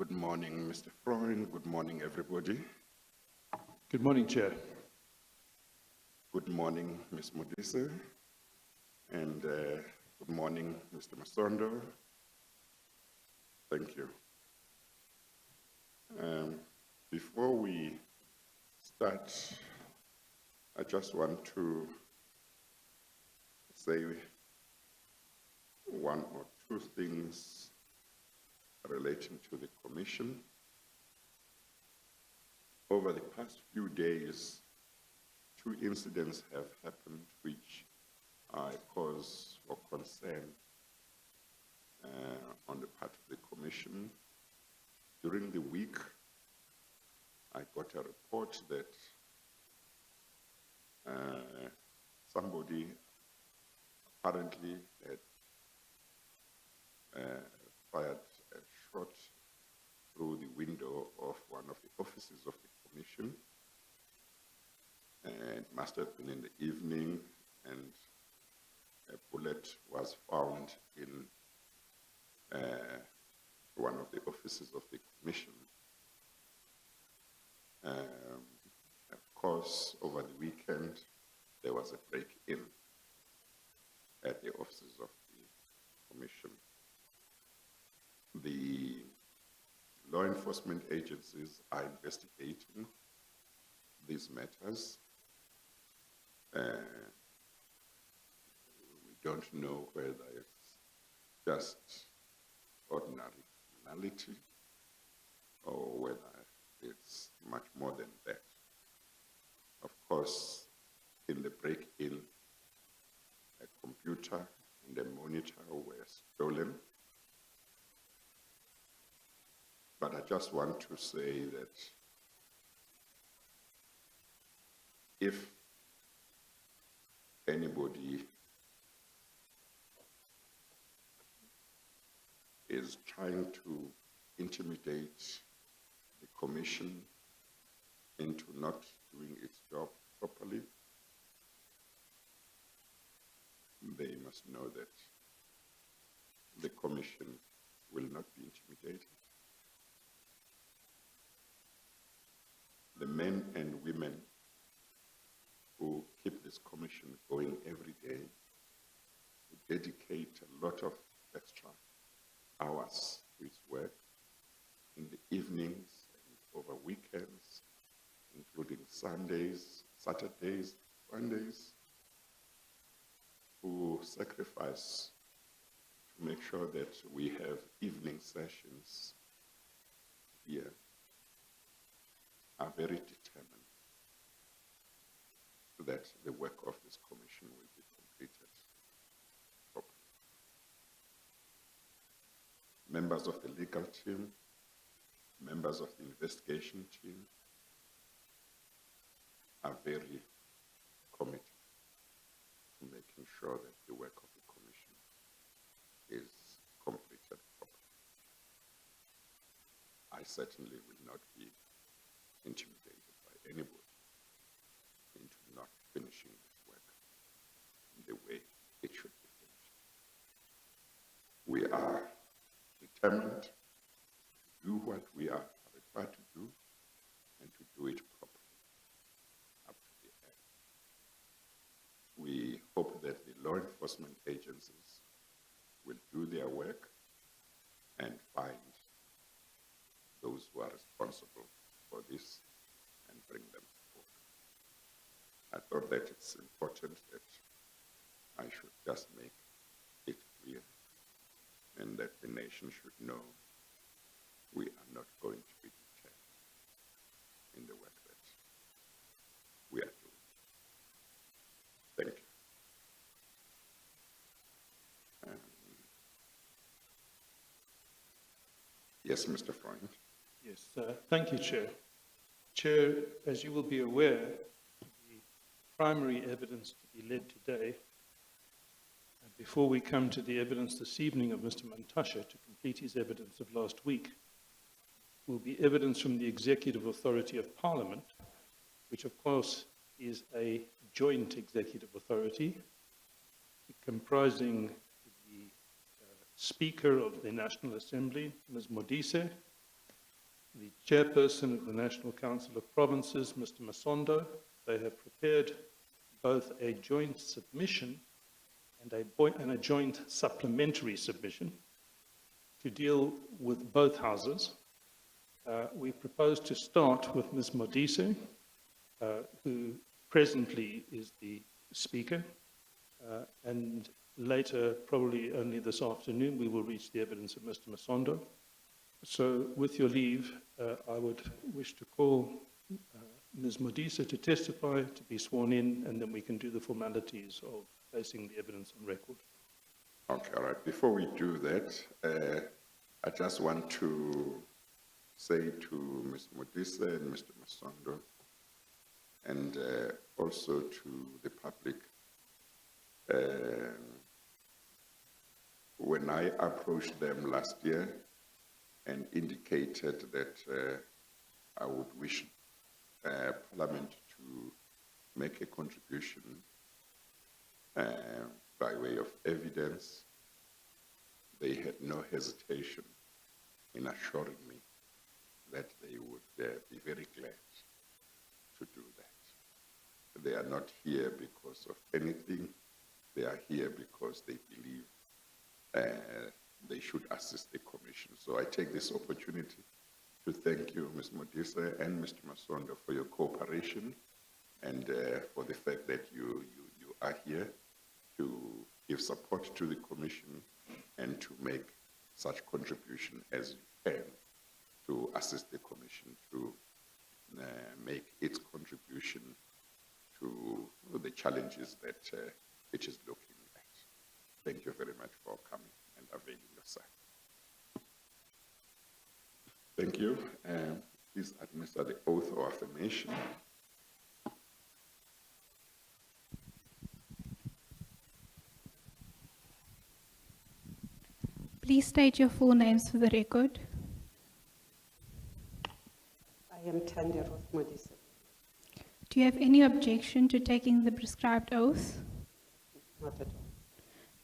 Good morning, Mr. Freund. Good morning, everybody. Good morning, Chair. Good morning, Ms. Modise. And good morning, Mr. Masondo. Thank you. Before we start, I just want to say one or two things relating to the Commission. Over the past few days, two incidents have happened which are a cause for concern on the part of the Commission. During the week, I got a report that somebody apparently had fired a shot through the window of one of the offices of the Commission. It must have been in the evening, and a bullet was found in one of the offices of the Commission. Of course, over the weekend, there was a break-in at the offices of the Commission. The law enforcement agencies are investigating these matters. We don't know whether it's just ordinary criminality or whether it's much more than that. Of course, in the break-in, a computer and a monitor were stolen. But I just want to say that if anybody is trying to intimidate the Commission into not doing its job properly, they must know that the Commission will not be intimidated. The men and women who keep this Commission going every day, who dedicate a lot of extra hours to its work in the evenings and over weekends, including Sundays, Saturdays, Sundays, who sacrifice to make sure that we have evening sessions here, are very determined that the work of this Commission will be completed properly. Members of the legal team, members of the investigation team are very committed to making sure that the work of the Commission is completed properly. I certainly will not be intimidated by anybody into not finishing this work the way it should be finished. We are determined to do what we are required to do and to do it properly up to the end. We hope that the law enforcement agencies will do their work and find those who are responsible for this and bring them forward. I thought that it's important that I should just make it clear and that the nation should know we are not going to be deterred in the work that we are doing. Thank you. Yes, Mr. Freund. Yes, thank you, Chair. Chair, as you will be aware, the primary evidence to be led today, before we come to the evidence this evening of Mr. Mantoa to complete his evidence of last week, will be evidence from the Executive Authority of Parliament, which of course is a joint executive authority comprising the Speaker of the National Assembly, Ms. Modise, the chairperson of the National Council of Provinces, Mr. Masondo. They have prepared both a joint submission and a joint supplementary submission to deal with both houses. We propose to start with Ms. Modise, who presently is the Speaker, and later, probably only this afternoon, we will reach the evidence of Mr. Masondo. So, with your leave, I would wish to call Ms. Modise to testify, to be sworn in, and then we can do the formalities of placing the evidence on record. Okay, all right. Before we do that, I just want to say to Ms. Modise and Mr. Masondo, and also to the public, when I approached them last year and indicated that I would wish Parliament to make a contribution by way of evidence, they had no hesitation in assuring me that they would be very glad to do that. They are not here because of anything. They are here because they believe they should assist the Commission. So I take this opportunity to thank you, Ms. Modise and Mr. Masondo, for your cooperation and for the fact that you are here to give support to the Commission and to make such contribution as you can to assist the Commission to make its contribution to the challenges that it is looking at. Thank you very much for coming and availing yourself. Thank you. Please administer the oath of affirmation. Please state your full names for the record. I am Thandi Modise. Do you have any objection to taking the prescribed oath? Not at all.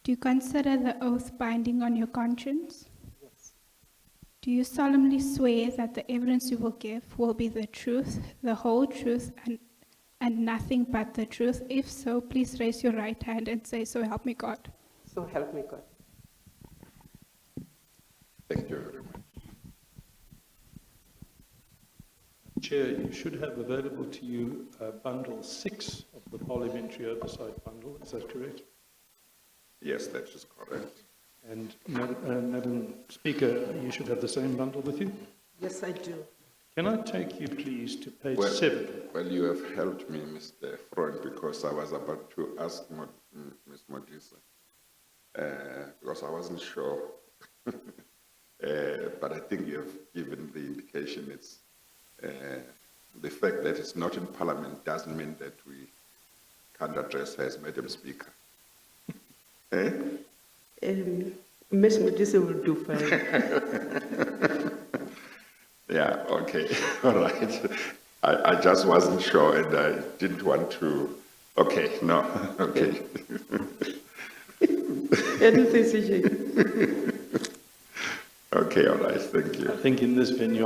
Do you consider the oath binding on your conscience? Yes. Do you solemnly swear that the evidence you will give will be the truth, the whole truth, and nothing but the truth? If so, please raise your right hand and say, "So help me God." So help me God. Thank you very much. Chair, you should have available to you bundle 6 of the Parliamentary Oversight bundle. Is that correct? Yes, that is correct. And Madam Speaker, you should have the same bundle with you. Yes, I do. Can I take you, please, to page 7? Well, you have helped me, Mr. Freund, because I was about to ask Ms. Modise, because I wasn't sure. But I think you have given the indication. It's the fact that it's not in Parliament doesn't mean that we can't address her as Madam Speaker. Ms. Modise will do fine. Yeah, okay, all right. I just wasn't sure and I didn't want to. Okay, no, okay. Okay, all right, thank you. I think in this venue,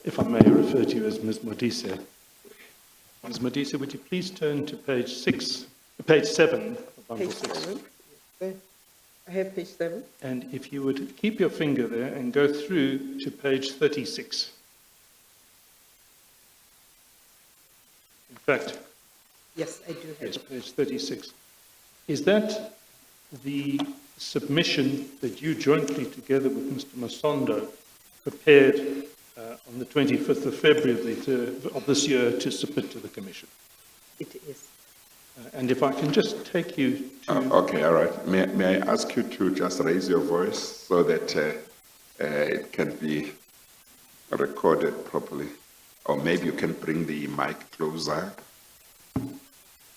if I may refer to you as Ms. Modise. Ms. Modise, would you please turn to page 7 of bundle Page 6. 7. There. I have page 7. And if you would keep your finger there and go through to page 36. In fact, Yes, I do have yes, it. page 36. Is that the submission that you jointly, together with Mr. Masondo, prepared on the 25th of February of this year to submit to the Commission? It is. And if I can just take you to... Okay, all right. May I ask you to just raise your voice so that it can be recorded properly? Or maybe you can bring the mic closer.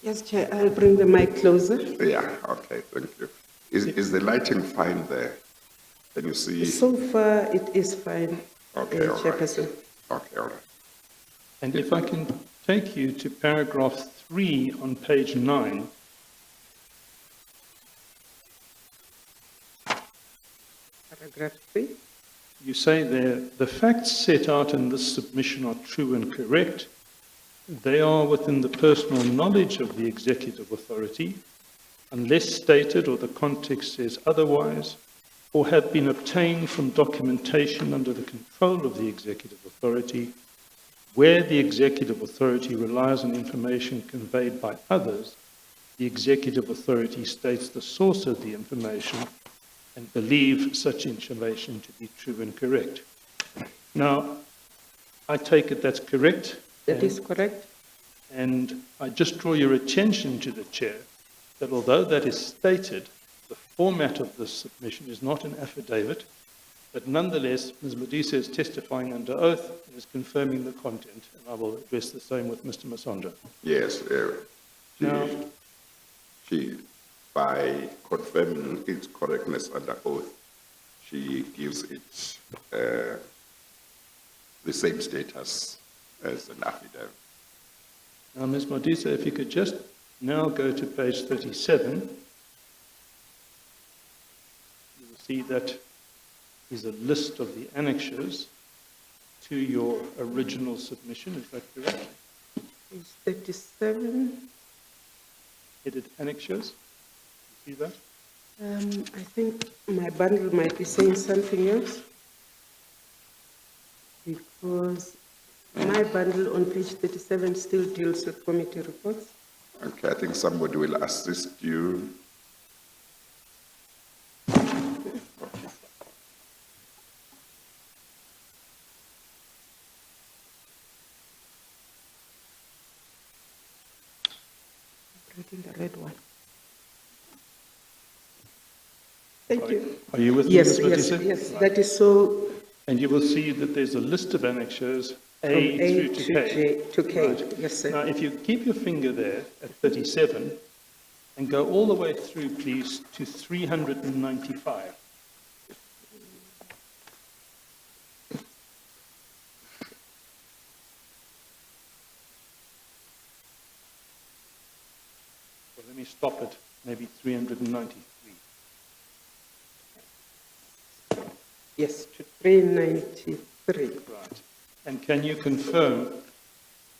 Yes, Chair, I'll bring the mic closer. Yeah, okay, thank you. Is the lighting fine there? Can you see? So far, it is fine, Okay, all right. Chairperson. Okay, all right. And if I can take you to paragraph 3 on page 9. Paragraph 3. You say there, the facts set out in this submission are true and correct. They are within the personal knowledge of the executive authority, unless stated or the context says otherwise, or have been obtained from documentation under the control of the executive authority, where the executive authority relies on information conveyed by others. The executive authority states the source of the information and believe such information to be true and correct. Now, I take it that's correct. That is correct. And I just draw your attention to the Chair that although that is stated, the format of this submission is not an affidavit, but nonetheless, Ms. Modise is testifying under oath and is confirming the content, and I will address the same with Mr. Masondo. Yes, Now, she, by confirming its correctness under oath, she gives it the same status as an affidavit. now, Ms. Modise, if you could just now go to page 37, you will see that is a list of the annexures to your original submission. Is that correct? Page 37. Headed annexures. You see that? I think my bundle might be saying something else, because my bundle on page 37 still deals with committee reports. Okay, I think somebody will assist you. Reading the red one. Thank you. Are you with Yes, me, Ms. yes, Modise? yes. Right. That is so. And you will see that there's a list of annexures, From A A through to K. J to K. Right. Yes, sir. Now, if you keep your finger there at 37 and go all the way through, please, to 395. Well, let me stop at maybe 393. Yes, to 393. Right. And can you confirm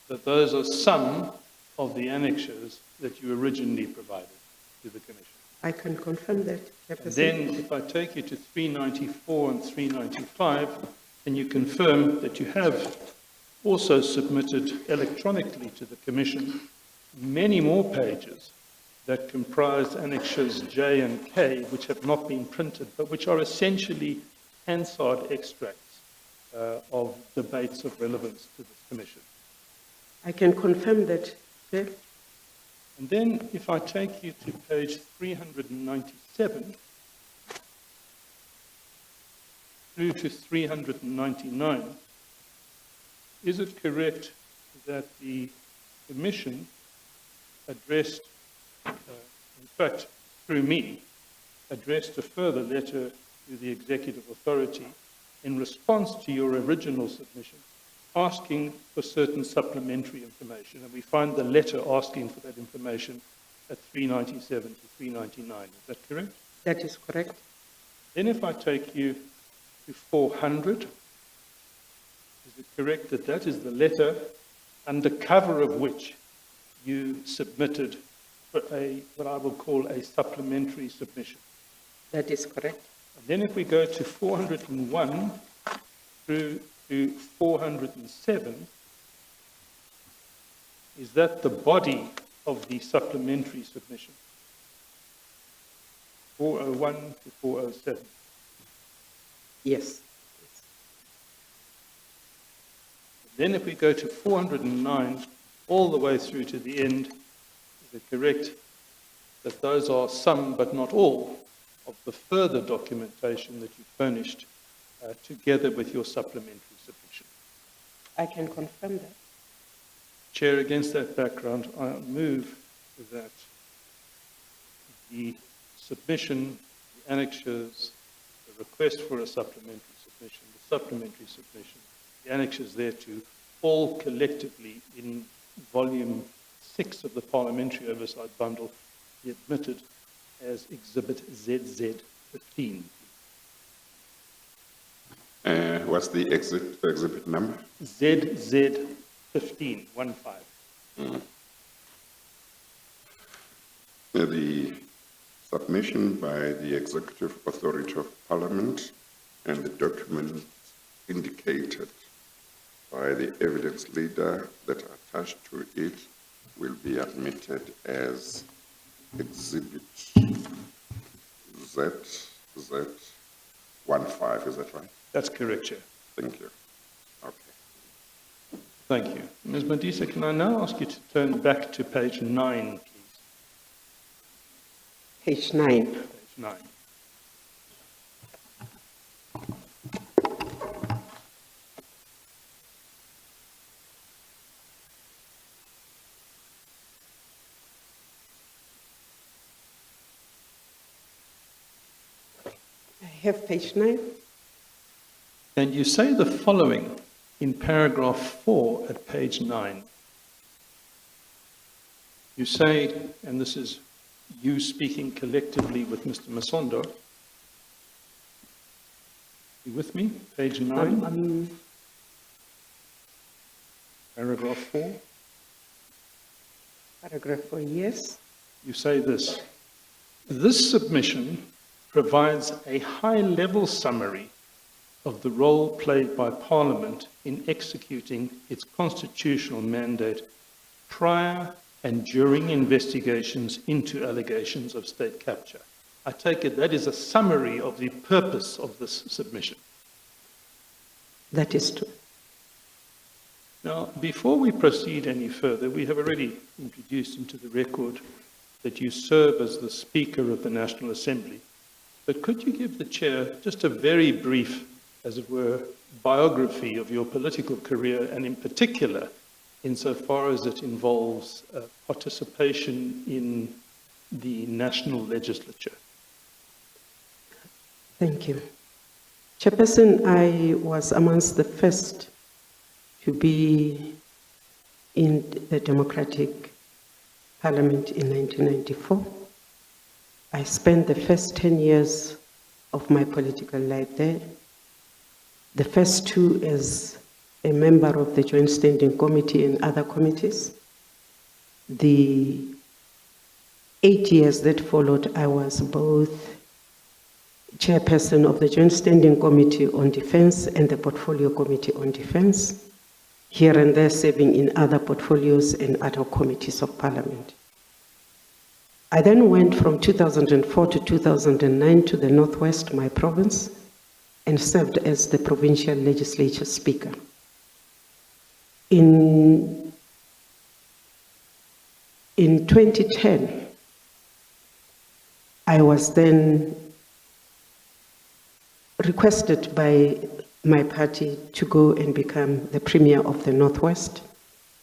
that those are some of the annexures that you originally provided to the Commission? I can confirm that, And Chairperson. then if I take you to 394 and 395, can you confirm that you have also submitted electronically to the Commission many more pages that comprise annexures J and K, which have not been printed, but which are essentially Hansard extracts of debates of relevance to this Commission? I can confirm that, Chair. And then if I take you to page 397 through to 399, is it correct that the Commission addressed, in fact, through me, addressed a further letter to the Executive Authority in response to your original submission, asking for certain supplementary information, and we find the letter asking for that information at 397 to 399. Is that correct? That is correct. Then if I take you to 400, is it correct that that is the letter under cover of which you submitted for what I will call a supplementary submission? That is correct. And then if we go to 401 through to 407, is that the body of the supplementary submission? 401 to 407. Yes. Then if we go to 409 all the way through to the end, is it correct that those are some but not all of the further documentation that you furnished together with your supplementary submission? I can confirm that. Chair, against that background, I move that the submission, the annexures, the request for a supplementary submission, the supplementary submission, the annexures thereto, all collectively in volume 6 of the Parliamentary Oversight Bundle, be admitted as Exhibit ZZ15. What's the exhibit number? ZZ15, 15. The submission by the Executive Authority of Parliament and the document indicated by the evidence leader that are attached to it will be admitted as exhibit ZZ15, is that right? That's correct, Chair. Thank you. Okay. Thank you. Ms. Modise, can I now ask you to turn back to page 9, please? Page 9. Page 9. I have page 9. And you say the following in paragraph 4 at page 9. You say, and this is you speaking collectively with Mr. Masondo. You with me? Page 9, paragraph 4. Paragraph 4, yes. You say this. This submission provides a high-level summary of the role played by Parliament in executing its constitutional mandate prior and during investigations into allegations of state capture. I take it that is a summary of the purpose of this submission. That is true. Now, before we proceed any further, we have already introduced into the record that you serve as the Speaker of the National Assembly. But could you give the Chair just a very brief, as it were, biography of your political career, and in particular, insofar as it involves participation in the national legislature? Thank you. Chairperson, I was amongst the first to be in the Democratic Parliament in 1994. I spent the first 10 years of my political life there. The first 2 as a member of the Joint Standing Committee and other committees. The 8 years that followed, I was both chairperson of the Joint Standing Committee on Defense and the Portfolio Committee on Defense, here and there serving in other portfolios and other committees of Parliament. I then went from 2004 to 2009 to the Northwest, my province, and served as the Provincial Legislature Speaker. In 2010, I was then requested by my party to go and become the Premier of the Northwest.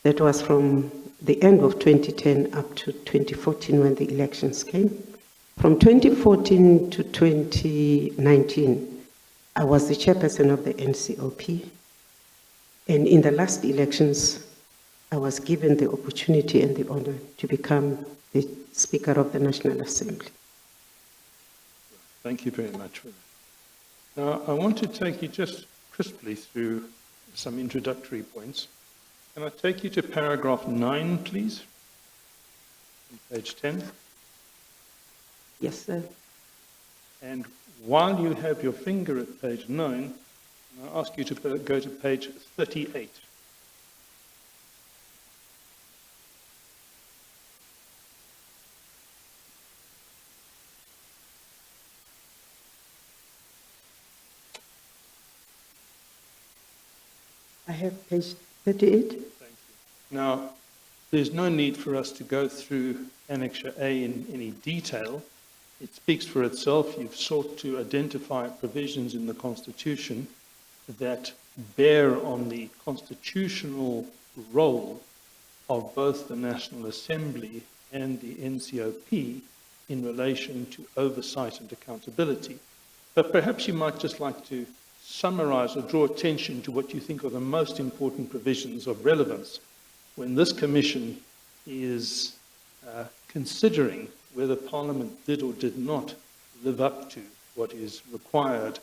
That was from the end of 2010 up to 2014 when the elections came. From 2014 to 2019, I was the chairperson of the NCOP. And in the last elections, I was given the opportunity and the honor to become the Speaker of the National Assembly. Thank you very much for that. Now, I want to take you just crisply through some introductory points. Can I take you to paragraph 9, please? On page 10. Yes, sir. And while you have your finger at page 9, I ask you to go to page 38. I have page 38. Thank you. Now, there's no need for us to go through Annexure A in any detail. It speaks for itself. You've sought to identify provisions in the Constitution that bear on the constitutional role of both the National Assembly and the NCOP in relation to oversight and accountability. But perhaps you might just like to summarize or draw attention to what you think are the most important provisions of relevance when this Commission is considering whether Parliament did or did not live up to what is required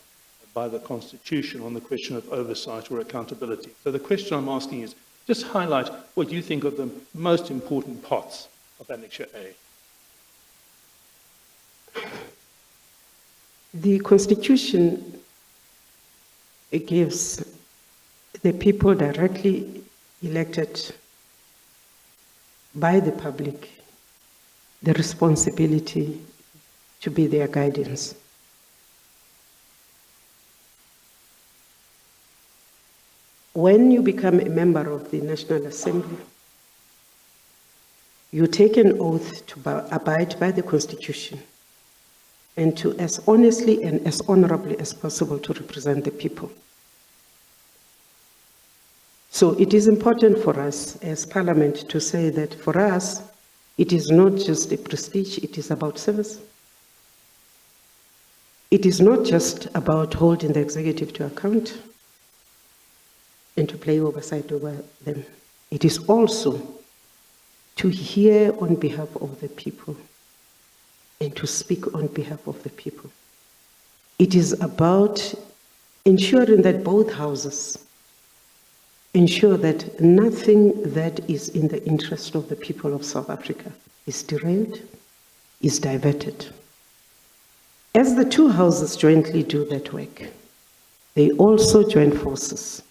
by the Constitution on the question of oversight or accountability. So the question I'm asking is, just highlight what you think are the most important parts of Annexure A. The Constitution gives the people directly elected by the public the responsibility to be their guidance. When you become a member of the National Assembly, you take an oath to abide by the Constitution and to, as honestly and as honorably as possible, to represent the people. So it is important for us as Parliament to say that for us, it is not just a prestige, it is about service. It is not just about holding the executive to account and to play oversight over them. It is also to hear on behalf of the people and to speak on behalf of the people. It is about ensuring that both houses ensure that nothing that is in the interest of the people of South Africa is derailed, is diverted. As the two houses jointly do that work, they also join forces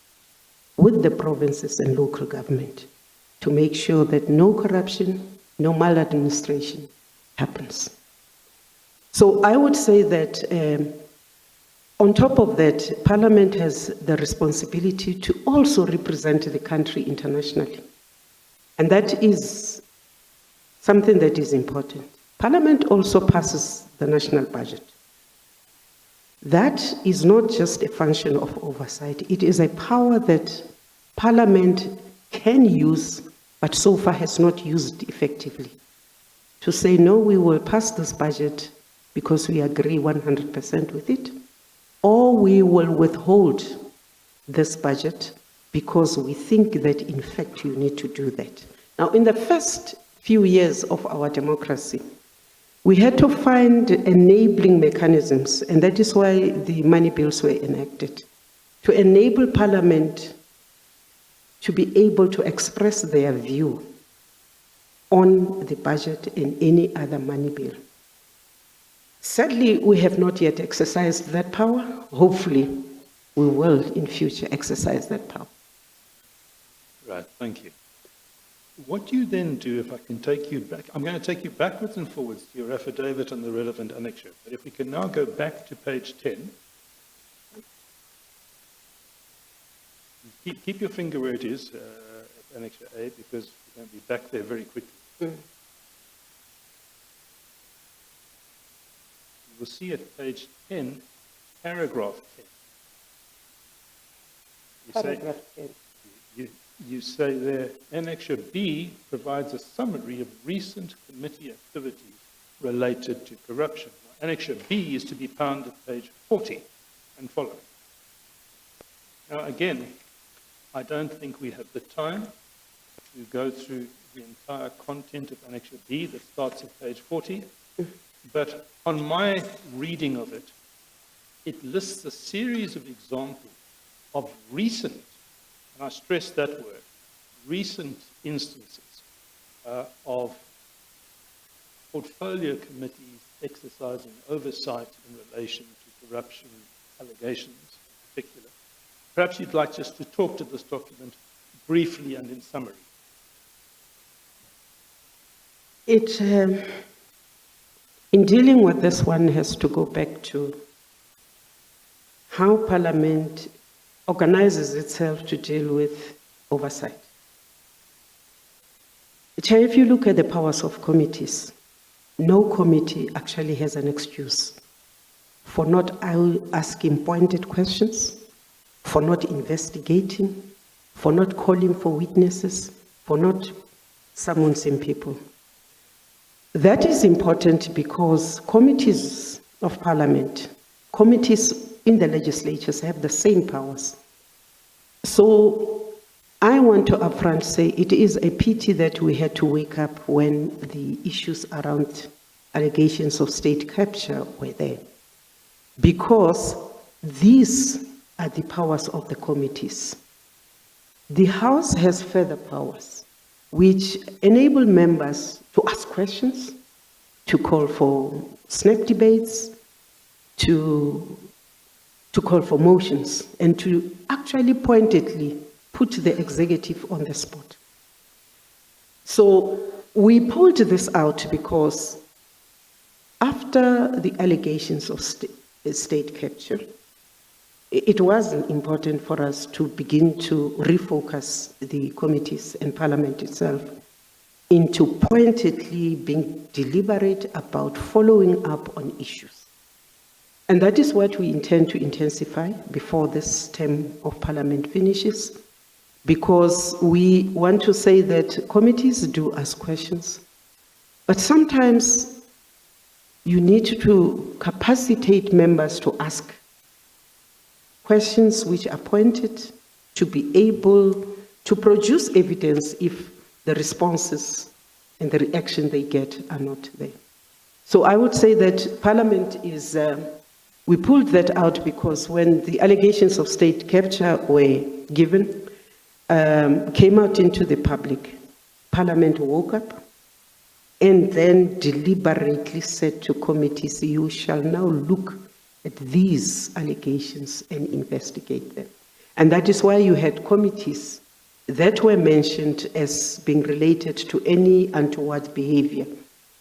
with the provinces and local government to make sure that no corruption, no maladministration happens. So I would say that on top of that, Parliament has the responsibility to also represent the country internationally. And that is something that is important. Parliament also passes the national budget. That is not just a function of oversight. It is a power that Parliament can use, but so far has not used effectively. To say, no, we will pass this budget because we agree 100% with it, or we will withhold this budget because we think that, in fact, you need to do that. Now, in the first few years of our democracy, we had to find enabling mechanisms, and that is why the money bills were enacted, to enable Parliament to be able to express their view on the budget and any other money bill. Sadly, we have not yet exercised that power. Hopefully, we will in future exercise that power. Right, thank you. What do you then do if I can take you back? I'm going to take you backwards and forwards to your affidavit and the relevant annexure. But if we can now go back to page 10. Keep your finger where it is, at annexure A, because we're going to be back there very quickly. You will see at page 10, paragraph 10. Paragraph 10. You say there, Annexure B provides a summary of recent committee activities related to corruption. Now, Annexure B is to be found at page 40 and following. Now, again, I don't think we have the time to go through the entire content of Annexure B that starts at page 40, but on my reading of it, it lists a series of examples of recent, and I stress that word, recent instances of portfolio committees exercising oversight in relation to corruption allegations in particular. Perhaps you'd like just to talk to this document briefly and in summary. In dealing with this, one has to go back to how Parliament organizes itself to deal with oversight. Chair, if you look at the powers of committees, no committee actually has an excuse for not asking pointed questions, for not investigating, for not calling for witnesses, for not summoning people. That is important because committees of Parliament, committees in the legislatures have the same powers. So I want to upfront say it is a pity that we had to wake up when the issues around allegations of state capture were there. Because these are the powers of the committees. The House has further powers, which enable members to ask questions, to call for snap debates, to call for motions, and to actually pointedly put the executive on the spot. So we pulled this out because after the allegations of state capture, it was important for us to begin to refocus the committees and Parliament itself into pointedly being deliberate about following up on issues. And that is what we intend to intensify before this term of Parliament finishes, because we want to say that committees do ask questions, but sometimes you need to capacitate members to ask questions which are pointed, to be able to produce evidence if the responses and the reaction they get are not there. So I would say that Parliament is, we pulled that out because when the allegations of state capture were given, came out into the public, Parliament woke up and then deliberately said to committees, you shall now look at these allegations and investigate them. And that is why you had committees that were mentioned as being related to any untoward behavior,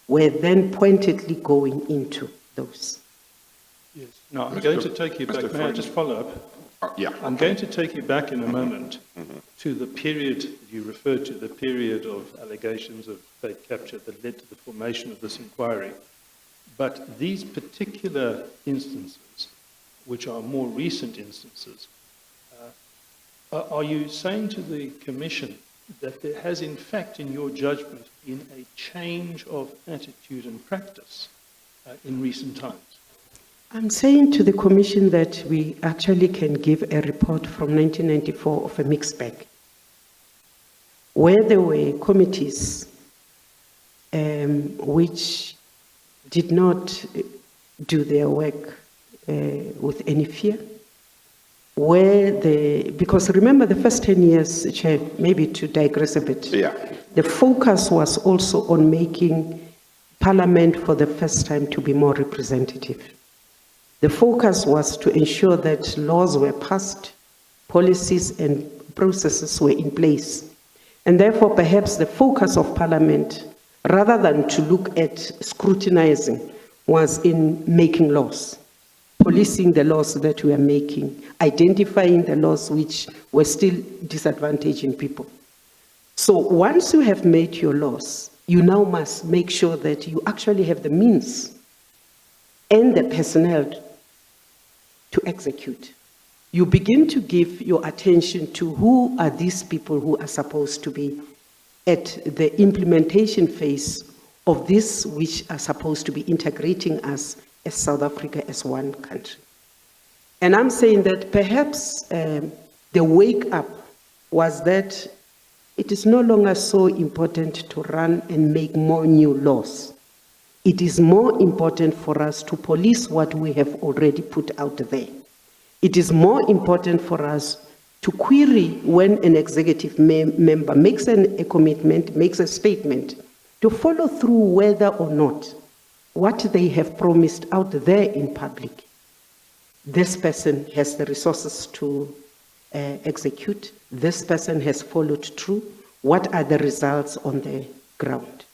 were then pointedly going into those. Yes. Now, I'm going to take you back. May I just follow up? Yeah. I'm going to take you back in a moment to the period you referred to, the period of allegations of state capture that led to the formation of this inquiry. But these particular instances, which are more recent instances, are you saying to the Commission that there has, in fact, in your judgment, been a change of attitude and practice in recent times? I'm saying to the Commission that we actually can give a report from 1994 of a mixed bag, where there were committees which did not do their work with any fear, because remember the first 10 years, Chair, maybe to digress a bit, the focus was also on making Parliament for the first time to be more representative. The focus was to ensure that laws were passed, policies and processes were in place. And therefore, perhaps the focus of Parliament, rather than to look at scrutinizing, was in making laws, policing the laws that we are making, identifying the laws which were still disadvantaging people. So once you have made your laws, you now must make sure that you actually have the means and the personnel to execute. You begin to give your attention to who are these people who are supposed to be at the implementation phase of this, which are supposed to be integrating us as South Africa as one country. And I'm saying that perhaps the wake up was that it is no longer so important to run and make more new laws. It is more important for us to police what we have already put out there. It is more important for us to query when an executive member makes a commitment, makes a statement, to follow through whether or not what they have promised out there in public, this person has the resources to execute, this person has followed through, what are the results on the ground?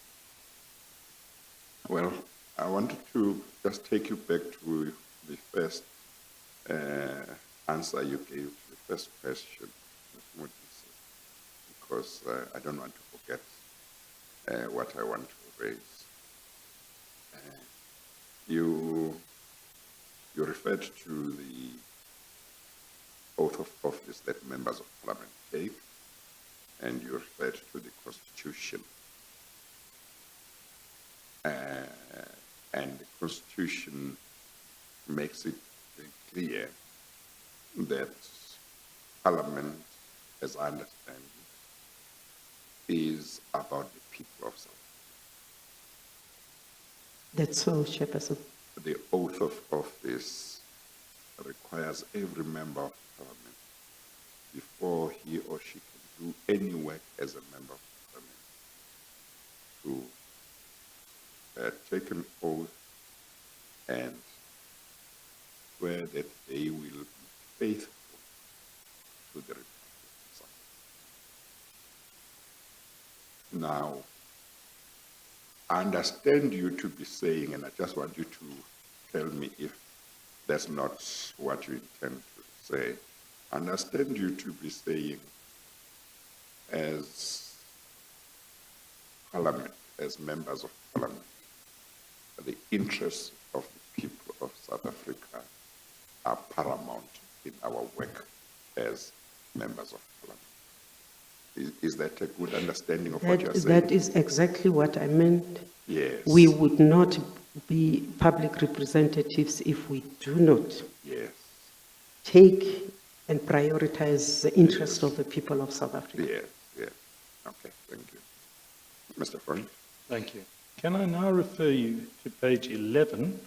Well, I wanted to just take you back to the first answer you gave to the first question, Ms. Modise, because I don't want to forget what I want to raise. You referred to the oath of office that members of Parliament take, and you referred to the Constitution. And the Constitution makes it clear that Parliament, as I understand it, is about the people of South Africa. That's so, Chairperson. The oath of office requires every member of parliament, before he or she can do any work as a member of parliament, to take an oath and swear that they will be faithful to the Republic of South Africa. Now, I understand you to be saying, and I just want you to tell me if that's not what you intend to say. I understand you to be saying, as Parliament, as members of Parliament, the interests of the people of South Africa are paramount in our work as members of Parliament. Is that a good understanding of what you're saying? That is exactly what I meant. Yes. We would not be public representatives if we do not Yes. take and prioritize the interests of the people of South Africa. Yes. Yes. Okay. Thank you. Mr. Frank? Thank you. Can I now refer you to page 11,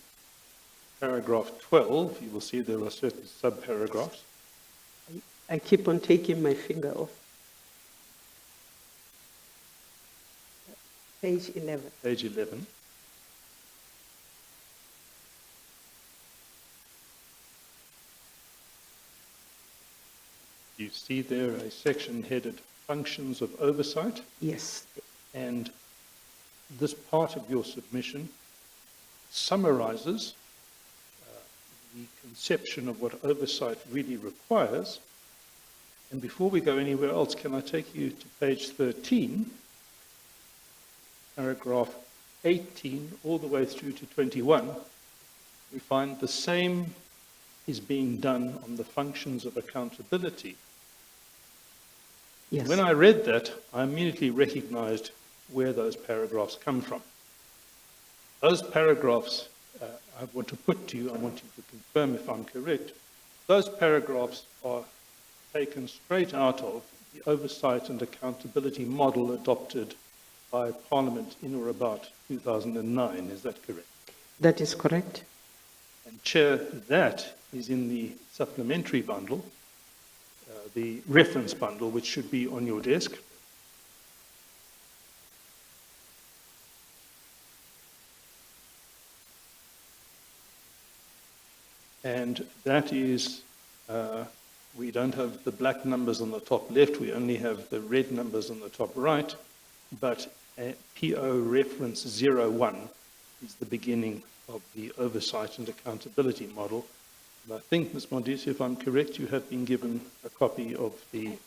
paragraph 12? You will see there are certain subparagraphs. I keep on taking my finger off. Page 11. Page 11. You see there a section headed Functions of Oversight, Yes. and this part of your submission summarizes the conception of what oversight really requires. And before we go anywhere else, can I take you to page 13, paragraph 18, all the way through to 21? We find the same is being done on the functions of accountability. Yes. When I read that, I immediately recognized where those paragraphs come from. Those paragraphs I want to put to you, I want you to confirm if I'm correct. Those paragraphs are taken straight out of the oversight and accountability model adopted by Parliament in or about 2009. Is that correct? That is correct. And Chair, that is in the supplementary bundle, the reference bundle, which should be on your desk. And that is, we don't have the black numbers on the top left, we only have the red numbers on the top right, but PO reference 01 is the beginning of the oversight and accountability model. And I think, Ms. Modise, if I'm correct, you have been given a copy of the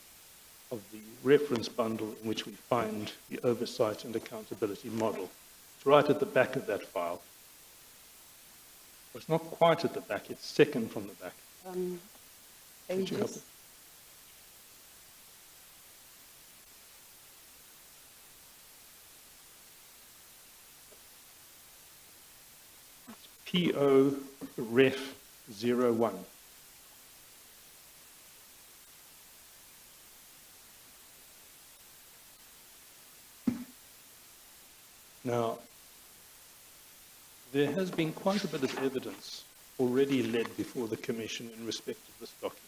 reference bundle in which we find the oversight and accountability model. It's right at the back of that file. It's not quite at the back, it's second from the back. Could you help Pages. it? PO Ref 01. Now, there has been quite a bit of evidence already led before the Commission in respect of this document,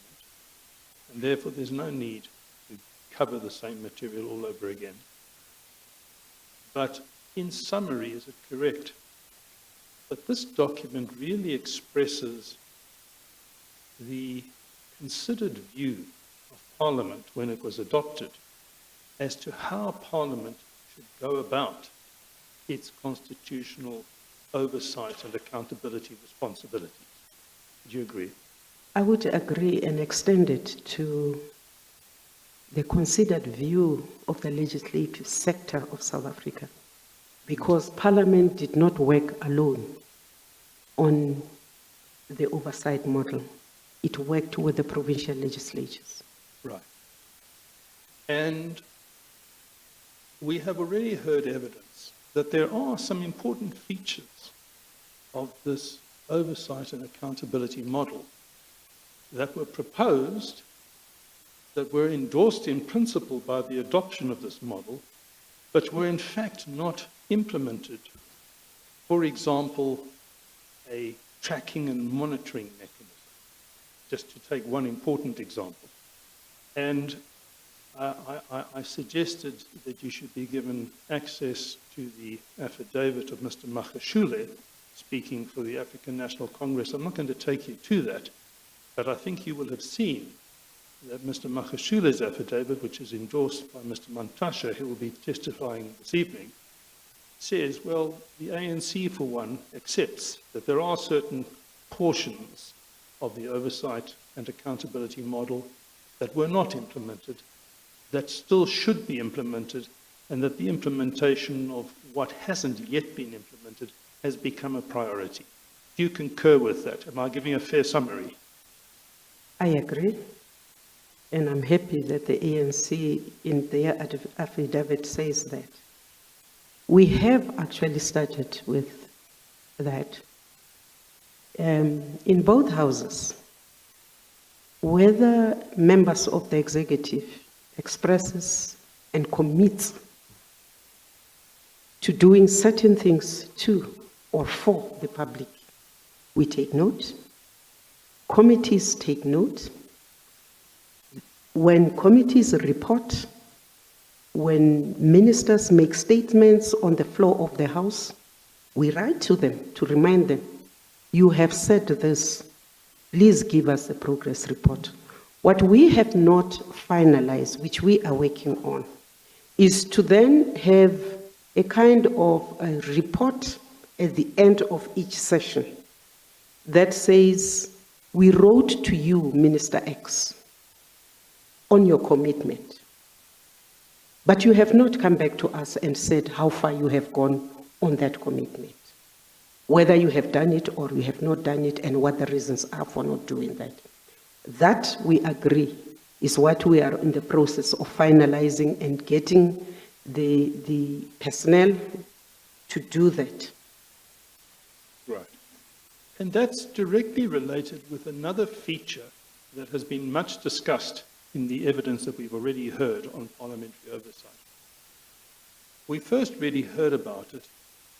and therefore there's no need to cover the same material all over again. But in summary, is it correct that this document really expresses the considered view of Parliament when it was adopted as to how Parliament should go about its constitutional oversight and accountability responsibilities? Do you agree? I would agree and extend it to the considered view of the legislative sector of South Africa, because Parliament did not work alone on the oversight model. It worked with the provincial legislatures. Right. And we have already heard evidence that there are some important features of this oversight and accountability model that were proposed, that were endorsed in principle by the adoption of this model, but were in fact not implemented. For example, a tracking and monitoring mechanism, just to take one important example. And I suggested that you should be given access to the affidavit of Mr. Magashule, speaking for the African National Congress. I'm not going to take you to that, but I think you will have seen that Mr. Magashule's affidavit, which is endorsed by Mr. Mantashe, who will be testifying this evening, says, well, the ANC, for one, accepts that there are certain portions of the oversight and accountability model that were not implemented, that still should be implemented, and that the implementation of what hasn't yet been implemented has become a priority. Do you concur with that? Am I giving a fair summary? I agree. And I'm happy that the ANC in their affidavit says that. We have actually started with that. In both houses, whether members of the executive expresses and commits to doing certain things to or for the public, we take note. Committees take note. When committees report, when ministers make statements on the floor of the House, we write to them to remind them, you have said this, please give us a progress report. What we have not finalized, which we are working on, is to then have a kind of a report at the end of each session that says, we wrote to you, Minister X, on your commitment. But you have not come back to us and said how far you have gone on that commitment, whether you have done it or you have not done it, and what the reasons are for not doing that. That, we agree, is what we are in the process of finalizing and getting the personnel to do that. Right. And that's directly related with another feature that has been much discussed in the evidence that we've already heard on parliamentary oversight. We first really heard about it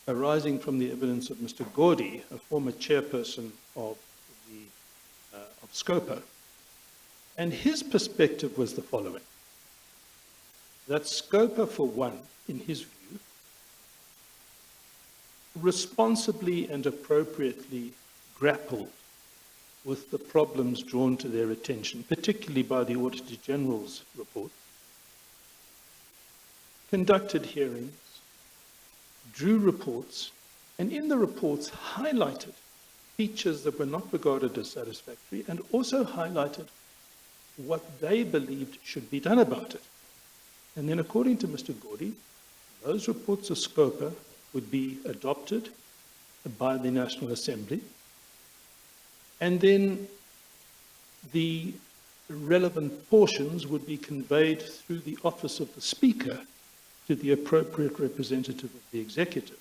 arising from the evidence of Mr. Gordy, a former chairperson of SCOPA. And his perspective was the following, that SCOPA, for one, in his view, responsibly and appropriately grappled with the problems drawn to their attention, particularly by the Auditor General's report, conducted hearings, drew reports, and in the reports highlighted features that were not regarded as satisfactory, and also highlighted what they believed should be done about it. And then, according to Mr. Gordy, those reports of SCOPA would be adopted by the National Assembly, and then the relevant portions would be conveyed through the office of the Speaker to the appropriate representative of the Executive.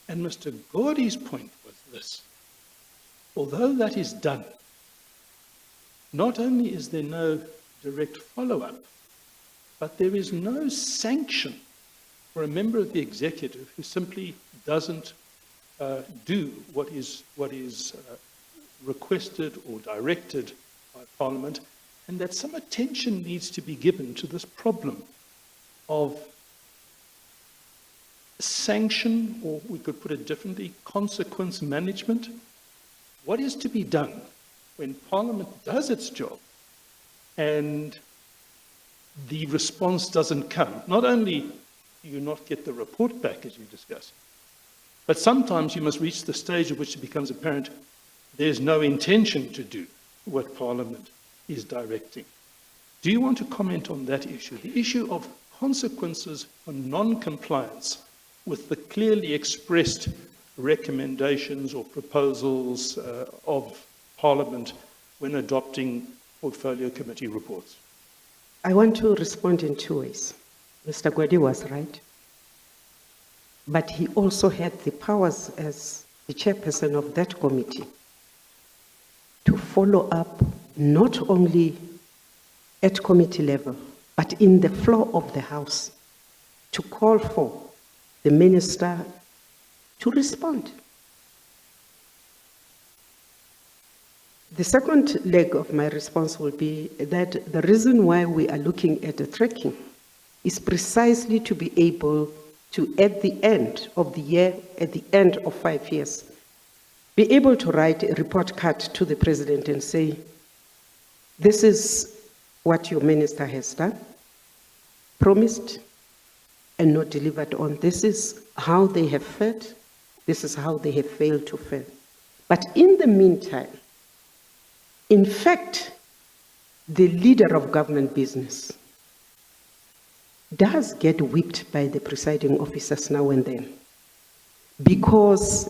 And Mr. Gordy's point was this: although that is done, not only is there no direct follow-up, but there is no sanction for a member of the Executive who simply doesn't do what is requested or directed by Parliament, and that some attention needs to be given to this problem of sanction, or we could put it differently, consequence management. What is to be done when Parliament does its job and the response doesn't come? Not only do you not get the report back, as you discussed, but sometimes you must reach the stage at which it becomes apparent there's no intention to do what Parliament is directing. Do you want to comment on that issue, the issue of consequences for non-compliance with the clearly expressed recommendations or proposals of Parliament when adopting portfolio committee reports? I want to respond in two ways. Mr. Gordy was right, but he also had the powers as the chairperson of that committee to follow up not only at committee level, but in the floor of the House, to call for the minister to respond. The second leg of my response will be that the reason why we are looking at the tracking is precisely to be able to, at the end of the year, at the end of 5 years, be able to write a report card to the president and say, this is what your minister has done, promised, and not delivered on. This is how they have fared. This is how they have failed to fare. But in the meantime, in fact, the leader of government business does get whipped by the presiding officers now and then, because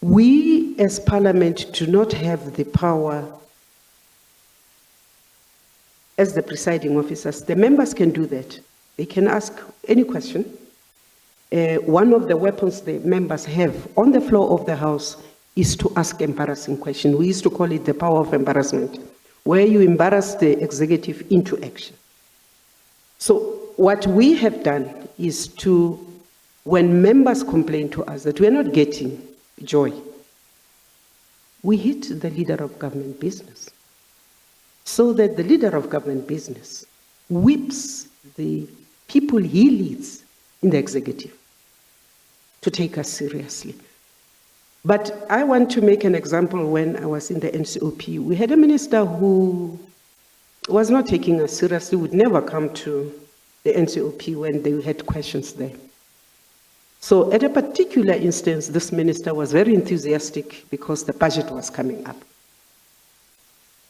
we as Parliament do not have the power as the presiding officers. The members can do that. They can ask any question. One of the weapons the members have on the floor of the House is to ask embarrassing questions. We used to call it the power of embarrassment, where you embarrass the executive into action. So what we have done is to, when members complain to us that we are not getting joy, we hit the leader of government business, so that the leader of government business whips the people he leads in the executive to take us seriously. But I want to make an example. When I was in the NCOP, we had a minister who was not taking us seriously, would never come to the NCOP when they had questions there. So at a particular instance, this minister was very enthusiastic because the budget was coming up.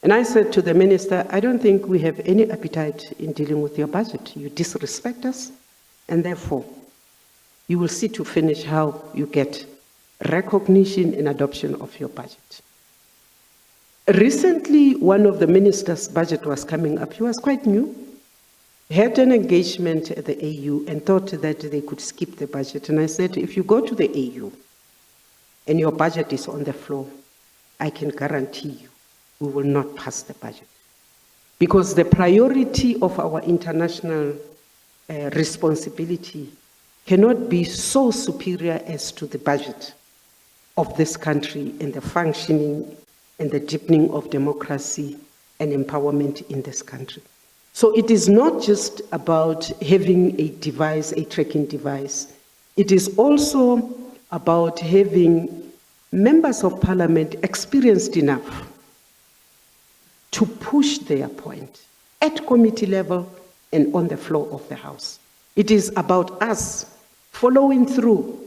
And I said to the minister, I don't think we have any appetite in dealing with your budget. You disrespect us, and therefore, you will see to finish how you get recognition and adoption of your budget. Recently, one of the ministers' budget was coming up. He was quite new, had an engagement at the AU and thought that they could skip the budget. And I said, if you go to the AU and your budget is on the floor, I can guarantee you we will not pass the budget. Because the priority of our international responsibility cannot be so superior as to the budget of this country and the functioning and the deepening of democracy and empowerment in this country. So it is not just about having a device, a tracking device. It is also about having members of Parliament experienced enough to push their point at committee level and on the floor of the House. It is about us following through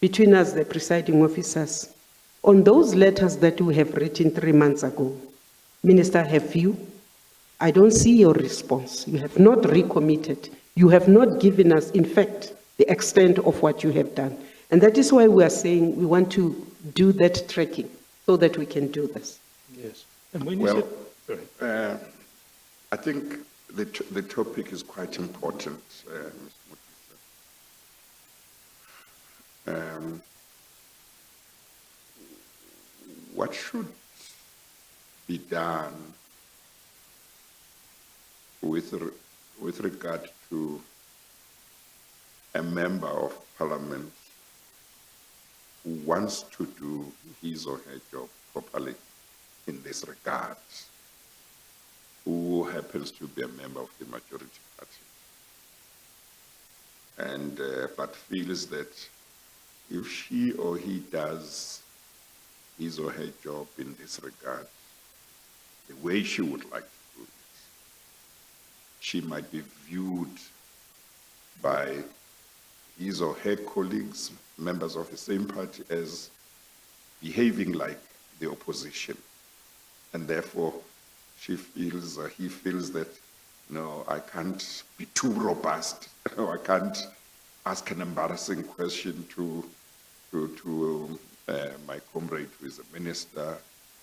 between us, the presiding officers, on those letters that we have written 3 months ago. Minister, have you? I don't see your response. You have not recommitted. You have not given us, in fact, the extent of what you have done. And that is why we are saying we want to do that tracking so that we can do this. Yes. And when you Well, I think the topic is quite important, Ms. Modise. What should be done with regard to a member of Parliament who wants to do his or her job properly in this regard, who happens to be a member of the majority party, and but feels that if she or he does his or her job in this regard the way she would like to do it, she might be viewed by his or her colleagues, members of the same party, as behaving like the opposition. And therefore, she feels, or he feels that, no, I can't be too robust, or I can't ask an embarrassing question to my comrade who is a minister.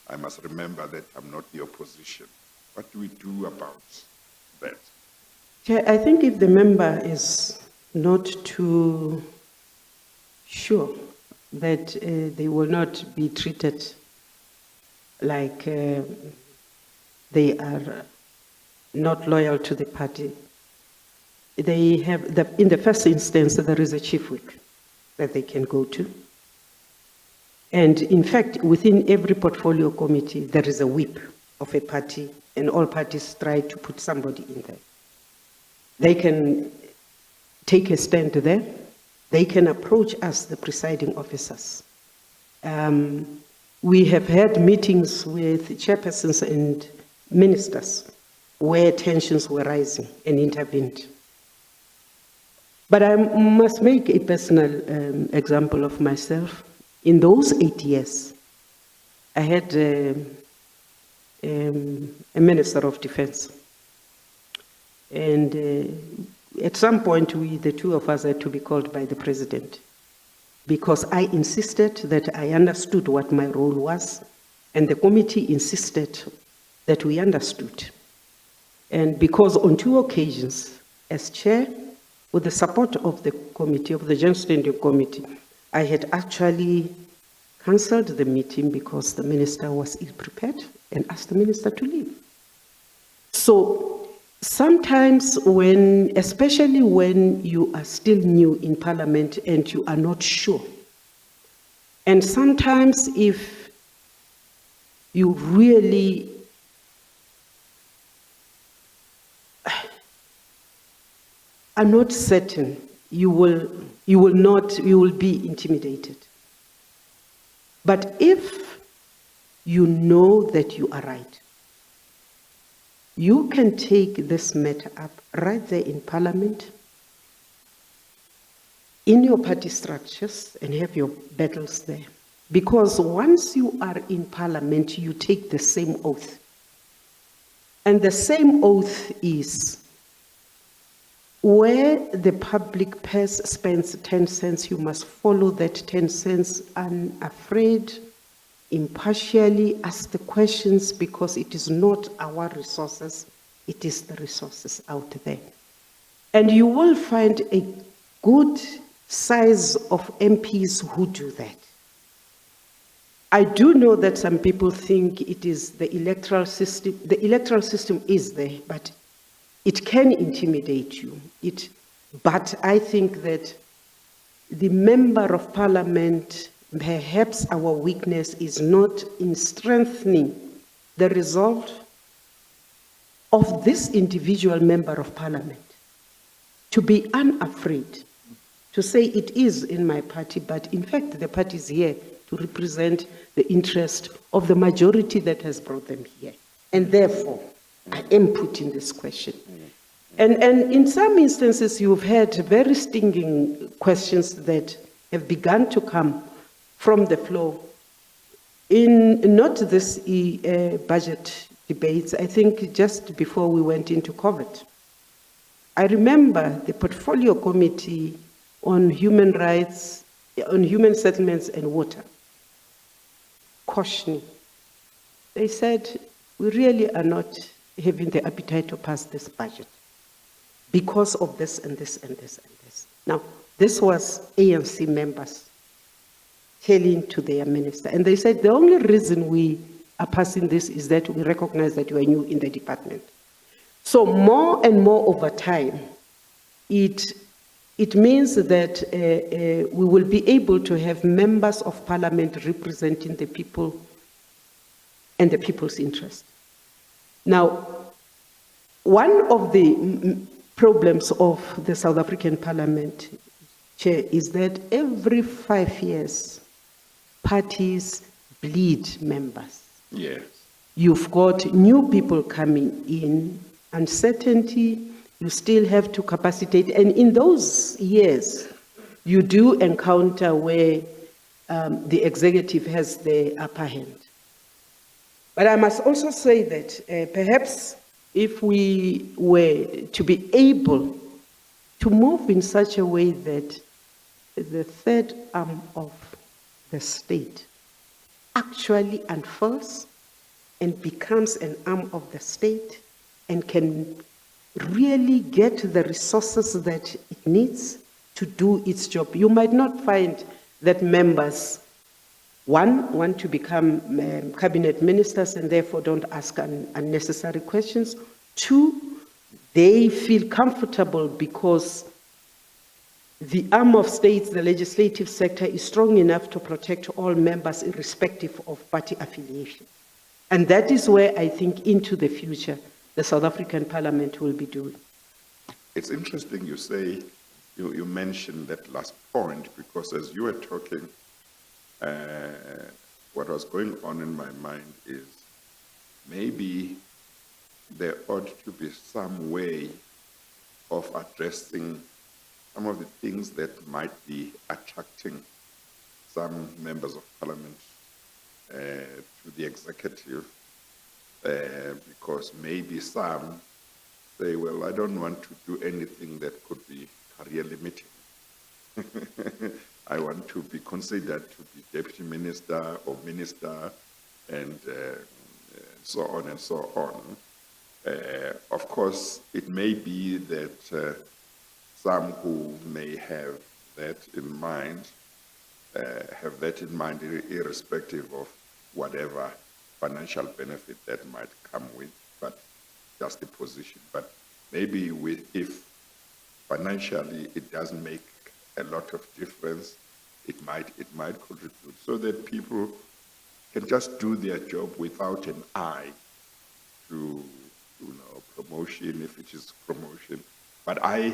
I must remember that I'm not the opposition. What do we do about that? Chair, I think if the member is not too sure that they will not be treated like they are not loyal to the party, they have, in the first instance, there is a chief whip that they can go to. And in fact, within every portfolio committee, there is a whip of a party, and all parties try to put somebody in there. They can take a stand there. They can approach us, the presiding officers. We have had meetings with chairpersons and ministers where tensions were rising and intervened. But I must make a personal example of myself. In those 8 years, I had a Minister of Defense. And at some point, the two of us had to be called by the President, because I insisted that I understood what my role was, and the committee insisted that we understood. And because on 2 occasions, as chair, with the support of the committee, of the Joint Standing Committee, I had actually cancelled the meeting because the minister was ill-prepared and asked the minister to leave. So sometimes when, especially when you are still new in Parliament and you are not sure, and sometimes if you really are not certain, you will be intimidated. But if you know that you are right, you can take this matter up right there in Parliament, in your party structures, and have your battles there. Because once you are in Parliament, you take the same oath. And the same oath is, where the public purse spends 10 cents, you must follow that 10 cents unafraid, impartially, ask the questions, because it is not our resources, it is the resources out there. And you will find a good size of MPs who do that. I do know that some people think it is the electoral system. The electoral system is there, but it can intimidate you. But I think that the member of Parliament, perhaps our weakness is not in strengthening the resolve of this individual member of Parliament to be unafraid, to say it is in my party, but in fact the party is here to represent the interest of the majority that has brought them here. And therefore, I am putting this question. And in some instances, you've had very stinging questions that have begun to come from the floor. In not this budget debates, I think just before we went into COVID, I remember the Portfolio Committee on Human Rights, on Human Settlements and Water, cautioning. They said, we really are not having the appetite to pass this budget because of this and this and this and this. Now, this was ANC members telling to their minister, and they said the only reason we are passing this is that we recognize that you are new in the department. So more and more over time, it means that we will be able to have members of Parliament representing the people and the people's interest. Now, one of the problems of the South African Parliament, Chair, is that every 5 years, parties bleed members. Yes. You've got new people coming in, uncertainty, you still have to capacitate. And in those years, you do encounter where the executive has the upper hand. But I must also say that perhaps if we were to be able to move in such a way that the third arm of the state actually unfurls and becomes an arm of the state and can really get the resources that it needs to do its job. You might not find that members, one, want to become cabinet ministers and therefore don't ask unnecessary questions. Two, they feel comfortable because the arm of states, the legislative sector, is strong enough to protect all members irrespective of party affiliation. And that is where I think into the future the South African Parliament will be doing. It's interesting you say, you mentioned that last point, because as you were talking, what was going on in my mind is maybe there ought to be some way of addressing some of the things that might be attracting some members of parliament to the executive, because maybe some say, well, I don't want to do anything that could be career limiting. I want to be considered to be deputy minister or minister, and so on and so on. Of course, it may be that some who may have that in mind, irrespective of whatever financial benefit that might come with, but just the position. But maybe if financially it doesn't make a lot of difference, it might contribute, so that people can just do their job without an eye to promotion, if it is promotion. But I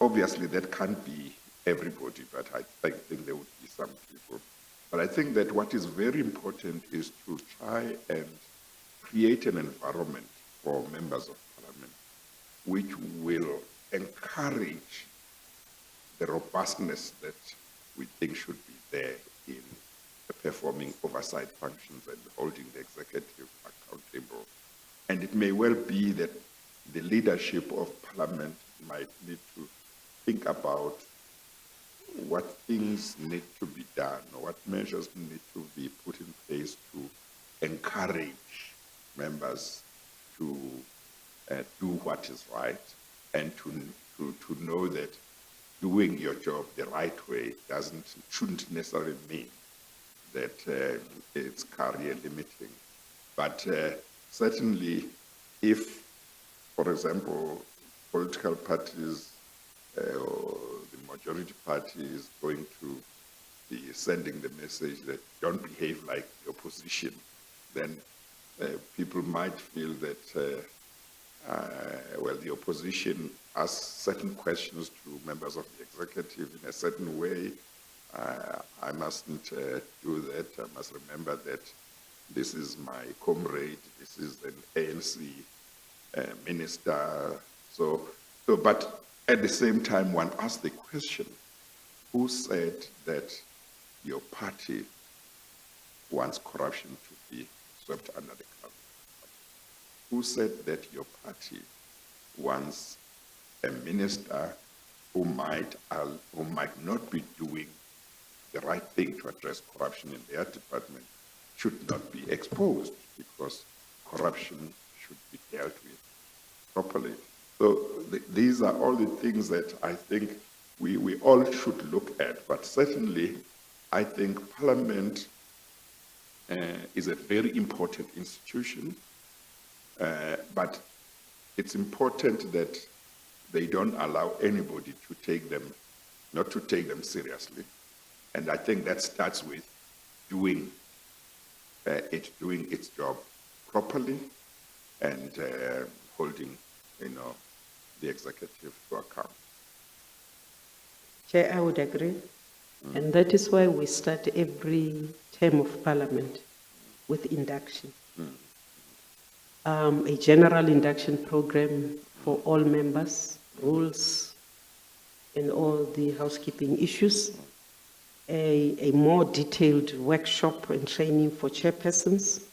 obviously that can't be everybody, but I think there would be some people. But I think that what is very important is to try and create an environment for members of parliament which will encourage the robustness that we think should be there in performing oversight functions and holding the executive accountable. And it may well be that the leadership of parliament might need to think about what things need to be done, or what measures need to be put in place to encourage members to do what is right, and to know that doing your job the right way shouldn't necessarily mean that it's career limiting. But certainly, if, for example, political parties or the majority party is going to be sending the message that don't behave like the opposition, then people might feel that, well, the opposition asks certain questions to members of the executive in a certain way. I mustn't do that. I must remember that this is my comrade, this is an ANC minister. But at the same time, one asks the question, who said that your party wants corruption to be swept under the carpet? Who said that your party wants a minister who might not be doing the right thing to address corruption in their department should not be exposed, because corruption should be dealt with properly? So these are all the things that I think we all should look at. But certainly, I think Parliament is a very important institution, but it's important that they don't allow anybody not to take them seriously. And I think that starts with doing its job properly and holding, the executive to account. Chair, I would agree. And that is why we start every term of parliament with induction. A general induction program for all members, rules, and all the housekeeping issues. A more detailed workshop and training for chairpersons.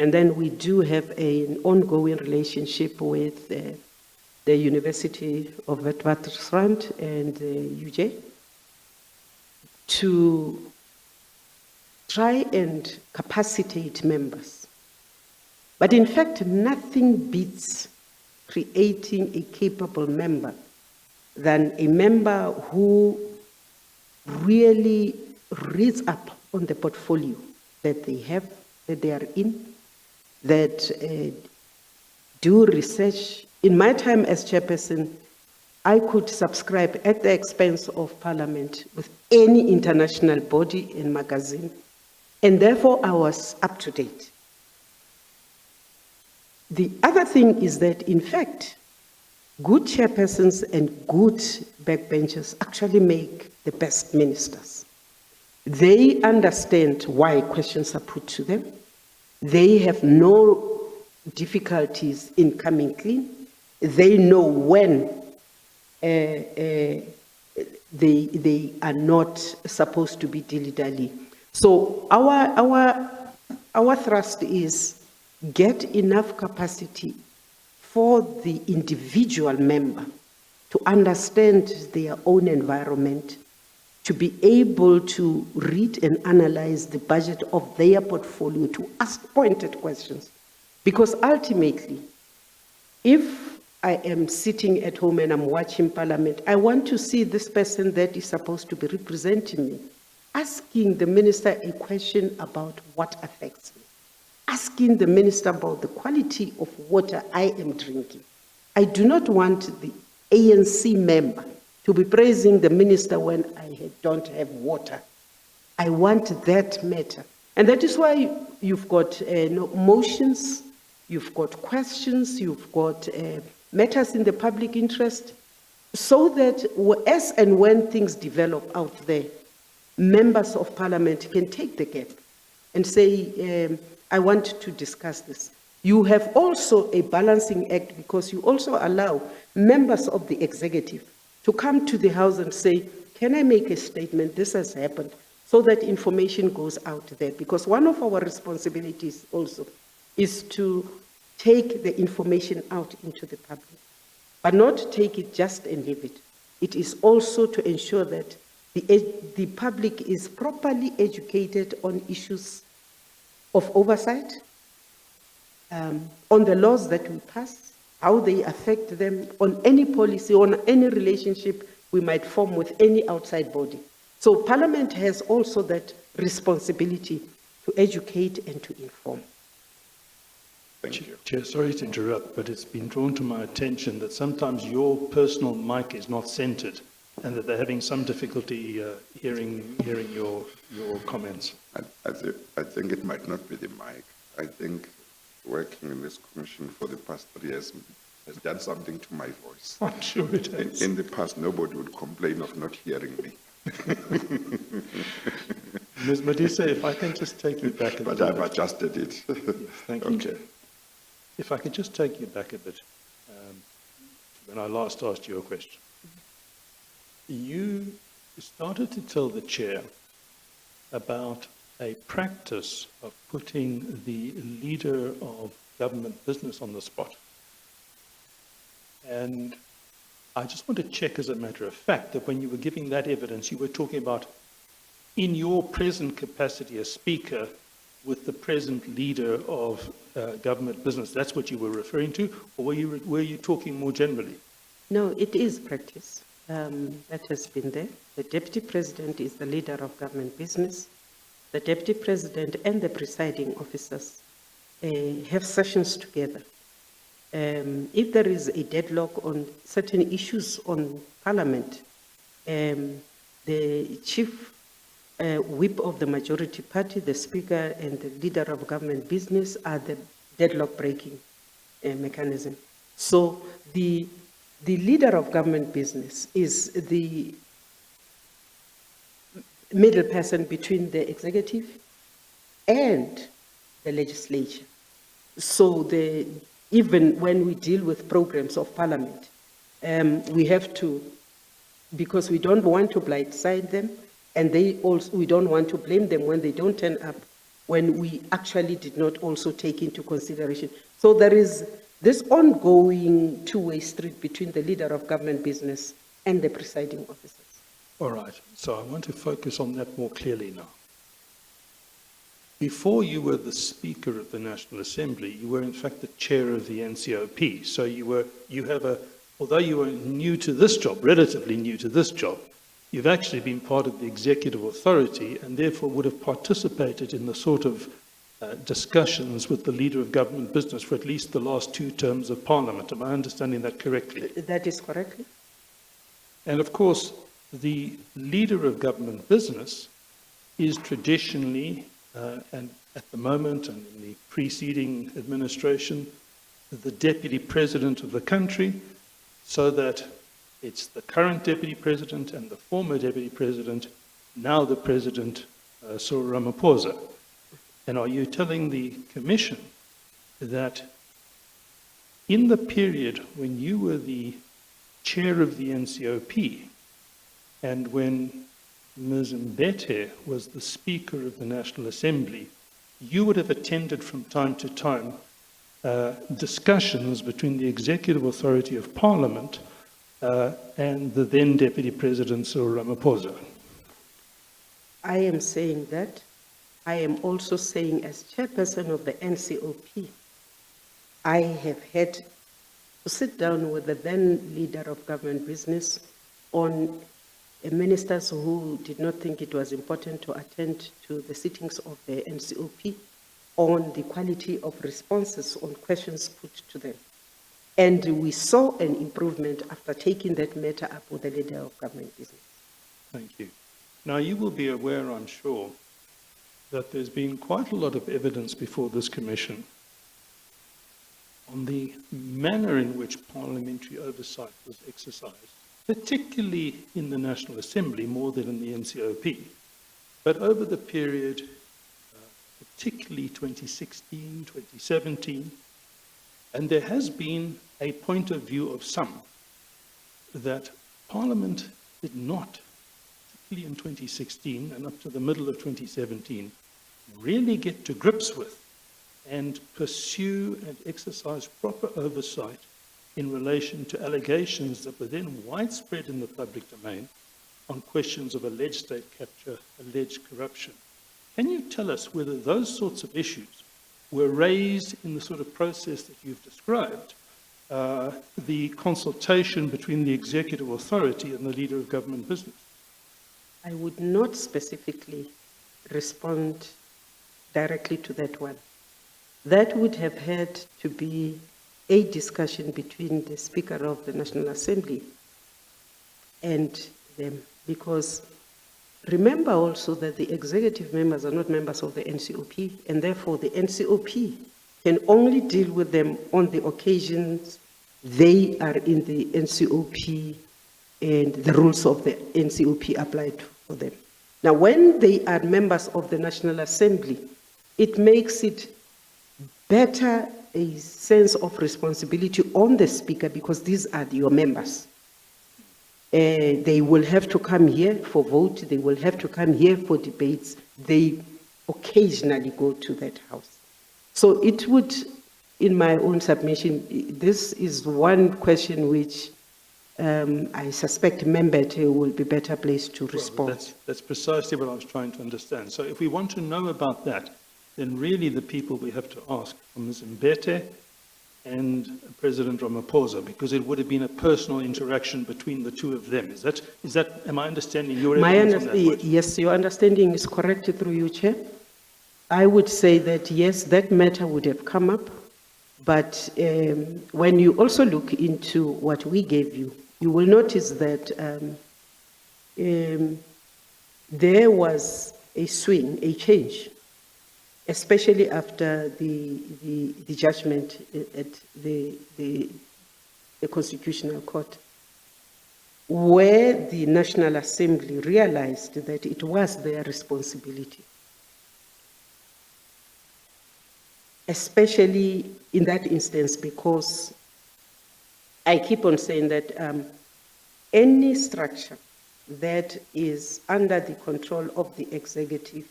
And then we do have an ongoing relationship with the University of Witwatersrand and UJ to try and capacitate members. But in fact, nothing beats creating a capable member than a member who really reads up on the portfolio that they have, that they are in, that do research. In my time as chairperson, I could subscribe at the expense of Parliament with any international body and magazine, and therefore I was up to date. The other thing is that, in fact, good chairpersons and good backbenchers actually make the best ministers. They understand why questions are put to them. They have no difficulties in coming clean. They know when they are not supposed to be dilly-dally. So our thrust is get enough capacity for the individual member to understand their own environment, to be able to read and analyze the budget of their portfolio, to ask pointed questions. Because ultimately, if I am sitting at home and I'm watching Parliament, I want to see this person that is supposed to be representing me, asking the minister a question about what affects me, asking the minister about the quality of water I am drinking. I do not want the ANC member to be praising the minister when I don't have water. I want that matter. And that is why you've got motions, you've got questions, you've got matters in the public interest, so that as and when things develop out there, members of Parliament can take the gap and say, I want to discuss this. You have also a balancing act, because you also allow members of the executive to come to the House and say, can I make a statement? This has happened, so that information goes out there. Because one of our responsibilities also is to take the information out into the public, but not take it just and leave it. It is also to ensure that the public is properly educated on issues of oversight, on the laws that we pass, how they affect them, on any policy, on any relationship we might form with any outside body. So Parliament has also that responsibility to educate and to inform. Thank you. Chair, sorry to interrupt, but it's been drawn to my attention that sometimes your personal mic is not centered and that they're having some difficulty hearing your comments. I think it might not be the mic. I think working in this commission for the past 3 years has done something to my voice. I'm sure it has. In the past, nobody would complain of not hearing me. Ms. Modise, if I can just take you back a But little I've bit. adjusted it. Yes, thank you, Chair. If I could just take you back a bit, when I last asked you a question. You started to tell the Chair about a practice of putting the leader of government business on the spot. And I just want to check, as a matter of fact, that when you were giving that evidence, you were talking about, in your present capacity as Speaker, with the present leader of government business. That's what you were referring to, or were you talking more generally? No, it is practice. That has been there. The Deputy President is the leader of government business. The Deputy President and the presiding officers have sessions together. If there is a deadlock on certain issues on Parliament, the Chief Whip of the majority party, the Speaker, and the leader of government business are the deadlock breaking mechanism. So the leader of government business is the middle person between the executive and the legislature. So even when we deal with programs of Parliament, we have to, because we don't want to blindside them, and we don't want to blame them when they don't turn up, when we actually did not also take into consideration. So there is this ongoing two-way street between the leader of government business and the presiding officers. All right, so I want to focus on that more clearly now. Before you were the Speaker of the National Assembly, you were in fact the Chair of the NCOP. So although you were new to this job, relatively new to this job, you've actually been part of the executive authority and therefore would have participated in the sort of discussions with the leader of government business for at least the last 2 terms of Parliament. Am I understanding that correctly? That is correct. And of course, the leader of government business is traditionally, and at the moment and in the preceding administration, the deputy president of the country, so that it's the current deputy president and the former deputy president, now the president, Cyril Ramaphosa. And are you telling the Commission that in the period when you were the chair of the NCOP and when Ms. Mbete was the Speaker of the National Assembly, you would have attended from time to time discussions between the executive authority of Parliament and the then Deputy President Cyril Ramaphosa? I am saying that. I am also saying, as chairperson of the NCOP, I have had to sit down with the then leader of government business on ministers who did not think it was important to attend to the sittings of the NCOP on the quality of responses on questions put to them. And we saw an improvement after taking that matter up with the leader of government business. Thank you. Now, you will be aware, I'm sure, that there's been quite a lot of evidence before this Commission on the manner in which parliamentary oversight was exercised, particularly in the National Assembly more than in the NCOP. But over the period, particularly 2016, 2017, and there has been a point of view of some that Parliament did not, particularly in 2016 and up to the middle of 2017, really get to grips with and pursue and exercise proper oversight in relation to allegations that were then widespread in the public domain on questions of alleged state capture, alleged corruption. Can you tell us whether those sorts of issues were raised in the sort of process that you've described, the consultation between the executive authority and the leader of government business? I would not specifically respond directly to that one. That would have had to be a discussion between the Speaker of the National Assembly and them, because remember also that the executive members are not members of the NCOP, and therefore the NCOP can only deal with them on the occasions they are in the NCOP and the rules of the NCOP applied for them. Now, when they are members of the National Assembly, it makes it better a sense of responsibility on the Speaker, because these are your members. They will have to come here for vote, they will have to come here for debates, they occasionally go to that house. So it would, in my own submission, this is one question which I suspect Mbete will be better placed to respond. Well, that's precisely what I was trying to understand. So if we want to know about that, then really the people we have to ask are Ms. Mbete and President Ramaphosa, because it would have been a personal interaction between the two of them. Is that am I understanding your evidence on that point? Yes, your understanding is correct through you, Chair. I would say that, yes, that matter would have come up, but when you also look into what we gave you, you will notice that there was a swing, a change, especially after the judgment at the Constitutional Court, where the National Assembly realized that it was their responsibility, especially in that instance, because I keep on saying that any structure that is under the control of the executive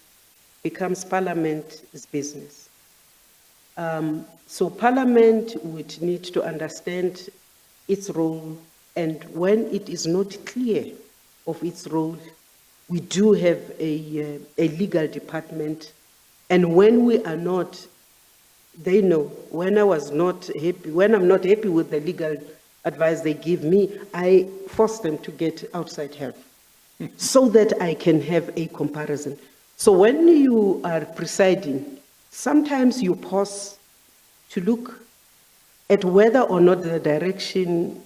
becomes Parliament's business. So Parliament would need to understand its role, and when it is not clear of its role, we do have a legal department, and when we are not, they know, when I'm not happy with the legal advice they give me, I force them to get outside help so that I can have a comparison. So when you are presiding, sometimes you pause to look at whether or not the direction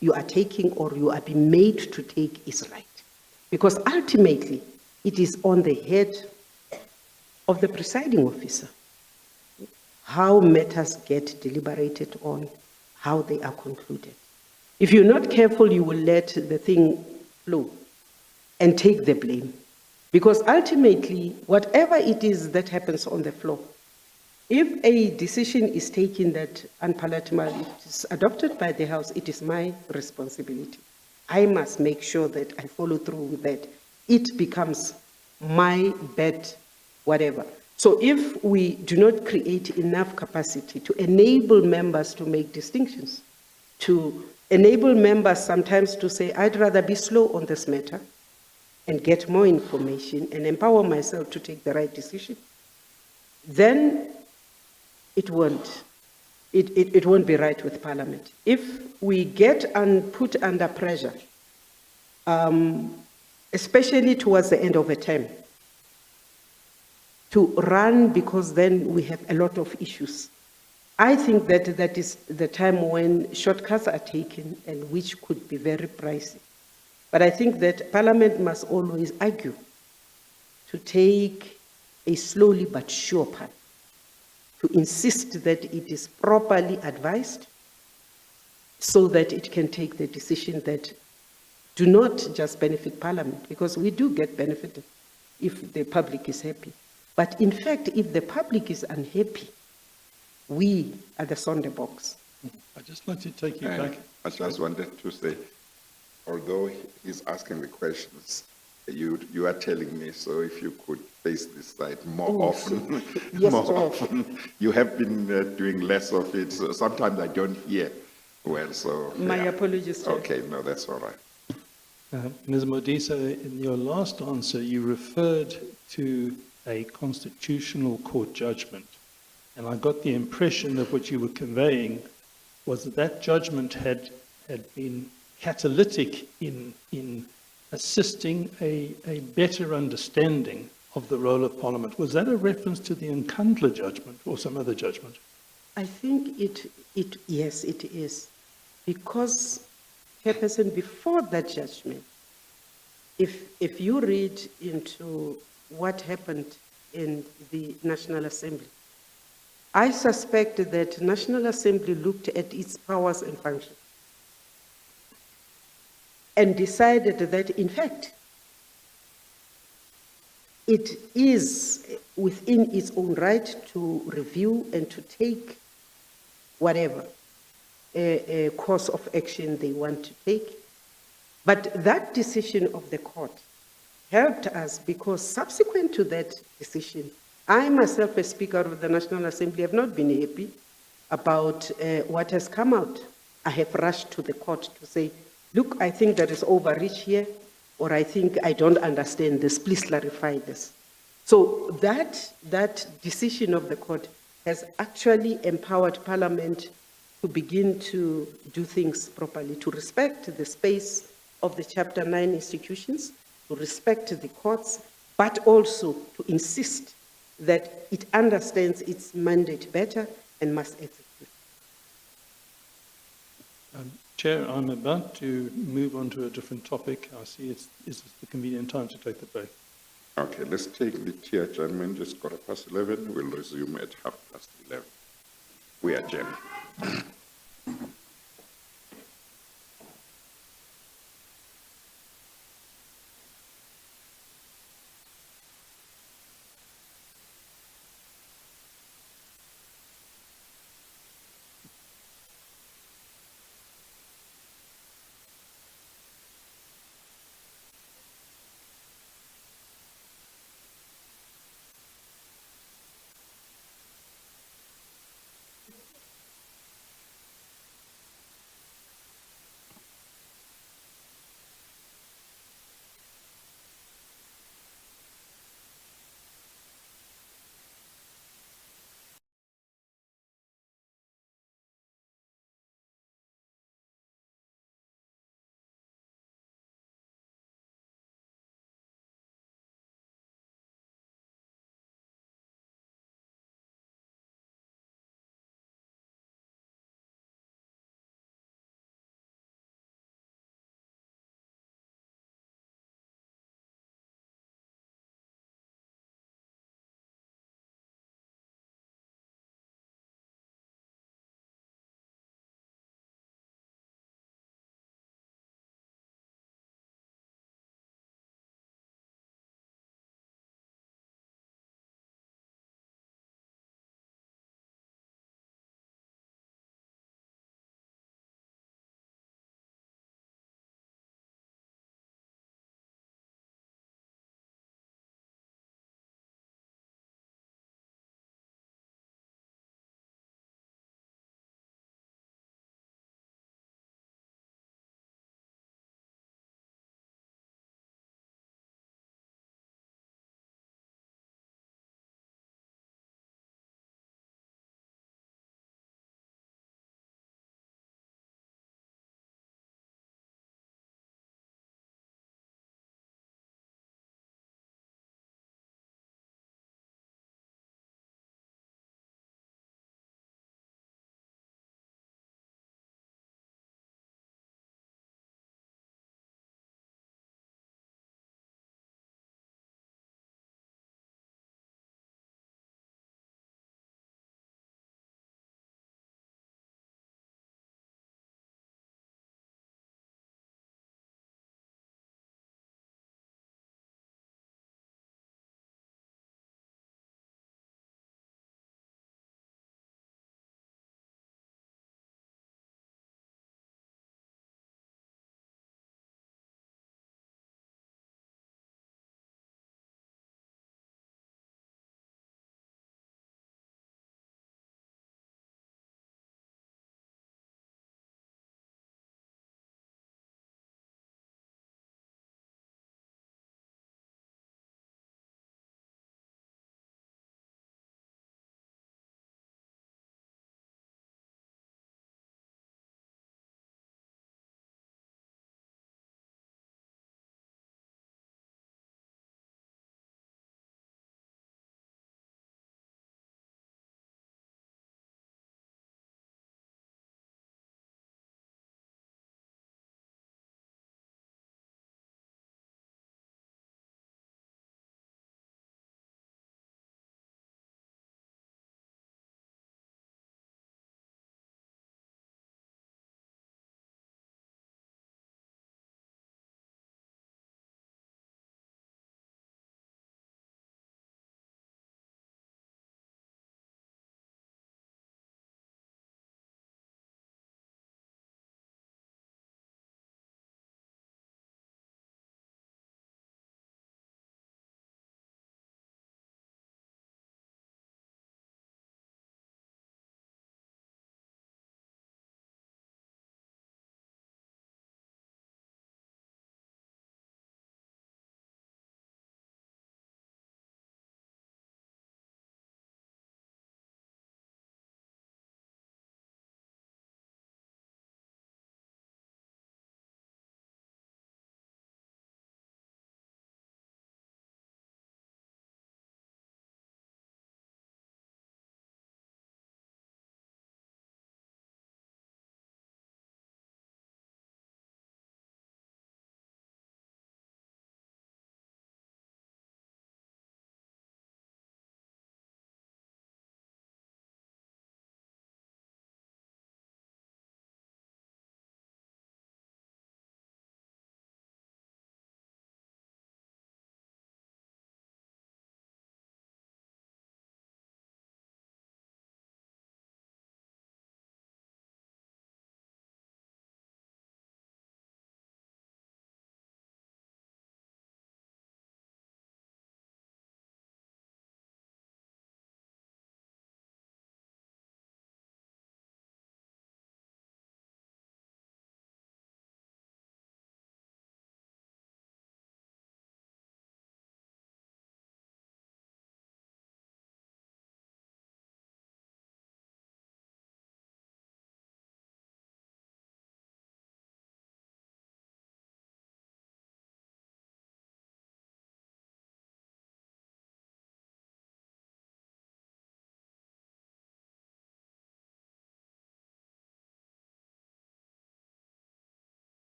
you are taking or you are being made to take is right. Because ultimately, it is on the head of the presiding officer how matters get deliberated on, how they are concluded. If you're not careful, you will let the thing flow and take the blame. Because ultimately, whatever it is that happens on the floor, if a decision is taken that unpalatable, it is adopted by the House, it is my responsibility. I must make sure that I follow through with that. It becomes my bet, whatever. So if we do not create enough capacity to enable members to make distinctions, to enable members sometimes to say, I'd rather be slow on this matter and get more information and empower myself to take the right decision, then it won't be right with Parliament. If we get put under pressure, especially towards the end of a term, to run because then we have a lot of issues, I think that that is the time when shortcuts are taken and which could be very pricey. But I think that Parliament must always argue to take a slowly but sure path, to insist that it is properly advised so that it can take the decision that do not just benefit Parliament, because we do get benefited if the public is happy. But in fact, if the public is unhappy, we are the Zondo box. I just want to take you back. I just wanted to say, although he's asking the questions, you are telling me, so if you could face this side more often, Yes, more sir. often. You have been doing less of it, so sometimes I don't hear well, so. My yeah. apologies, sir. Okay, no, that's all right. Ms. Modise, in your last answer, you referred to a constitutional court judgment. And I got the impression that what you were conveying was that that judgment had been catalytic in assisting a better understanding of the role of Parliament. Was that a reference to the Nkandla judgment or some other judgment? I think yes, it is. Because, Chairperson, before that judgment, if you read into what happened in the National Assembly, I suspect that National Assembly looked at its powers and functions and decided that, in fact, it is within its own right to review and to take whatever a course of action they want to take. But that decision of the court helped us because subsequent to that decision, I myself, as Speaker of the National Assembly, have not been happy about what has come out. I have rushed to the court to say, look, I think there is overreach here, or I think I don't understand this, please clarify this. So that decision of the court has actually empowered Parliament to begin to do things properly, to respect the space of the Chapter 9 institutions, to respect the courts, but also to insist that it understands its mandate better and must execute. Chair, I'm about to move on to a different topic. I see is this the convenient time to take the break? Okay, let's take the tea adjournment, just 11:15. We'll resume at 11:30. We adjourn.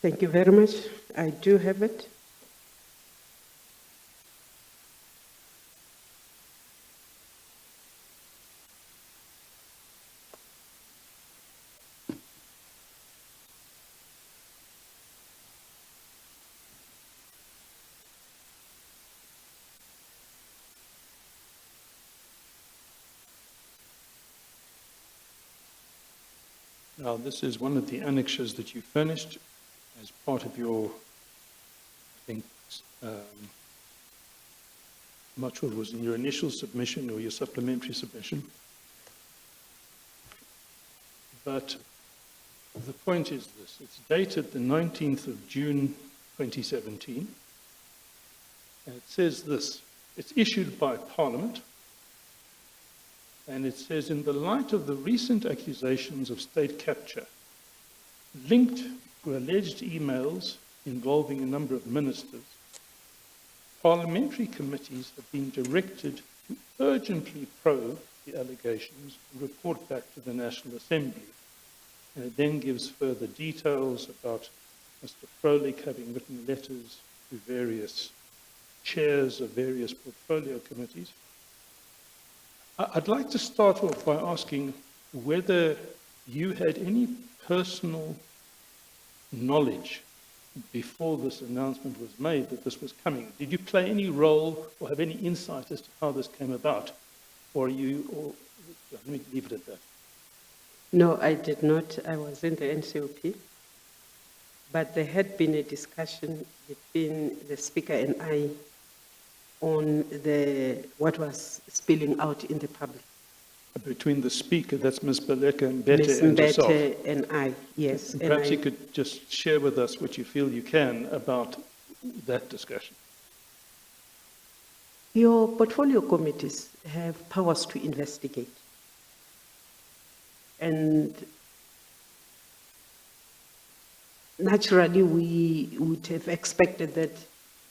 Thank you very much. I do have it. Now, this is one of the annexures that you furnished as part of your, I think, I'm not sure if it was in your initial submission or your supplementary submission. But the point is this: it's dated the 19th of June 2017, and it says this: it's issued by Parliament, and it says, in the light of the recent accusations of state capture linked to alleged emails involving a number of ministers, parliamentary committees have been directed to urgently probe the allegations and report back to the National Assembly. And it then gives further details about Mr. Froelich having written letters to various chairs of various portfolio committees. I'd like to start off by asking whether you had any personal knowledge before this announcement was made that this was coming. Did you play any role or have any insight as to how this came about? Or let me leave it at that. No, I did not. I was in the NCOP. But there had been a discussion between the Speaker and I on what was spilling out in the public. Between the Speaker, that's Ms. Baleka and Bete Ms. and yourself. Mbete and I, yes. And and perhaps I- you could just share with us what you feel you can about that discussion. Your portfolio committees have powers to investigate. And naturally, we would have expected that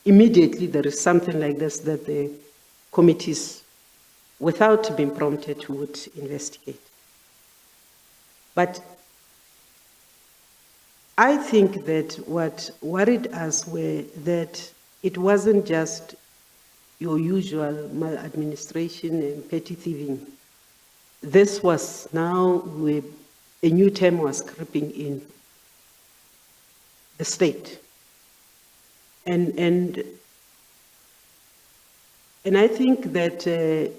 immediately there is something like this that the committees, without being prompted, would investigate. But I think that what worried us were that it wasn't just your usual maladministration and petty thieving. This was now where a new term was creeping in the state. And I think that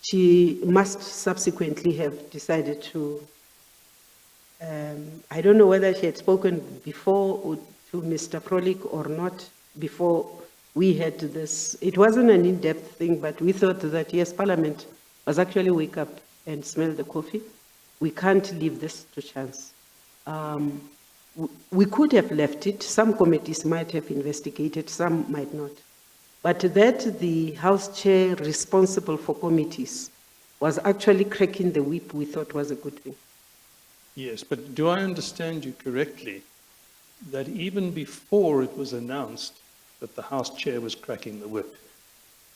she must subsequently have decided to, I don't know whether she had spoken before to Mr. Froelich or not before we had this. It wasn't an in-depth thing, but we thought that, yes, Parliament must actually wake up and smell the coffee. We can't leave this to chance. We could have left it. Some committees might have investigated, some might not. But that the House Chair responsible for committees was actually cracking the whip, we thought was a good thing. Yes, but do I understand you correctly that even before it was announced that the House Chair was cracking the whip,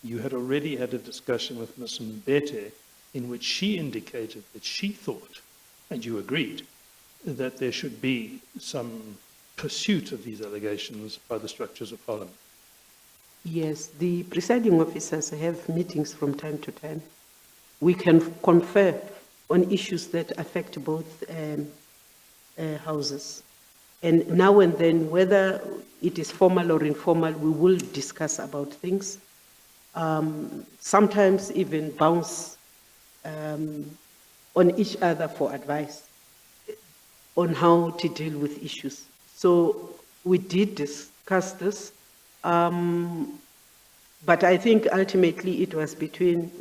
you had already had a discussion with Ms. Mbete in which she indicated that she thought, and you agreed, that there should be some pursuit of these allegations by the structures of Parliament? Yes, the presiding officers have meetings from time to time. We can confer on issues that affect both houses. And now and then, whether it is formal or informal, we will discuss about things. Sometimes even bounce on each other for advice on how to deal with issues. So we did discuss this. But I think ultimately it was between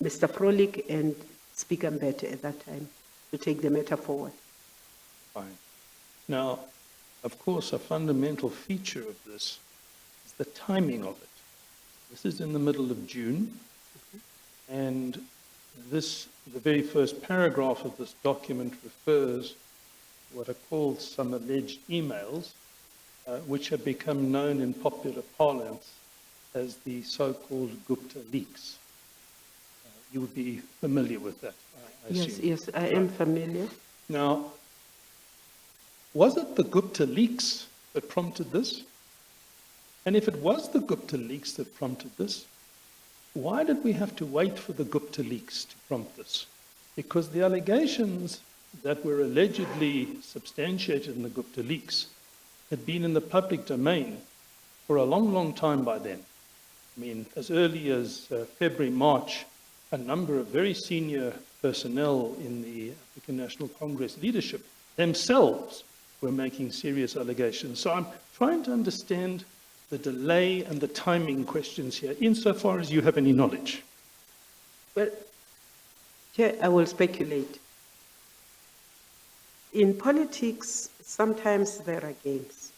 Mr. Froelich and Speaker Mbete at that time to take the matter forward. Fine. Now, of course, a fundamental feature of this is the timing of it. This is in the middle of June, and the very first paragraph of this document refers to what are called some alleged emails, which have become known in popular parlance as the so-called Gupta leaks. You would be familiar with that, I assume. Yes, I am familiar. Now, was it the Gupta leaks that prompted this? And if it was the Gupta leaks that prompted this, why did we have to wait for the Gupta leaks to prompt this? Because the allegations that were allegedly substantiated in the Gupta leaks had been in the public domain for a long, long time by then. I mean, as early as February, March, a number of very senior personnel in the African National Congress leadership themselves were making serious allegations. So I'm trying to understand the delay and the timing questions here, insofar as you have any knowledge. Well, Chair, I will speculate. In politics, sometimes there are games.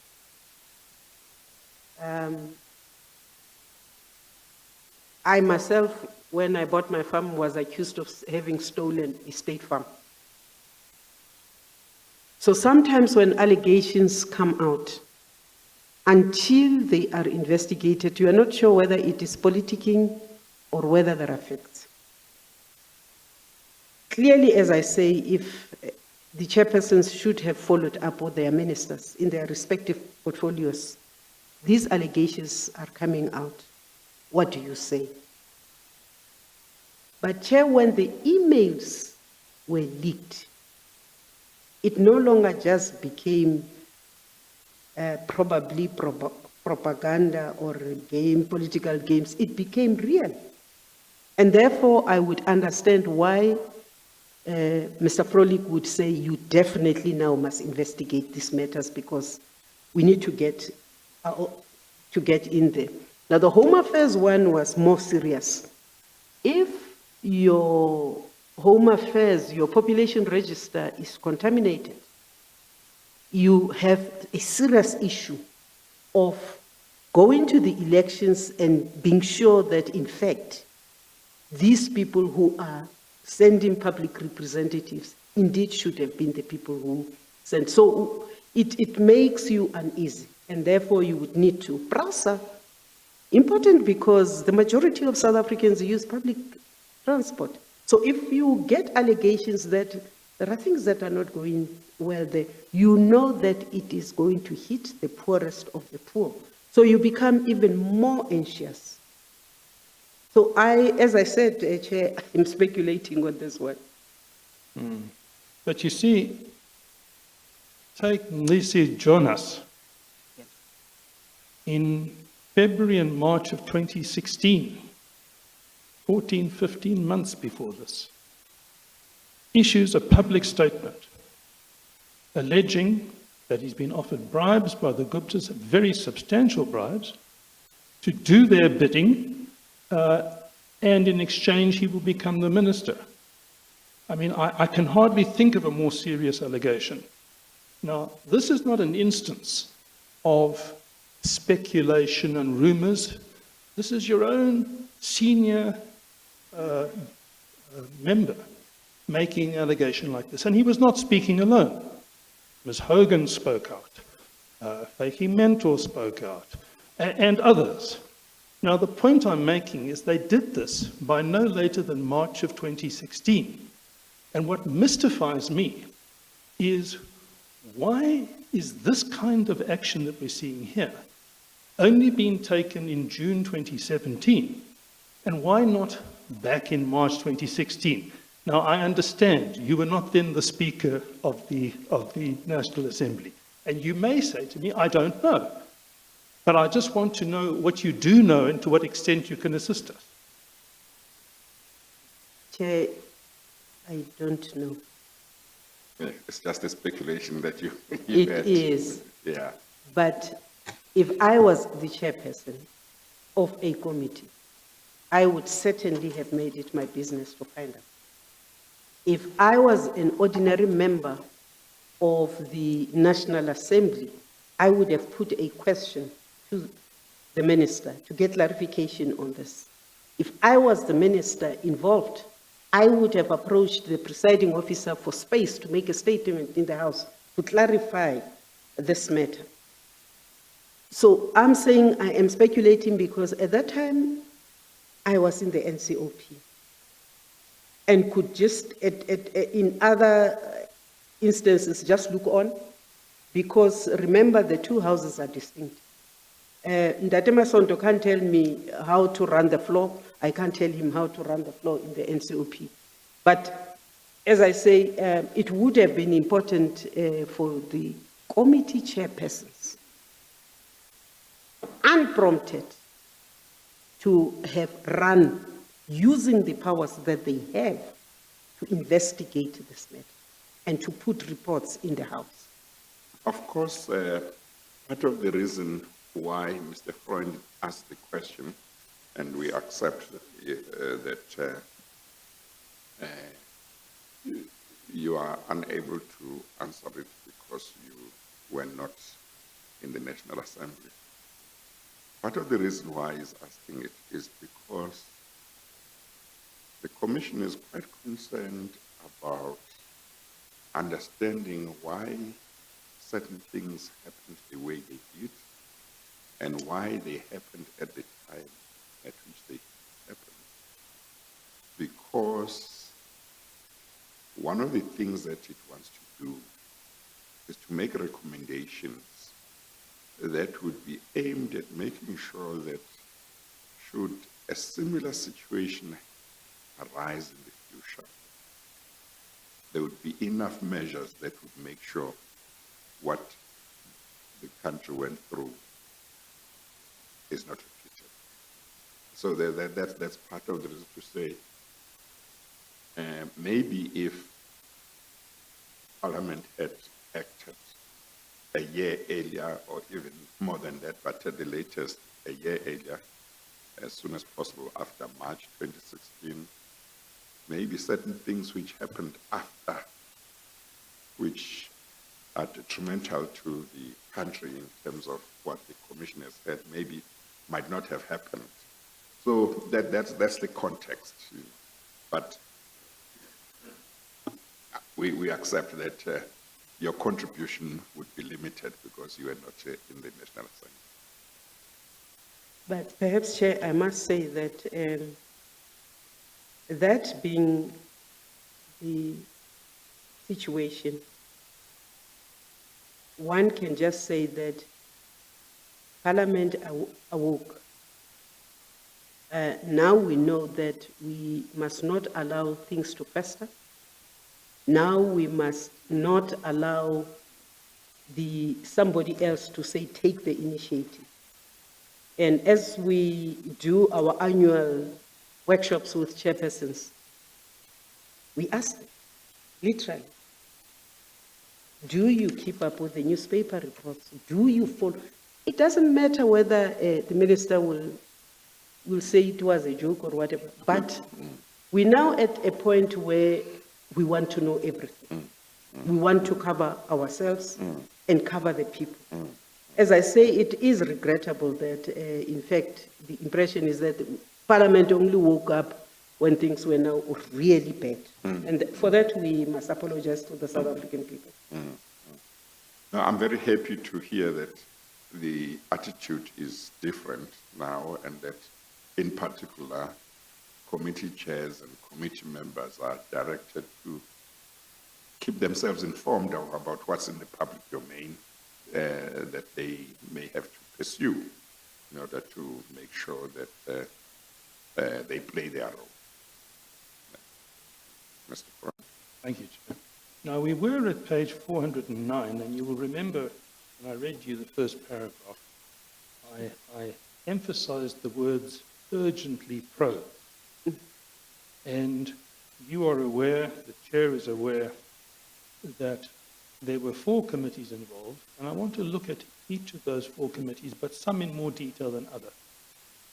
I myself, when I bought my farm, was accused of having stolen a state farm. So sometimes when allegations come out, until they are investigated, you are not sure whether it is politicking or whether there are facts. Clearly, as I say, if the chairpersons should have followed up with their ministers in their respective portfolios, these allegations are coming out. What do you say? But Chair, when the emails were leaked, it no longer just became probably propaganda or game, political games. It became real. And therefore, I would understand why Mr. Frolik would say, you definitely now must investigate these matters because we need to get in there. Now, the Home Affairs one was more serious. If your Home Affairs, your population register is contaminated, you have a serious issue of going to the elections and being sure that, in fact, these people who are sending public representatives indeed should have been the people who sent. So it makes you uneasy, and therefore you would need to. PRASA, important because the majority of South Africans use public transport. So if you get allegations that there are things that are not going well there, you know that it is going to hit the poorest of the poor. So you become even more anxious. So as I said, Chair, I'm speculating on this one. But you see, take Modise Jonas. In February and March of 2016, 14, 15 months before this, issues a public statement alleging that he's been offered bribes by the Guptas, very substantial bribes, to do their bidding, and in exchange he will become the minister. I mean, I can hardly think of a more serious allegation. Now, this is not an instance of speculation and rumors. This is your own senior member making an allegation like this. And he was not speaking alone. Ms. Hogan spoke out, Faiki Mantoa spoke out, and others. Now, the point I'm making is they did this by no later than March of 2016. And what mystifies me is, why is this kind of action that we're seeing here only being taken in June 2017? And why not back in March 2016? Now, I understand you were not then the Speaker of the National Assembly. And you may say to me, I don't know. But I just want to know what you do know and to what extent you can assist us. Chair, I don't know. Yeah, it's just a speculation that you It had. is. Yeah. But if I was the chairperson of a committee, I would certainly have made it my business to find out. If I was an ordinary member of the National Assembly, I would have put a question to the minister to get clarification on this. If I was the minister involved, I would have approached the presiding officer for space to make a statement in the House to clarify this matter. So I'm saying I am speculating because at that time, I was in the NCOP and could just, in other instances, just look on because remember the two houses are distinct. Ndate Masondo can't tell me how to run the floor. I can't tell him how to run the floor in the NCOP. But as I say, it would have been important for the committee chairpersons, unprompted, to have run using the powers that they have to investigate this matter and to put reports in the House. Of course, part of the reason why Mr. Freund asked the question, and we accept that you are unable to answer it because you were not in the National Assembly. Part of the reason why he's asking it is because the Commission is quite concerned about understanding why certain things happened the way they did and why they happened at the time at which they happened. Because one of the things that it wants to do is to make recommendations that would be aimed at making sure that should a similar situation arise in the future, there would be enough measures that would make sure what the country went through is not repeated. So that's part of the reason to say, maybe if Parliament had acted a year earlier, or even more than that, but at the latest, a year earlier, as soon as possible after March 2016, maybe certain things which happened after, which are detrimental to the country in terms of what the Commission has said, maybe might not have happened. So that's the context. But we accept that your contribution would be limited because you are not in the National Assembly. But perhaps, Chair, I must say that that being the situation, one can just say that Parliament awoke. Now we know that we must not allow things to fester. Now we must not allow somebody else to say, take the initiative. And as we do our annual workshops with chairpersons, we ask them, literally, do you keep up with the newspaper reports? Do you follow? It doesn't matter whether the minister will say it was a joke or whatever, but we're now at a point where we want to know everything. We want to cover ourselves and cover the people. As I say, it is regrettable that, in fact, the impression is that Parliament only woke up when things were now really bad. And for that, we must apologize to the South African people. No, I'm very happy to hear that the attitude is different now, and that, in particular, committee chairs and committee members are directed to keep themselves informed about what's in the public domain that they may have to pursue in order to make sure that they play their role. Mr. Freund. Thank you, Chair. Now, we were at page 409, and you will remember when I read you the first paragraph, I emphasized the words urgently pro. And you are aware, the Chair is aware, that there were 4 committees involved, and I want to look at each of those 4 committees, but some in more detail than others.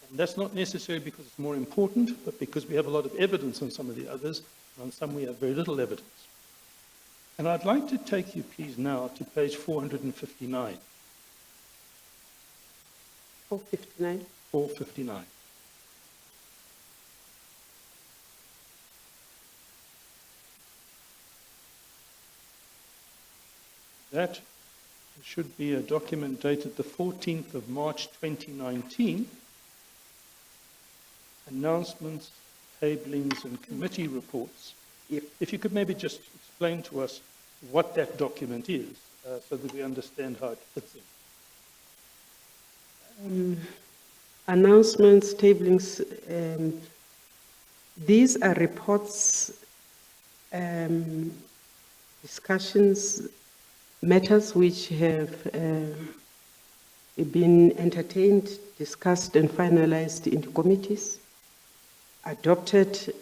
And that's not necessarily because it's more important, but because we have a lot of evidence on some of the others, and on some we have very little evidence. And I'd like to take you, please, now to page 459. 459? 459. That should be a document dated the 14th of March 2019. Announcements, tablings, and committee reports. If you could maybe just explain to us what that document is so that we understand how it fits in. Announcements, tablings, these are reports, discussions, matters which have been entertained, discussed and finalized in the committees, adopted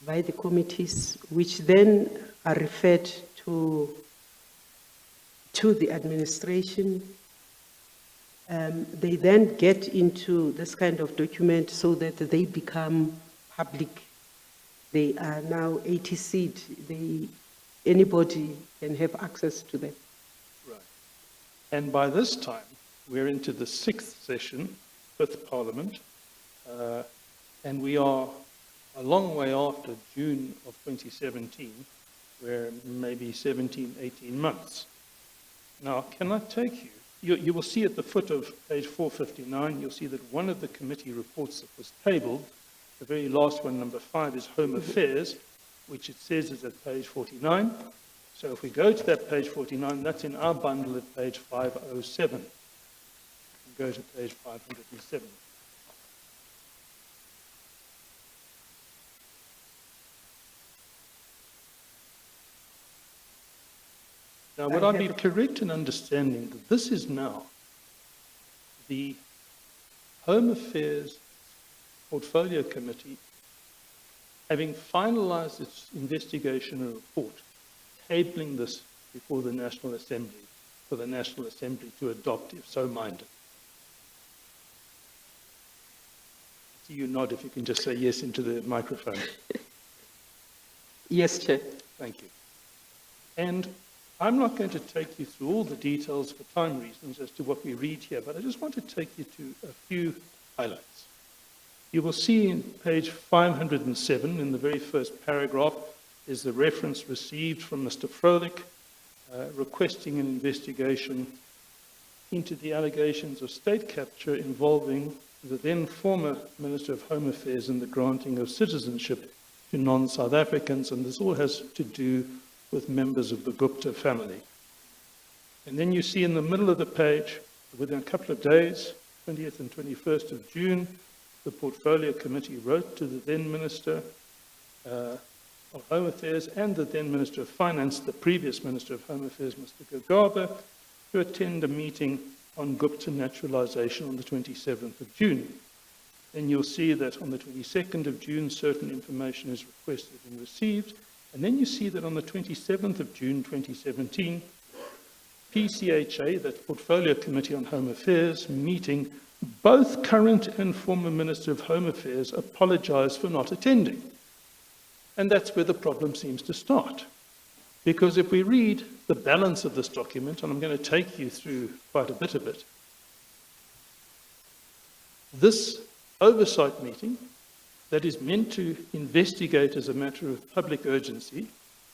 by the committees, which then are referred to the administration. They then get into this kind of document so that they become public. They are now ATC'd. Anybody can have access to them. Right. And by this time, we're into the 6th session, 5th Parliament, and we are a long way after June of 2017, where maybe 17, 18 months. Now, can I take you will see at the foot of page 459, you'll see that one of the committee reports that was tabled, the very last one, number 5, is Home Affairs, which it says is at page 49. So if we go to that page 49, that's in our bundle at page 507. Go to page 507. Now, would I be correct in understanding that this is now the Home Affairs Portfolio Committee, having finalized its investigation and report, tabling this before the National Assembly, for the National Assembly to adopt, if so minded? See you nod if you can just say yes into the microphone. Yes, Chair. Thank you. And I'm not going to take you through all the details for time reasons as to what we read here, but I just want to take you to a few highlights. You will see in page 507, in the very first paragraph, is the reference received from Mr. Froelich requesting an investigation into the allegations of state capture involving the then former Minister of Home Affairs in the granting of citizenship to non-South Africans, and this all has to do with members of the Gupta family. And then you see in the middle of the page, within a couple of days, 20th and 21st of June, the Portfolio Committee wrote to the then Minister of Home Affairs and the then Minister of Finance, the previous Minister of Home Affairs, Mr. Gagaba, to attend a meeting on Gupta naturalization on the 27th of June. Then you'll see that on the 22nd of June, certain information is requested and received. And then you see that on the 27th of June 2017, PCHA, that Portfolio Committee on Home Affairs, meeting, both current and former Minister of Home Affairs apologized for not attending. And that's where the problem seems to start. Because if we read the balance of this document, and I'm going to take you through quite a bit of it, this oversight meeting that is meant to investigate as a matter of public urgency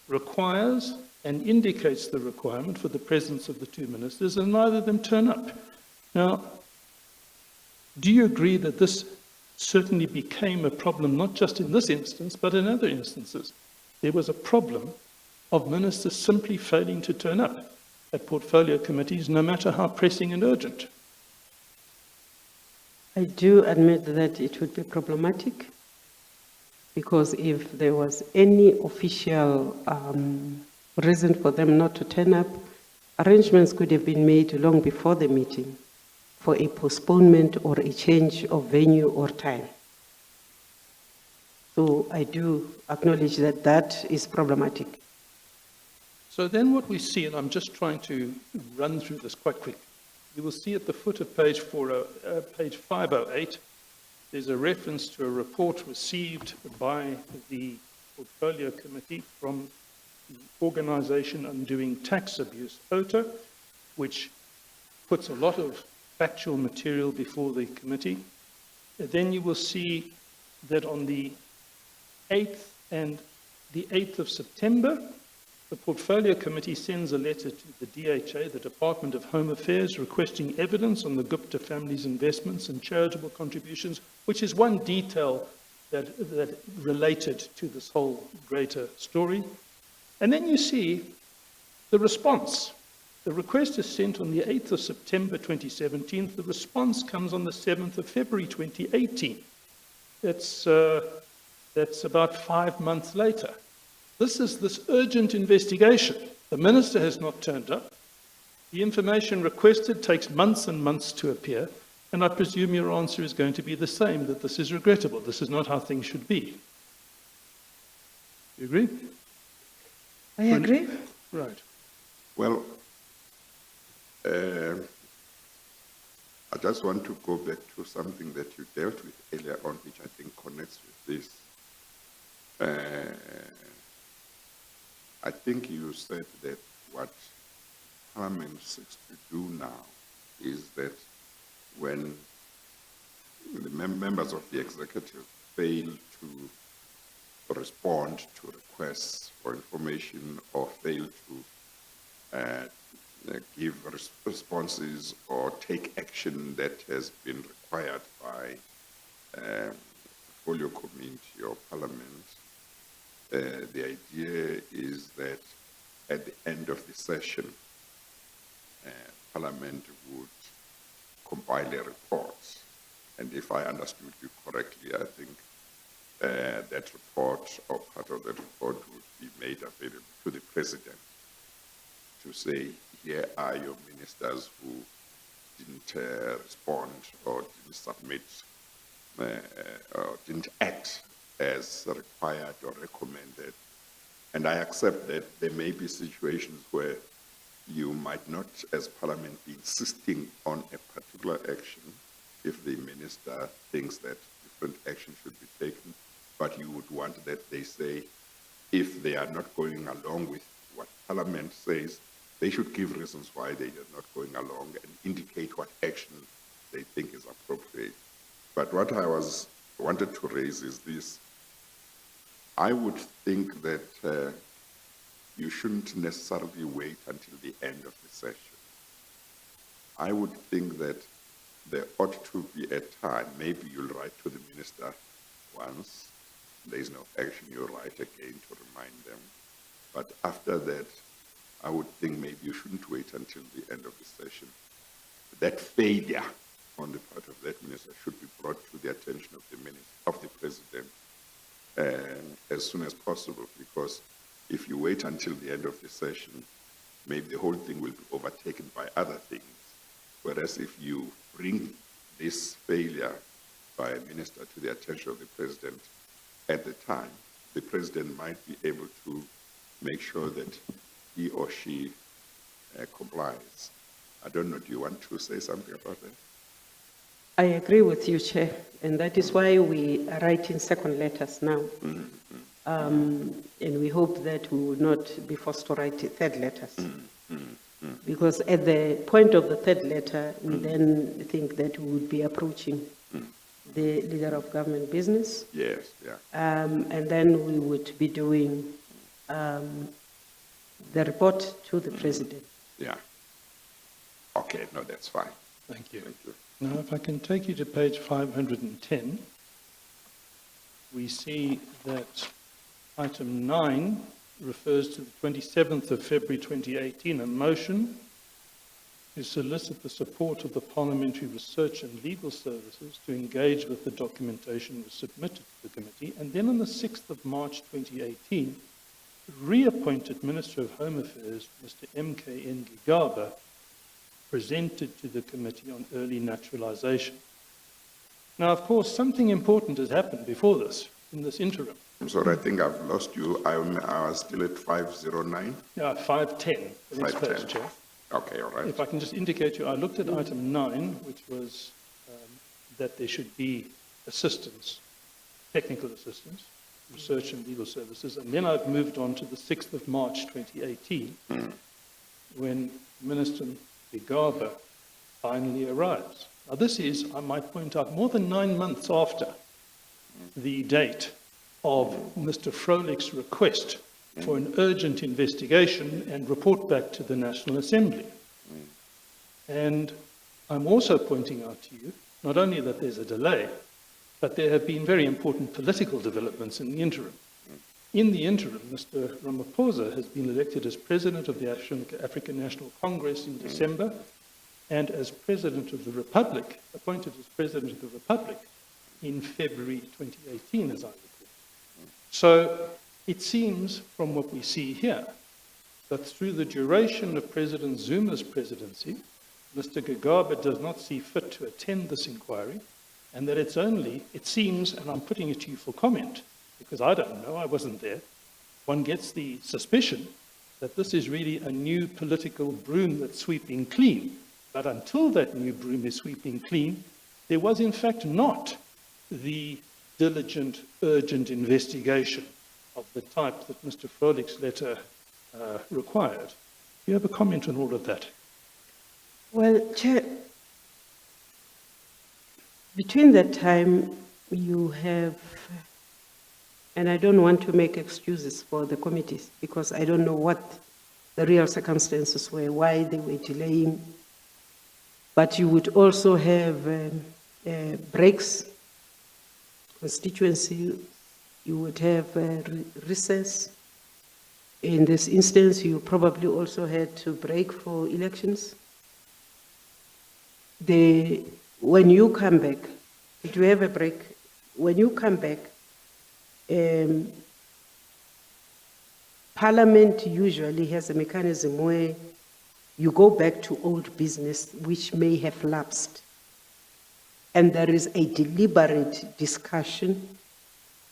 requires and indicates the requirement for the presence of the two ministers, and neither of them turn up. Now, do you agree that this certainly became a problem, not just in this instance, but in other instances? There was a problem of ministers simply failing to turn up at portfolio committees, no matter how pressing and urgent. I do admit that it would be problematic, because if there was any official reason for them not to turn up, arrangements could have been made long before the meeting for a postponement or a change of venue or time. So I do acknowledge that that is problematic. So then what we see, and I'm just trying to run through this quite quickly, you will see at the foot of page 508, there's a reference to a report received by the Portfolio Committee from the Organisation Undoing Tax Abuse, OTA, which puts a lot of factual material before the committee. Then you will see that on the 8th and the 8th of September, the Portfolio Committee sends a letter to the DHA, the Department of Home Affairs, requesting evidence on the Gupta family's investments and charitable contributions, which is one detail that related to this whole greater story. And then you see the response The request is sent on the 8th of September 2017. The response comes on the 7th of February 2018. That's about 5 months later. This is this urgent investigation. The minister has not turned up. The information requested takes months and months to appear, and I presume your answer is going to be the same, that this is regrettable. This is not how things should be. You agree? I agree. Right. Well, I just want to go back to something that you dealt with earlier on, which I think connects with this. I think you said that what Parliament seeks to do now is that when the members of the executive fail to respond to requests for information or fail to give responses or take action that has been required by portfolio committee or Parliament, the idea is that at the end of the session, Parliament would compile a report. And if I understood you correctly, I think that report or part of that report would be made available to the President to say, here are your ministers who didn't respond or didn't submit or didn't act as required or recommended. And I accept that there may be situations where you might not, as Parliament, be insisting on a particular action if the minister thinks that different action should be taken, but you would want that they say, if they are not going along with what Parliament says, they should give reasons why they are not going along and indicate what action they think is appropriate. But what I wanted to raise is this. I would think that you shouldn't necessarily wait until the end of the session. I would think that there ought to be a time, maybe you'll write to the minister once, there is no action, you'll write again to remind them. But after that, I would think maybe you shouldn't wait until the end of the session. That failure on the part of that minister should be brought to the attention of the President as soon as possible, because if you wait until the end of the session, maybe the whole thing will be overtaken by other things. Whereas if you bring this failure by a minister to the attention of the President at the time, the President might be able to make sure that he or she complies. I don't know, do you want to say something about that? I agree with you, Chair, and that is why we are writing second letters now. And we hope that we will not be forced to write third letters. Because at the point of the third letter, we then think that we would be approaching the leader of government business. Yes, yeah. And then we would be doing the report to the President. Yeah. Okay, no, that's fine. Thank you. Thank you. Now, if I can take you to page 510, we see that item 9 refers to the 27th of February 2018, a motion to solicit the support of the Parliamentary Research and Legal Services to engage with the documentation was submitted to the committee. And then on the 6th of March 2018, reappointed Minister of Home Affairs, Mr. M.K.N. Gigaba, presented to the Committee on Early Naturalization. Now, of course, something important has happened before this, in this interim. I'm sorry, I think I've lost you. I was still at 509. Yeah, 510, the next 510. page, Chair. Okay, all right. If I can just indicate to you, I looked at item 9, which was that there should be assistance, technical assistance, research and legal services, and then I've moved on to the 6th of March 2018, when Minister Gigaba finally arrives. Now this is, I might point out, more than 9 months after the date of Mr. Froelik's request for an urgent investigation and report back to the National Assembly. And I'm also pointing out to you, not only that there's a delay, but there have been very important political developments in the interim. In the interim, Mr. Ramaphosa has been elected as President of the African National Congress in December, and as President of the Republic, appointed as President of the Republic in February 2018, as I recall. So it seems, from what we see here, that through the duration of President Zuma's presidency, Mr. Gigaba does not see fit to attend this inquiry, and that it's only, it seems, and I'm putting it to you for comment, because I don't know, I wasn't there, one gets the suspicion that this is really a new political broom that's sweeping clean. But until that new broom is sweeping clean, there was in fact not the diligent, urgent investigation of the type that Mr. Frohlich's letter required. Do you have a comment on all of that? Well, Chair, between that time you have, and I don't want to make excuses for the committees because I don't know what the real circumstances were, why they were delaying, but you would also have breaks, constituency, you would have recess. In this instance, you probably also had to break for elections. When you come back, to have a break, when you come back, Parliament usually has a mechanism where you go back to old business which may have lapsed. And there is a deliberate discussion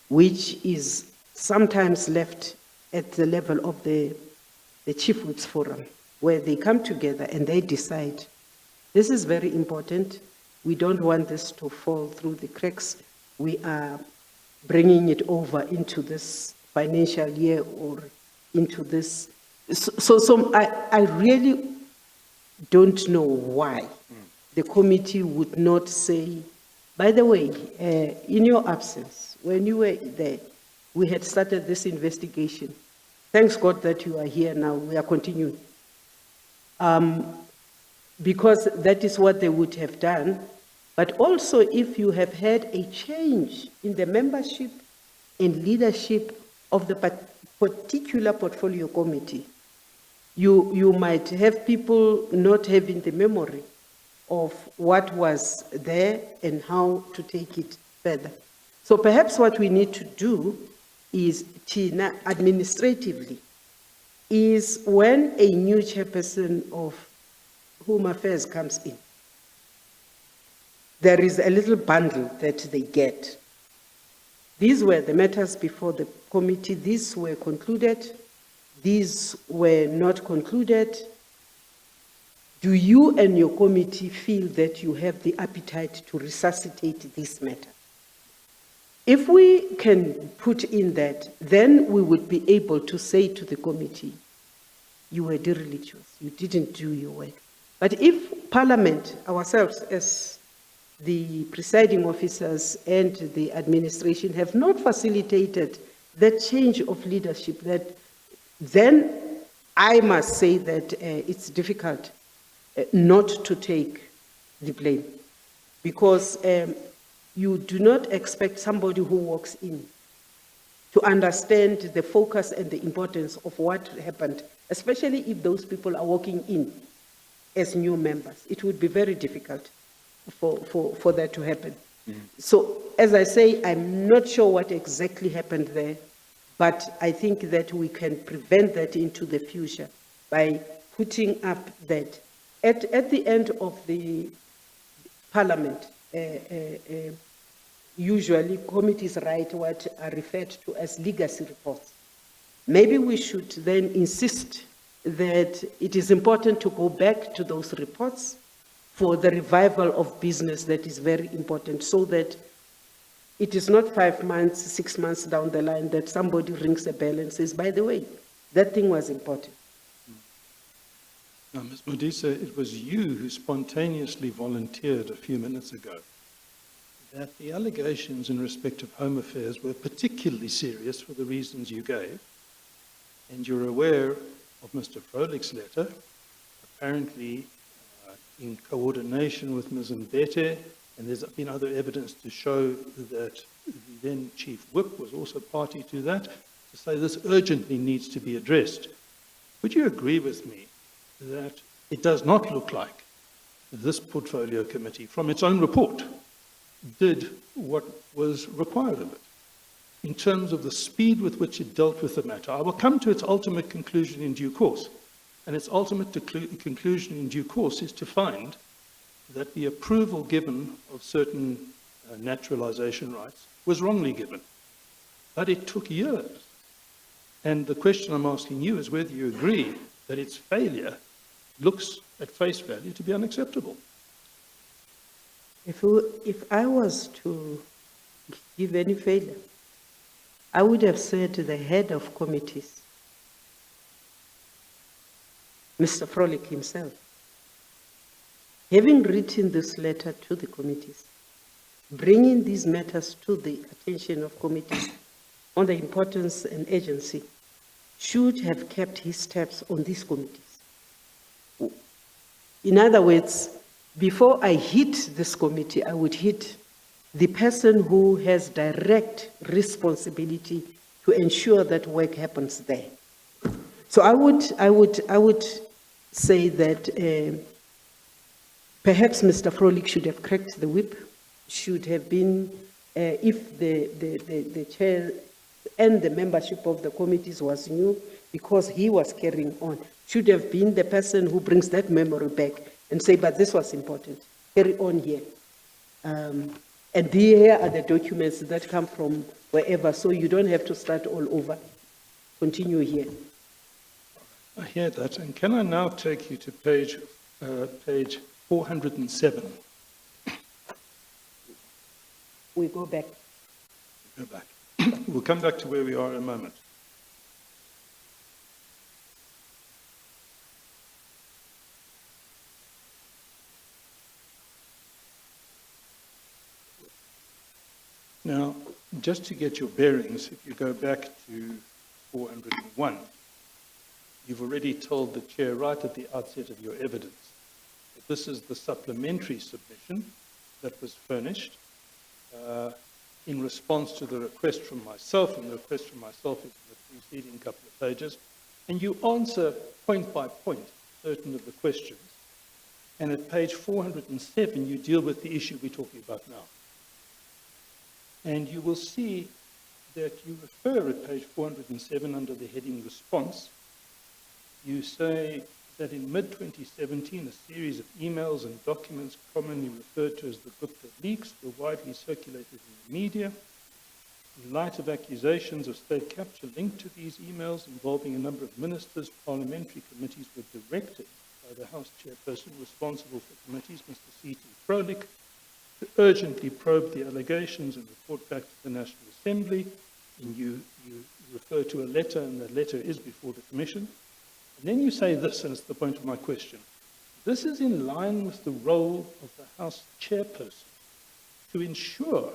which is sometimes left at the level of the Chief Whips Forum, where they come together and they decide. This is very important. We don't want this to fall through the cracks. We are bringing it over into this financial year or into this. So I really don't know why the committee would not say, by the way, in your absence, when you were there, we had started this investigation. Thanks God that you are here now. We are continuing. Because that is what they would have done. But also if you have had a change in the membership and leadership of the particular portfolio committee, you might have people not having the memory of what was there and how to take it further. So perhaps what we need to do is, Tina, administratively, is when a new chairperson of Home Affairs comes in, there is a little bundle that they get. These were the matters before the committee. These were concluded. These were not concluded. Do you and your committee feel that you have the appetite to resuscitate this matter? If we can put in that, then we would be able to say to the committee, you were dereligious, you didn't do your work. But if Parliament, ourselves as the presiding officers and the administration have not facilitated that change of leadership, then I must say that it's difficult not to take the blame, because you do not expect somebody who walks in to understand the focus and the importance of what happened, especially if those people are walking in as new members. It would be very difficult for that to happen. So, as I say, I'm not sure what exactly happened there, but I think that we can prevent that into the future by putting up that. At the end of the Parliament, usually committees write what are referred to as legacy reports. Maybe we should then insist that it is important to go back to those reports for the revival of business. That is very important, so that it is not 5 months, 6 months down the line that somebody rings a bell and says, by the way, that thing was important. Now, Ms. Modise, it was you who spontaneously volunteered a few minutes ago that the allegations in respect of Home Affairs were particularly serious for the reasons you gave, and you're aware of Mr. Frohlich's letter, apparently in coordination with Ms. Mbete, and there's been other evidence to show that the then Chief Whip was also party to that. to say this urgently needs to be addressed. Would you agree with me that it does not look like this portfolio committee, from its own report, did what was required of it in terms of the speed with which it dealt with the matter? I will come to its ultimate conclusion in due course. And its ultimate conclusion in due course is to find that the approval given of certain naturalization rights was wrongly given. But it took years. And the question I'm asking you is whether you agree that its failure looks at face value to be unacceptable. If I was to give any failure, I would have said to the head of committees, Mr. Frolick himself, having written this letter to the committees, bringing these matters to the attention of committees on the importance and urgency, should have kept his steps on these committees. In other words, before I hit this committee, I would hit the person who has direct responsibility to ensure that work happens there. So I would say that perhaps Mr. Frolick should have cracked the whip, should have been, if the chair and the membership of the committees was new, because he was carrying on, should have been the person who brings that memory back and say, but this was important, carry on here. And here are the documents that come from wherever, so you don't have to start all over. Continue here. I hear that. And can I now take you to page 407? We go back. Go back. We'll come back to where we are in a moment. Now, just to get your bearings, if you go back to 401, you've already told the chair right at the outset of your evidence that this is the supplementary submission that was furnished in response to the request from myself, and the request from myself is in the preceding couple of pages, and you answer point by point certain of the questions. And at page 407, you deal with the issue we're talking about now. And you will see that you refer at page 407 under the heading response. You say that in mid-2017, a series of emails and documents commonly referred to as the Gupta leaks were widely circulated in the media. In light of accusations of state capture linked to these emails involving a number of ministers, parliamentary committees were directed by the House chairperson responsible for committees, Mr. C.T. Frolick, to urgently probe the allegations and report back to the National Assembly. And you refer to a letter, and that letter is before the Commission. And then you say this, and it's the point of my question. This is in line with the role of the House chairperson to ensure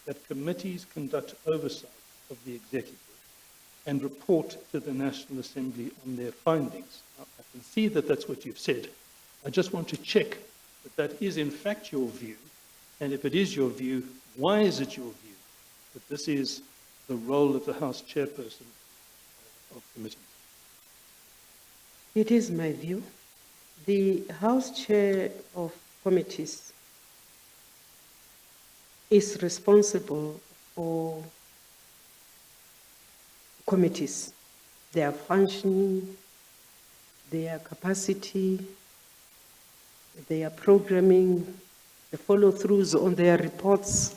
that committees conduct oversight of the executive and report to the National Assembly on their findings. Now, I can see that that's what you've said. I just want to check that that is in fact your view. And if it is your view, why is it your view that this is the role of the House chairperson of committees? It is my view. The House chair of committees is responsible for committees, their functioning, their capacity, their programming, the follow-throughs on their reports.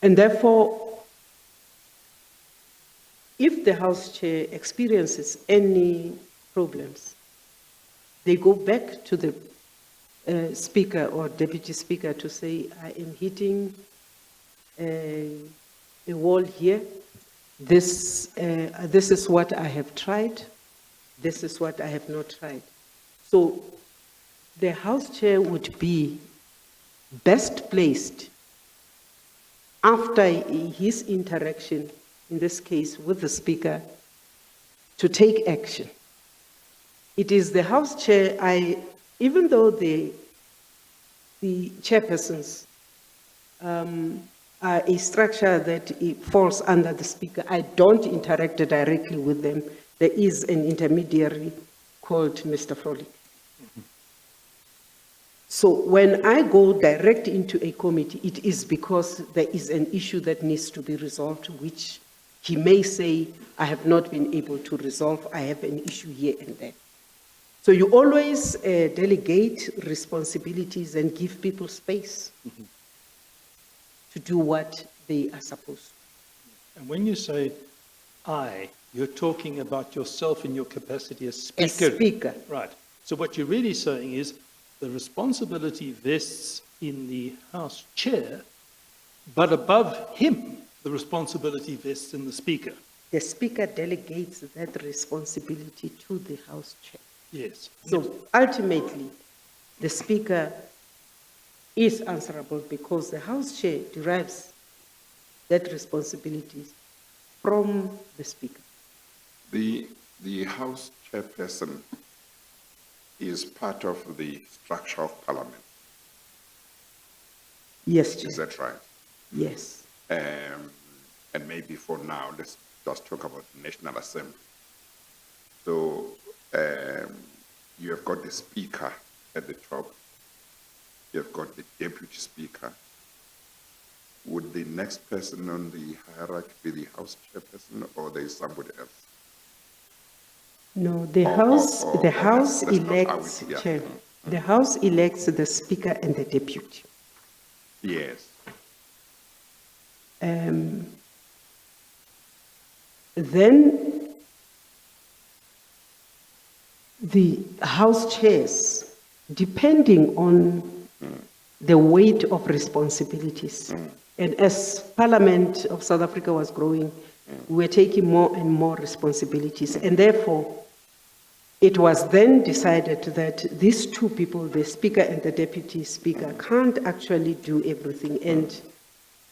And therefore, if the House chair experiences any problems, they go back to the Speaker or Deputy Speaker to say, I am hitting a wall here. This is what I have tried. This is what I have not tried. So the House chair would be best placed after his interaction, in this case with the Speaker, to take action. It is the House chair, even though the chairpersons a structure that it falls under the speaker. I don't interact directly with them. There is an intermediary called Mr. Frolic. So when I go direct into a committee, it is because there is an issue that needs to be resolved, which he may say, I have not been able to resolve, I have an issue here and there. So you always delegate responsibilities and give people space to do what they are supposed to. And when you say I, you're talking about yourself in your capacity as speaker. As speaker. Right. So what you're really saying is the responsibility vests in the House Chair, but above him, the responsibility vests in the Speaker. The speaker delegates that responsibility to the House Chair. Yes. So ultimately, the speaker is answerable because the House Chair derives that responsibility from the speaker. The House Chairperson is part of the structure of Parliament. Yes, Chair. Is that right? Yes. And maybe for now, let's just talk about the National Assembly. So you have got the Speaker at the top. You have got the Deputy Speaker. Would the next person on the hierarchy be the House Chairperson, or there is somebody else? No, the House elects, Chair. The House elects the Speaker and the Deputy. Yes. Then the House chairs, depending on the weight of responsibilities, and as Parliament of South Africa was growing, we were taking more and more responsibilities, and therefore it was then decided that these two people, the Speaker and the Deputy Speaker, can't actually do everything. And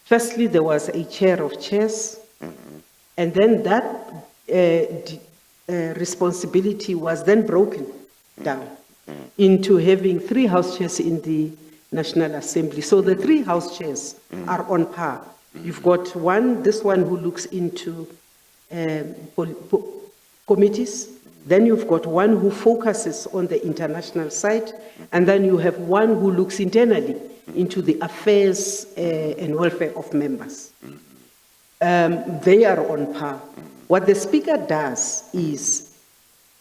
firstly, there was a chair of chairs, and then that responsibility was then broken down into having 3 House chairs in the National Assembly. So the 3 House chairs are on par. You've got this one who looks into committees, then you've got one who focuses on the international side, and then you have one who looks internally into the affairs and welfare of members. They are on par. What the Speaker does is,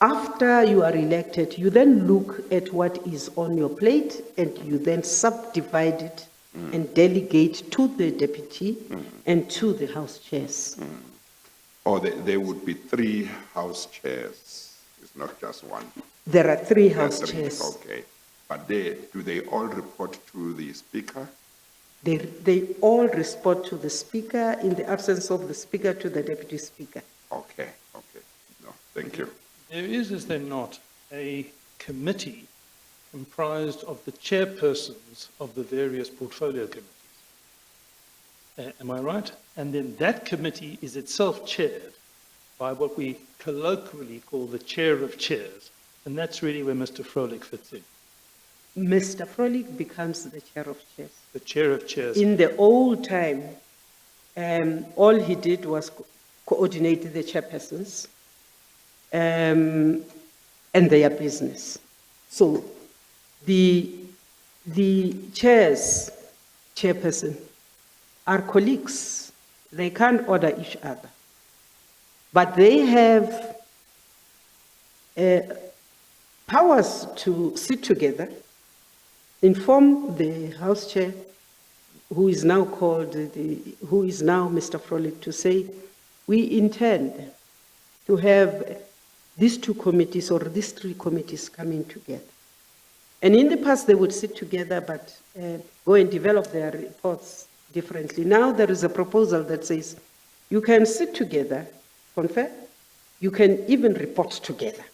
after you are elected, you then look at what is on your plate and you then subdivide it and delegate to the Deputy and to the House chairs. Or there would be 3 House chairs. It's not just one. There are 3 There are House 3, chairs. okay. But do they all report to the Speaker? They all report to the Speaker, in the absence of the Speaker, to the Deputy Speaker. Okay. No, thank you. There is there not, a committee comprised of the chairpersons of the various portfolio committees? Am I right? And then that committee is itself chaired by what we colloquially call the chair of chairs. And that's really where Mr. Frolic fits in. Mr. Frolic becomes the chair of chairs. The chair of chairs. In the old time, all he did was coordinate the chairpersons and their business. So the chairperson are colleagues. They can't order each other. But they have powers to sit together, inform the House Chair, who is now Mr. Frolic, to say, we intend to have these 2 committees or these 3 committees coming together. And in the past, they would sit together, but go and develop their reports differently. Now there is a proposal that says, you can sit together, confer, you can even report together,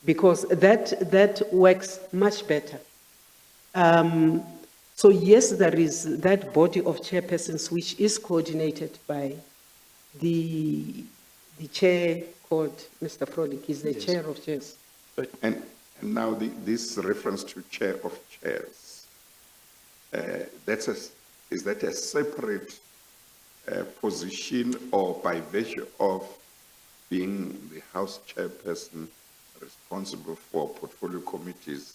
because that works much better. So yes, there is that body of chairpersons which is coordinated by the chair called Mr. Frolic. He's the chair of chairs. And now this reference to chair of chairs, that's is that a separate position, or by virtue of being the House chairperson responsible for portfolio committees,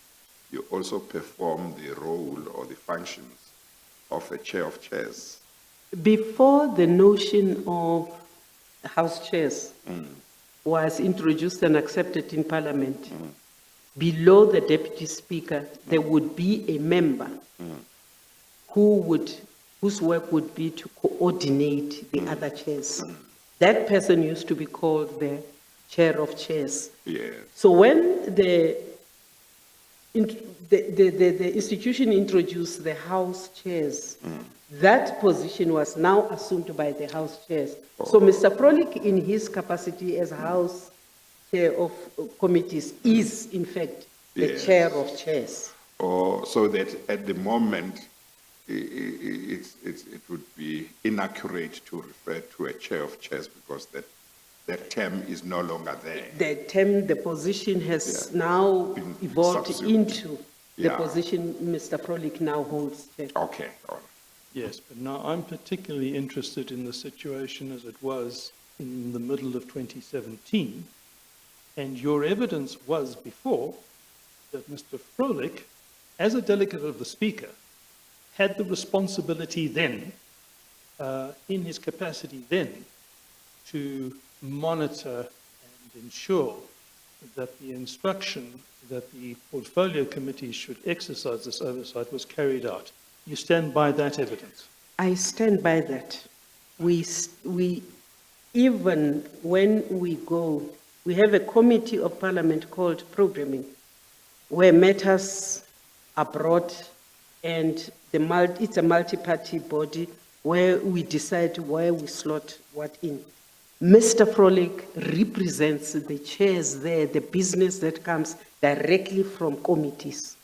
you also perform the role or the functions of a chair of chairs? Before the notion of House chairs was introduced and accepted in Parliament, below the Deputy Speaker, there would be a member whose work would be to coordinate the other chairs. That person used to be called the Chair of Chairs. Yes. So when the institution introduced the House chairs, that position was now assumed by the House chairs. So Mr. Frolik, in his capacity as House Chair of Committees, is in fact the Chair of Chairs. So that at the moment, it would be inaccurate to refer to a chair of chairs because that term is no longer there. The position has now Been evolved subsumed. into the position Mr. Frolik now holds. Chair. Okay, all right. Yes, but now I'm particularly interested in the situation as it was in the middle of 2017. And your evidence was before that Mr. Frolik, as a delegate of the Speaker, had the responsibility then, in his capacity then, to monitor and ensure that the instruction that the portfolio committee should exercise this oversight was carried out. You stand by that evidence? I stand by that. We even when we go, we have a committee of Parliament called Programming, where matters are brought, and it's a multi-party body where we decide where we slot what in. Mr. Frolik represents the chairs there, the business that comes directly from committees.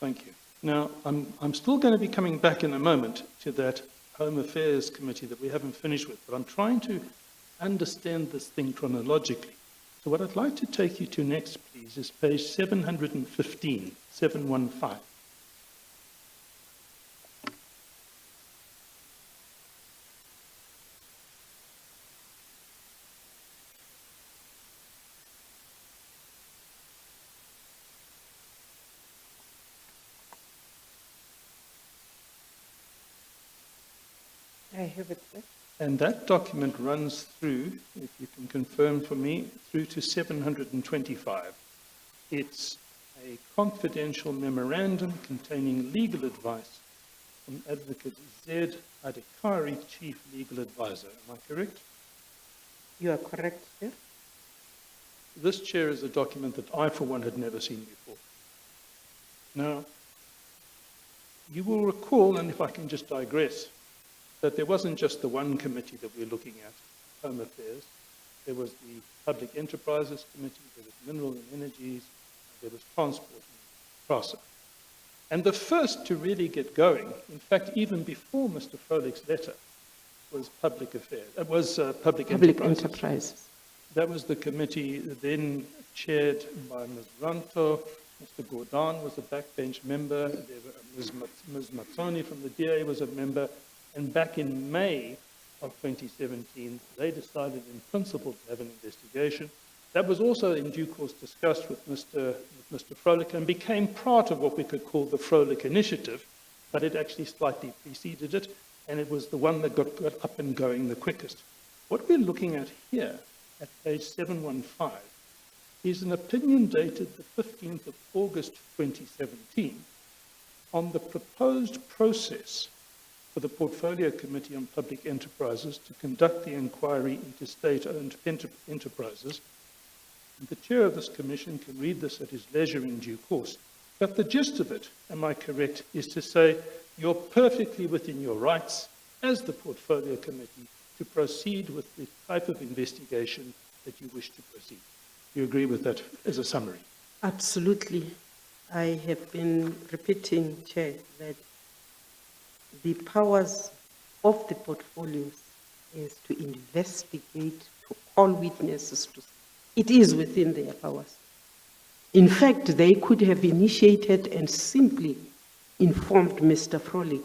Thank you. Now, I'm still going to be coming back in a moment to that Home Affairs Committee that we haven't finished with, but I'm trying to understand this thing chronologically. So what I'd like to take you to next, please, is page 715, 715. I have it there. And that document runs through, if you can confirm for me, through to 725. It's a confidential memorandum containing legal advice from Advocate Z. Adekari, Chief Legal Advisor. Am I correct? You are correct, Chair. This, Chair, is a document that I, for one, had never seen before. Now, you will recall, and if I can just digress, that there wasn't just the one committee that we're looking at, Home Affairs. There was the Public Enterprises Committee, there was Mineral and Energies, there was Transport and PRASA. And the first to really get going, in fact, even before Mr. Frolik's letter, was Public Affairs. It was Public Enterprises. That was the committee then chaired by Ms. Ranto. Mr. Gordon was a backbench member. Ms. Matsoni from the DA was a member. And back in May of 2017, they decided in principle to have an investigation. That was also in due course discussed with Mr. Frolik and became part of what we could call the Frolik Initiative, but it actually slightly preceded it, and it was the one that got up and going the quickest. What we're looking at here, at page 715, is an opinion dated the 15th of August 2017 on the proposed process for the Portfolio Committee on Public Enterprises to conduct the inquiry into state-owned enterprises. And the chair of this commission can read this at his leisure in due course. But the gist of it, am I correct, is to say you're perfectly within your rights as the Portfolio Committee to proceed with the type of investigation that you wish to proceed. Do you agree with that as a summary? Absolutely. I have been repeating, Chair, that the powers of the portfolios is to investigate, to call witnesses. It is within their powers. In fact, they could have initiated and simply informed Mr. Frolik,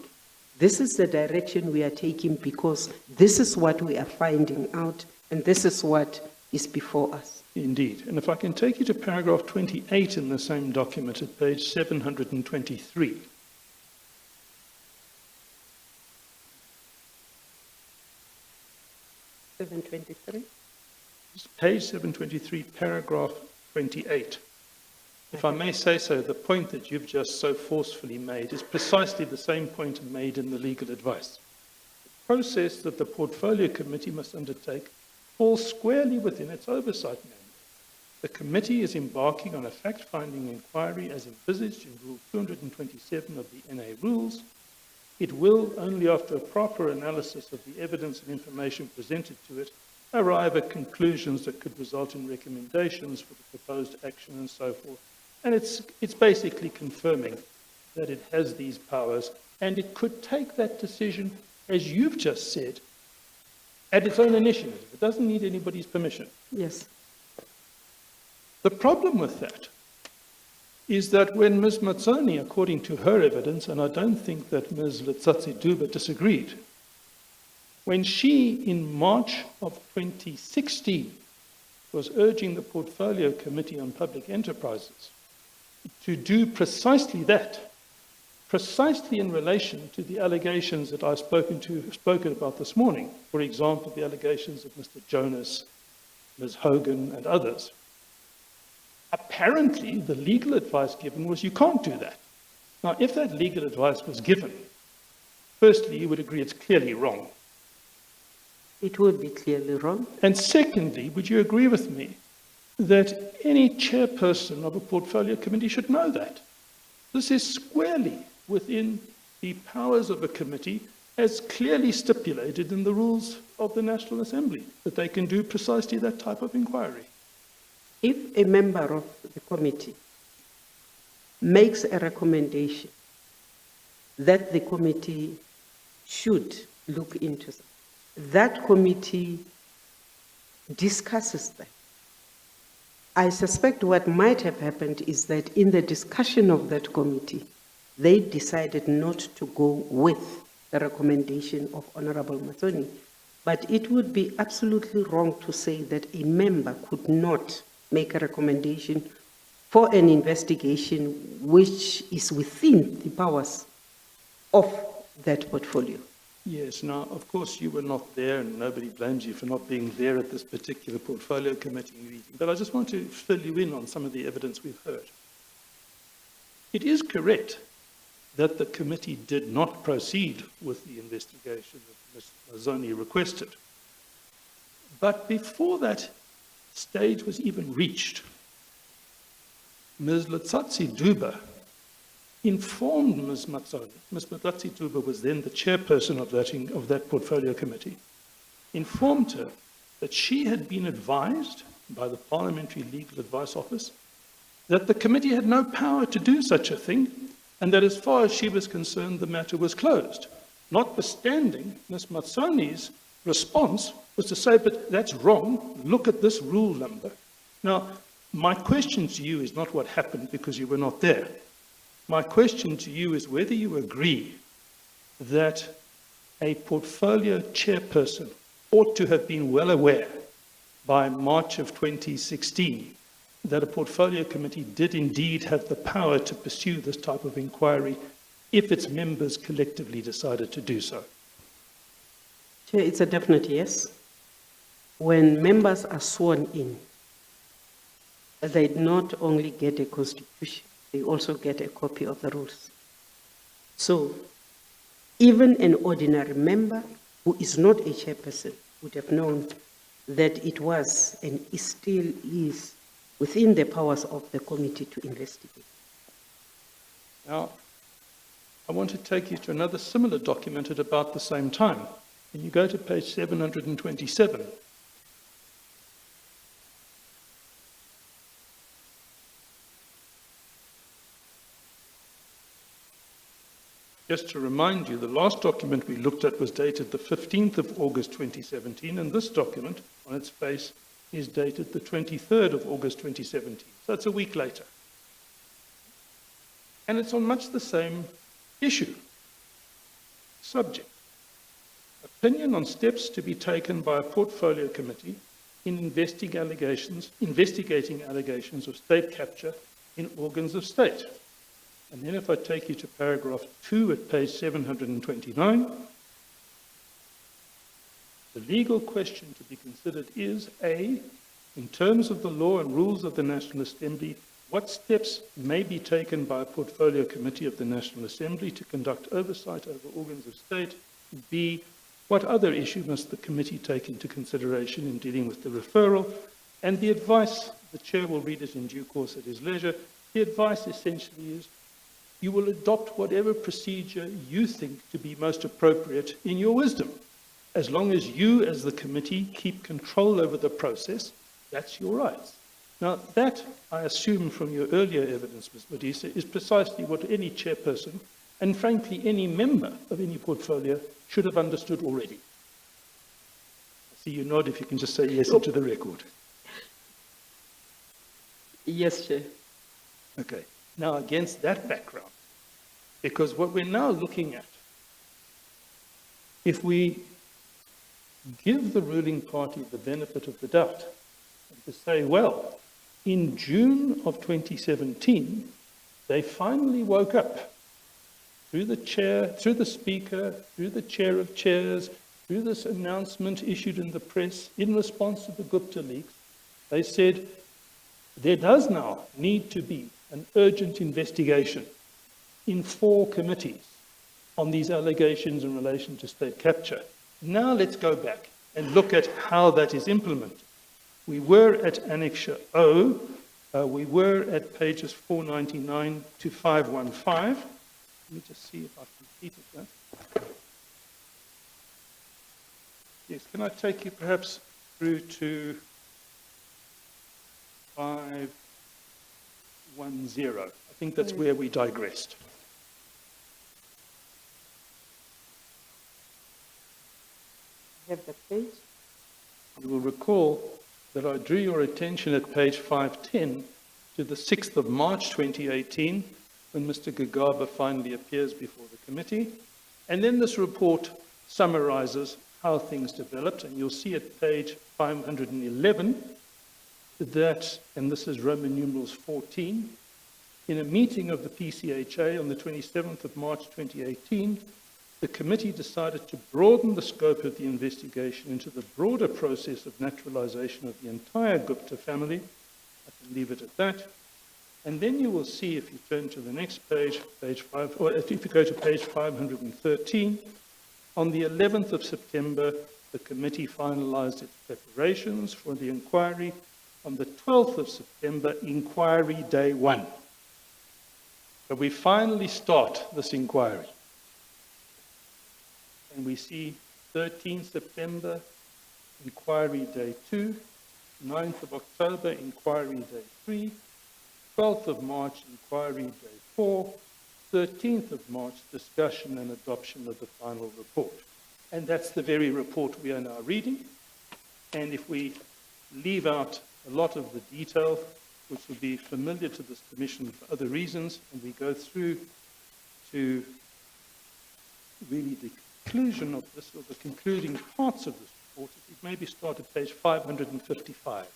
this is the direction we are taking because this is what we are finding out and this is what is before us. Indeed. And if I can take you to paragraph 28 in the same document at page 723. Page 723, paragraph 28. If I may say so, the point that you've just so forcefully made is precisely the same point made in the legal advice. The process that the Portfolio Committee must undertake falls squarely within its oversight mandate. The committee is embarking on a fact-finding inquiry as envisaged in Rule 227 of the NA Rules. It will, only after a proper analysis of the evidence and information presented to it, arrive at conclusions that could result in recommendations for the proposed action and so forth. And it's basically confirming that it has these powers and it could take that decision, as you've just said, at its own initiative. It doesn't need anybody's permission. Yes. The problem with that is that when Ms. Matsoni, according to her evidence, and I don't think that Ms. Letsatsi-Duba disagreed, when she, in March of 2016, was urging the Portfolio Committee on Public Enterprises to do precisely that, precisely in relation to the allegations that I've spoken about this morning, for example, the allegations of Mr. Jonas, Ms. Hogan, and others. Apparently, the legal advice given was you can't do that. Now, if that legal advice was given, firstly, you would agree it's clearly wrong. It would be clearly wrong. And secondly, would you agree with me that any chairperson of a portfolio committee should know that? This is squarely within the powers of a committee as clearly stipulated in the rules of the National Assembly, that they can do precisely that type of inquiry. If a member of the committee makes a recommendation that the committee should look into, that committee discusses that. I suspect what might have happened is that in the discussion of that committee, they decided not to go with the recommendation of Honorable Matsoni. But it would be absolutely wrong to say that a member could not make a recommendation for an investigation which is within the powers of that portfolio. Yes, now, of course, you were not there, and nobody blames you for not being there at this particular portfolio committee meeting. But I just want to fill you in on some of the evidence we've heard. It is correct that the committee did not proceed with the investigation that Ms. Mazzoni requested. But before that stage was even reached, Ms. Letsatsi-Duba informed Ms. Matsoni. Ms. Letsatsi-Duba was then the chairperson of that portfolio committee, informed her that she had been advised by the Parliamentary Legal Advice Office that the committee had no power to do such a thing, and that as far as she was concerned, the matter was closed. Notwithstanding, Ms. Matsoni's response was to say, but that's wrong, look at this rule number. Now, my question to you is not what happened because you were not there. My question to you is whether you agree that a portfolio chairperson ought to have been well aware by March of 2016 that a portfolio committee did indeed have the power to pursue this type of inquiry if its members collectively decided to do so. Chair, it's a definite yes. When members are sworn in, they not only get a constitution, they also get a copy of the rules. So even an ordinary member who is not a chairperson would have known that it was and it still is within the powers of the committee to investigate. Now, I want to take you to another similar document at about the same time. When you go to page 727, just to remind you, the last document we looked at was dated the 15th of August 2017, and this document, on its face, is dated the 23rd of August 2017. So it's a week later. And it's on much the same Issue. Subject. Opinion on steps to be taken by a portfolio committee in investigating allegations of state capture in organs of state. And then if I take you to paragraph 2 at page 729, the legal question to be considered is, A, in terms of the law and rules of the National Assembly, what steps may be taken by a portfolio committee of the National Assembly to conduct oversight over organs of state? B, what other issue must the committee take into consideration in dealing with the referral? And the advice, the chair will read it in due course at his leisure, the advice essentially is you will adopt whatever procedure you think to be most appropriate in your wisdom. As long as you, as the committee, keep control over the process, that's your rights. Now, that, I assume from your earlier evidence, Ms. Modise, is precisely what any chairperson, and frankly any member of any portfolio, should have understood already. I see you nod, if you can just say yes into the record. Yes, Chair. Okay. Now, against that background, because what we're now looking at, if we give the ruling party the benefit of the doubt, and to say, well, in June of 2017, they finally woke up through the chair, through the speaker, through the chair of chairs, through this announcement issued in the press in response to the Gupta leaks. They said, there does now need to be an urgent investigation in 4 committees on these allegations in relation to state capture. Now let's go back and look at how that is implemented. We were at Annexure O, we were at pages 499 to 515. Let me just see if I've completed that. Yes, can I take you perhaps through to 510? I think that's where we digressed. Have the page? You will recall that I drew your attention at page 510 to the 6th of March 2018, when Mr. Gagaba finally appears before the committee. And then this report summarizes how things developed, and you'll see at page 511 that, and this is Roman numerals 14, in a meeting of the PCHA on the 27th of March 2018, the committee decided to broaden the scope of the investigation into the broader process of naturalization of the entire Gupta family. I can leave it at that. And then you will see, if you turn to the next page, page 5, or if you go to page 513, on the 11th of September, the committee finalized its preparations for the inquiry. On the 12th of September, inquiry day 1. So we finally start this inquiry. And we see 13th September, inquiry day 2, 9th of October, inquiry day 3, 12th of March, inquiry day 4, 13th of March, discussion and adoption of the final report. And that's the very report we are now reading. And if we leave out a lot of the detail, which will be familiar to this commission for other reasons, and we go through to really the conclusion of this, or the concluding parts of this report, it maybe start at page 555.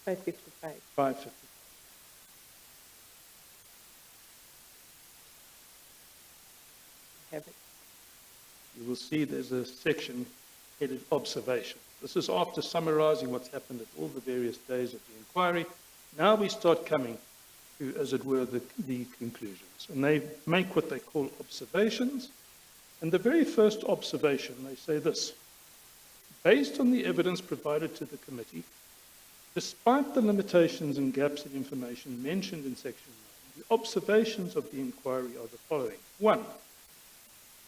Five 555. Have it. You will see there's a section headed Observation. This is after summarizing what's happened at all the various days of the inquiry. Now we start coming to, as it were, the conclusions. And they make what they call observations. And the very first observation, they say this: based on the evidence provided to the committee, despite the limitations and gaps in information mentioned in section 9, the observations of the inquiry are the following. 1,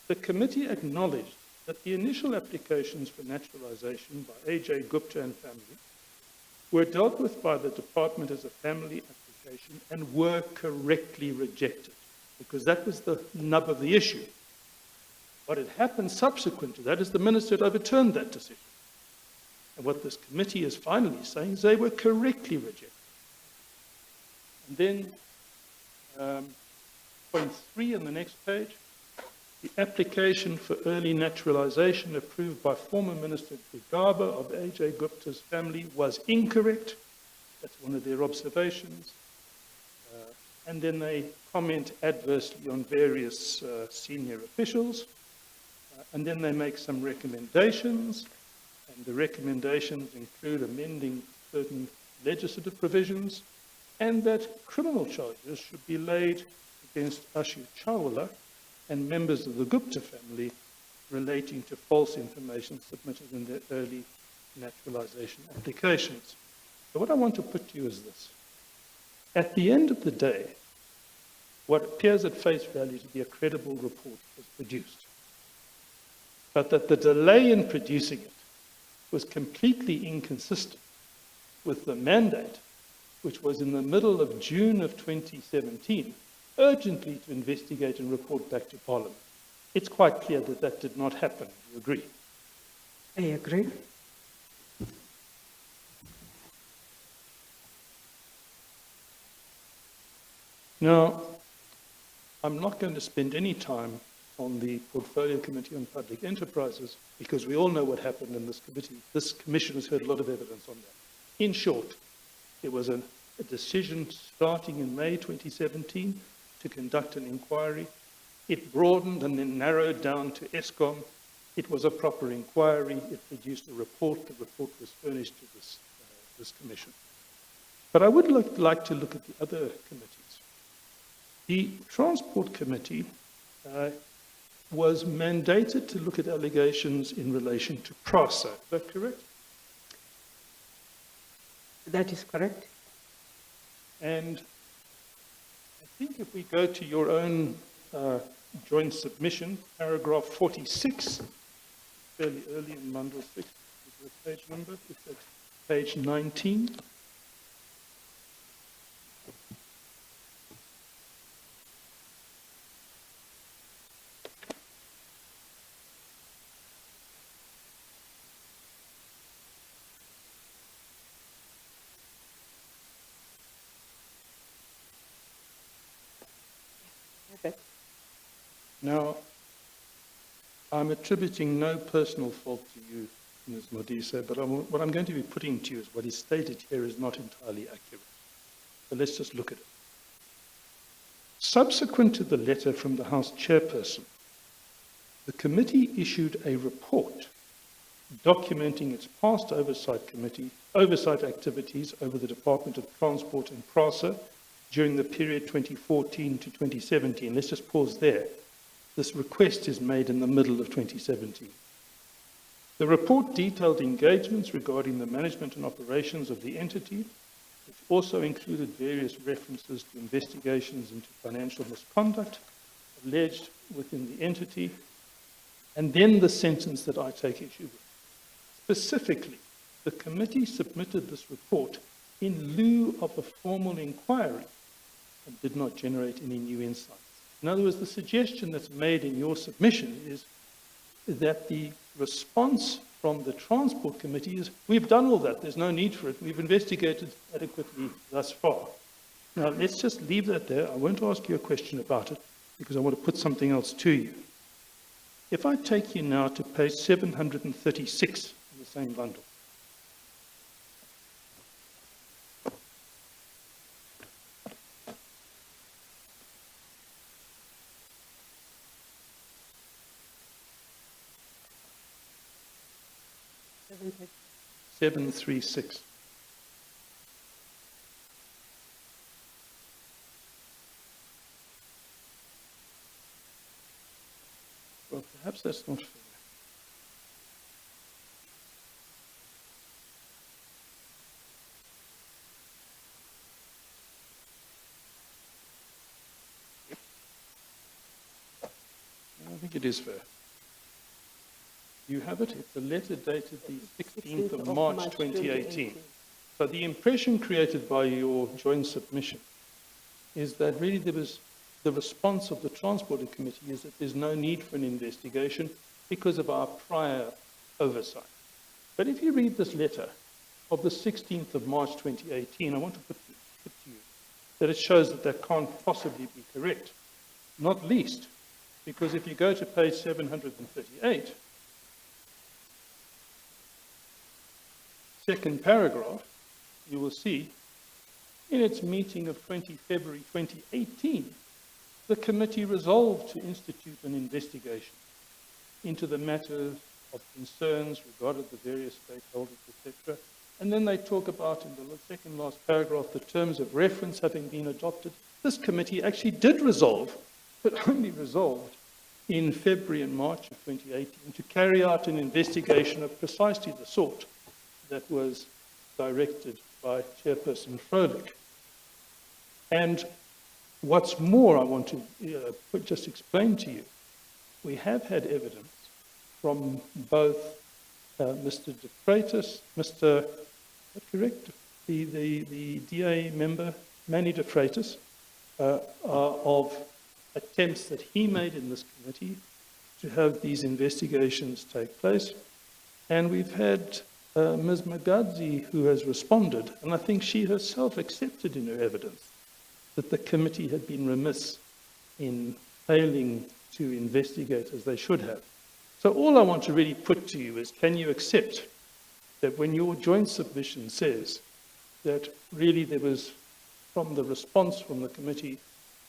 the committee acknowledged that the initial applications for naturalization by A.J. Gupta and family were dealt with by the department as a family application and were correctly rejected, because that was the nub of the issue. What had happened subsequent to that is the minister had overturned that decision. And what this committee is finally saying is they were correctly rejected. And then point 3 on the next page, the application for early naturalization approved by former Minister Gugaba of A.J. Gupta's family was incorrect. That's one of their observations. And then they comment adversely on various senior officials. And then they make some recommendations. And the recommendations include amending certain legislative provisions and that criminal charges should be laid against Ashu Chawla and members of the Gupta family relating to false information submitted in their early naturalization applications. So what I want to put to you is this. At the end of the day, what appears at face value to be a credible report was produced, but that the delay in producing it was completely inconsistent with the mandate, which was in the middle of June of 2017, urgently to investigate and report back to Parliament. It's quite clear that that did not happen. Do you agree? I agree. Now, I'm not going to spend any time on the Portfolio Committee on Public Enterprises because we all know what happened in this committee. This commission has heard a lot of evidence on that. In short, there was a decision starting in May 2017 to conduct an inquiry. It broadened and then narrowed down to ESCOM. It was a proper inquiry. It produced a report. The report was furnished to this commission. But I would like to look at the other committees. The Transport Committee was mandated to look at allegations in relation to PRASA. Is that correct? That is correct. And I think if we go to your own joint submission, paragraph 46, fairly early in Bundle 6, is the page number? It's at page 19. Now, I'm attributing no personal fault to you, Ms. Modise, but what I'm going to be putting to you is what is stated here is not entirely accurate. So let's just look at it. Subsequent to the letter from the House Chairperson, the committee issued a report documenting its past oversight activities over the Department of Transport and PRASA during the period 2014 to 2017. Let's just pause there. This request is made in the middle of 2017. The report detailed engagements regarding the management and operations of the entity, which also included various references to investigations into financial misconduct alleged within the entity, and then the sentence that I take issue with. Specifically, the committee submitted this report in lieu of a formal inquiry and did not generate any new insights. In other words, the suggestion that's made in your submission is that the response from the Transport Committee is, we've done all that, there's no need for it, we've investigated adequately thus far. Now, let's just leave that there. I won't ask you a question about it because I want to put something else to you. If I take you now to page 736 in the same bundle. Seven. 736. Well, perhaps that's not fair. I think it is fair. You have it. It's a letter dated the 16th of March 2018. So the impression created by your joint submission is that really there was the response of the Transport Committee is that there's no need for an investigation because of our prior oversight. But if you read this letter of the 16th of March 2018, I want to put to you that it shows that that can't possibly be correct. Not least because if you go to page 738, second paragraph, you will see in its meeting of 20 February 2018, the committee resolved to institute an investigation into the matters of concerns regarding the various stakeholders, etc. And then they talk about, in the second last paragraph, the terms of reference having been adopted. This committee actually did resolve, but only resolved in February and March of 2018 to carry out an investigation of precisely the sort that was directed by Chairperson Froelich. And what's more, I want to just explain to you, we have had evidence from both Mr. De Freitas, Mr. correct, the DA member, Manny De Freitas, of attempts that he made in this committee to have these investigations take place. And we've had Ms. Magadzi, who has responded, and I think she herself accepted in her evidence that the committee had been remiss in failing to investigate as they should have. So all I want to really put to you is, can you accept that when your joint submission says that really there was, from the response from the committee,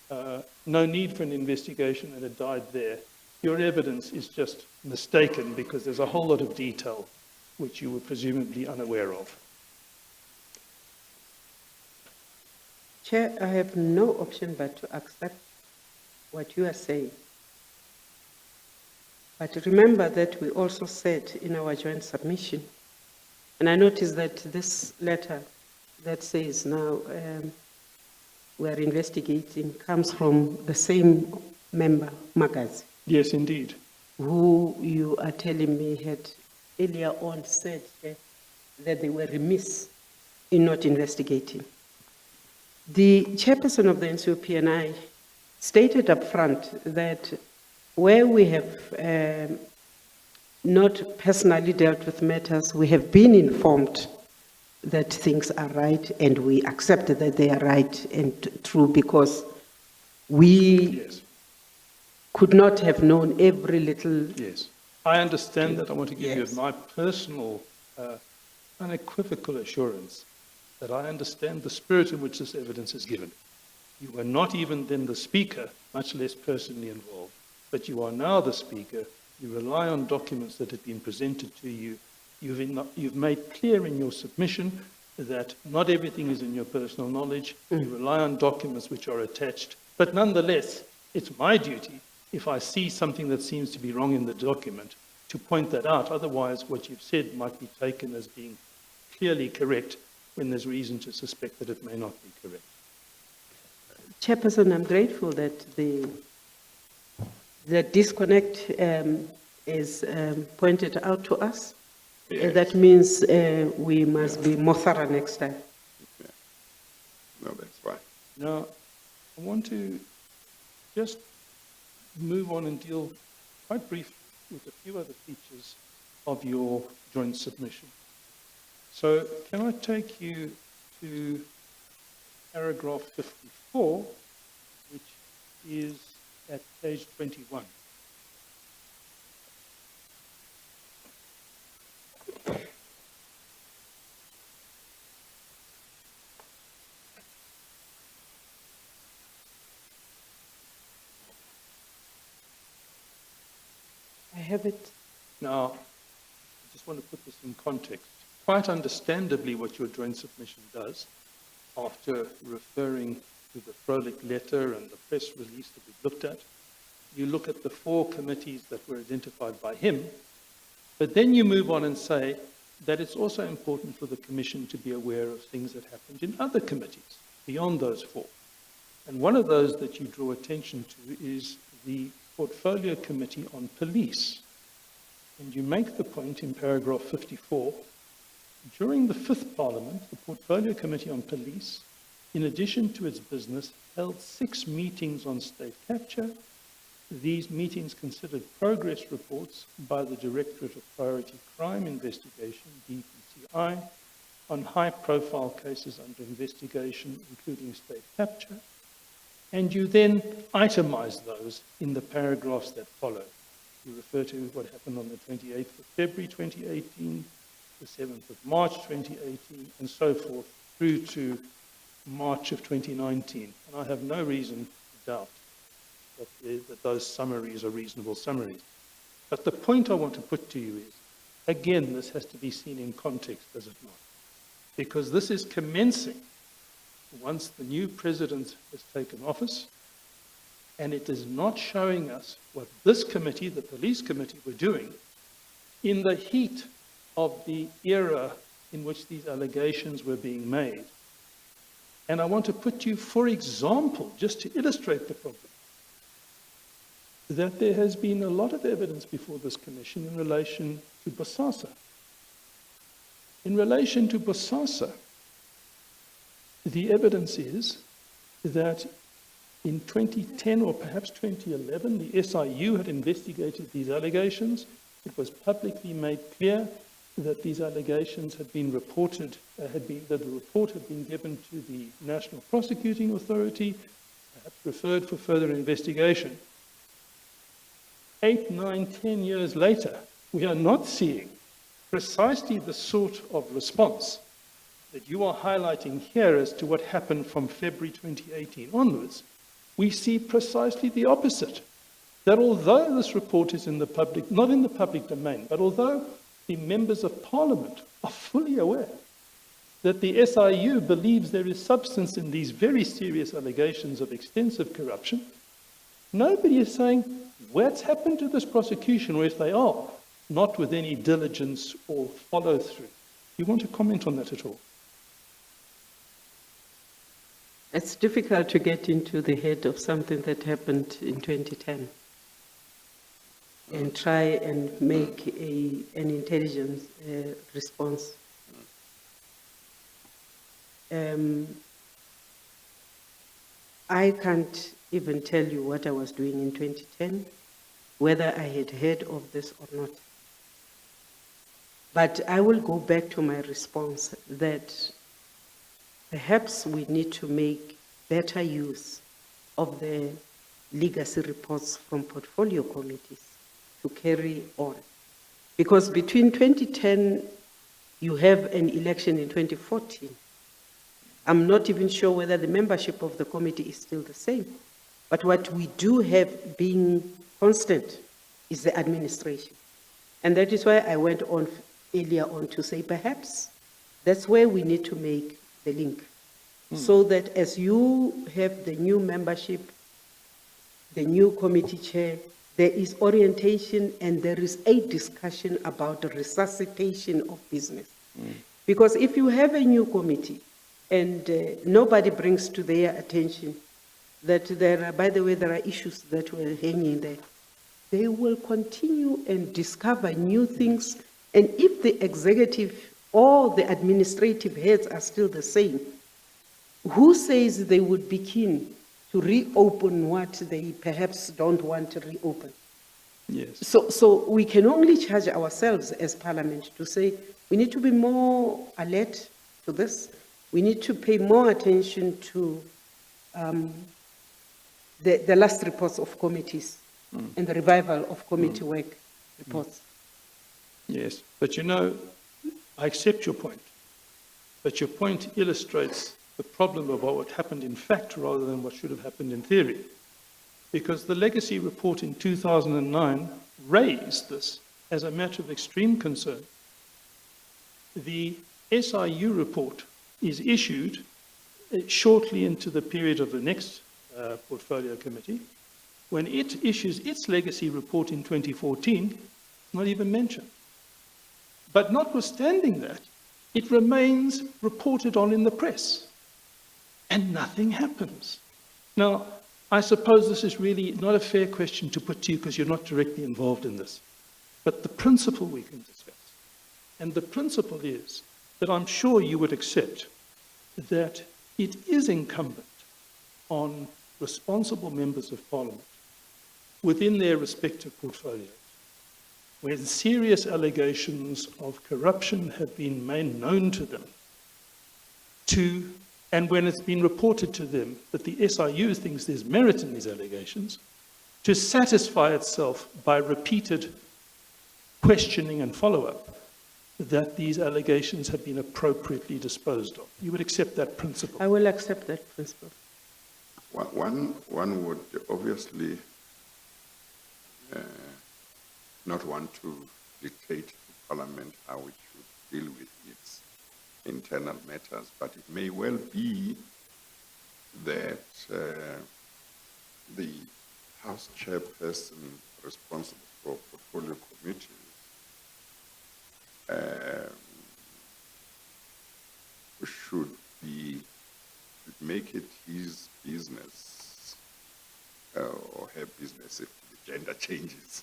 no need for an investigation and it died there, your evidence is just mistaken because there's a whole lot of detail which you were presumably unaware of? Chair, I have no option but to accept what you are saying. But remember that we also said in our joint submission, and I noticed that this letter that says now we are investigating comes from the same member, Magazi. Yes, indeed. Who you are telling me had earlier on said that they were remiss in not investigating. The chairperson of the NCOP and I stated up front that where we have not personally dealt with matters, we have been informed that things are right, and we accept that they are right and true because we could not have known every little... Yes, I understand that. I want to give Yes. you my personal unequivocal assurance that I understand the spirit in which this evidence is given. You were not even then the speaker, much less personally involved, but you are now the speaker. You rely on documents that have been presented to you. You've made clear in your submission that not everything is in your personal knowledge. You rely on documents which are attached. But nonetheless, it's my duty, if I see something that seems to be wrong in the document, to point that out. Otherwise, what you've said might be taken as being clearly correct when there's reason to suspect that it may not be correct. Chairperson, I'm grateful that the disconnect is pointed out to us. Yes. That means we must be more thorough next time. Yeah. No, that's fine. Now, I want to just move on and deal quite briefly with a few other features of your joint submission. So, can I take you to paragraph 54, which is at page 21. I have it. Now, I just want to put this in context. Quite understandably, what your joint submission does, after referring to the Froelich letter and the press release that we've looked at, you look at the 4 committees that were identified by him, but then you move on and say that it's also important for the Commission to be aware of things that happened in other committees beyond those 4. And one of those that you draw attention to is the Portfolio Committee on Police. And you make the point in paragraph 54, during the 5th Parliament, the Portfolio Committee on Police, in addition to its business, held 6 meetings on state capture, these meetings considered progress reports by the Directorate of Priority Crime Investigation, DPCI, on high-profile cases under investigation, including state capture, and you then itemize those in the paragraphs that follow. You refer to what happened on the 28th of February 2018, the 7th of March 2018, and so forth, through to March of 2019. And I have no reason to doubt that those summaries are reasonable summaries. But the point I want to put to you is, again, this has to be seen in context, does it not? Because this is commencing once the new president has taken office, and it is not showing us what this committee, the police committee, were doing in the heat of the era in which these allegations were being made. And I want to put you, for example, just to illustrate the problem, that there has been a lot of evidence before this commission in relation to Bosasa. In relation to Bosasa, the evidence is that in 2010 or perhaps 2011, the SIU had investigated these allegations. It was publicly made clear that these allegations had been reported, that the report had been given to the National Prosecuting Authority, perhaps referred for further investigation. 8, 9, 10 years later, we are not seeing precisely the sort of response that you are highlighting here as to what happened from February 2018 onwards. We see precisely the opposite. That although this report is in the public, not in the public domain, but although the members of Parliament are fully aware that the SIU believes there is substance in these very serious allegations of extensive corruption, nobody is saying, what's happened to this prosecution, or if they are, not with any diligence or follow-through. You want to comment on that at all? It's difficult to get into the head of something that happened in 2010 and try and make an intelligence response. I can't even tell you what I was doing in 2010, whether I had heard of this or not. But I will go back to my response that perhaps we need to make better use of the legacy reports from portfolio committees to carry on. Because between 2010, you have an election in 2014. I'm not even sure whether the membership of the committee is still the same. But what we do have being constant is the administration. And that is why I went on earlier on to say perhaps that's where we need to make the link. So that as you have the new membership, the new committee chair, there is orientation and there is a discussion about the resuscitation of business. Because if you have a new committee and nobody brings to their attention that there are, by the way, there are issues that were hanging there, they will continue and discover new things. And if the executive or the administrative heads are still the same, who says they would be keen to reopen what they perhaps don't want to reopen? Yes. So we can only charge ourselves as Parliament to say we need to be more alert to this. We need to pay more attention to the last reports of committees and the revival of committee work reports. Yes, but you know, I accept your point, but your point illustrates the problem of what happened in fact rather than what should have happened in theory. Because the legacy report in 2009 raised this as a matter of extreme concern. The SIU report is issued shortly into the period of the next portfolio committee. When it issues its legacy report in 2014, not even mentioned. But notwithstanding that, it remains reported on in the press. And nothing happens. Now, I suppose this is really not a fair question to put to you because you're not directly involved in this. But the principle we can discuss. And the principle is that I'm sure you would accept that it is incumbent on responsible members of Parliament within their respective portfolios, when serious allegations of corruption have been made known to them, and when it's been reported to them that the SIU thinks there's merit in these allegations, to satisfy itself by repeated questioning and follow-up that these allegations have been appropriately disposed of. You would accept that principle? I will accept that principle. One would obviously not want to dictate to Parliament how it should deal with its internal matters, but it may well be that the House Chairperson responsible for portfolio committees should make it his business, or her business if the gender changes,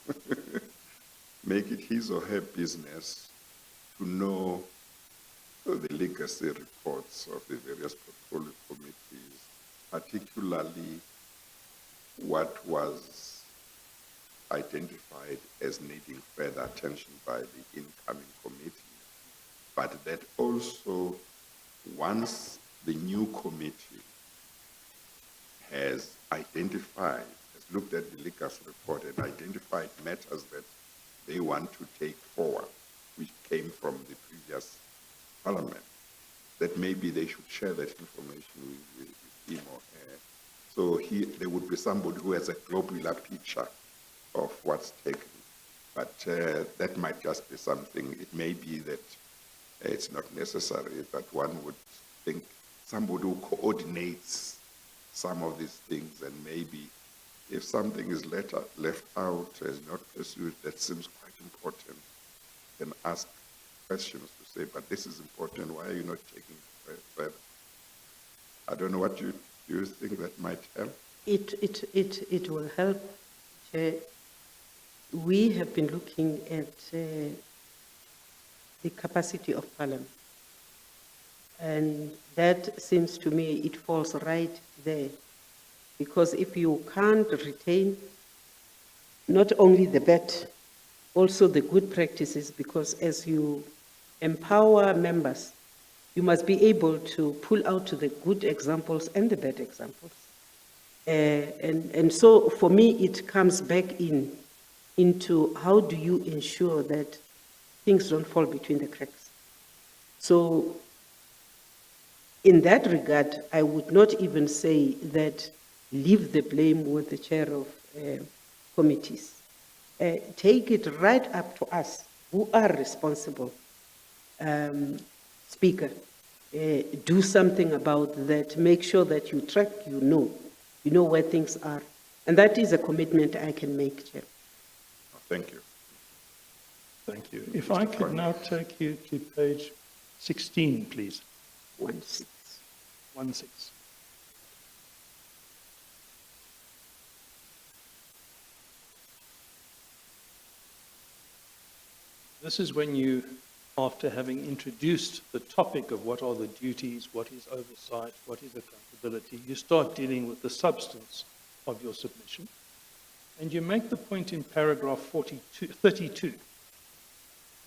make it his or her business to know the legacy reports of the various portfolio committees, particularly what was identified as needing further attention by the incoming committee, but that also once the new committee has identified, has looked at the legacy report and identified matters that they want to take forward, which came from the previous Parliament, that maybe they should share that information with him or her. So there would be somebody who has a globular picture of what's taken. But that might just be something. It may be that it's not necessary, but one would think somebody who coordinates some of these things, and maybe if something is left out, is not pursued, that seems quite important, can ask questions to say, but this is important, why are you not taking it further? I don't know, what do you think that might help? It will help. We have been looking at the capacity of Parliament, and that seems to me it falls right there, because if you can't retain not only the bad, also the good practices, because as you empower members, you must be able to pull out the good examples and the bad examples. And so for me, it comes back into how do you ensure that things don't fall between the cracks. So in that regard, I would not even say that leave the blame with the chair of committees. Take it right up to us who are responsible. Speaker, do something about that. Make sure that you track, you know where things are. And that is a commitment I can make, Chair. Thank you. Thank you. If I could now take you to page 16, please. 16. 16. This is when you, after having introduced the topic of what are the duties, what is oversight, what is accountability, you start dealing with the substance of your submission. And you make the point in paragraph 32.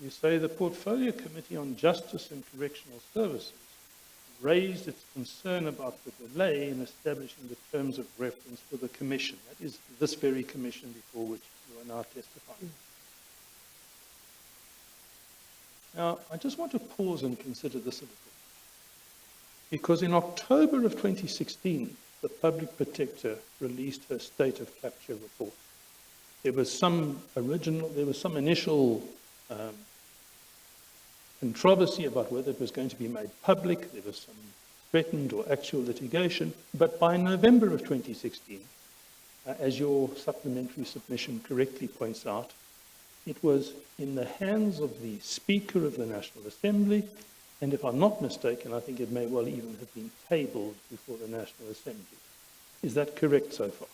You say the Portfolio Committee on Justice and Correctional Services raised its concern about the delay in establishing the terms of reference for the Commission. That is this very Commission before which you are now testifying. Now, I just want to pause and consider this a little. Because in October of 2016, the Public Protector released her State of Capture report. There was some initial controversy about whether it was going to be made public. There was some threatened or actual litigation. But by November of 2016, as your supplementary submission correctly points out, it was in the hands of the Speaker of the National Assembly, and if I'm not mistaken, I think it may well even have been tabled before the National Assembly. Is that correct so far?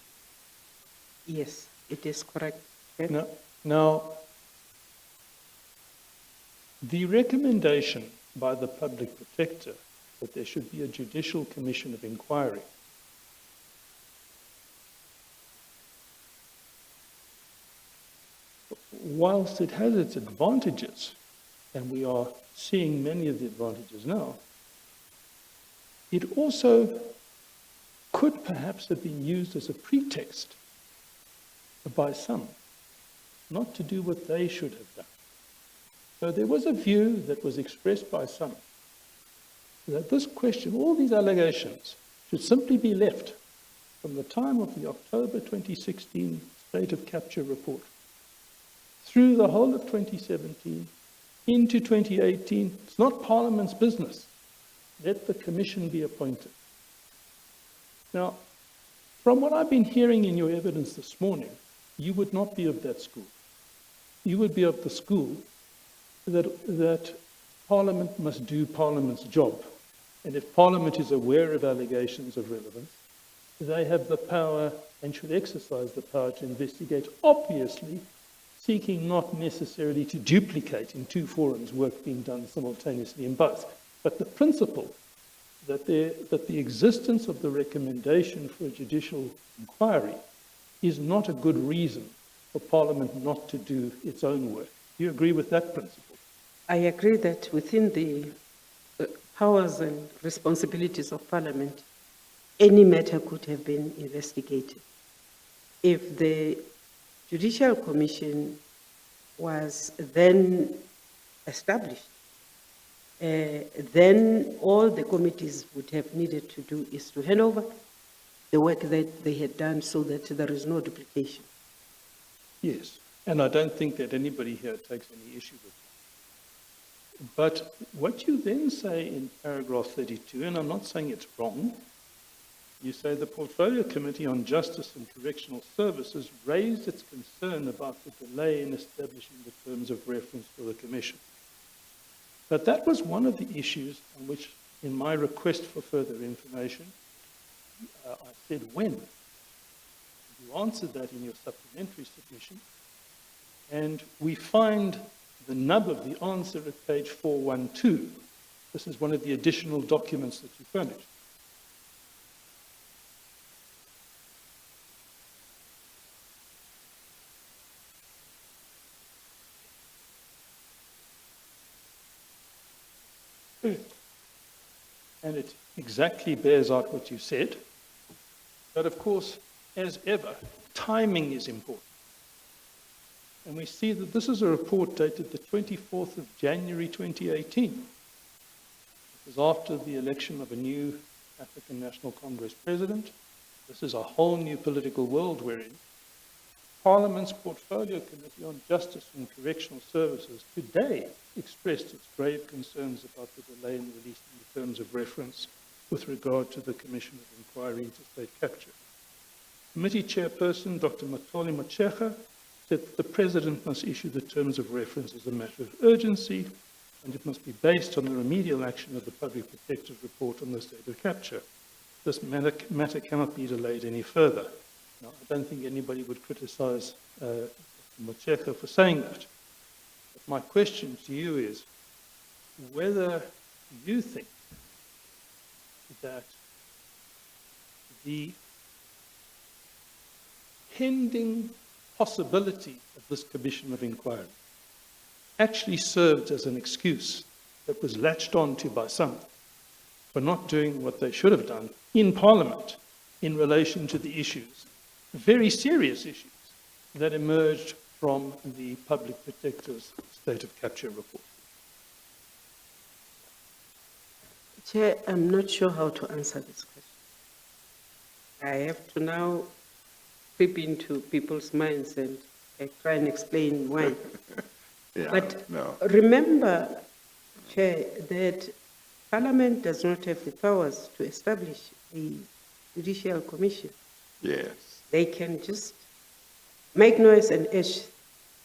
Yes, it is correct. Now, the recommendation by the Public Protector that there should be a judicial commission of inquiry whilst it has its advantages, and we are seeing many of the advantages now, it also could perhaps have been used as a pretext by some not to do what they should have done. So there was a view that was expressed by some that this question, all these allegations, should simply be left from the time of the October 2016 State of Capture report through the whole of 2017 into 2018. It's not Parliament's business. Let the Commission be appointed. Now, from what I've been hearing in your evidence this morning, you would not be of that school. You would be of the school that Parliament must do Parliament's job. And if Parliament is aware of allegations of relevance, they have the power and should exercise the power to investigate, obviously seeking not necessarily to duplicate in two forums work being done simultaneously in both. But the principle that the existence of the recommendation for a judicial inquiry is not a good reason for Parliament not to do its own work. Do you agree with that principle? I agree that within the powers and responsibilities of Parliament, any matter could have been investigated. If the Judicial Commission was then established, then all the committees would have needed to do is to hand over the work that they had done so that there is no duplication. Yes, and I don't think that anybody here takes any issue with that. But what you then say in paragraph 32, and I'm not saying it's wrong, you say the Portfolio Committee on Justice and Correctional Services raised its concern about the delay in establishing the terms of reference for the Commission. But that was one of the issues on which, in my request for further information, I said when. You answered that in your supplementary submission, and we find the nub of the answer at page 412. This is one of the additional documents that you furnished. And it exactly bears out what you said. But of course, as ever, timing is important. And we see that this is a report dated the 24th of January 2018. It was after the election of a new African National Congress president. This is a whole new political world we're in. Parliament's Portfolio Committee on Justice and Correctional Services today expressed its grave concerns about the delay in releasing the terms of reference with regard to the Commission of Inquiry into State Capture. Committee Chairperson Dr. Matoli Machecha said that the President must issue the terms of reference as a matter of urgency, and it must be based on the remedial action of the Public Protector's report on the State of Capture. This matter cannot be delayed any further. Now, I don't think anybody would criticize Machecha for saying that. But my question to you is whether you think that the pending possibility of this Commission of Inquiry actually served as an excuse that was latched onto by some for not doing what they should have done in Parliament in relation to the issues, very serious issues, that emerged from the Public Protector's State of Capture report. Chair, I'm not sure how to answer this question. I have to now creep into people's minds and try and explain why. Yeah, But no. remember, Chair, that Parliament does not have the powers to establish a judicial commission. Yes. They can just make noise and urge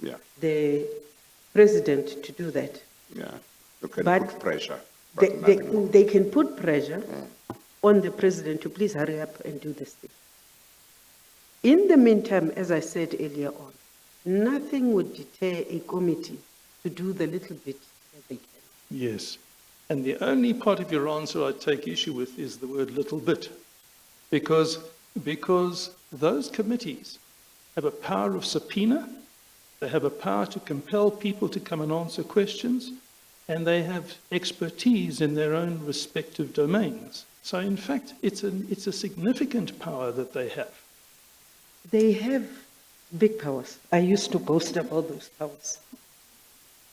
Yeah. the President to do that. Yeah. You can But put pressure. They, But nothing more. they can put pressure on the President to please hurry up and do this thing. In the meantime, as I said earlier on, nothing would deter a committee to do the little bit that they can. Yes. And the only part of your answer I take issue with is the word little bit. Because those committees have a power of subpoena they have a power to compel people to come and answer questions, and they have expertise in their own respective domains. So in fact, it's a significant power that they have. They have big powers. I used to boast about those powers.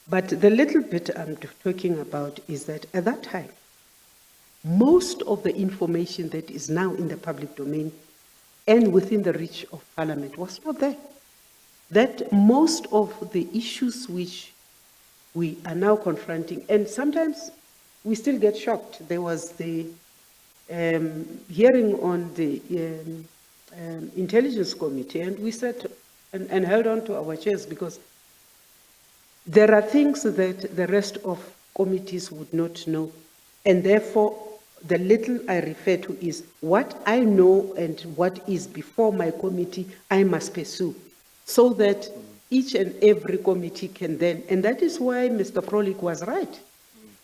But the little bit I'm talking about is that at that time, most of the information that is now in the public domain and within the reach of Parliament was not there. That most of the issues which we are now confronting, and sometimes we still get shocked. There was the hearing on the Intelligence Committee, and we sat and held on to our chairs because there are things that the rest of committees would not know, and therefore the little I refer to is what I know and what is before my committee I must pursue, so that each and every committee can then, and that is why Mr. Frolik was right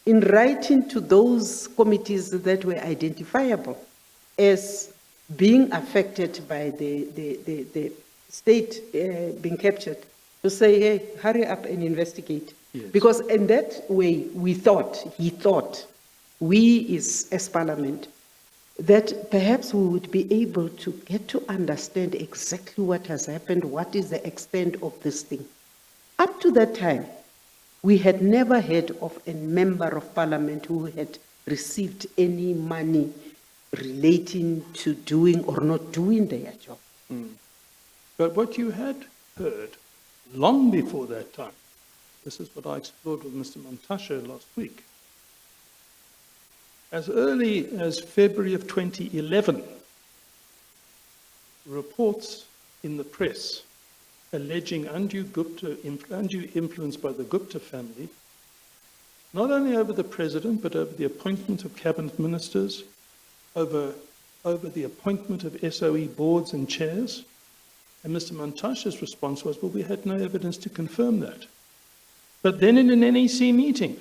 in writing to those committees that were identifiable as being affected by the state being captured, to say, hey, hurry up and investigate. Yes. Because in that way, he thought, we as Parliament, that perhaps we would be able to get to understand exactly what has happened, what is the extent of this thing. Up to that time, we had never heard of a member of Parliament who had received any money relating to doing or not doing their job. But what you had heard long before that time, this is what I explored with Mr. Montashe last week. As early as February of 2011, reports in the press alleging undue influence by the Gupta family, not only over the president, but over the appointment of cabinet ministers, over the appointment of SOE boards and chairs. And Mr. Montashe's response was, well, we had no evidence to confirm that. But then in an NEC meeting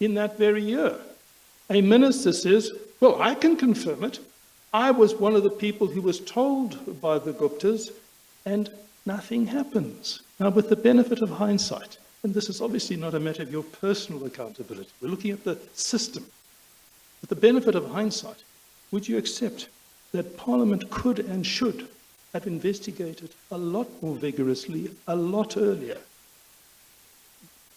in that very year, a minister says, well, I can confirm it. I was one of the people who was told by the Guptas, and nothing happens. Now, with the benefit of hindsight, and this is obviously not a matter of your personal accountability, we're looking at the system. With the benefit of hindsight, would you accept that Parliament could and should have investigated a lot more vigorously, a lot earlier?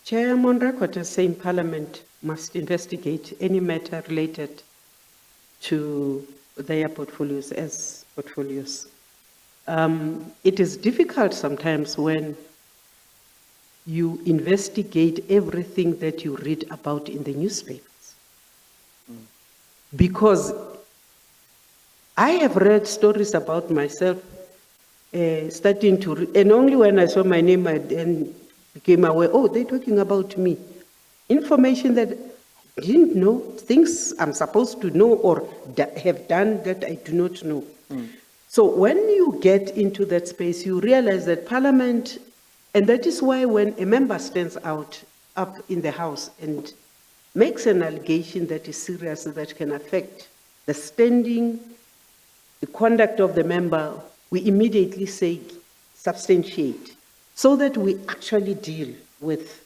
Chair, I'm on record as saying Parliament must investigate any matter related to their portfolios as portfolios. It is difficult sometimes when you investigate everything that you read about in the newspapers. Because I have read stories about myself starting to read, and only when I saw my name I then became aware, oh, they're talking about me. Information that I didn't know, things I'm supposed to know or have done that I do not know. So when you get into that space, you realize that Parliament, and that is why when a member stands up in the House and makes an allegation that is serious, that can affect the standing, the conduct of the member, we immediately say substantiate, so that we actually deal with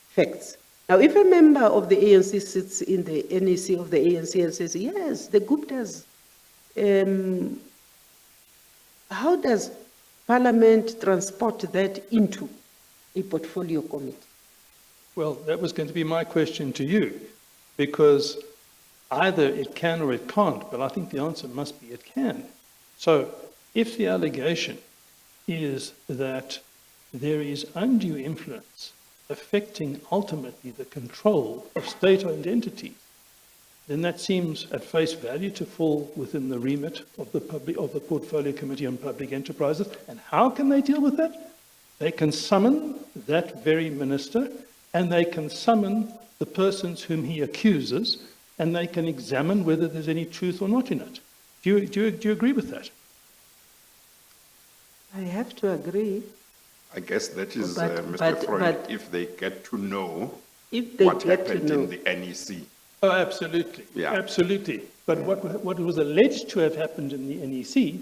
facts. Now, if a member of the ANC sits in the NEC of the ANC and says, yes, the Guptas, how does Parliament transport that into a portfolio committee? Well, that was going to be my question to you, because either it can or it can't, but I think the answer must be it can. So if the allegation is that there is undue influence affecting ultimately the control of state-owned entities, then that seems at face value to fall within the remit of the Portfolio Committee on Public Enterprises. And how can they deal with that? They can summon that very minister, and they can summon the persons whom he accuses, and they can examine whether there's any truth or not in it. Do you agree with that? I have to agree. I guess that is, Mr. but- Freud, but- if they get to know If they what get to happened know. in the NEC. Oh, absolutely. Yeah. Absolutely. But what was alleged to have happened in the NEC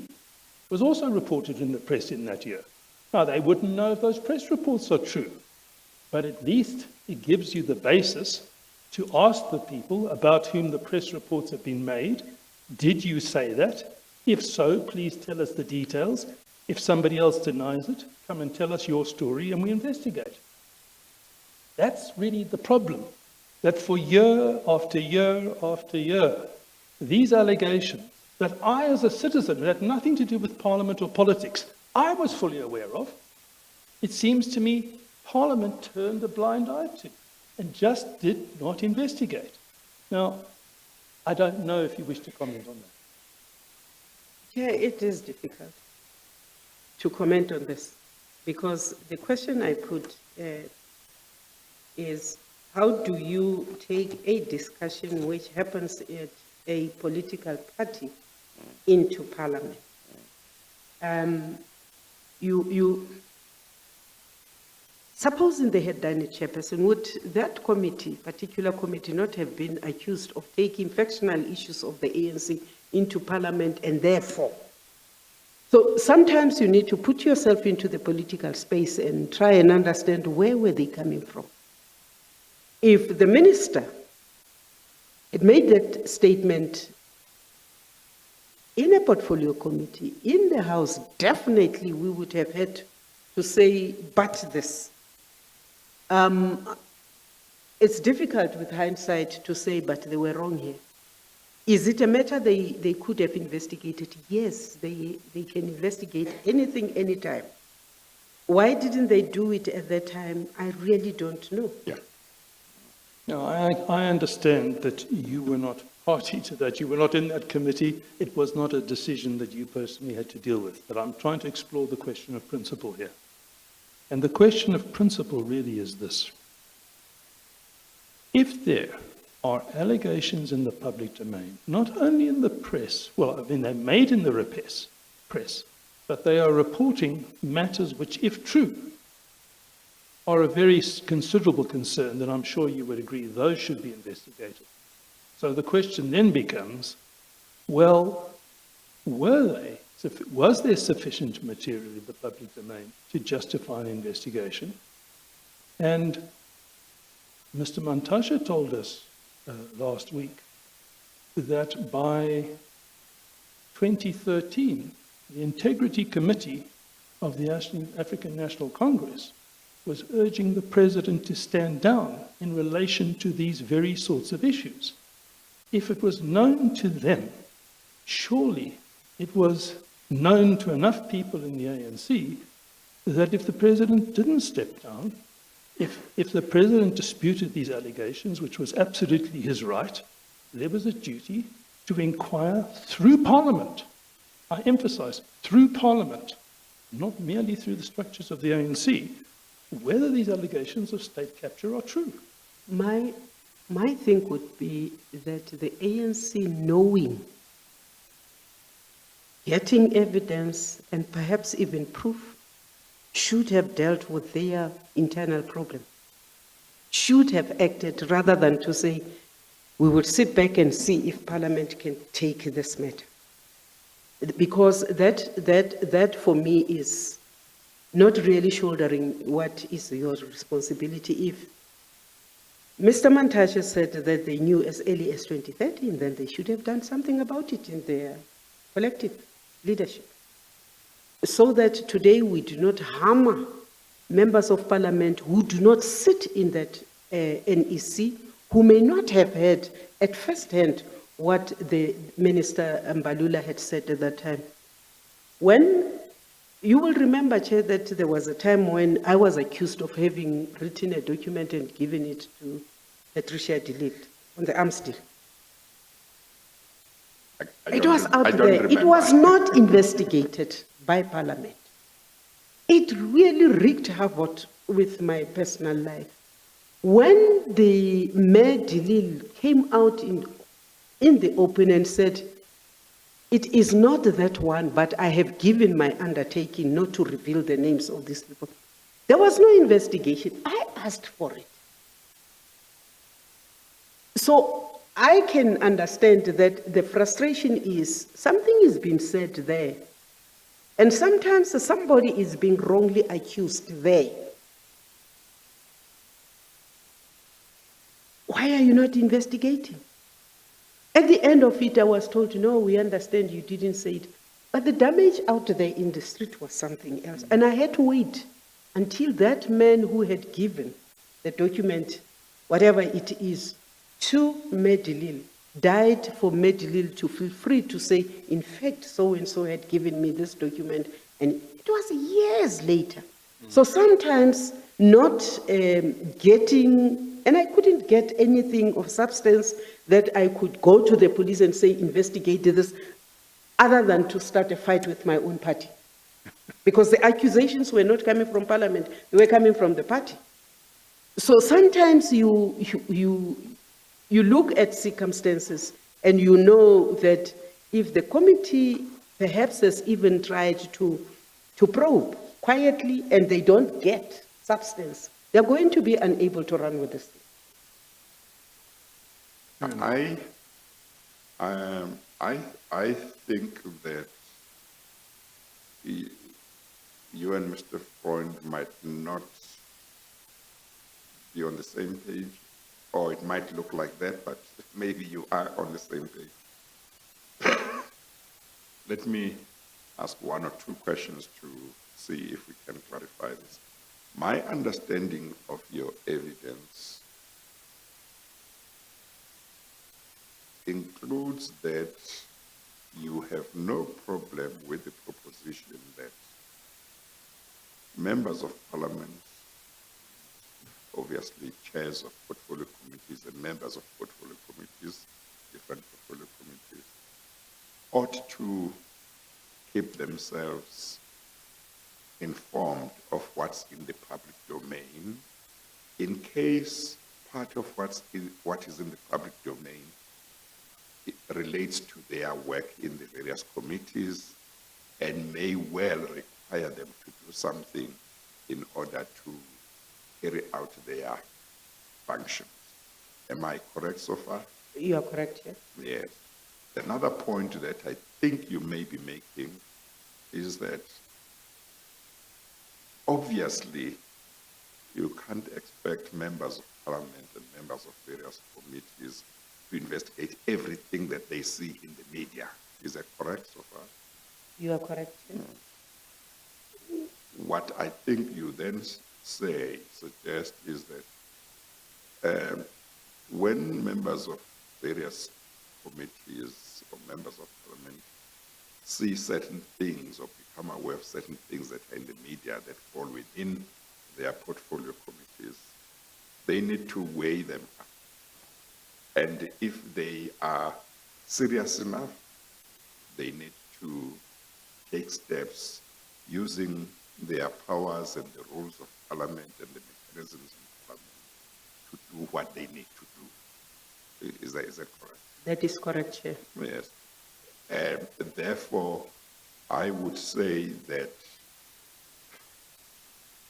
was also reported in the press in that year. Now, they wouldn't know if those press reports are true, but at least it gives you the basis to ask the people about whom the press reports have been made, did you say that? If so, please tell us the details. If somebody else denies it, come and tell us your story and we investigate. That's really the problem, that for year after year after year, these allegations that I, as a citizen, who had nothing to do with Parliament or politics, I was fully aware of, it seems to me Parliament turned a blind eye to and just did not investigate. Now, I don't know if you wish to comment on that. Yeah, it is difficult to comment on this because the question I put is, how do you take a discussion which happens at a political party into Parliament? Supposing they had done it, Chairperson, would that committee, particular committee, not have been accused of taking factional issues of the ANC into Parliament and therefore? So sometimes you need to put yourself into the political space and try and understand where were they coming from. If the minister had made that statement in a portfolio committee, in the House, definitely we would have had to say, but this. It's difficult with hindsight to say, but they were wrong here. Is it a matter they could have investigated? Yes, they can investigate anything, anytime. Why didn't they do it at that time? I really don't know. Yeah. No, I understand that you were not party to that. You were not in that committee. It was not a decision that you personally had to deal with. But I'm trying to explore the question of principle here. And the question of principle really is this. If there are allegations in the public domain, not only in the press, well, I mean, they're made in the press, but they are reporting matters which, if true, are a very considerable concern, then I'm sure you would agree those should be investigated. So the question then becomes, well, was there sufficient material in the public domain to justify an investigation? And Mr. Mantashe told us last week that by 2013, the Integrity Committee of the African National Congress was urging the President to stand down in relation to these very sorts of issues. If it was known to them, surely it was known to enough people in the ANC that if the President didn't step down, if the President disputed these allegations, which was absolutely his right, there was a duty to inquire through Parliament. I emphasize, through Parliament, not merely through the structures of the ANC, whether these allegations of state capture are true. My thing would be that the ANC, knowing, getting evidence and perhaps even proof, should have dealt with their internal problem, should have acted rather than to say, we will sit back and see if Parliament can take this matter. Because that for me is not really shouldering what is your responsibility. If Mr. Mantashe said that they knew as early as 2013, then they should have done something about it in their collective leadership, so that today we do not hammer members of Parliament who do not sit in that NEC, who may not have heard at first hand what the Minister Mbalula had said at that time. When you will remember, Chair, that there was a time when I was accused of having written a document and given it to Patricia de Ligt on the arms deal. It was out there. It was not investigated by Parliament. It really wreaked havoc with my personal life. When the Mayor de Ligt came out in the open and said, it is not that one, but I have given my undertaking not to reveal the names of these people. There was no investigation. I asked for it. So I can understand that the frustration is something is being said there, And sometimes somebody is being wrongly accused there. Why are you not investigating? At the end of it, I was told, no, we understand you didn't say it. But the damage out there in the street was something else. And I had to wait until that man who had given the document, whatever it is, to Medilil, died for Medilil to feel free to say, in fact, so-and-so had given me this document. And it was years later. So sometimes not getting, and I couldn't get anything of substance that I could go to the police and say, investigate this, other than to start a fight with my own party. Because the accusations were not coming from Parliament, they were coming from the party. So sometimes you look at circumstances and you know that if the committee perhaps has even tried to probe quietly and they don't get substance, they're going to be unable to run with this thing. I think that you and Mr. Freund might not be on the same page, or it might look like that, but maybe you are on the same page. Let me ask one or two questions to see if we can clarify this. My understanding of your evidence includes that you have no problem with the proposition that members of Parliament, obviously chairs of portfolio committees and members of portfolio committees, different portfolio committees, ought to keep themselves informed of what's in the public domain in case part of what is in the public domain it relates to their work in the various committees and may well require them to do something in order to carry out their functions. Am I correct so far? You are correct, yes. Yes. Another point that I think you may be making is that obviously you can't expect members of Parliament and members of various committees to investigate everything that they see in the media. Is that correct so far? You are correct, yes. What I think you then suggest is that when members of various committees or members of Parliament see certain things or become aware of certain things that are in the media that fall within their portfolio committees, they need to weigh them up. And if they are serious enough, they need to take steps using their powers and the rules of Parliament and the mechanisms in Parliament to do what they need to do. Is that correct? That is correct, Chair. Yes. And therefore, I would say that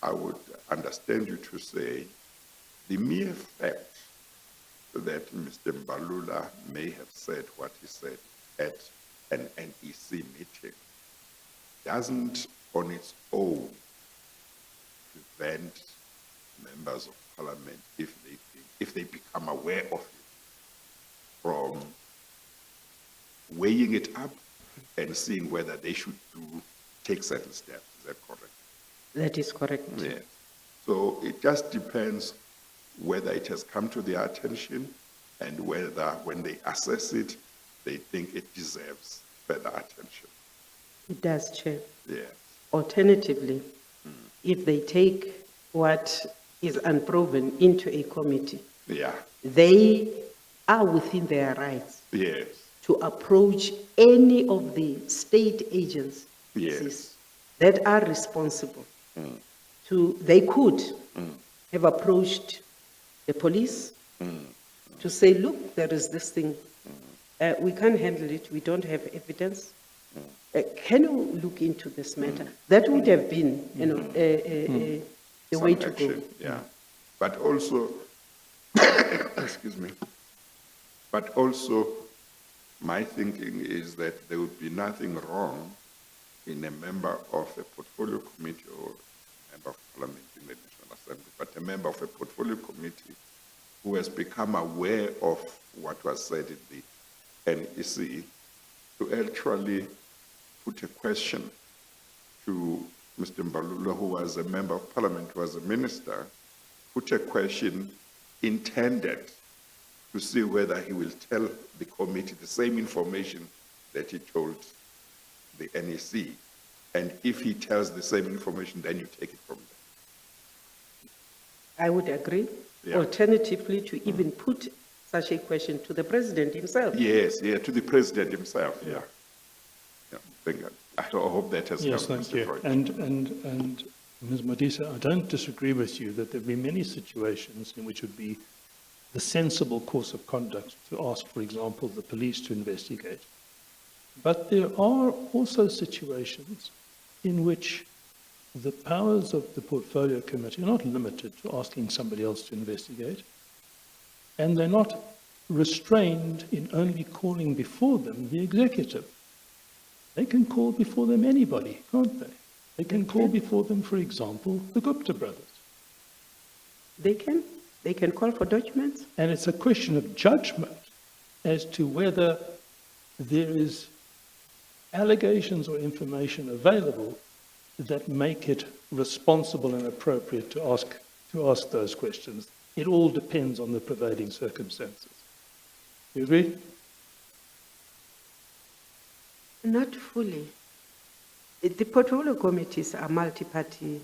I would understand you to say the mere fact that Mr. Mbalula may have said what he said at an NEC meeting doesn't on its own prevent members of Parliament, if they become aware of it, from weighing it up and seeing whether they should take certain steps. Is that correct? That is correct. Yes. So it just depends whether it has come to their attention and whether when they assess it, they think it deserves further attention. It does, Chair. Yes. Alternatively, if they take what is unproven into a committee, Yeah. they are within their rights Yes. to approach any of the state agencies Yes. that are responsible. They could have approached the police to say, look, there is this thing. We can't handle it. We don't have evidence. Can you look into this matter? That would have been, the way to go. Yeah. But also, excuse me, but also my thinking is that there would be nothing wrong in a member of a portfolio committee or a member of parliament in the National Assembly, but a member of a portfolio committee who has become aware of what was said in the NEC to actually put a question to Mr. Mbalula, who was a member of parliament, who was a minister, put a question intended to see whether he will tell the committee the same information that he told the NEC. And if he tells the same information, then you take it from there. I would agree. Yeah. Alternatively, to even put such a question to the president himself. Yes, yeah, to the president himself, yeah. Yeah, thank you. I hope that has Yes, helped, thank Mr. you. Freud. And Ms. Modise, I don't disagree with you that there will be many situations in which it would be the sensible course of conduct to ask, for example, the police to investigate. But there are also situations in which the powers of the portfolio committee are not limited to asking somebody else to investigate, and they're not restrained in only calling before them the executive. They can call before them anybody, can't they? They can call before them, for example, the Gupta brothers. They can call for documents. And it's a question of judgment as to whether there is allegations or information available that make it responsible and appropriate to ask those questions. It all depends on the prevailing circumstances. You agree? Not fully. The portfolio committees are multi-party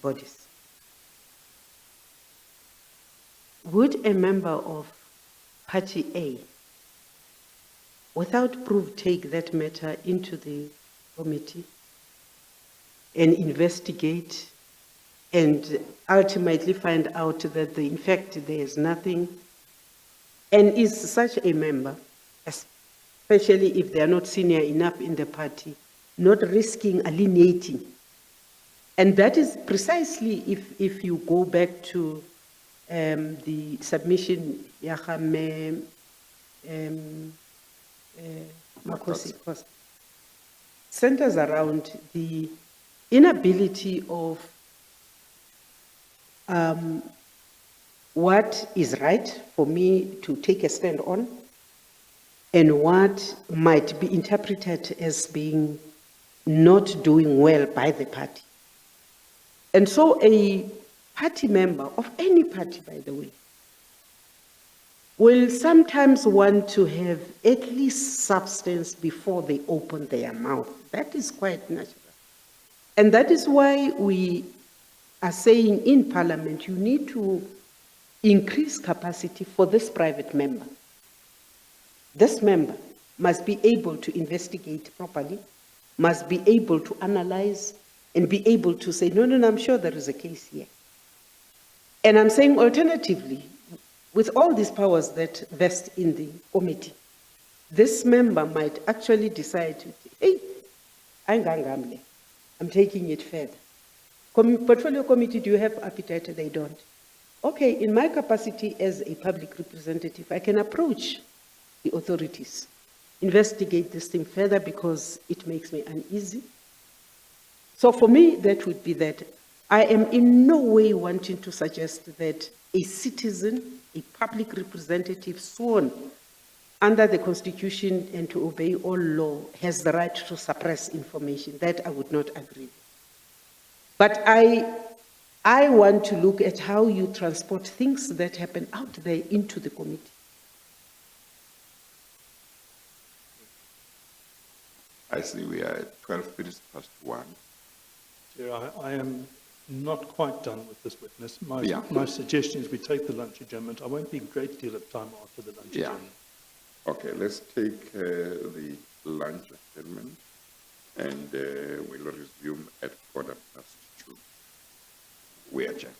bodies. Would a member of Party A, without proof, take that matter into the committee and investigate and ultimately find out that in fact there is nothing? And is such a member, especially if they are not senior enough in the party, not risking alienating? And that is precisely if you go back to the submission Yahame Makosi centers around the inability of what is right for me to take a stand on and what might be interpreted as being not doing well by the party. And so a party member of any party, by the way, will sometimes want to have at least substance before they open their mouth. That is quite natural. And that is why we are saying in Parliament, you need to increase capacity for this private member. This member must be able to investigate properly, must be able to analyze, and be able to say, no, I'm sure there is a case here. And I'm saying alternatively, with all these powers that vest in the committee, this member might actually decide, hey, I'm taking it further. Portfolio committee, do you have appetite? They don't. Okay, in my capacity as a public representative, I can approach the authorities, investigate this thing further because it makes me uneasy. So for me, that would be that. I am in no way wanting to suggest that a citizen, a public representative sworn under the Constitution and to obey all law has the right to suppress information. That I would not agree with. But I want to look at how you transport things that happen out there into the committee. I see we are at 12 minutes past 1. Chair, I am not quite done with this witness. My suggestion is we take the lunch adjournment. I won't be a great deal of time after the lunch adjournment. Okay, let's take the lunch adjournment and we'll resume at 2:15. We adjourn.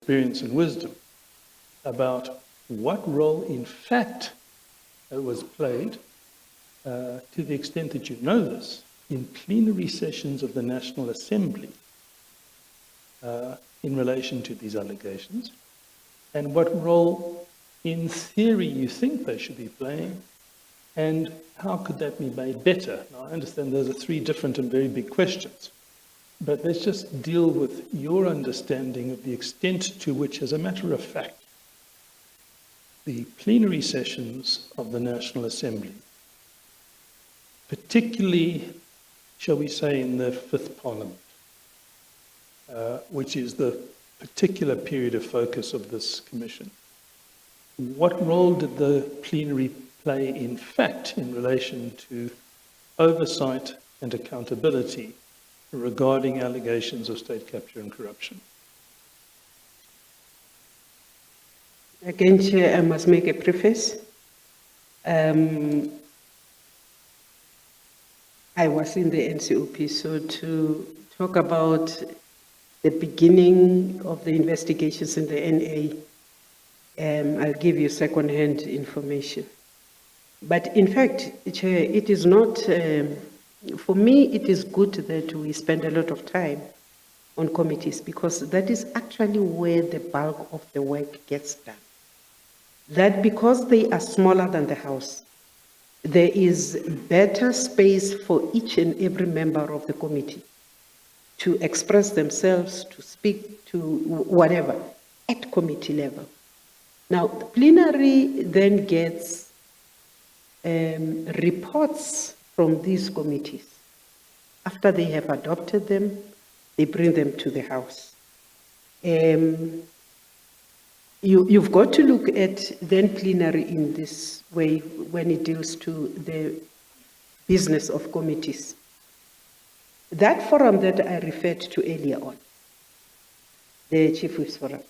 experience and wisdom about what role in fact was played, to the extent that you know this, in plenary sessions of the National Assembly in relation to these allegations, and what role in theory you think they should be playing, and how could that be made better? Now, I understand those are three different and very big questions, but let's just deal with your understanding of the extent to which, as a matter of fact, the plenary sessions of the National Assembly, particularly, shall we say, in the Fifth Parliament, which is the particular period of focus of this commission, what role did the plenary play, in fact, in relation to oversight and accountability regarding allegations of state capture and corruption? Again, Chair, I must make a preface. I was in the NCOP, so to talk about the beginning of the investigations in the NA, I'll give you second-hand information. But in fact, Chair, it is not, for me, it is good that we spend a lot of time on committees, because that is actually where the bulk of the work gets done. That because they are smaller than the House, there is better space for each and every member of the committee to express themselves, to speak, to whatever, at committee level. Now, the plenary then gets reports from these committees. After they have adopted them, they bring them to the House. You've got to look at then plenary in this way when it deals to the business of committees. That forum that I referred to earlier on, the Chief Whip's Forum,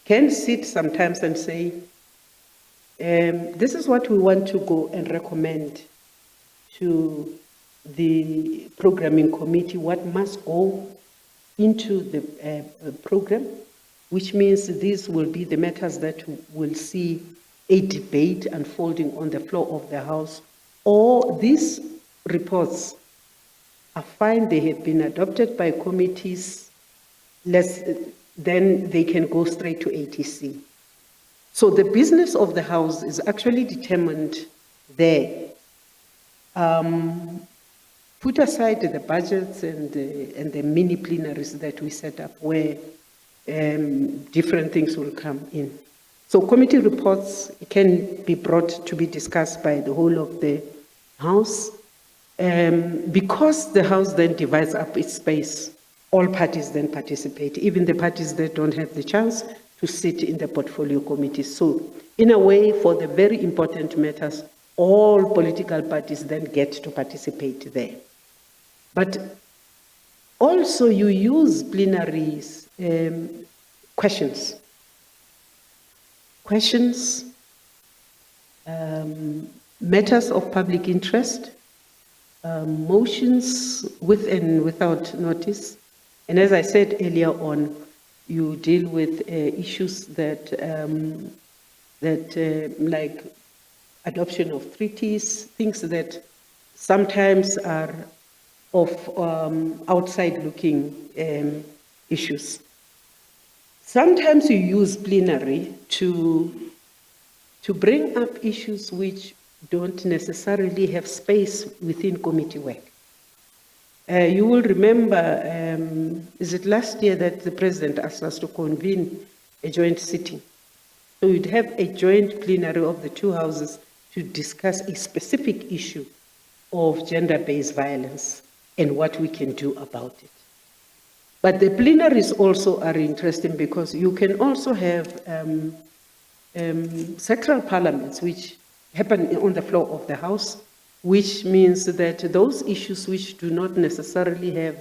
can sit sometimes and say, this is what we want to go and recommend to the programming committee, what must go into the program, which means these will be the matters that will see a debate unfolding on the floor of the House, or these reports are fine, they have been adopted by committees, then they can go straight to ATC. So the business of the House is actually determined there. Put aside the budgets and the mini plenaries that we set up where different things will come in. So committee reports can be brought to be discussed by the whole of the House. Because the House then divides up its space, all parties then participate, even the parties that don't have the chance to sit in the portfolio committees. So in a way, for the very important matters, all political parties then get to participate there. But also you use plenaries, questions, matters of public interest, motions with and without notice. And as I said earlier on, you deal with issues that, like adoption of treaties, things that sometimes are of outside-looking issues. Sometimes you use plenary to bring up issues which don't necessarily have space within committee work. You will remember, is it last year that the President asked us to convene a joint sitting? So we'd have a joint plenary of the two houses to discuss a specific issue of gender-based violence and what we can do about it. But the plenaries also are interesting because you can also have sectoral parliaments which happen on the floor of the House, which means that those issues which do not necessarily have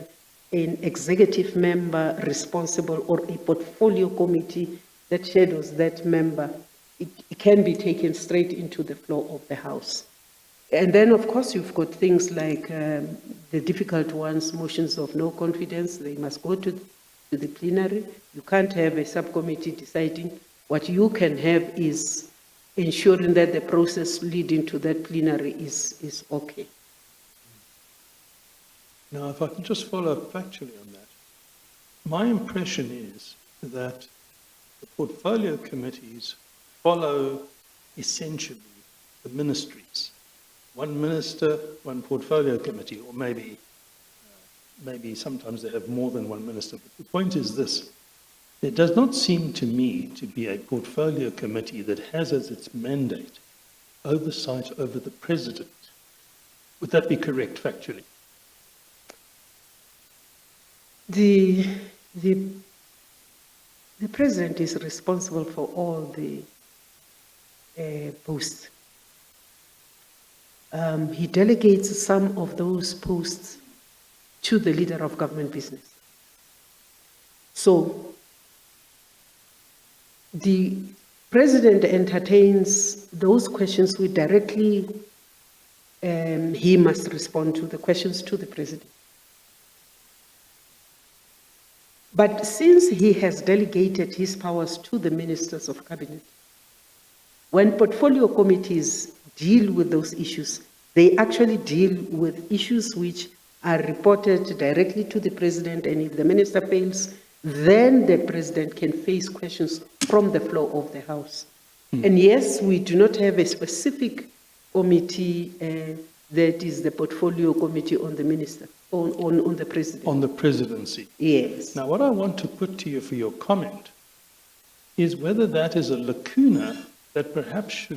an executive member responsible or a portfolio committee that shadows that member, it can be taken straight into the floor of the House. And then, of course, you've got things like the difficult ones, motions of no confidence, they must go to to the plenary. You can't have a subcommittee deciding. What you can have is ensuring that the process leading to that plenary is okay. Now, if I can just follow up factually on that. My impression is that the portfolio committees follow essentially the ministries. One minister, one portfolio committee, or maybe sometimes they have more than one minister. But the point is this: there does not seem to me to be a portfolio committee that has as its mandate oversight over the president. Would that be correct factually? The president is responsible for all the posts. He delegates some of those posts to the leader of government business. So the president entertains those questions which directly he must respond to, the questions to the president. But since he has delegated his powers to the ministers of cabinet, when portfolio committees deal with those issues, they actually deal with issues which are reported directly to the president, and if the minister fails, then the president can face questions from the floor of the House. And yes, we do not have a specific committee that is the portfolio committee on the minister, on the president. On the presidency. Yes. Now, what I want to put to you for your comment is whether that is a lacuna that perhaps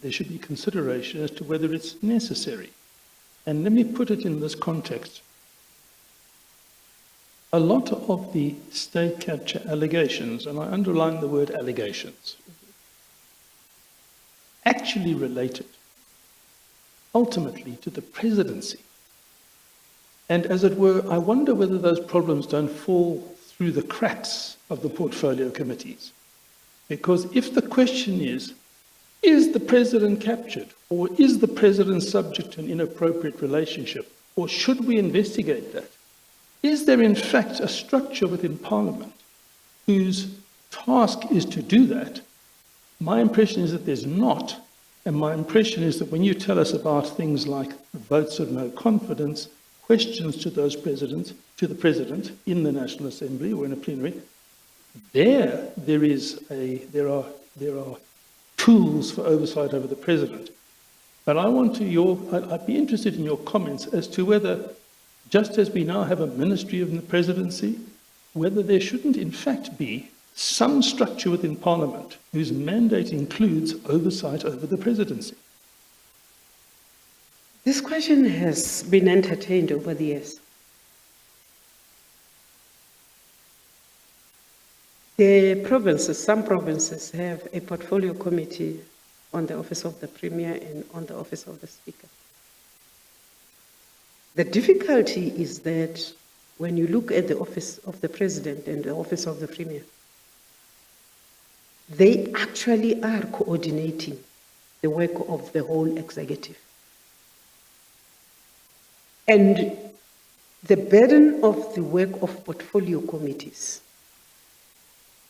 there should be consideration as to whether it's necessary. And let me put it in this context. A lot of the state capture allegations, and I underline the word allegations, actually related ultimately to the presidency. And as it were, I wonder whether those problems don't fall through the cracks of the portfolio committees. Because if the question is the president captured, or is the president subject to an inappropriate relationship, or should we investigate that? Is there in fact a structure within Parliament whose task is to do that? My impression is that there's not, and my impression is that when you tell us about things like votes of no confidence, questions to those presidents, to the president in the National Assembly or in a plenary, there are tools for oversight over the president. But I'd be interested in your comments as to whether, just as we now have a ministry of the presidency, whether there shouldn't in fact be some structure within Parliament whose mandate includes oversight over the presidency. This question has been entertained over the years. Some provinces have a portfolio committee on the office of the Premier and on the office of the Speaker. The difficulty is that when you look at the office of the President and the office of the Premier, they actually are coordinating the work of the whole executive. And the burden of the work of portfolio committees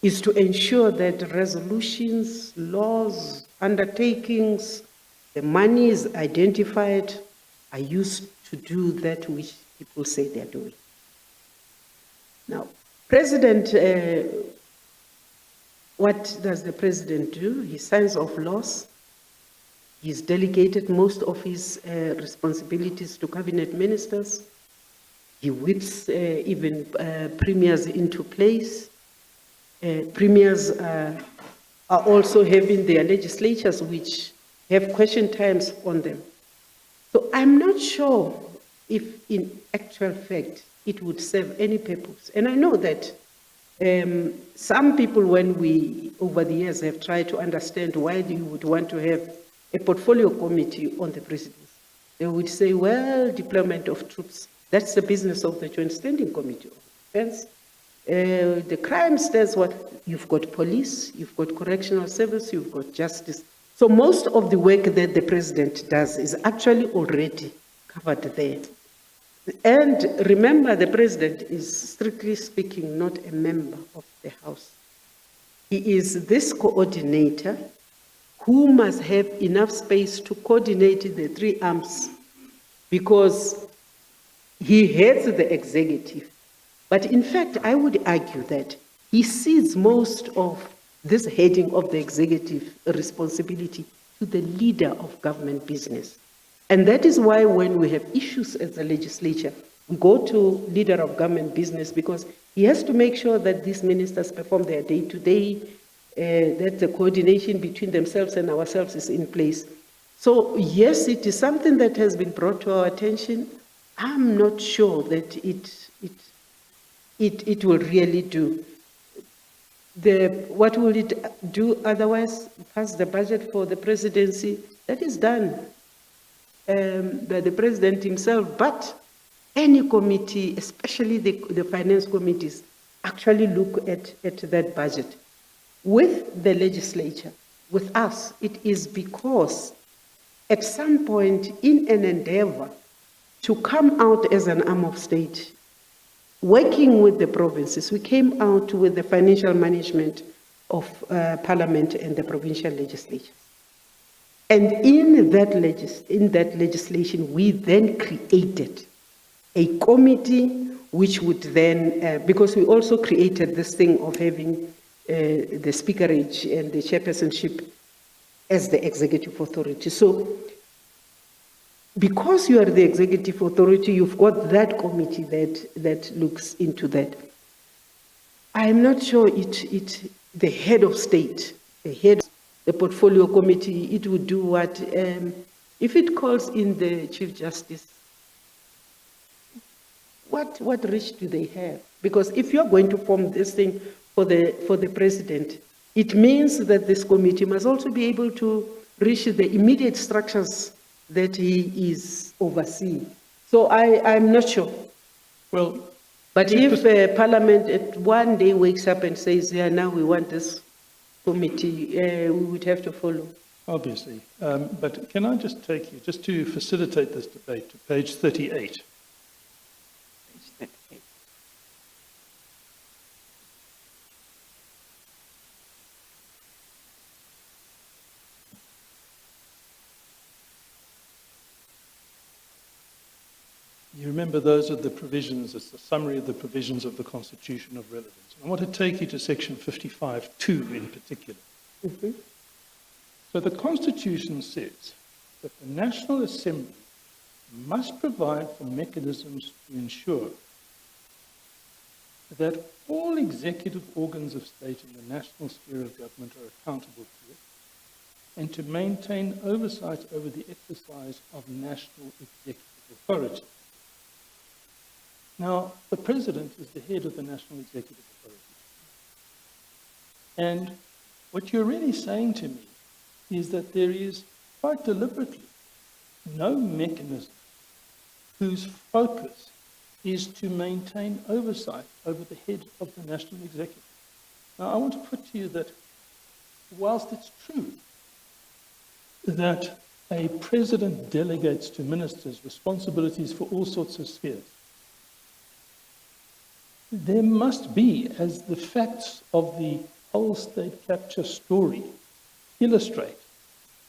is to ensure that resolutions, laws, undertakings, the money is identified, are used to do that which people say they're doing. Now, what does the president do? He signs off laws. He's delegated most of his responsibilities to cabinet ministers. He whips even premiers into place. Premiers are also having their legislatures which have question times on them. So I'm not sure if in actual fact it would serve any purpose. And I know that some people, when we over the years have tried to understand why you would want to have a portfolio committee on the presidency, they would say, well, deployment of troops, that's the business of the Joint Standing Committee of Defense. The crime stands what? You've got police, you've got correctional service, you've got justice. So most of the work that the president does is actually already covered there. And remember, the president is, strictly speaking, not a member of the House. He is this coordinator who must have enough space to coordinate the three arms, because he heads the executive. But in fact, I would argue that he sees most of this heading of the executive responsibility to the leader of government business. And that is why when we have issues as the legislature, we go to leader of government business, because he has to make sure that these ministers perform their day-to-day, that the coordination between themselves and ourselves is in place. So yes, it is something that has been brought to our attention. I'm not sure that it will really do. What will it do otherwise? Pass the budget for the presidency? That is done by the president himself, but any committee, especially the finance committees, actually look at that budget. With the legislature, with us, it is because at some point in an endeavor to come out as an arm of state, working with the provinces, we came out with the financial management of Parliament and the provincial legislature. And in that legislation, we then created a committee which would then, because we also created this thing of having the speakerage and the chairpersonship as the executive authority. So, because you are the executive authority, you've got that committee that looks into that. I'm not sure the head of state, the portfolio committee, it would do what? If it calls in the Chief Justice, what reach do they have? Because if you're going to form this thing for the president, it means that this committee must also be able to reach the immediate structures that he is overseeing. So I'm not sure. Well, but if Parliament one day wakes up and says, yeah, now we want this committee, we would have to follow. obviously. But can I just take you, just to facilitate this debate, to page 38? You remember those are the provisions, it's the summary of the provisions of the Constitution of relevance. I want to take you to section 55(2) in particular. Mm-hmm. So the Constitution says that the National Assembly must provide for mechanisms to ensure that all executive organs of state in the national sphere of government are accountable to it, and to maintain oversight over the exercise of national executive authority. Now, the President is the head of the National Executive Authority. And what you're really saying to me is that there is, quite deliberately, no mechanism whose focus is to maintain oversight over the head of the National Executive. Now, I want to put to you that whilst it's true that a President delegates to ministers responsibilities for all sorts of spheres, there must be, as the facts of the whole state capture story illustrate,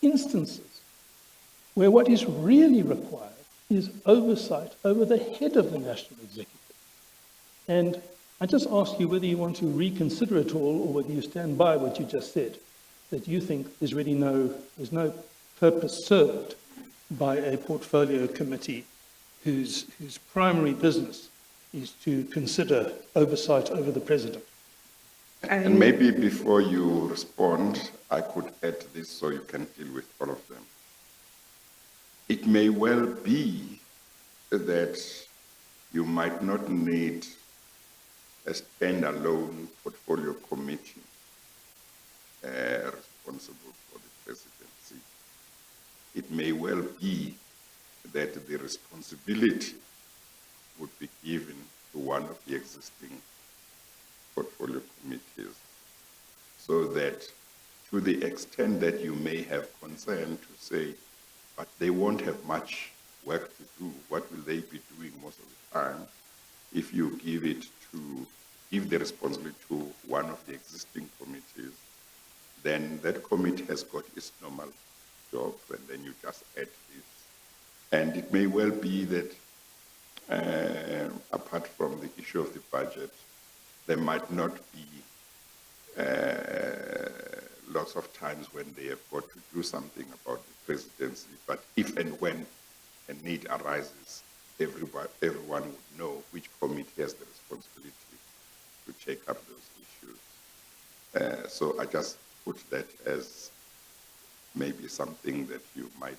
instances where what is really required is oversight over the head of the National Executive. And I just ask you whether you want to reconsider it all, or whether you stand by what you just said, that you think there's really there's no purpose served by a portfolio committee whose primary business is to consider oversight over the President. And maybe before you respond, I could add this so you can deal with all of them. It may well be that you might not need a standalone portfolio committee responsible for the presidency. It may well be that the responsibility would be given to one of the existing portfolio committees, so that to the extent that you may have concern to say, but they won't have much work to do, what will they be doing most of the give the responsibility to one of the existing committees, then that committee has got its normal job, and then you just add this. And it may well be that, apart from the issue of the budget, there might not be lots of times when they have got to do something about the presidency, but if and when a need arises, everyone would know which committee has the responsibility to take up those issues. So I just put that as maybe something that you might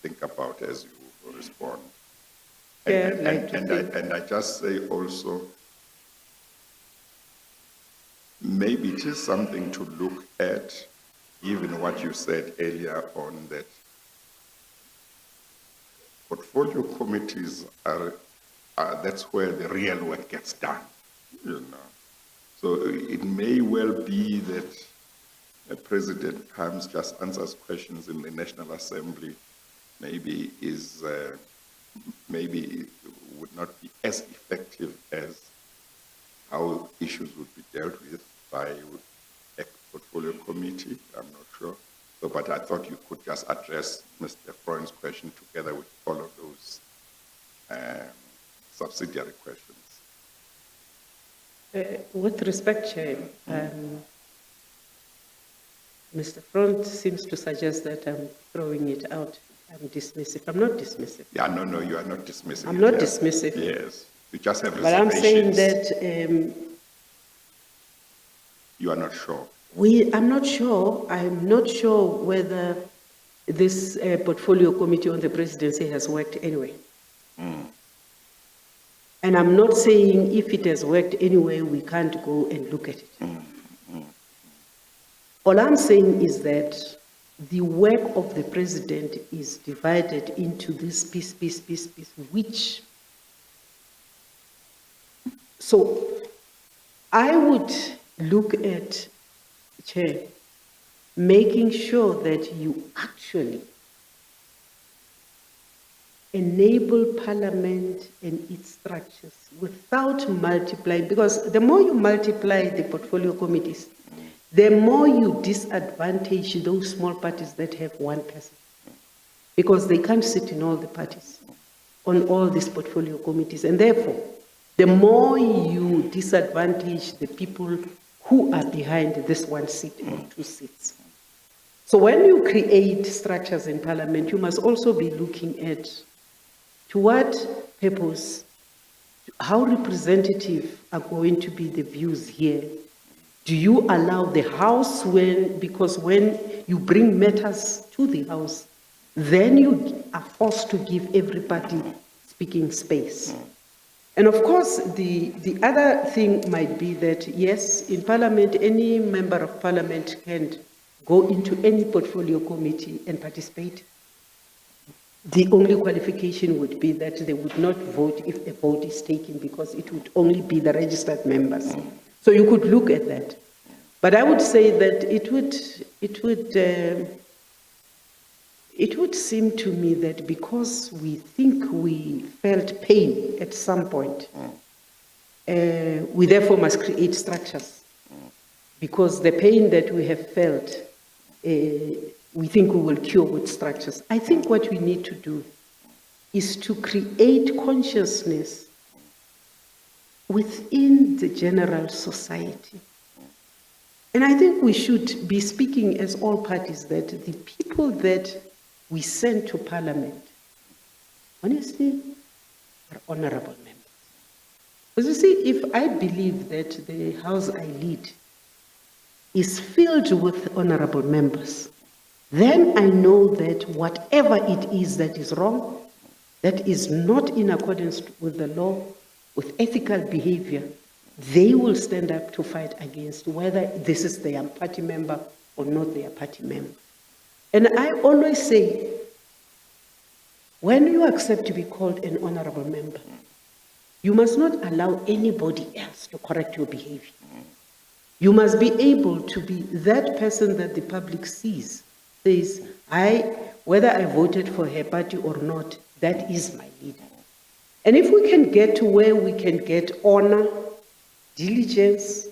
think about as you respond. And I just say also, maybe it is something to look at, given what you said earlier on, that portfolio committees that's where the real work gets done, you know. So it may well be that a president comes, just answers questions in the National Assembly, maybe it would not be as effective as how issues would be dealt with by a portfolio committee. I'm not sure. So, but I thought you could just address Mr. Freund's question together with all of those subsidiary questions. With respect, Chair, Mr. Freund seems to suggest that I'm throwing it out. I'm dismissive. I'm not dismissive. Yeah, no, you are not dismissive. I'm not dismissive. Yes, you just have But I'm reservations. saying that you are not sure. I'm not sure. I'm not sure whether this portfolio committee on the presidency has worked anyway. And I'm not saying if it has worked anyway, we can't go and look at it. All I'm saying is that the work of the president is divided into this piece, which. So I would look at, Chair, making sure that you actually enable Parliament and its structures without multiplying, because the more you multiply the portfolio committees, the more you disadvantage those small parties that have one person, because they can't sit in all the parties, on all these portfolio committees, and therefore, the more you disadvantage the people who are behind this one seat or two seats. So when you create structures in Parliament, you must also be looking at to what purpose, how representative are going to be the views here. Do you allow the House because when you bring matters to the House, then you are forced to give everybody speaking space. And of course, the other thing might be that, yes, in Parliament, any member of Parliament can go into any portfolio committee and participate. The only qualification would be that they would not vote if a vote is taken, because it would only be the registered members. So you could look at that. But I would say that it would seem to me that because we think we felt pain at some point, we therefore must create structures. Because the pain that we have felt, we think we will cure with structures. I think what we need to do is to create consciousness within the general society. And I think we should be speaking as all parties that the people that we send to Parliament, honestly, are honorable members. Because you see, if I believe that the House I lead is filled with honorable members, then I know that whatever it is that is wrong, that is not in accordance with the law, with ethical behavior, they will stand up to fight against whether this is their party member or not their party member. And I always say, when you accept to be called an honorable member, you must not allow anybody else to correct your behavior. You must be able to be that person that the public sees, says, whether I voted for her party or not, that is my leader. And if we can get to where we can get honor, diligence,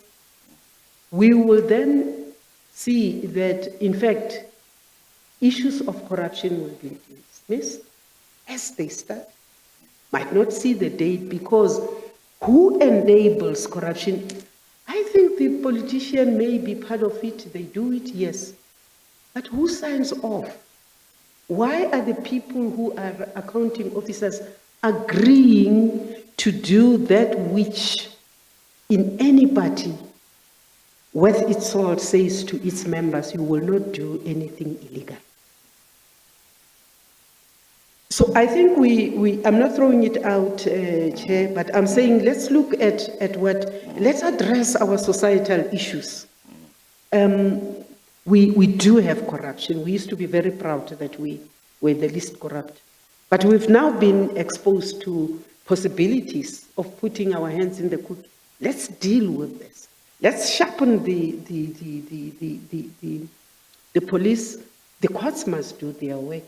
we will then see that, in fact, issues of corruption will be dismissed as they start. Might not see the date, because who enables corruption? I think the politician may be part of it, they do it, yes. But who signs off? Why are the people who are accounting officers agreeing to do that which in any party worth its salt says to its members, you will not do anything illegal? So I think I'm not throwing it out, Chair, but I'm saying let's look at let's address our societal issues. We do have corruption. We used to be very proud that we were the least corrupt. But we've now been exposed to possibilities of putting our hands in the cookie. Let's deal with this. Let's sharpen the police. The courts must do their work.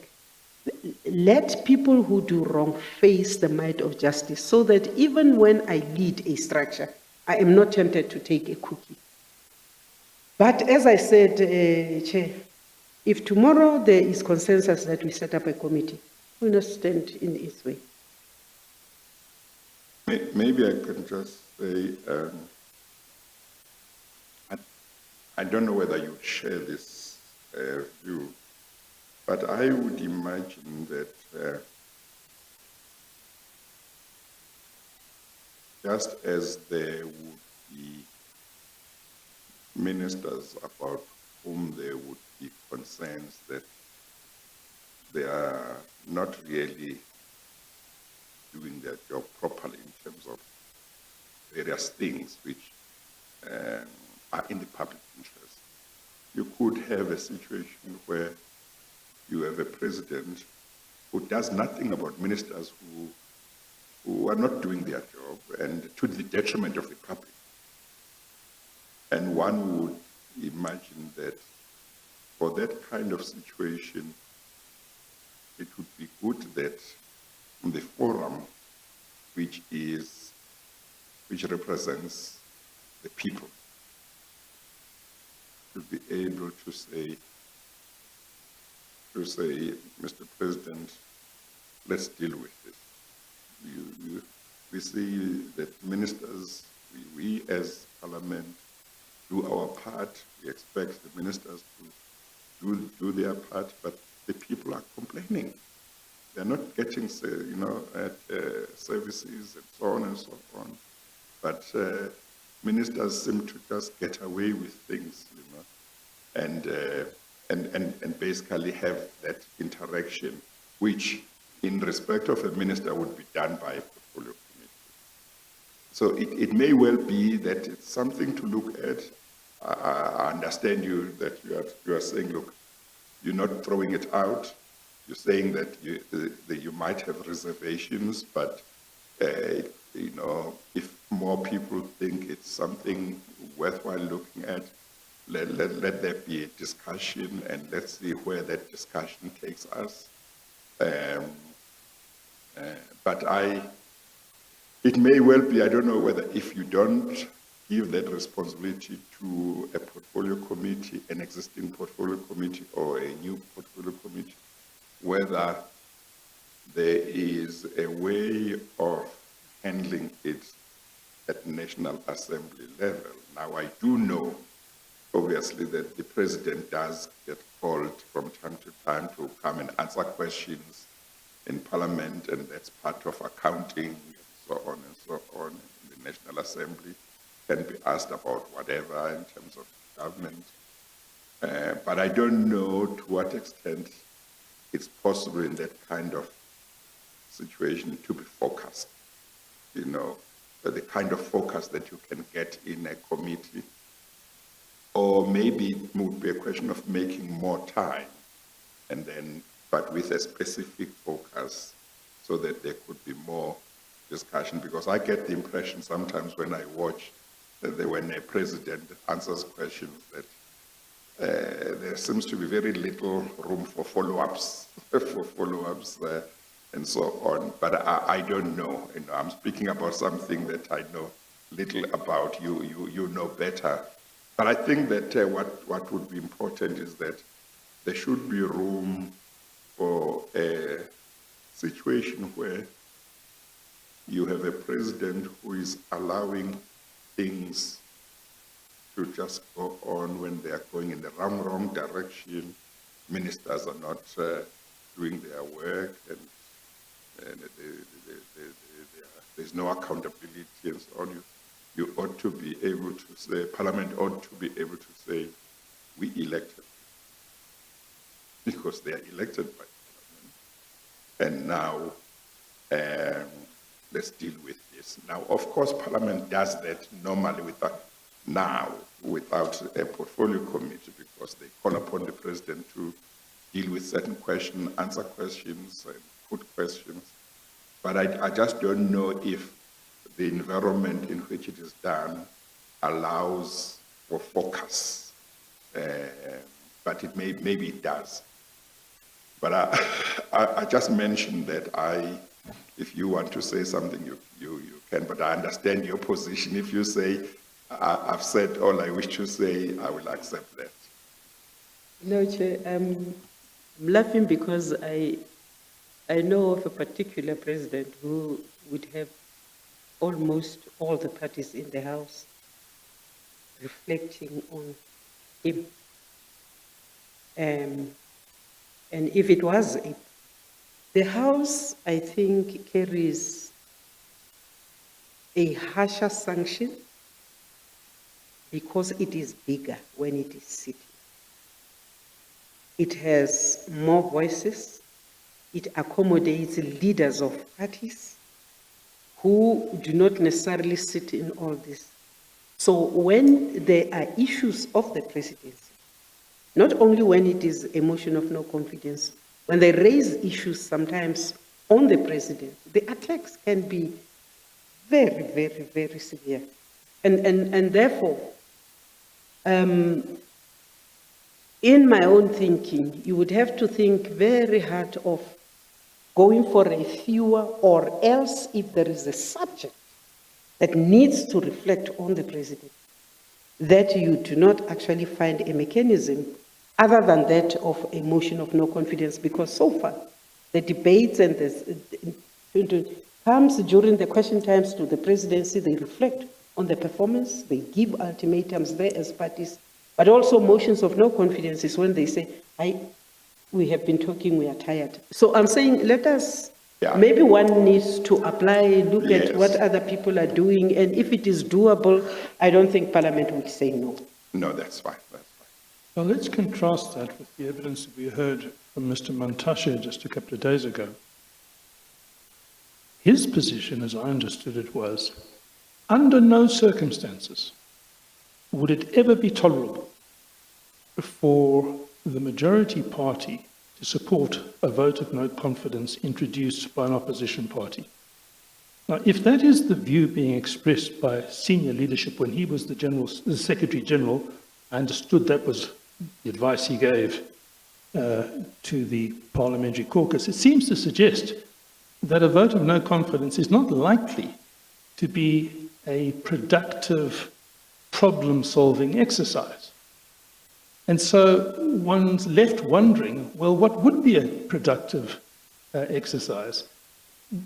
Let people who do wrong face the might of justice, so that even when I lead a structure, I am not tempted to take a cookie. But as I said, Chair, if tomorrow there is consensus that we set up a committee, we will not stand in its way. Maybe I can just say, I don't know whether you share this view, but I would imagine that just as there would be ministers about whom there would be concerns that they are not really doing their job properly in terms of various things which are in the public interest. You could have a situation where you have a president who does nothing about ministers who are not doing their job, and to the detriment of the public. And one would imagine that for that kind of situation, it would be good that the forum, which represents the people, should be able to say, Mr. President, let's deal with this. We see that ministers, we as Parliament, do our part. We expect the ministers to do their part, but the people are complaining. They're not getting, services and so on and so on. But ministers seem to just get away with things, and basically have that interaction, which, in respect of a minister, would be done by a portfolio committee. So it may well be that it's something to look at. I understand you that you are saying, look, you're not throwing it out. You're saying that you might have reservations, but if more people think it's something worthwhile looking at, let there be a discussion, and let's see where that discussion takes us. But it may well be, I don't know whether if you don't give that responsibility to a portfolio committee, an existing portfolio committee or a new portfolio committee, whether there is a way of handling it at National Assembly level. Now, I do know, obviously, that the President does get called from time to time to come and answer questions in Parliament, and that's part of accounting, and so on and so on. In the National Assembly can be asked about whatever in terms of government. But I don't know to what extent it's possible in that kind of situation to be focused, the kind of focus that you can get in a committee. Or maybe it would be a question of making more time, but with a specific focus, so that there could be more discussion. Because I get the impression sometimes when I watch when a president answers questions that there seems to be very little room for follow-ups, and so on. But I don't know. I'm speaking about something that I know little about. You know better. But I think that what would be important is that there should be room for a situation where you have a president who is allowing things to just go on when they are going in the wrong direction. Ministers are not doing their work, and there's no accountability and so on. You ought to be able to say, Parliament ought to be able to say, we elected, because they are elected by Parliament. And now, let's deal with this. Now, of course, Parliament does that normally without a portfolio committee, because they call upon the president to deal with certain questions, answer questions, and put questions. But I just don't know if the environment in which it is done allows for focus. But maybe it does. But I just mentioned that if you want to say something, you can, but I understand your position. If you say, I've said all I wish to say, I will accept that. No, Chair, I'm laughing because I know of a particular president who would have almost all the parties in the House reflecting on him. And if it was the House, I think, carries a harsher sanction because it is bigger when it is sitting. It has more voices. It accommodates leaders of parties who do not necessarily sit in all this. So when there are issues of the presidency, not only when it is a motion of no confidence, when they raise issues sometimes on the president, the attacks can be very, very, very severe. And therefore, in my own thinking, you would have to think very hard of going for a fewer, or else if there is a subject that needs to reflect on the president, that you do not actually find a mechanism other than that of a motion of no confidence, because so far the debates and comes during the question times to the presidency, they reflect on the performance, they give ultimatums there as parties, but also motions of no confidence is when they say, we have been talking, we are tired. So I'm saying, let us, maybe one needs to apply, look at what other people are doing, and if it is doable, I don't think Parliament would say no. No, that's fine. Well, let's contrast that with the evidence that we heard from Mr. Mantashe just a couple of days ago. His position, as I understood it, was, under no circumstances would it ever be tolerable for the majority party to support a vote of no confidence introduced by an opposition party. Now, if that is the view being expressed by senior leadership when he was the Secretary General, I understood that was the advice he gave to the Parliamentary caucus, it seems to suggest that a vote of no confidence is not likely to be a productive problem-solving exercise. And so one's left wondering, well, what would be a productive exercise?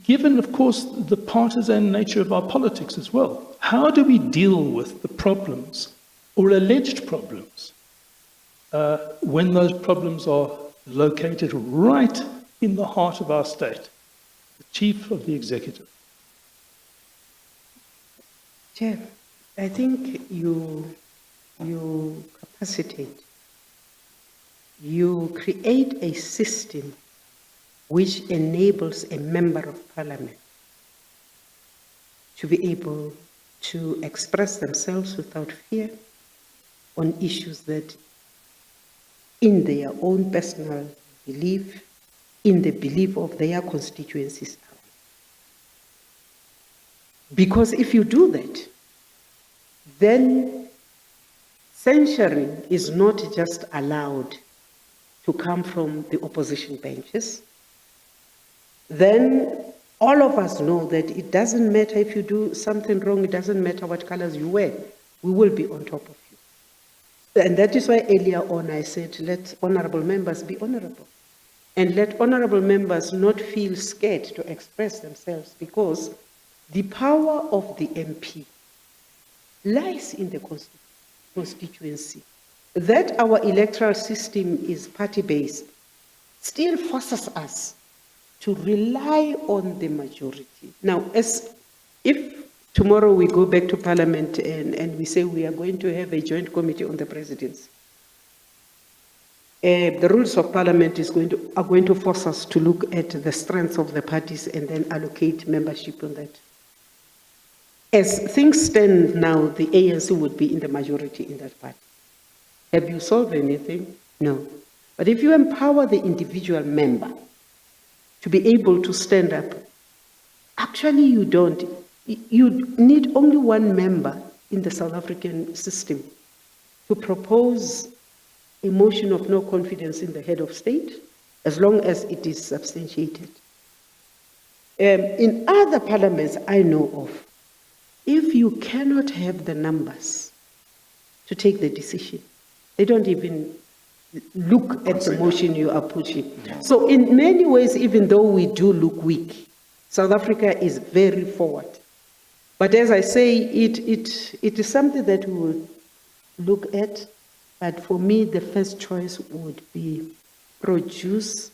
Given, of course, the partisan nature of our politics as well. How do we deal with the problems or alleged problems when those problems are located right in the heart of our state, the chief of the executive? Chair, I think you capacitate, you create a system which enables a member of Parliament to be able to express themselves without fear on issues that, in their own personal belief, in the belief of their constituencies. Because if you do that, then censuring is not just allowed to come from the opposition benches. then all of us know that it doesn't matter if you do something wrong, it doesn't matter what colors you wear, we will be on top of you. And that is why earlier on I said, let honorable members be honorable. And let honorable members not feel scared to express themselves, because the power of the MP lies in the constituency. That our electoral system is party-based still forces us to rely on the majority. Now, if tomorrow we go back to Parliament and we say we are going to have a joint committee on the presidency, the rules of Parliament are going to force us to look at the strengths of the parties and then allocate membership on that. As things stand now, the ANC would be in the majority in that party. Have you solved anything? No. But if you empower the individual member to be able to stand up, actually you don't. You need only one member in the South African system to propose a motion of no confidence in the head of state, as long as it is substantiated. In other parliaments I know of, if you cannot have the numbers to take the decision, they don't even look at the motion you are pushing. So in many ways, even though we do look weak, South Africa is very forward. But as I say, it is something that we will look at. But for me, the first choice would be produce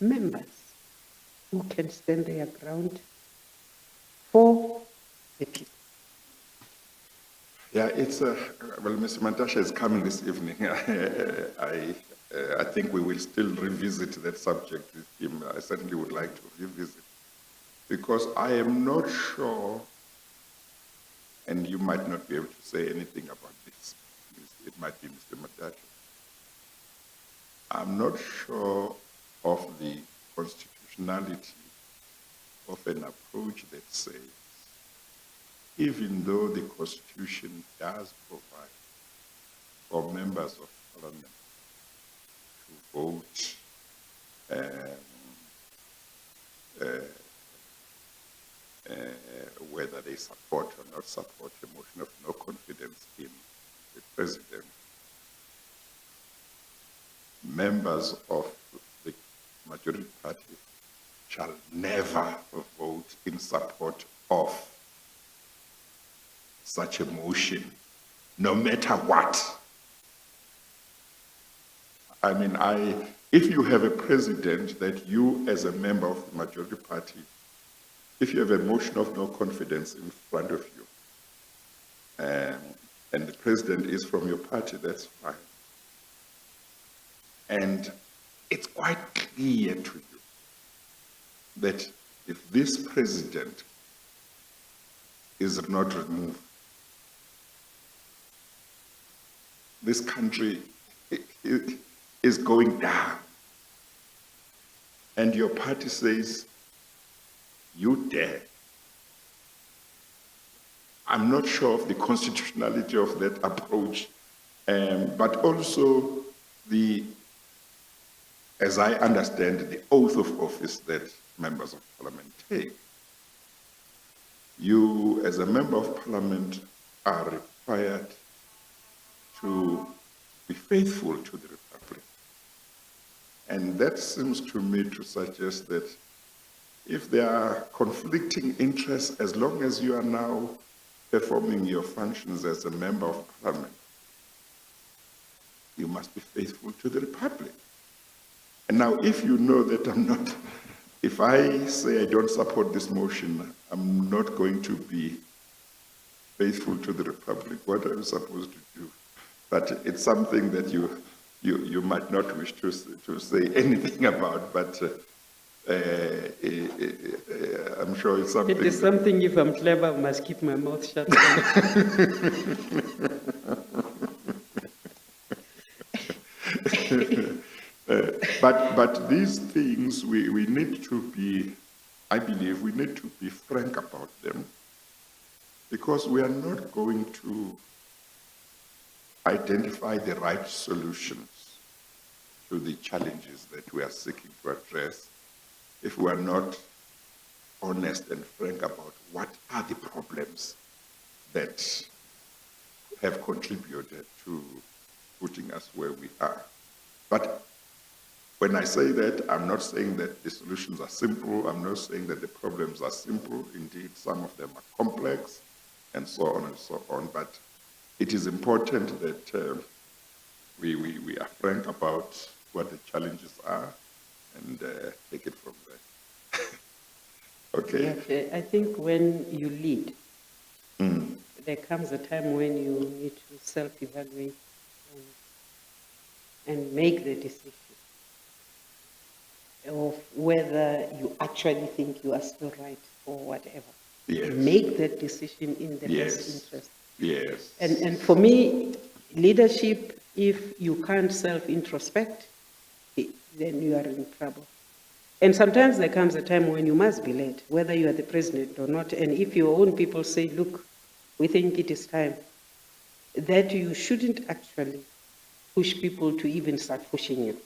members who can stand their ground for the people. Yeah, well, Mr. Mantashe is coming this evening. I think we will still revisit that subject with him. I certainly would like to revisit, because I am not sure, and you might not be able to say anything about this. It might be Mr. Mantashe. I'm not sure of the constitutionality of an approach that says, even though the Constitution does provide for members of Parliament to vote whether they support or not support a motion of no confidence in the President, members of the majority party shall never vote in support of such a motion, no matter what. I mean, if you have a president that you, as a member of the majority party, if you have a motion of no confidence in front of you, and the president is from your party, that's fine. And it's quite clear to you that if this president is not removed, this country is going down. And your party says, you dare. I'm not sure of the constitutionality of that approach, but also as I understand, the oath of office that members of Parliament take. You, as a member of Parliament, are required to be faithful to the Republic. And that seems to me to suggest that if there are conflicting interests, as long as you are now performing your functions as a member of Parliament, you must be faithful to the Republic. And now, if you know that if I say I don't support this motion, I'm not going to be faithful to the Republic, what are you supposed to do? But it's something that you might not wish to say anything about, but I'm sure it's something. It is something, if I'm clever, I must keep my mouth shut. But these things, we need to be, I believe, we need to be frank about them, because we are not going to identify the right solutions to the challenges that we are seeking to address if we are not honest and frank about what are the problems that have contributed to putting us where we are. But when I say that, I'm not saying that the solutions are simple. I'm not saying that the problems are simple. Indeed, some of them are complex, and so on and so on. But it is important that we are frank about what the challenges are and take it from there. Okay. Yeah, I think when you lead, there comes a time when you need to self-evaluate and make the decision of whether you actually think you are still right or whatever. Yes. Make that decision in the best interest. Yes. And for me, leadership, if you can't self-introspect, then you are in trouble. And sometimes there comes a time when you must be led, whether you are the president or not. And if your own people say, look, we think it is time, that you shouldn't actually push people to even start pushing you.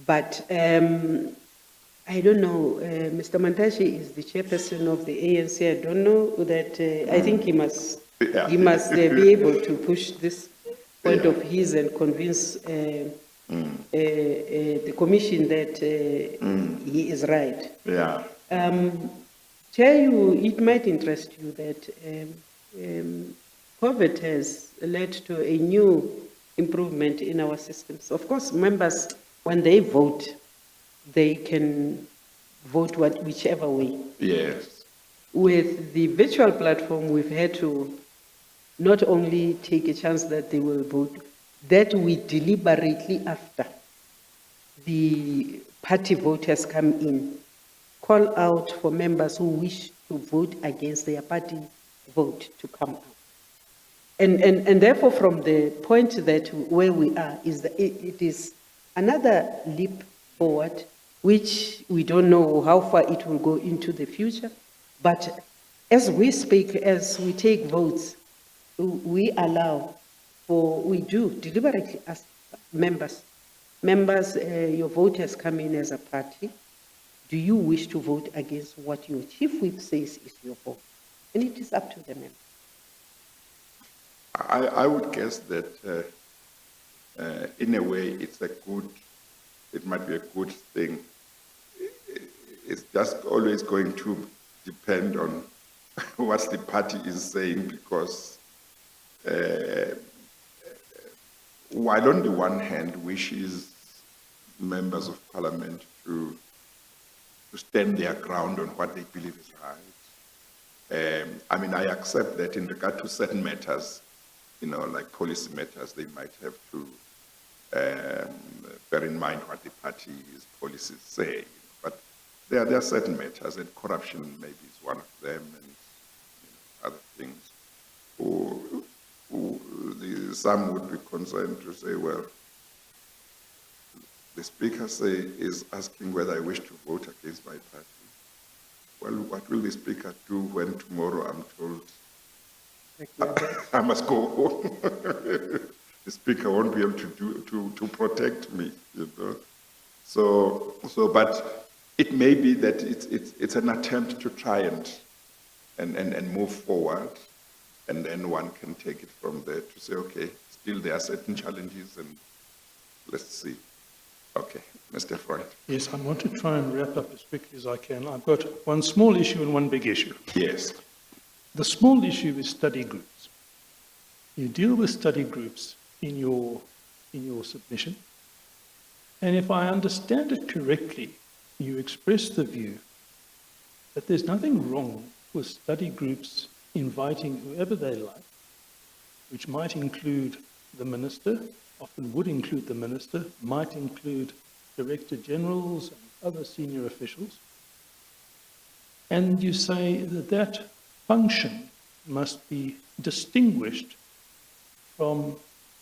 But I don't know, Mr. Mantashe is the chairperson of the ANC. I don't know that, I think he must be able to push this point of his and convince the commission that he is right. Yeah. Chair, it might interest you that COVID has led to a new improvement in our systems. Of course, members, when they vote, they can vote whichever way. Yes. With the virtual platform, we've had to not only take a chance that they will vote, that we deliberately, after the party vote has come in, call out for members who wish to vote against their party vote to come out. And therefore, from the point that where we are, is that it is another leap forward, which we don't know how far it will go into the future. But as we speak, as we take votes, we allow for, we do deliberately ask members, your vote has come in as a party. Do you wish to vote against what your chief whip says is your vote? And it is up to the members. I would guess that in a way it might be a good thing. It's just always going to depend on what the party is saying, because while on the one hand wishes members of parliament to stand their ground on what they believe is right. I mean, I accept that in regard to certain matters, like policy matters, they might have to bear in mind what the party's policies say. But there are certain matters, and corruption maybe is one of them, and other things. Some would be concerned to say, well, the speaker is asking whether I wish to vote against my party. Well, what will the speaker do when tomorrow I'm told I must go home? The speaker won't be able to protect me, So, but it may be that it's an attempt to try and move forward, and then one can take it from there to say, okay, still there are certain challenges, and let's see. Okay, Mr. Freud. Yes, I want to try and wrap up as quickly as I can. I've got one small issue and one big issue. Yes. The small issue is study groups. You deal with study groups in your submission, and if I understand it correctly, you express the view that there's nothing wrong with study groups inviting whoever they like, which might include the minister, often would include the minister, might include director generals and other senior officials. And you say that that function must be distinguished from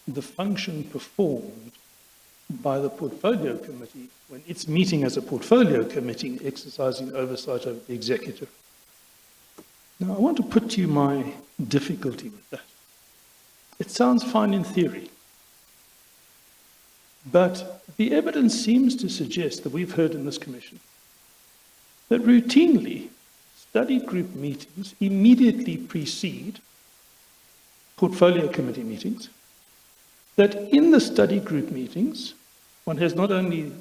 the function performed by the portfolio committee when it's meeting as a portfolio committee exercising oversight of the executive. Now, I want to put to you my difficulty with that. It sounds fine in theory, but the evidence seems to suggest that we've heard in this commission that routinely study group meetings immediately precede portfolio committee meetings, that in the study group meetings, one has not only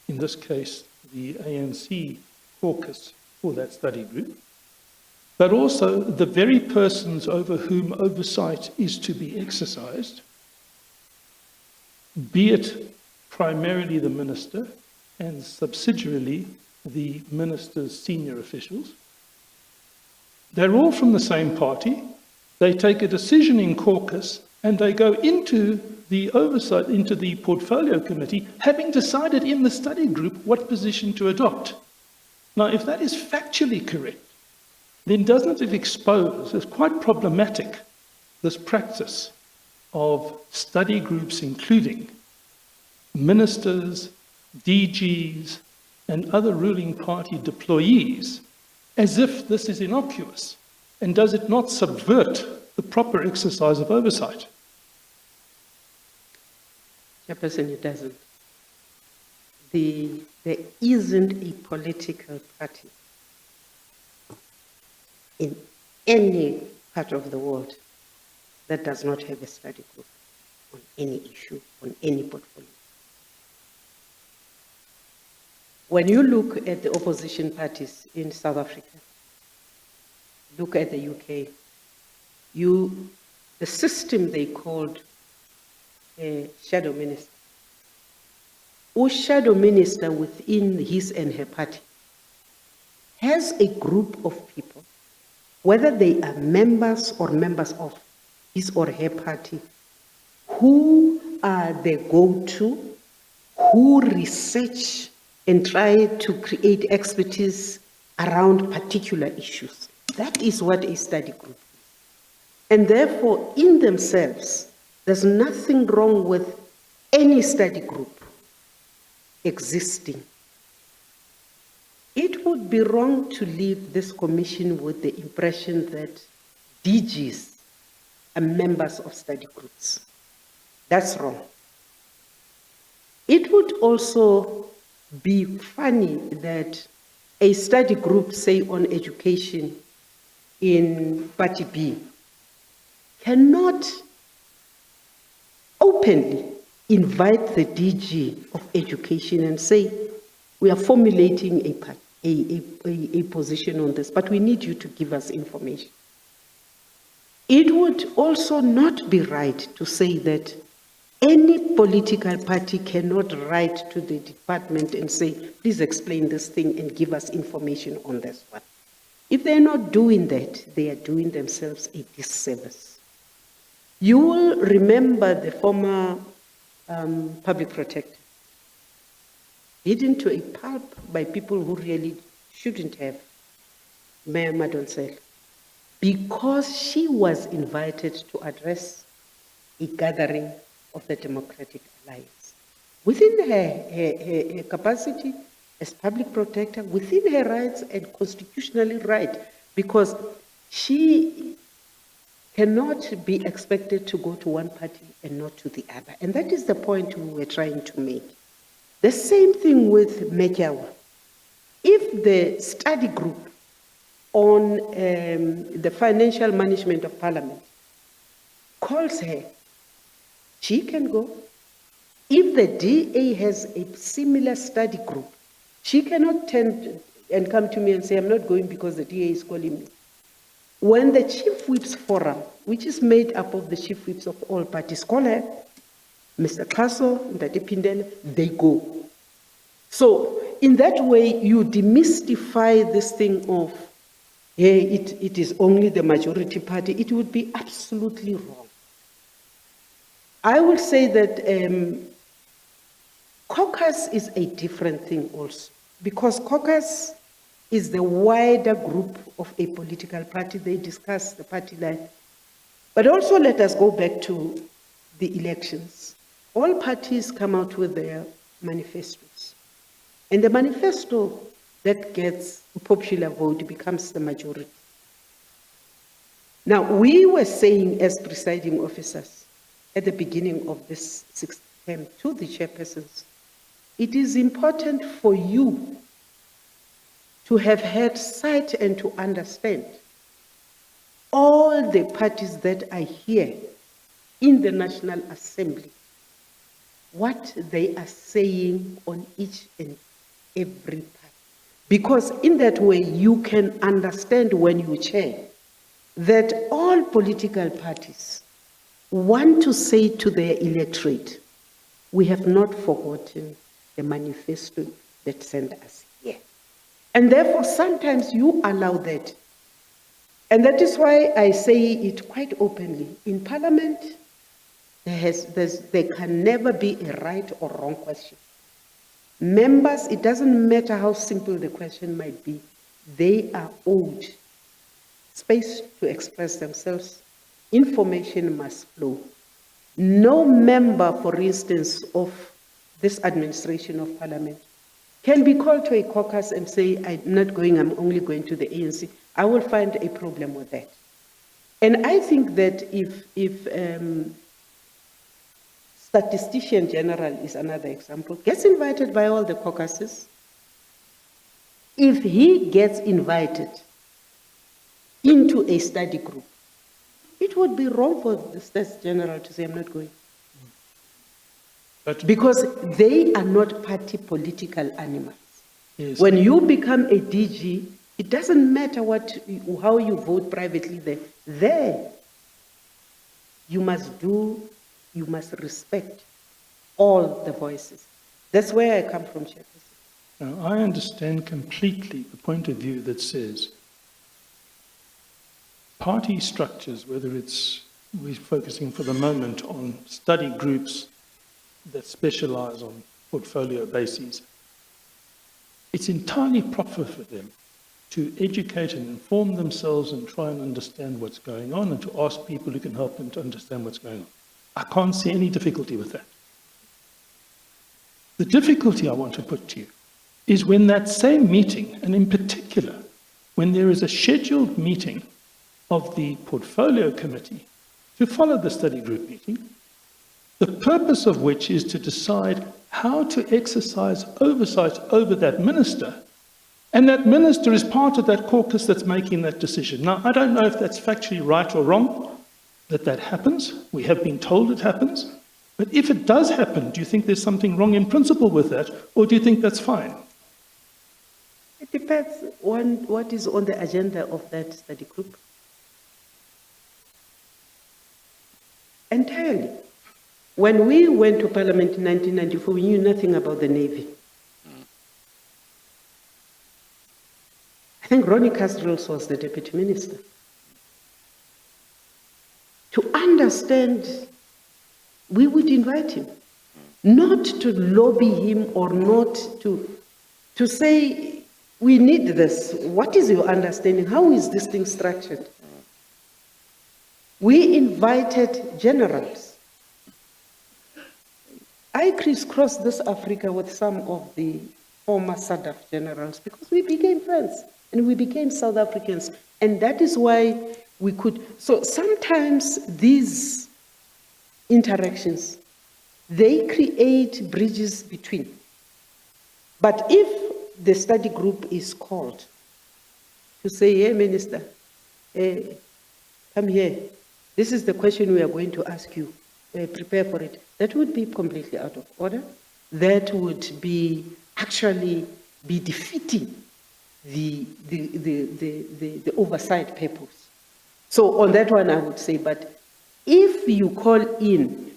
in this case, the ANC caucus for that study group, but also the very persons over whom oversight is to be exercised, be it primarily the minister and subsidiarily the minister's senior officials. They're all from the same party. They take a decision in caucus and they go into the oversight, into the portfolio committee, having decided in the study group what position to adopt. Now, if that is factually correct, then doesn't it expose as quite problematic this practice of study groups including ministers, DGs, and other ruling party deployees, as if this is innocuous? And does it not subvert the proper exercise of oversight? Chairperson, it doesn't. There isn't a political party in any part of the world that does not have a study group on any issue, on any portfolio. When you look at the opposition parties in South Africa, look at the UK, the system they called a shadow minister, or shadow minister within his and her party, has a group of people, whether they are members or members of his or her party, who are the go-to, who research and try to create expertise around particular issues. That is what a study group is. And therefore, in themselves, there's nothing wrong with any study group existing. It would be wrong to leave this commission with the impression that DGs are members of study groups. That's wrong. It would also be funny that a study group, say on education in Party B, cannot openly invite the DG of education and say, we are formulating a position on this, but we need you to give us information. It would also not be right to say that any political party cannot write to the department and say, please explain this thing and give us information on this one. If they're not doing that, they are doing themselves a disservice. You will remember the former public protector beaten to a pulp by people who really shouldn't have, Mayor Madonsela, because she was invited to address a gathering of the Democratic Alliance. Within her capacity as public protector, within her rights and constitutionally right, because she cannot be expected to go to one party and not to the other. And that is the point we were trying to make. The same thing with Mejawa. If the study group on the financial management of Parliament calls her, she can go. If the DA has a similar study group, she cannot turn and come to me and say, I'm not going because the DA is calling me. When the Chief Whips Forum, which is made up of the Chief Whips of all parties, call her, Mr. Kaso, Ndati Pindele, they go. So in that way, you demystify this thing of, hey, it is only the majority party. It would be absolutely wrong. I will say that caucus is a different thing also, because caucus is the wider group of a political party. They discuss the party line. But also let us go back to the elections. All parties come out with their manifestos. And the manifesto that gets a popular vote becomes the majority. Now, we were saying as presiding officers at the beginning of this sixth term to the chairpersons, it is important for you to have had sight and to understand all the parties that are here in the National Assembly, what they are saying on each and every part. Because in that way, you can understand when you chair that all political parties want to say to their electorate, we have not forgotten the manifesto that sent us here. And therefore, sometimes you allow that. And that is why I say it quite openly. In Parliament, there can never be a right or wrong question. Members, it doesn't matter how simple the question might be, they are owed space to express themselves. Information must flow. No member, for instance, of this administration of Parliament can be called to a caucus and say, I'm not going, I'm only going to the ANC. I will find a problem with that. And I think that if Statistician General is another example, gets invited by all the caucuses, if he gets invited into a study group, it would be wrong for the Stats General to say, I'm not going. But because they are not party political animals. yes, When you become a DG, it doesn't matter how you vote privately there. There, you must respect all the voices. That's where I come from, Chairperson. now, I understand completely the point of view that says party structures, whether we're focusing for the moment on study groups that specialize on portfolio bases, it's entirely proper for them to educate and inform themselves and try and understand what's going on and to ask people who can help them to understand what's going on. I can't see any difficulty with that. The difficulty I want to put to you is when that same meeting, and in particular, when there is a scheduled meeting of the portfolio committee to follow the study group meeting, the purpose of which is to decide how to exercise oversight over that minister, and that minister is part of that caucus that's making that decision. Now, I don't know if that's factually right or wrong, that happens. We have been told it happens. But if it does happen, do you think there's something wrong in principle with that, or do you think that's fine? It depends on what is on the agenda of that study group. Entirely. When we went to Parliament in 1994, we knew nothing about the Navy. I think Ronnie Castrels was the Deputy Minister. To understand, we would invite him, not to lobby him or not to say, we need this. What is your understanding? How is this thing structured? We invited generals. I crisscrossed this Africa with some of the former SADC generals because we became friends and we became South Africans. And that is why we could. So sometimes these interactions, they create bridges between. But if the study group is called to say, hey, Minister, come here. This is the question we are going to ask you. Prepare for it. That would be completely out of order. That would be actually be defeating the oversight purpose. So on that one, I would say, but if you call in,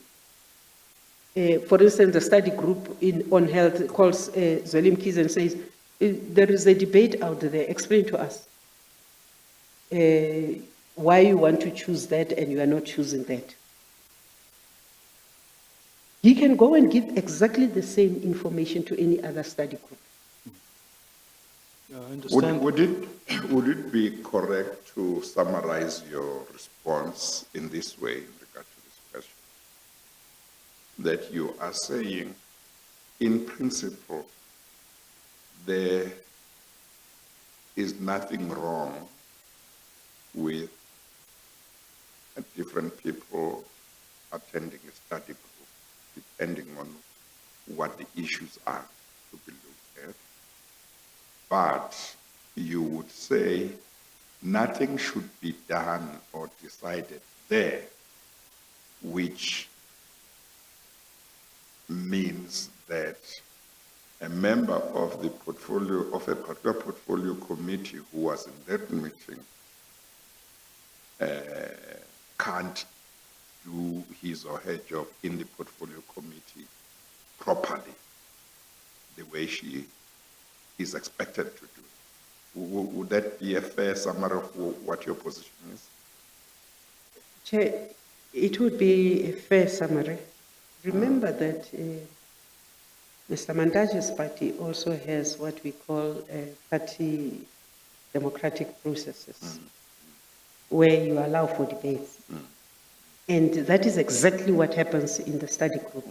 for instance, the study group on health calls Zwelim Keys and says, there is a debate out there, explain to us why you want to choose that and you are not choosing that. He can go and give exactly the same information to any other study group. Yeah, I understand. Would it be correct to summarize your response in this way in regard to this question? That you are saying, in principle, there is nothing wrong with different people attending a study group, depending on what the issues are to be looked at. But you would say nothing should be done or decided there, which means that a member of the portfolio, of a particular portfolio committee who was in that meeting can't do his or her job in the portfolio committee properly, the way she is expected to do. Would that be a fair summary of what your position is? Chair, it would be a fair summary. Remember that Mr. Mandage's party also has what we call party democratic processes, where you allow for debates. And that is exactly what happens in the study group,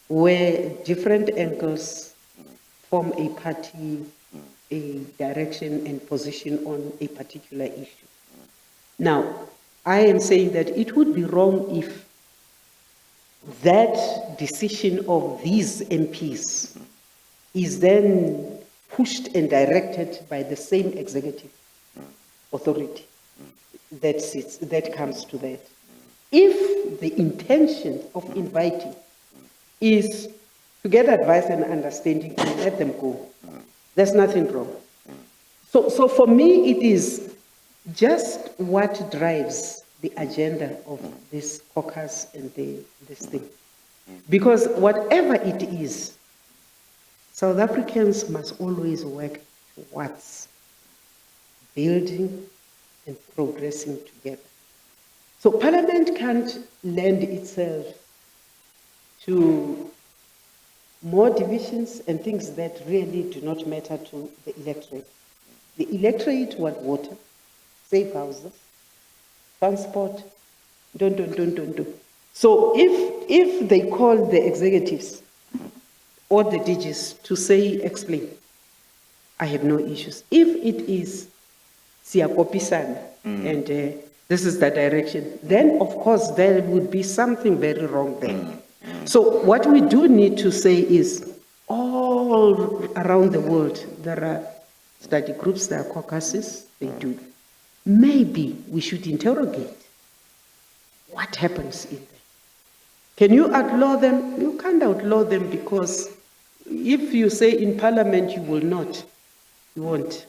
where different angles form a party, a direction and position on a particular issue. Now, I am saying that it would be wrong if that decision of these MPs is then pushed and directed by the same executive authority that comes to that. If the intention of inviting is to get advice and understanding and let them go, there's nothing wrong. So for me, it is just what drives the agenda of this caucus and this thing. Because whatever it is, South Africans must always work towards building and progressing together. So Parliament can't lend itself to more divisions and things that really do not matter to the electorate. The electorate want water, safe houses, transport, don't. So if they call the executives or the DGs to say, explain, I have no issues. If it is siyakopisana and this is the direction, then of course there would be something very wrong there. So what we do need to say is all around the world, there are study groups, there are caucuses, they do. Maybe we should interrogate what happens in there. Can you outlaw them? You can't outlaw them, because if you say in Parliament you will not, you won't.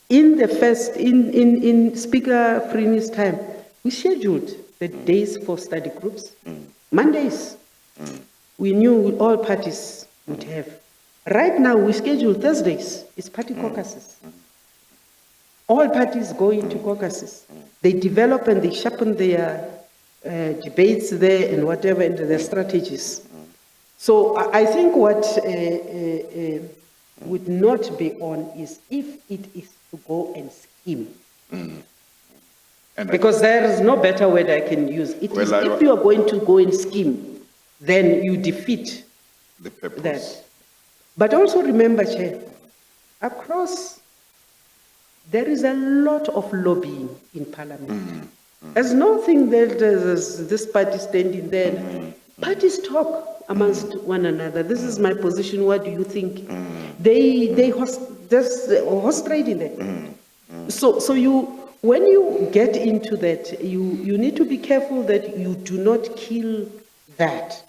In the first, in Speaker Frini's time, we scheduled the days for study groups. Mondays, we knew all parties would have. Right now, we schedule Thursdays, it's party caucuses. All parties go into caucuses. They develop and they sharpen their debates there and whatever, and their strategies. So I think what would not be on is if it is to go and scheme. Because there is no better word I can use. It is if you are going to go and scheme, then you defeat the purpose. That. But also remember, Chair, across, there is a lot of lobbying in Parliament. There's nothing that there's this party standing there. Parties talk amongst one another. This is my position, what do you think? They horse trading there. So you, when you get into that, you need to be careful that you do not kill that.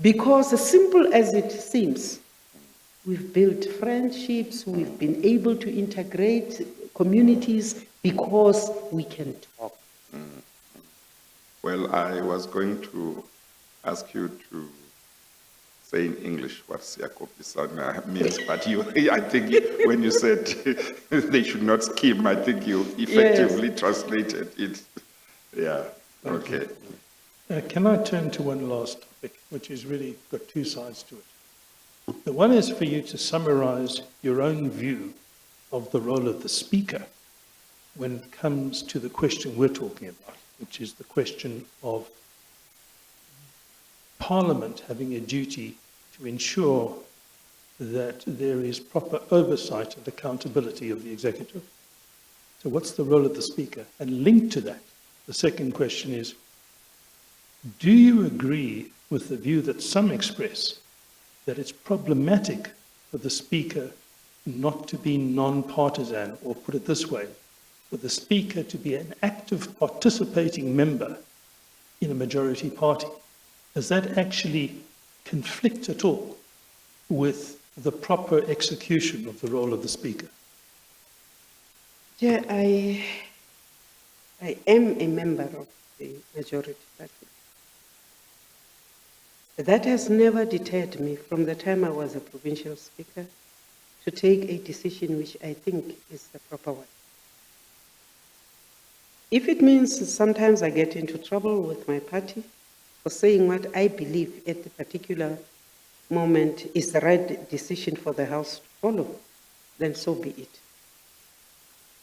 Because as simple as it seems, we've built friendships, we've been able to integrate communities because we can talk. Well, I was going to ask you to say in English what siyakopisana means, but I think when you said they should not scheme, I think you effectively translated it. Yeah, okay. Can I turn to one last topic, which has really got two sides to it? The one is for you to summarize your own view of the role of the Speaker when it comes to the question we're talking about, which is the question of Parliament having a duty to ensure that there is proper oversight and accountability of the executive. So what's the role of the Speaker? And linked to that, the second question is, do you agree with the view that some express that it's problematic for the Speaker not to be non-partisan, or put it this way, for the Speaker to be an active participating member in a majority party? Does that actually conflict at all with the proper execution of the role of the Speaker? Yeah, I am a member of the majority party. That has never deterred me from the time I was a provincial speaker to take a decision which I think is the proper one. If it means sometimes I get into trouble with my party for saying what I believe at the particular moment is the right decision for the House to follow, then so be it.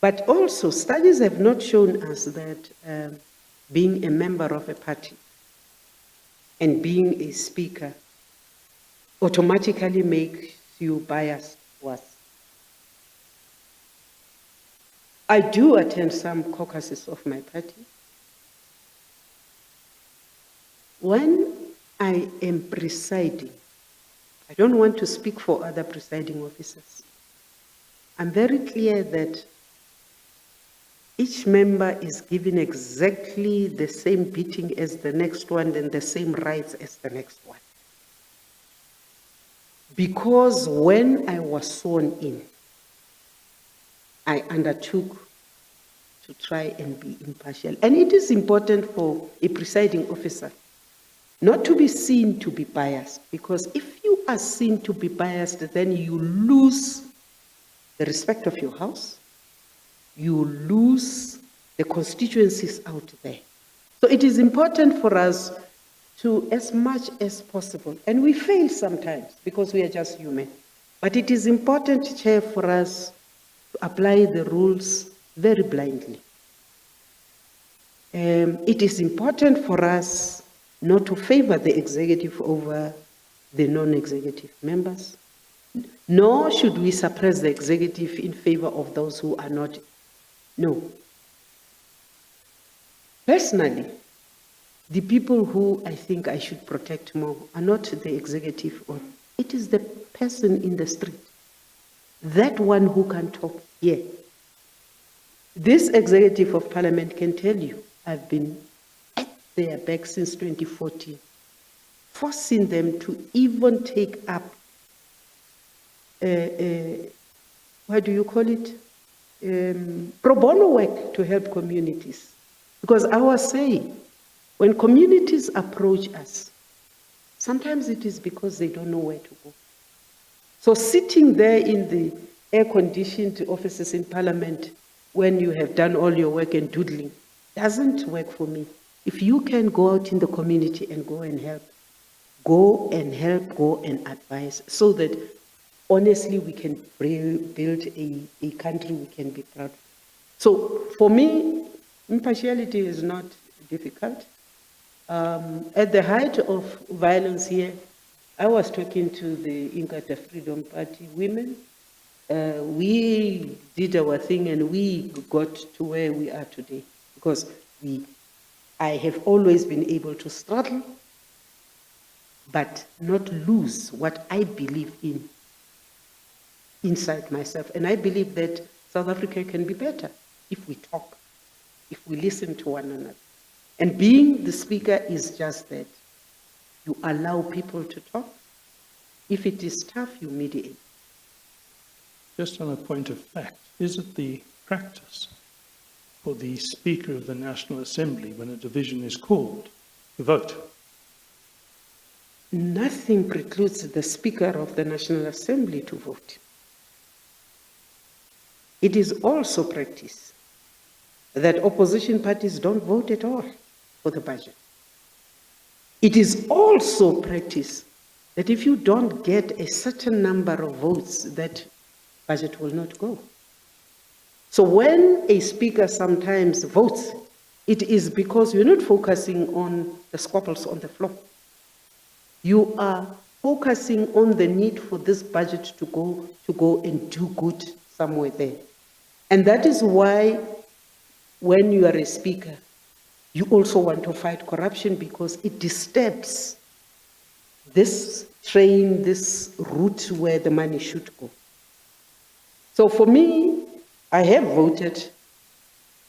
But also, studies have not shown us that being a member of a party and being a speaker automatically makes you biased towards. I do attend some caucuses of my party. When I am presiding, I don't want to speak for other presiding officers. I'm very clear that each member is given exactly the same beating as the next one and the same rights as the next one. Because when I was sworn in, I undertook to try and be impartial. And it is important for a presiding officer not to be seen to be biased, because if you are seen to be biased, then you lose the respect of your house, you lose the constituencies out there. So it is important for us to, as much as possible, and we fail sometimes because we are just human, but it is important, Chair, for us to apply the rules very blindly. It is important for us not to favor the executive over the non-executive members, nor should we suppress the executive in favor of those who are not. No. Personally, the people who I think I should protect more are not the executive, or it is the person in the street, that one who can talk here. This executive of Parliament can tell you, I've been at their back since 2014, forcing them to even take up, what do you call it? Pro bono work to help communities. Because I was saying, when communities approach us, sometimes it is because they don't know where to go. So sitting there in the air-conditioned offices in Parliament when you have done all your work and doodling doesn't work for me. If you can go out in the community and go and help, go and help, go and advise, so that honestly we can build a country we can be proud of. So for me, impartiality is not difficult. At the height of violence here, I was talking to the Inkatha Freedom Party women. We did our thing and we got to where we are today because I have always been able to struggle, but not lose what I believe in inside myself. And I believe that South Africa can be better if we talk, if we listen to one another. And being the speaker is just that. You allow people to talk. If it is tough, you mediate. Just on a point of fact, is it the practice for the Speaker of the National Assembly, when a division is called, to vote? Nothing precludes the Speaker of the National Assembly to vote. It is also practice that opposition parties don't vote at all for the budget. It is also practice that if you don't get a certain number of votes, that budget will not go. So when a speaker sometimes votes, it is because you're not focusing on the squabbles on the floor. You are focusing on the need for this budget to go and do good somewhere there. And that is why when you are a speaker, you also want to fight corruption, because it disturbs this train, this route where the money should go. So for me, I have voted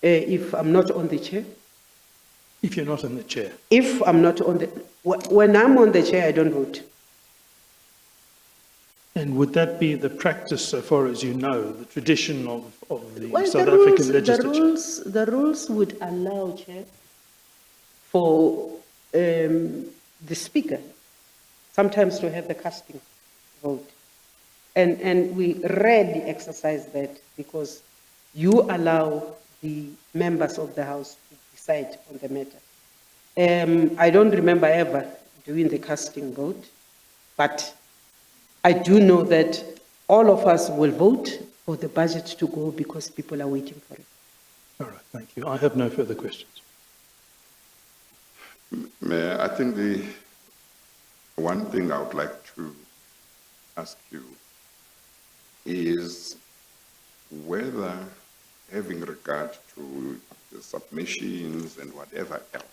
if I'm not on the chair. If you're not in the chair. If I'm not on the, when I'm on the chair, I don't vote. And would that be the practice, so far as you know, the tradition of the Well, South the African rules, legislature? the rules would allow, Chair, for the speaker sometimes to have the casting vote. And we rarely exercise that because you allow the members of the House to decide on the matter. I don't remember ever doing the casting vote, but I do know that all of us will vote for the budget to go because people are waiting for it. All right, thank you. I have no further questions. Mayor, I think the one thing I would like to ask you is whether, having regard to the submissions and whatever else,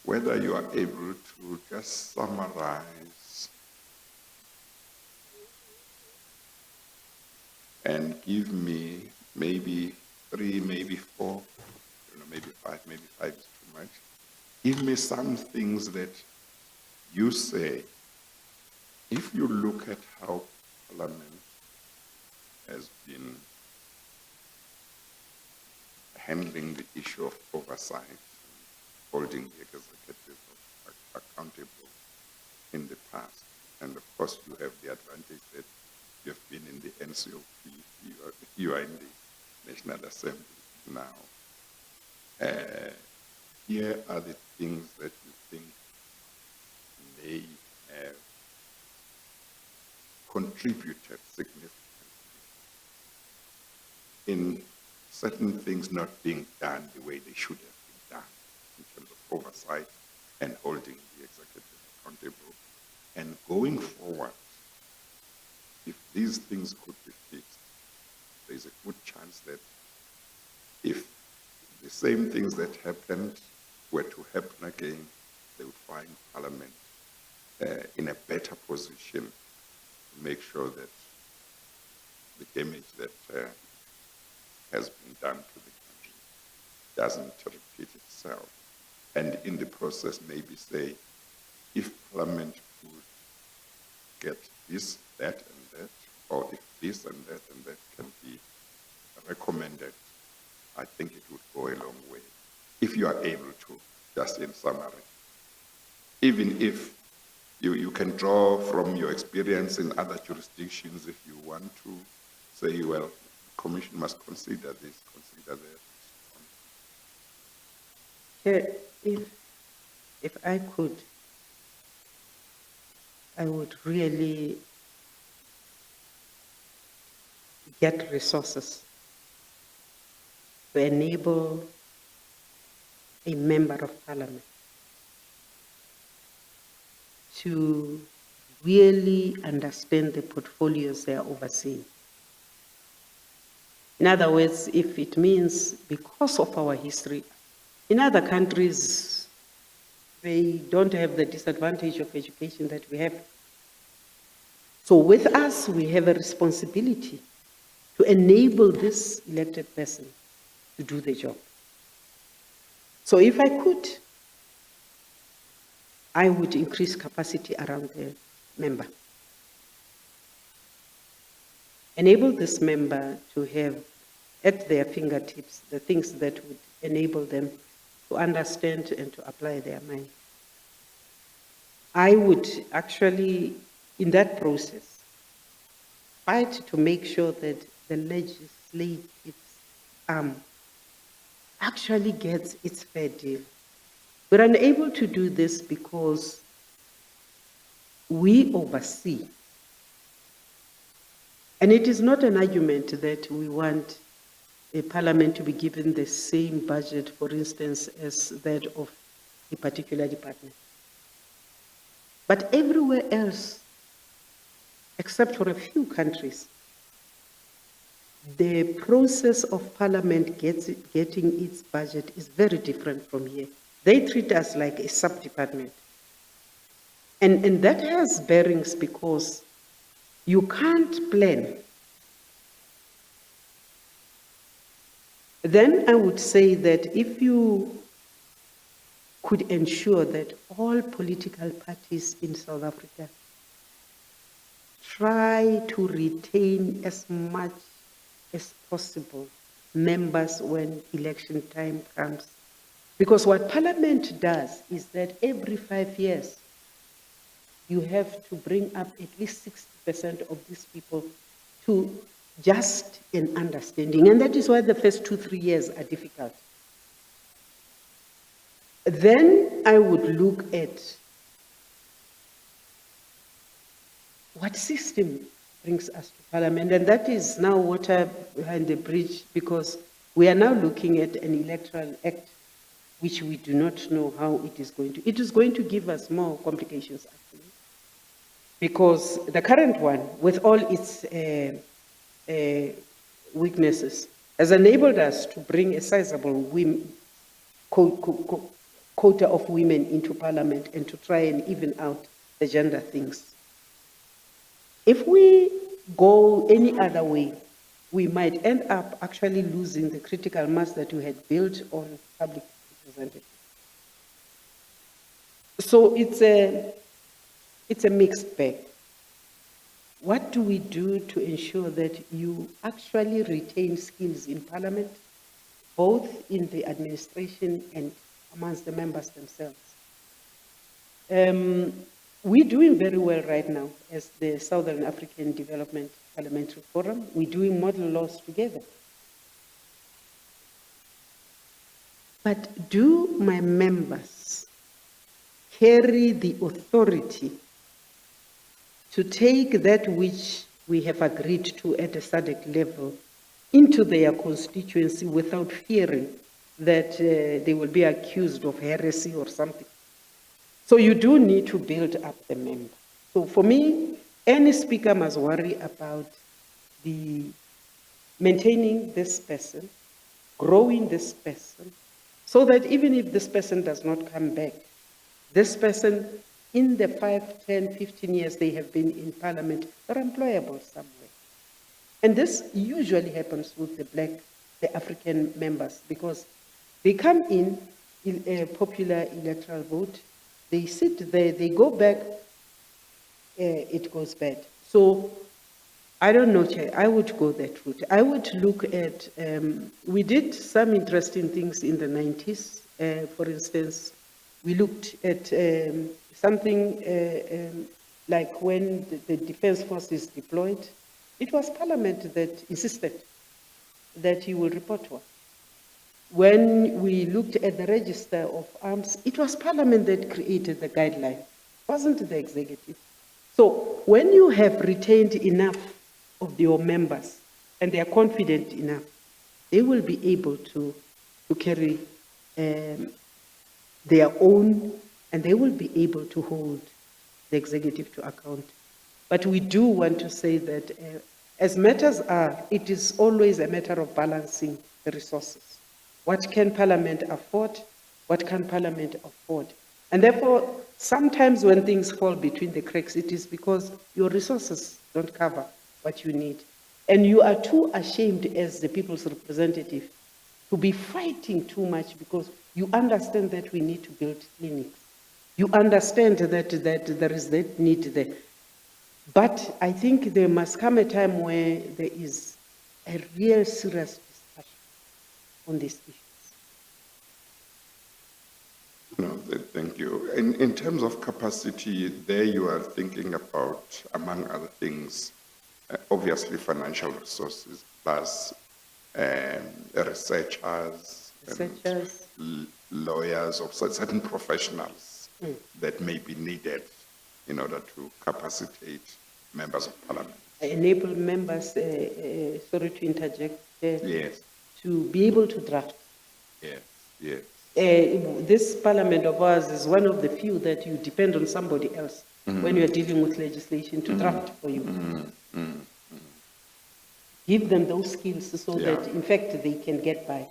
whether you are able to just summarize and give me maybe 3, maybe 4, maybe 5, maybe 5 is too much. Give me some things that you say, if you look at how Parliament has been handling the issue of oversight, holding the executive accountable in the past. And of course, you have the advantage that you have been in the NCOP, you are in the National Assembly now. Here are the things that you think may have contributed significantly in certain things not being done the way they should have been done in terms of oversight and holding the executive accountable. And going forward, if these things could be fixed, there's a good chance that if the same things that happened were to happen again, they would find Parliament in a better position to make sure that the damage that has been done to the country doesn't repeat itself. And in the process, maybe say, if Parliament could get this, that, and that, or if this and that can be recommended, I think it would go a long way. If you are able to, just in summary. Even if you can draw from your experience in other jurisdictions, if you want to say, well, the Commission must consider this, consider that. If I could, I would really get resources to enable a member of Parliament to really understand the portfolios they are overseeing. In other words, if it means because of our history, in other countries, they don't have the disadvantage of education that we have. So with us, we have a responsibility to enable this elected person to do the job. So if I could, I would increase capacity around the member. Enable this member to have at their fingertips the things that would enable them to understand and to apply their mind. I would actually, in that process, fight to make sure that the legislative arm actually gets its fair deal. We're unable to do this because we oversee. And it is not an argument that we want a Parliament to be given the same budget, for instance, as that of a particular department. But everywhere else, except for a few countries, the process of Parliament getting its budget is very different from here. They treat us like a sub-department. And that has bearings because you can't plan Then I would say that if you could ensure that all political parties in South Africa try to retain as much as possible members when election time comes. Because what Parliament does is that every 5 years, you have to bring up at least 60% of these people to just an understanding. And that is why the first 2-3 years are difficult. Then I would look at what system brings us to Parliament. And that is now water behind the bridge, because we are now looking at an electoral act which we do not know how it is going to. It is going to give us more complications, actually. Because the current one, with all its weaknesses, has enabled us to bring a sizable quota of women into Parliament and to try and even out the gender things. If we go any other way, we might end up actually losing the critical mass that we had built on public representatives. So it's a mixed bag. What do we do to ensure that you actually retain skills in Parliament, both in the administration and amongst the members themselves? We're doing very well right now as the Southern African Development Parliamentary Forum. We're doing model laws together. But do my members carry the authority to take that which we have agreed to at a SADC level into their constituency without fearing that they will be accused of heresy or something? So you do need to build up the member. So for me, any speaker must worry about the maintaining this person, growing this person, so that even if this person does not come back, this person in the 5, 10, 15 years they have been in Parliament, they're employable somewhere. And this usually happens with the African members, because they come in a popular electoral vote, they sit there, they go back, it goes bad. So I don't know, Chair, I would go that route. I would look at, we did some interesting things in the 90s. For instance, we looked at something like when the Defense Force is deployed, it was Parliament that insisted that you will report to us. When we looked at the register of arms, it was Parliament that created the guideline, it wasn't the executive. So when you have retained enough of your members and they are confident enough, they will be able to carry their own, and they will be able to hold the executive to account. But we do want to say that as matters are, it is always a matter of balancing the resources. What can Parliament afford? What can Parliament afford? And therefore, sometimes when things fall between the cracks, it is because your resources don't cover what you need. And you are too ashamed as the people's representative to be fighting too much, because you understand that we need to build clinics. You understand that there is that need there. But I think there must come a time where there is a real serious discussion on these issues. No, thank you. In terms of capacity, there you are thinking about, among other things, obviously financial resources, plus researchers, and lawyers, or certain professionals that may be needed in order to capacitate members of Parliament. Enable members, sorry to interject, Yes. to be able to draft. Yes, yes. This Parliament of ours is one of the few that you depend on somebody else when you're dealing with legislation to draft for you. Give them those skills so that, in fact, they can get by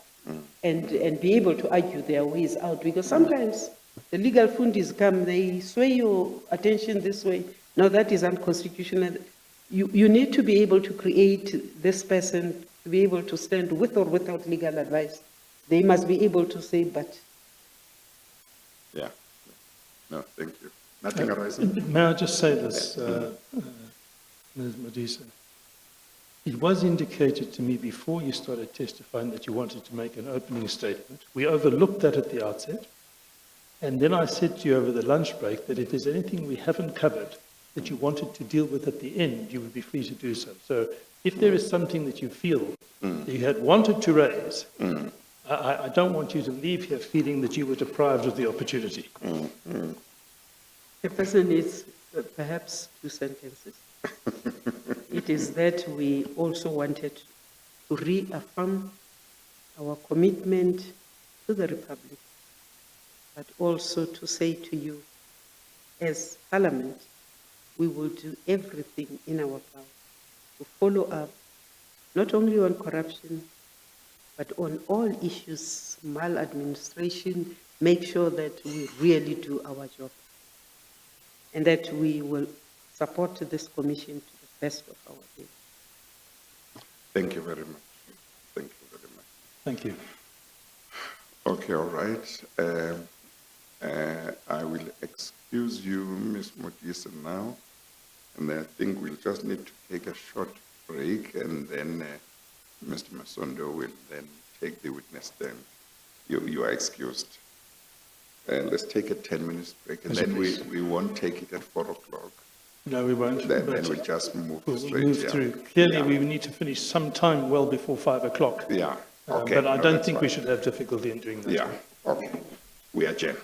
and be able to argue their ways out. Because sometimes the legal fundis come, they sway your attention this way. No, that is unconstitutional. You need to be able to create this person to be able to stand with or without legal advice. They must be able to say, but Yeah. No, thank you. Nothing arising? May I just say this, Ms. Modise? It was indicated to me before you started testifying that you wanted to make an opening statement. We overlooked that at the outset. And then I said to you over the lunch break that if there's anything we haven't covered that you wanted to deal with at the end, you would be free to do so. So if there is something that you feel that you had wanted to raise, I don't want you to leave here feeling that you were deprived of the opportunity. the person needs perhaps 2 sentences. It is that we also wanted to reaffirm our commitment to the Republic, but also to say to you, as Parliament, we will do everything in our power to follow up, not only on corruption, but on all issues, maladministration, make sure that we really do our job, and that we will support this commission to the best of our ability. Thank you very much. Thank you very much. Thank you. Okay, all right. I will excuse you, Ms. Modise, now, and I think we'll just need to take a short break, and then Mr. Masondo will then take the witness stand. You are excused. Let's take a 10-minute break, and then we won't take it at 4 o'clock. No, we won't. Then but we'll just move we'll straight. move yeah. through. Clearly, Yeah. we need to finish sometime well before 5 o'clock. Yeah, okay. But I no, don't that's think we fine. should have difficulty in doing that. Yeah, okay. We adjourn.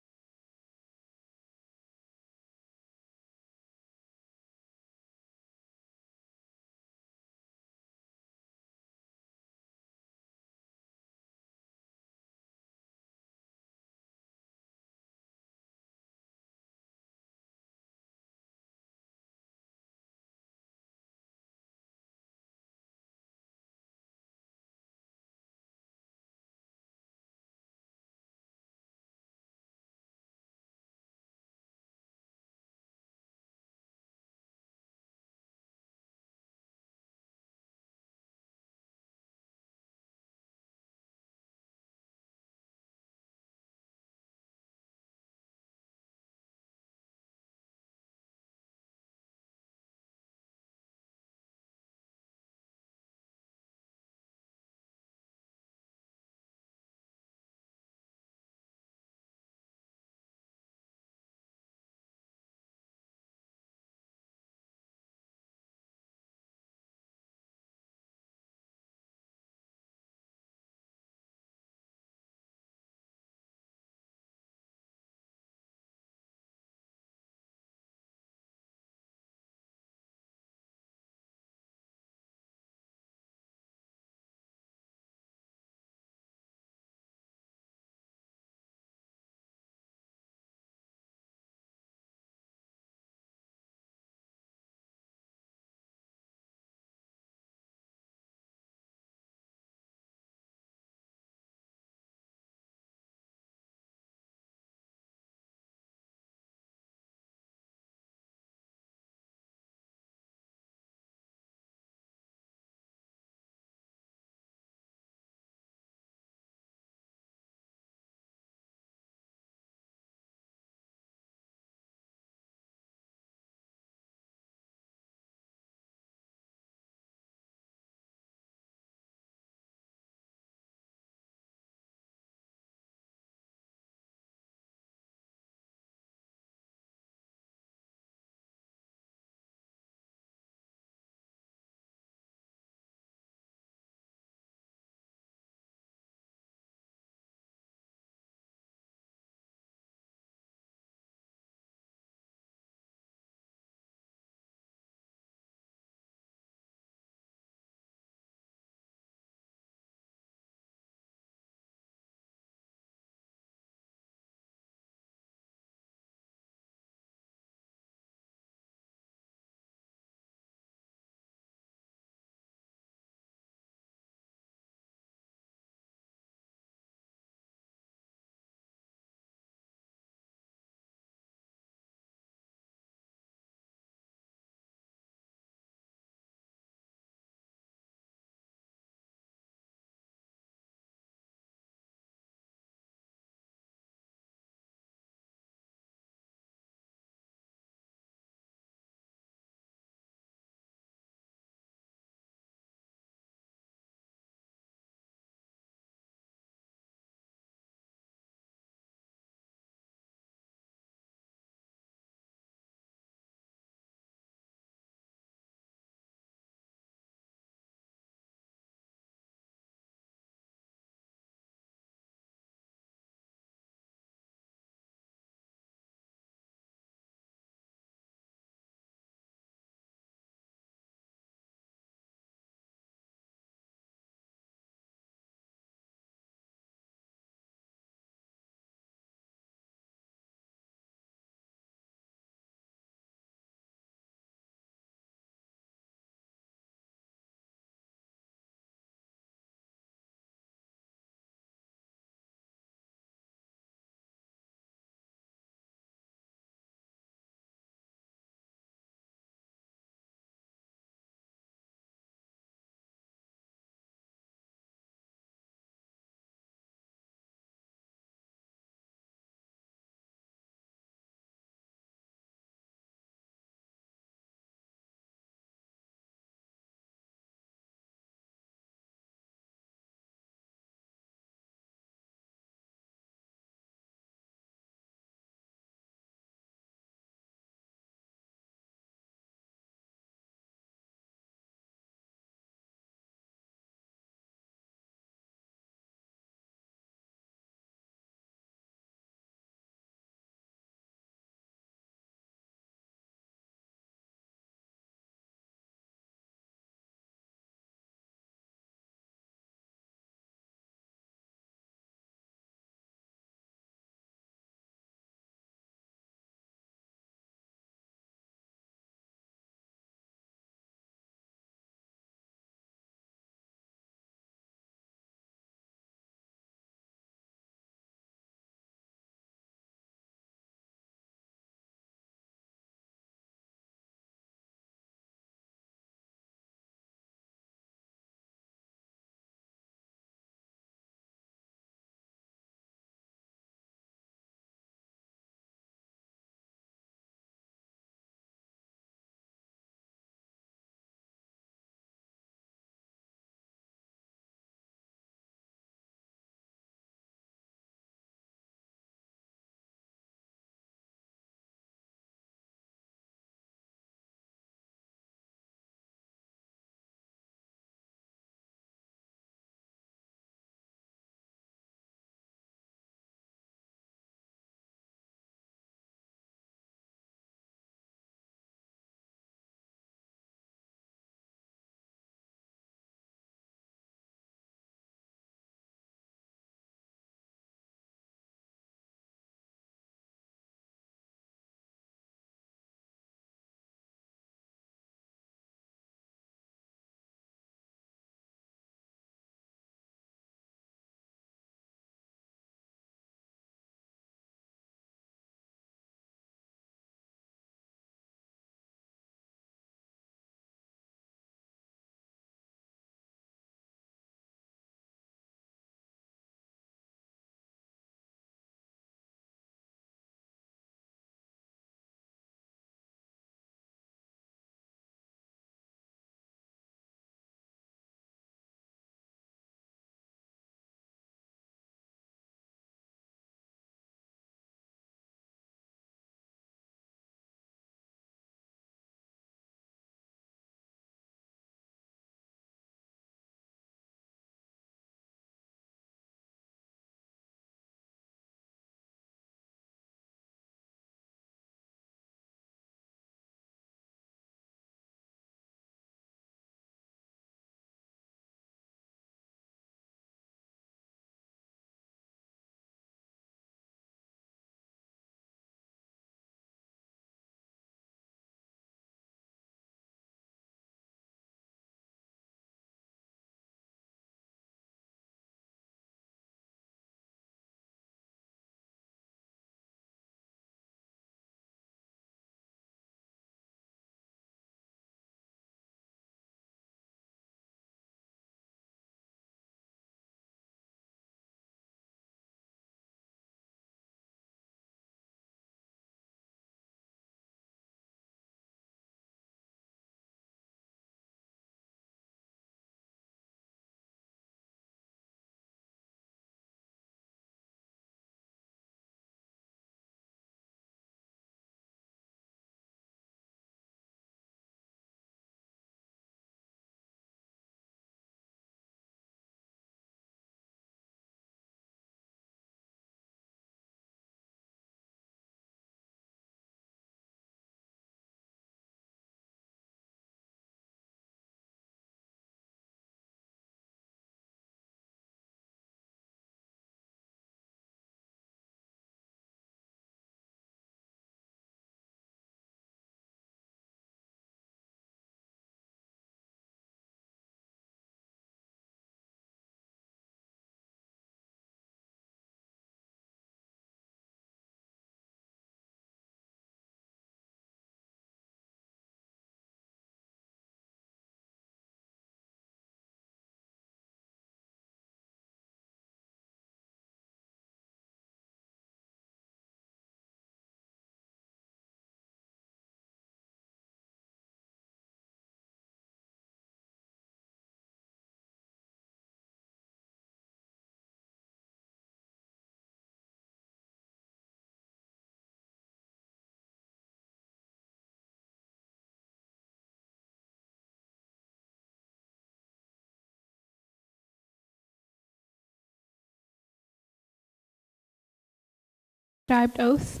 prescribed oath?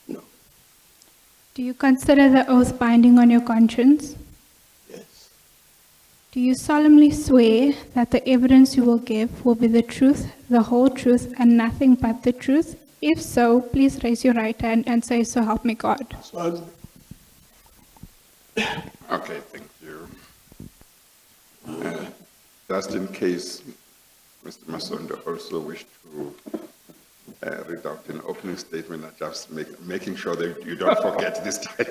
No. Do you consider the oath binding on your conscience? Yes. Do you solemnly swear that the evidence you will give will be the truth, the whole truth, and nothing but the truth? If so, please raise your right hand and say, "So help me God." So Okay, thank you. Just in case Mr. Masondo also wished to read out an opening statement, and just making sure that you don't forget this time.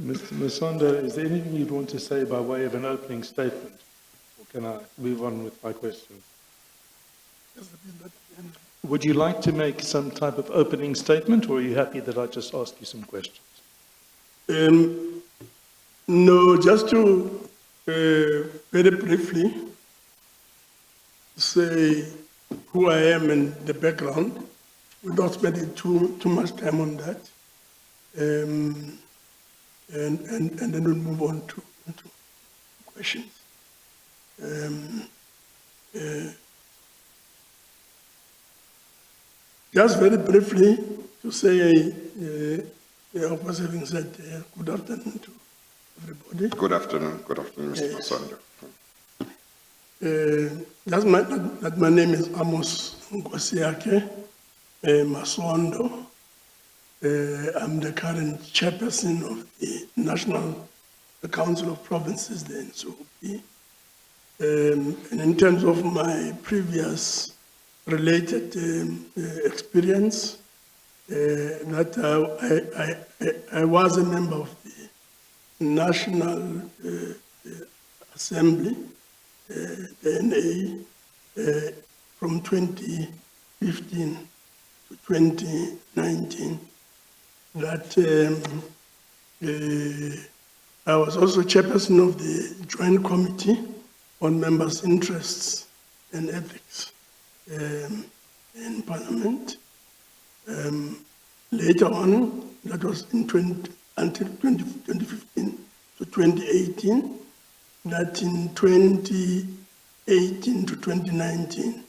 Mr. Masondo, is there anything you'd want to say by way of an opening statement? Or can I move on with my questions? Would you like to make some type of opening statement, or are you happy that I just ask you some questions? no, just to very briefly say who I am and the background, without spending too much time on that, and then we'll move on to questions. Just very briefly to say, of course, having said good afternoon to everybody. Good afternoon, Mr. Masondo. That my name is Amos Masondo. I'm the current chairperson of the National Council of Provinces, the NCOP. And in terms of my previous related experience, that I was a member of the National Assembly, the NA, from 2015 to 2019. That I was also chairperson of the Joint Committee on Members' Interests and Ethics in Parliament. Later on, that was until 2015 to 2018, that in 2018 to 2019,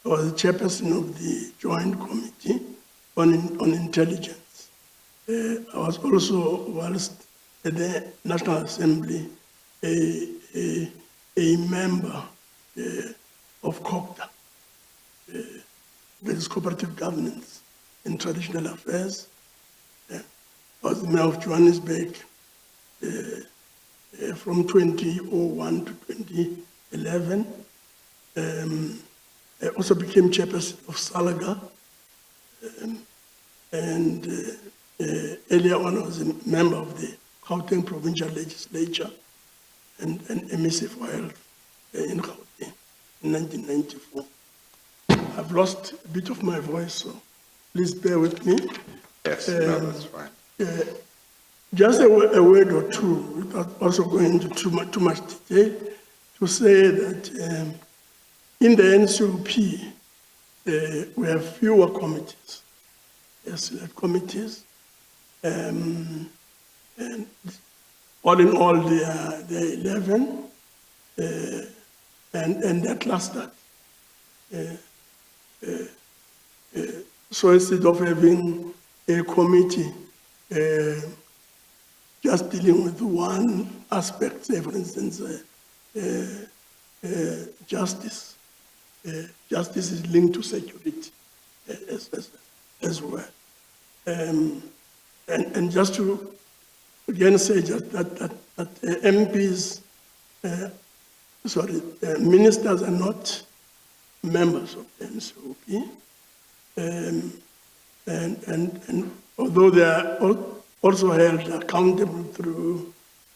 I was the chairperson of the Joint Committee on Intelligence. I was also, whilst at the National Assembly, a member of COCTA, that is Cooperative Governance and Traditional Affairs. I was the mayor of Johannesburg from 2001 to 2011. I also became chairperson of Salaga, and earlier on I was a member of the Gauteng Provincial Legislature and MEC for Health in Gauteng in 1994. I've lost a bit of my voice, so please bear with me. Yes, no, that's fine. Just a word or two, without also going into too much detail, to say that in the NCOP, we have fewer committees, select committees, and all in all, there are 11, and they're clustered. So instead of having a committee just dealing with one aspect, say for instance, justice. Justice is linked to security as well. And just to again say just that MPs, ministers are not members of the NCOP. And although they are also held accountable through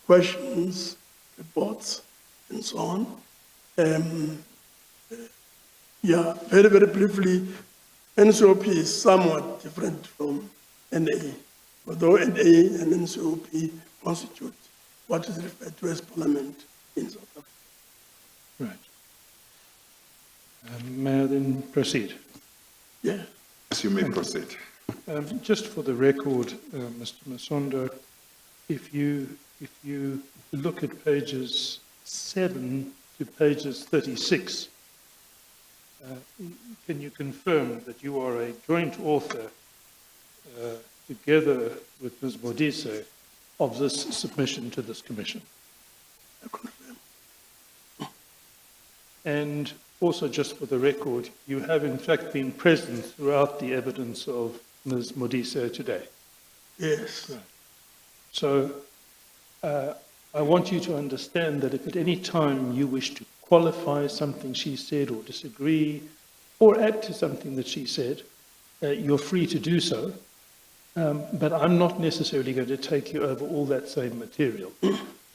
questions, reports, and so on. Very, very briefly, NCOP is somewhat different from NA, although NA and NCOP constitute what is referred to as Parliament in South Africa. Right. May I then proceed? Yeah. Yes, you may proceed. Just for the record, Mr. Masondo, if you look at pages 7 to pages 36 can you confirm that you are a joint author, together with Ms. Modise, of this submission to this commission? I confirm. And also, just for the record, you have in fact been present throughout the evidence of Ms. Modise today. Yes. Right. So I want you to understand that if at any time you wish to qualify something she said or disagree or add to something that she said, you're free to do so. But I'm not necessarily going to take you over all that same material.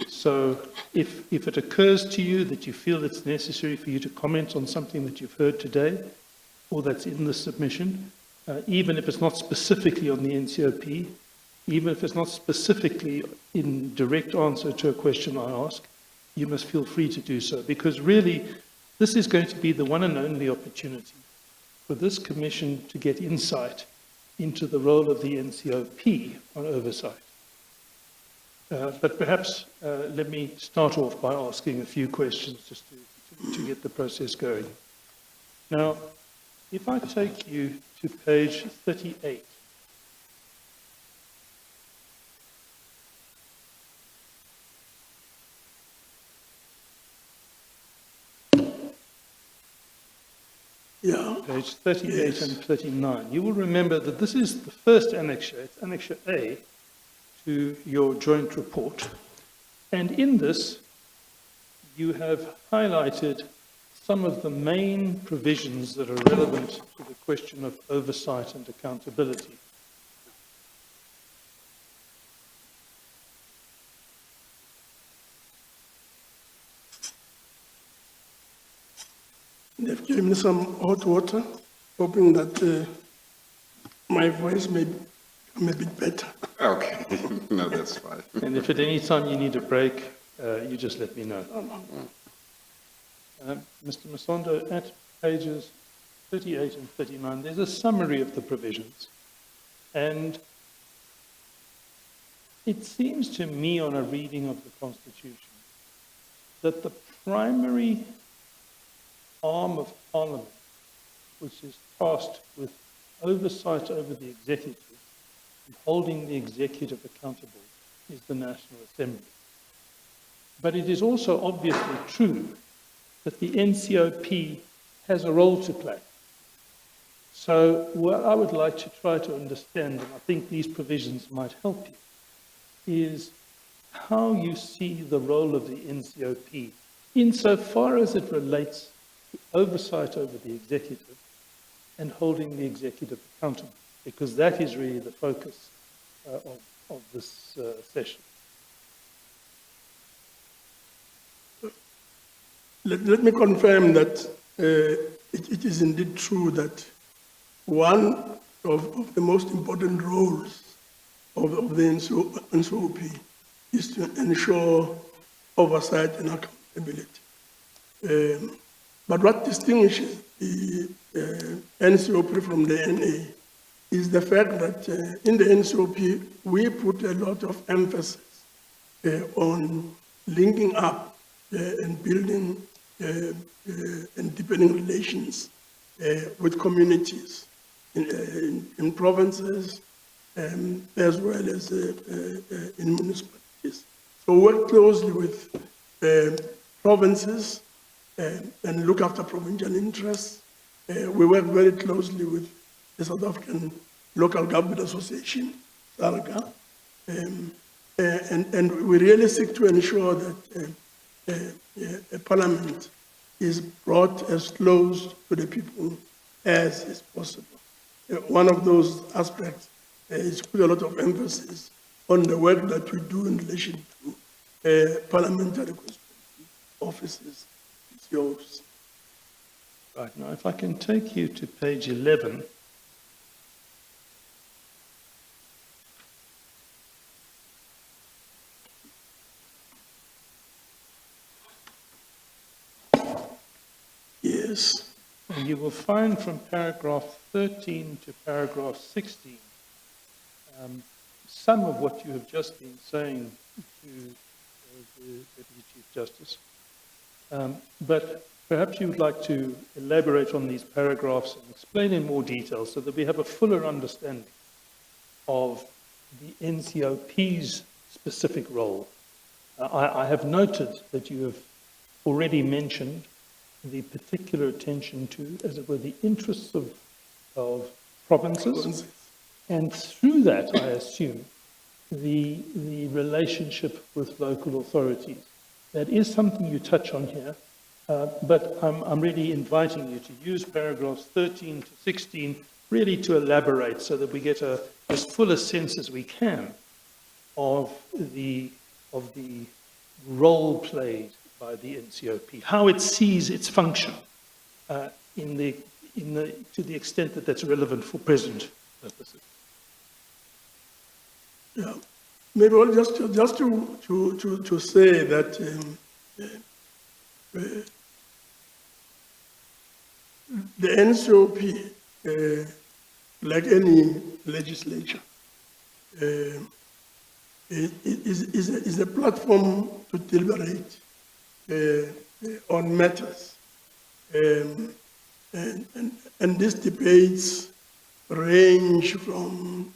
So if it occurs to you that you feel it's necessary for you to comment on something that you've heard today or that's in the submission, even if it's not specifically on the NCOP, even if it's not specifically in direct answer to a question I ask, you must feel free to do so. Because really, this is going to be the one and only opportunity for this commission to get insight into the role of the NCOP on oversight. But perhaps let me start off by asking a few questions just to get the process going. Now, if I take you to page 38, Yeah. page 38 Yes. and 39, you will remember that this is the first annexure, it's annexure A, to your joint report. And in this, you have highlighted some of the main provisions that are relevant to the question of oversight and accountability. They've given me some hot water, hoping that my voice may become a bit better. Okay, no, that's fine. And if at any time you need a break, you just let me know. Mr. Masondo, at pages 38 and 39, there's a summary of the provisions. And it seems to me on a reading of the Constitution that the primary arm of Parliament, which is tasked with oversight over the executive and holding the executive accountable, is the National Assembly. But it is also obviously true that the NCOP has a role to play. So what I would like to try to understand, and I think these provisions might help you, is how you see the role of the NCOP insofar as it relates to oversight over the executive and holding the executive accountable, because that is really the focus of this session. Let me confirm that it is indeed true that one of the most important roles of the NCOP is to ensure oversight and accountability. But what distinguishes the NCOP from the NA is the fact that in the NCOP, we put a lot of emphasis on linking up and building and deepening relations with communities in provinces as well as in municipalities. So we work closely with provinces and look after provincial interests. We work very closely with the South African Local Government Association, SALGA, and we really seek to ensure that a parliament is brought as close to the people as is possible. One of those aspects is put a lot of emphasis on the work that we do in relation to parliamentary offices. It's yours. Right, now if I can take you to page 11. Yes. And you will find from paragraph 13 to paragraph 16 some of what you have just been saying to the Deputy Chief Justice. But Perhaps you would like to elaborate on these paragraphs and explain in more detail so that we have a fuller understanding of the NCOP's specific role. I have noted that you have already mentioned the particular attention to, as it were, the interests of provinces, and through that, I assume, the relationship with local authorities. That is something you touch on here, but I'm really inviting you to use paragraphs 13 to 16 really to elaborate so that we get as full a sense as we can of the role played by the NCOP, how it sees its function to the extent that that's relevant for present purposes. Yeah, maybe just to say that the NCOP, like any legislature, is a platform to deliberate on matters. And these debates range from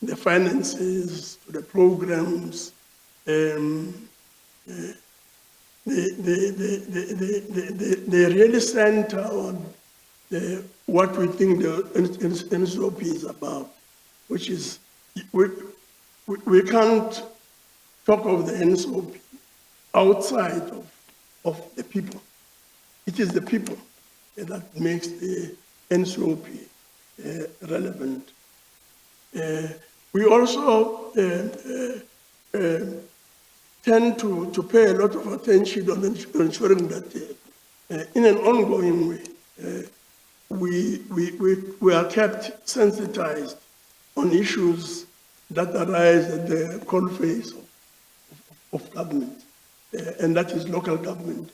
the finances to the programs. They really center on what we think the NCOP is about, which is we can't talk of the NCOP outside of the people. It is the people that makes the NCOP relevant. We also tend to pay a lot of attention on ensuring that in an ongoing way, we are kept sensitized on issues that arise at the coalface of government, and that is local government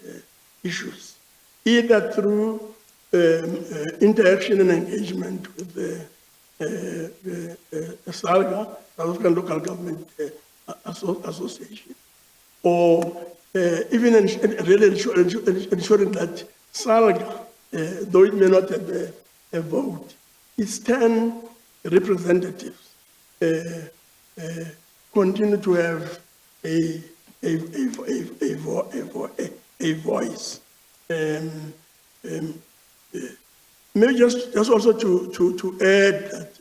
issues, either through interaction and engagement with the SALGA, South African Local Government Association, or even really ensuring that SALGA, though it may not have a vote, its 10 representatives continue to have a voice. Maybe just also to add that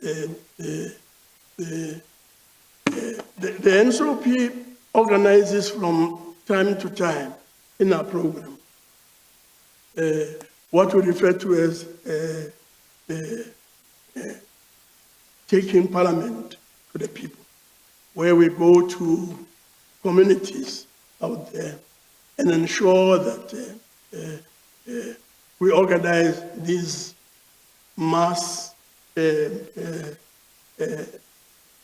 the NCOP organizes from time to time in our program what we refer to as taking Parliament to the people, where we go to communities out there and ensure that we organize these mass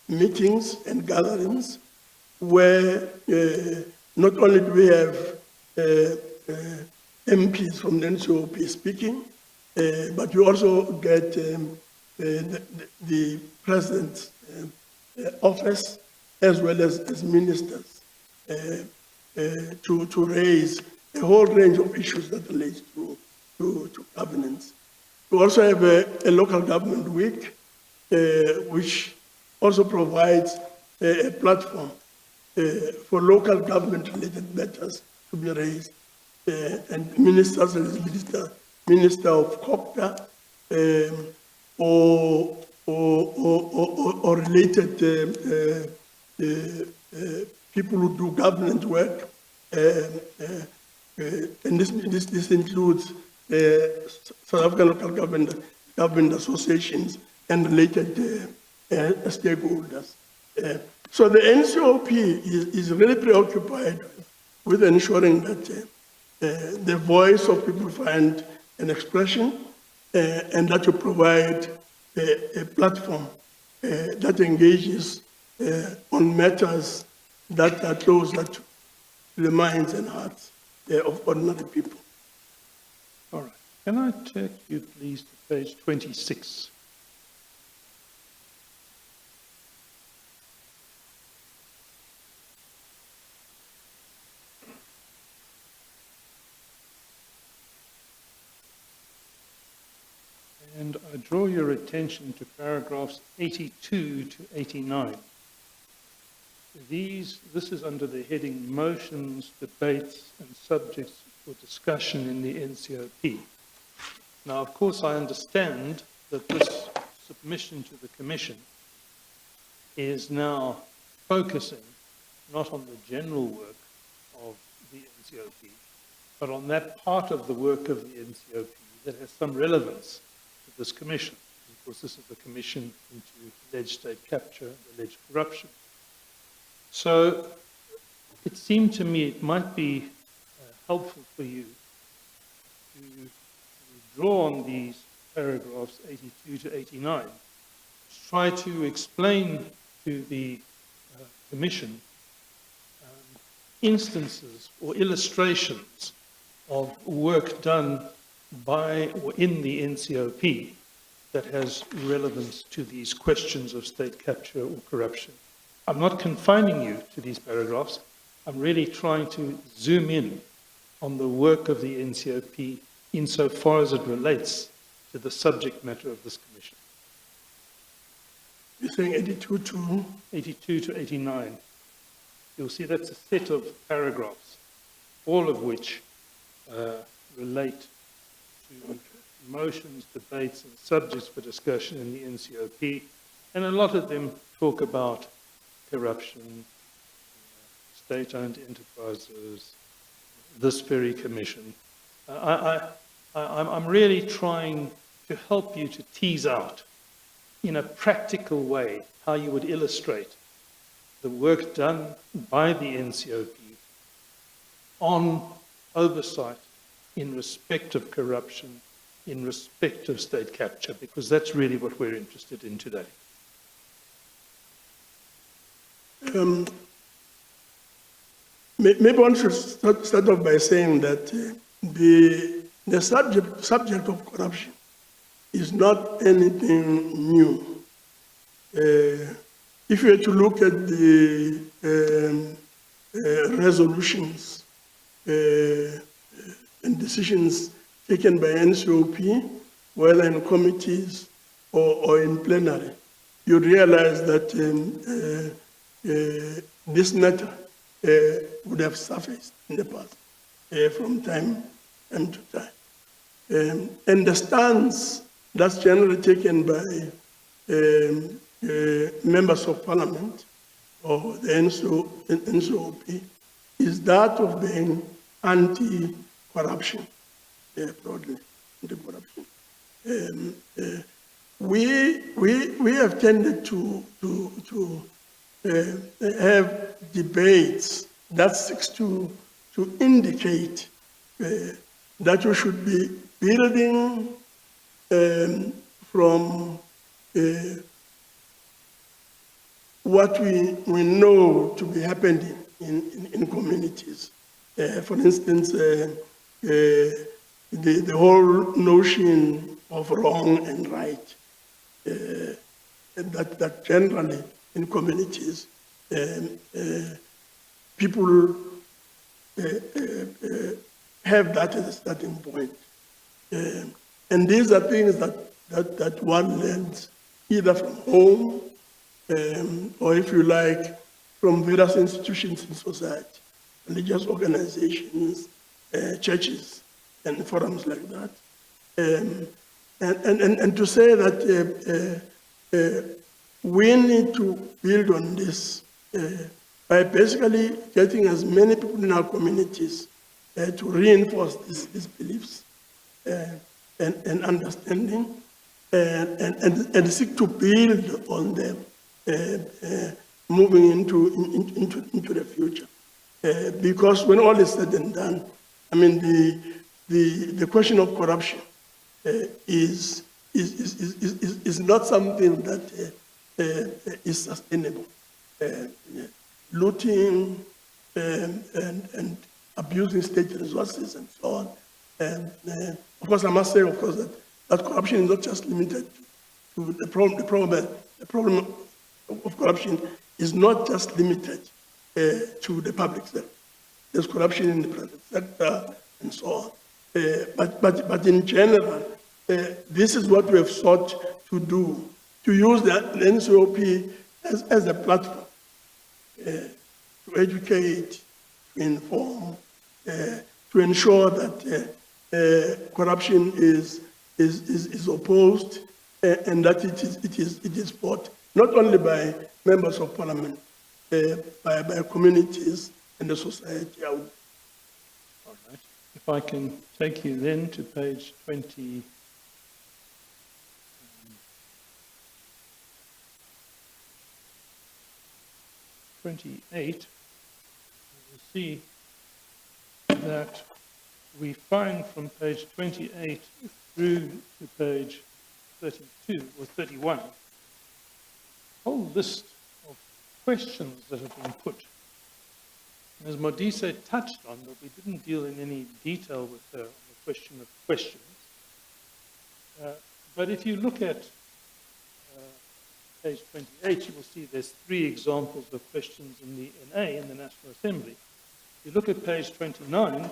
meetings and gatherings where not only do we have MPs from the NCOP speaking, but we also get the President's office as well as ministers to raise a whole range of issues that relate to governance. We also have a local government week, which also provides a platform for local government-related matters to be raised, and ministers, as Minister of COPTA, or related people who do government work, and this includes South African local government associations and related stakeholders. So the NCOP is really preoccupied with ensuring that the voice of people find an expression, and that you provide a platform that engages on matters that are closer to the minds and hearts of ordinary people. All right. Can I take you, please, to page 26? And I draw your attention to paragraphs 82 to 89. This is under the heading Motions, Debates and Subjects for Discussion in the NCOP. Now, of course, I understand that this submission to the Commission is now focusing not on the general work of the NCOP, but on that part of the work of the NCOP that has some relevance to this Commission. Of course, this is the Commission into alleged state capture and alleged corruption. So it seemed to me it might be helpful for you to draw on these paragraphs 82 to 89, try to explain to the Commission instances or illustrations of work done by or in the NCOP that has relevance to these questions of state capture or corruption. I'm not confining you to these paragraphs. I'm really trying to zoom in on the work of the NCOP insofar as it relates to the subject matter of this Commission. You're saying 82 to? 82 to 89. You'll see that's a set of paragraphs, all of which relate to motions, debates, and subjects for discussion in the NCOP, and a lot of them talk about corruption, state-owned enterprises, this very Commission. I'm really trying to help you to tease out, in a practical way, how you would illustrate the work done by the NCOP on oversight in respect of corruption, in respect of state capture, because that's really what we're interested in today. Maybe one should start off by saying that the subject of corruption is not anything new. If you were to look at the resolutions and decisions taken by NCOP, whether in committees or in plenary, you realize that this matter would have surfaced in the past from time to time. And the stance that's generally taken by members of parliament or the NCOP is that of being anti-corruption, broadly anti-corruption. We have tended to have debates that seeks to indicate that we should be building from what we know to be happening in communities. For instance, the whole notion of wrong and right, that generally in communities, people have that as a starting point. And these are things that one learns either from home, or if you like, from various institutions in society, religious organizations, churches, and forums like that. And to say that we need to build on this by basically getting as many people in our communities to reinforce these beliefs and understanding and seek to build on them moving into the future. Because when all is said and done, I mean, the question of corruption is not something that is sustainable. Looting and abusing state resources and so on. Of course, I must say, of course, that corruption is not just limited to the problem. The problem of corruption is not just limited to the public sector. There's corruption in the private sector and so on. But in general, this is what we have sought to do, to use the NCOP as a platform to educate, to inform, to ensure that corruption is opposed and that it is fought not only by members of parliament, by communities and the society out there. All right. If I can take you then to page 20. 28, you will see that we find from page 28 through to page 32 or 31 a whole list of questions that have been put. And as Modise touched on, but we didn't deal in any detail with her on the question of questions. But if you look at page 28, you will see there's 3 examples of questions in the NA, in the National Assembly. If you look at page 29,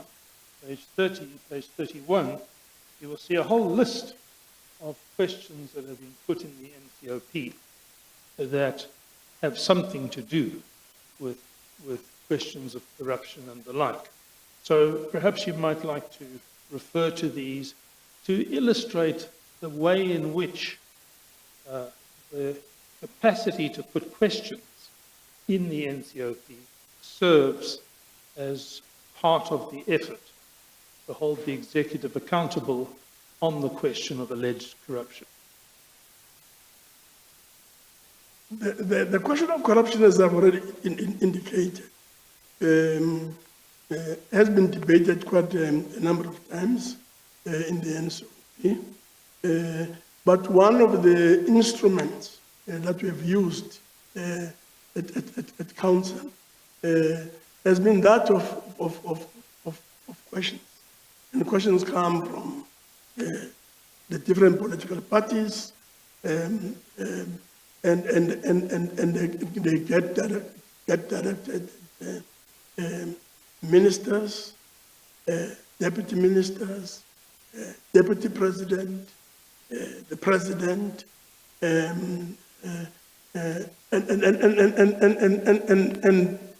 page 30, page 31, you will see a whole list of questions that have been put in the NCOP that have something to do with questions of corruption and the like. So perhaps you might like to refer to these to illustrate the way in which the capacity to put questions in the NCOP serves as part of the effort to hold the executive accountable on the question of alleged corruption. The question of corruption, as I've already indicated, has been debated quite a number of times in the NCOP. But one of the instruments that we have used at Council has been that of questions. And questions come from the different political parties, and they get directed ministers, deputy ministers, deputy president, the president, and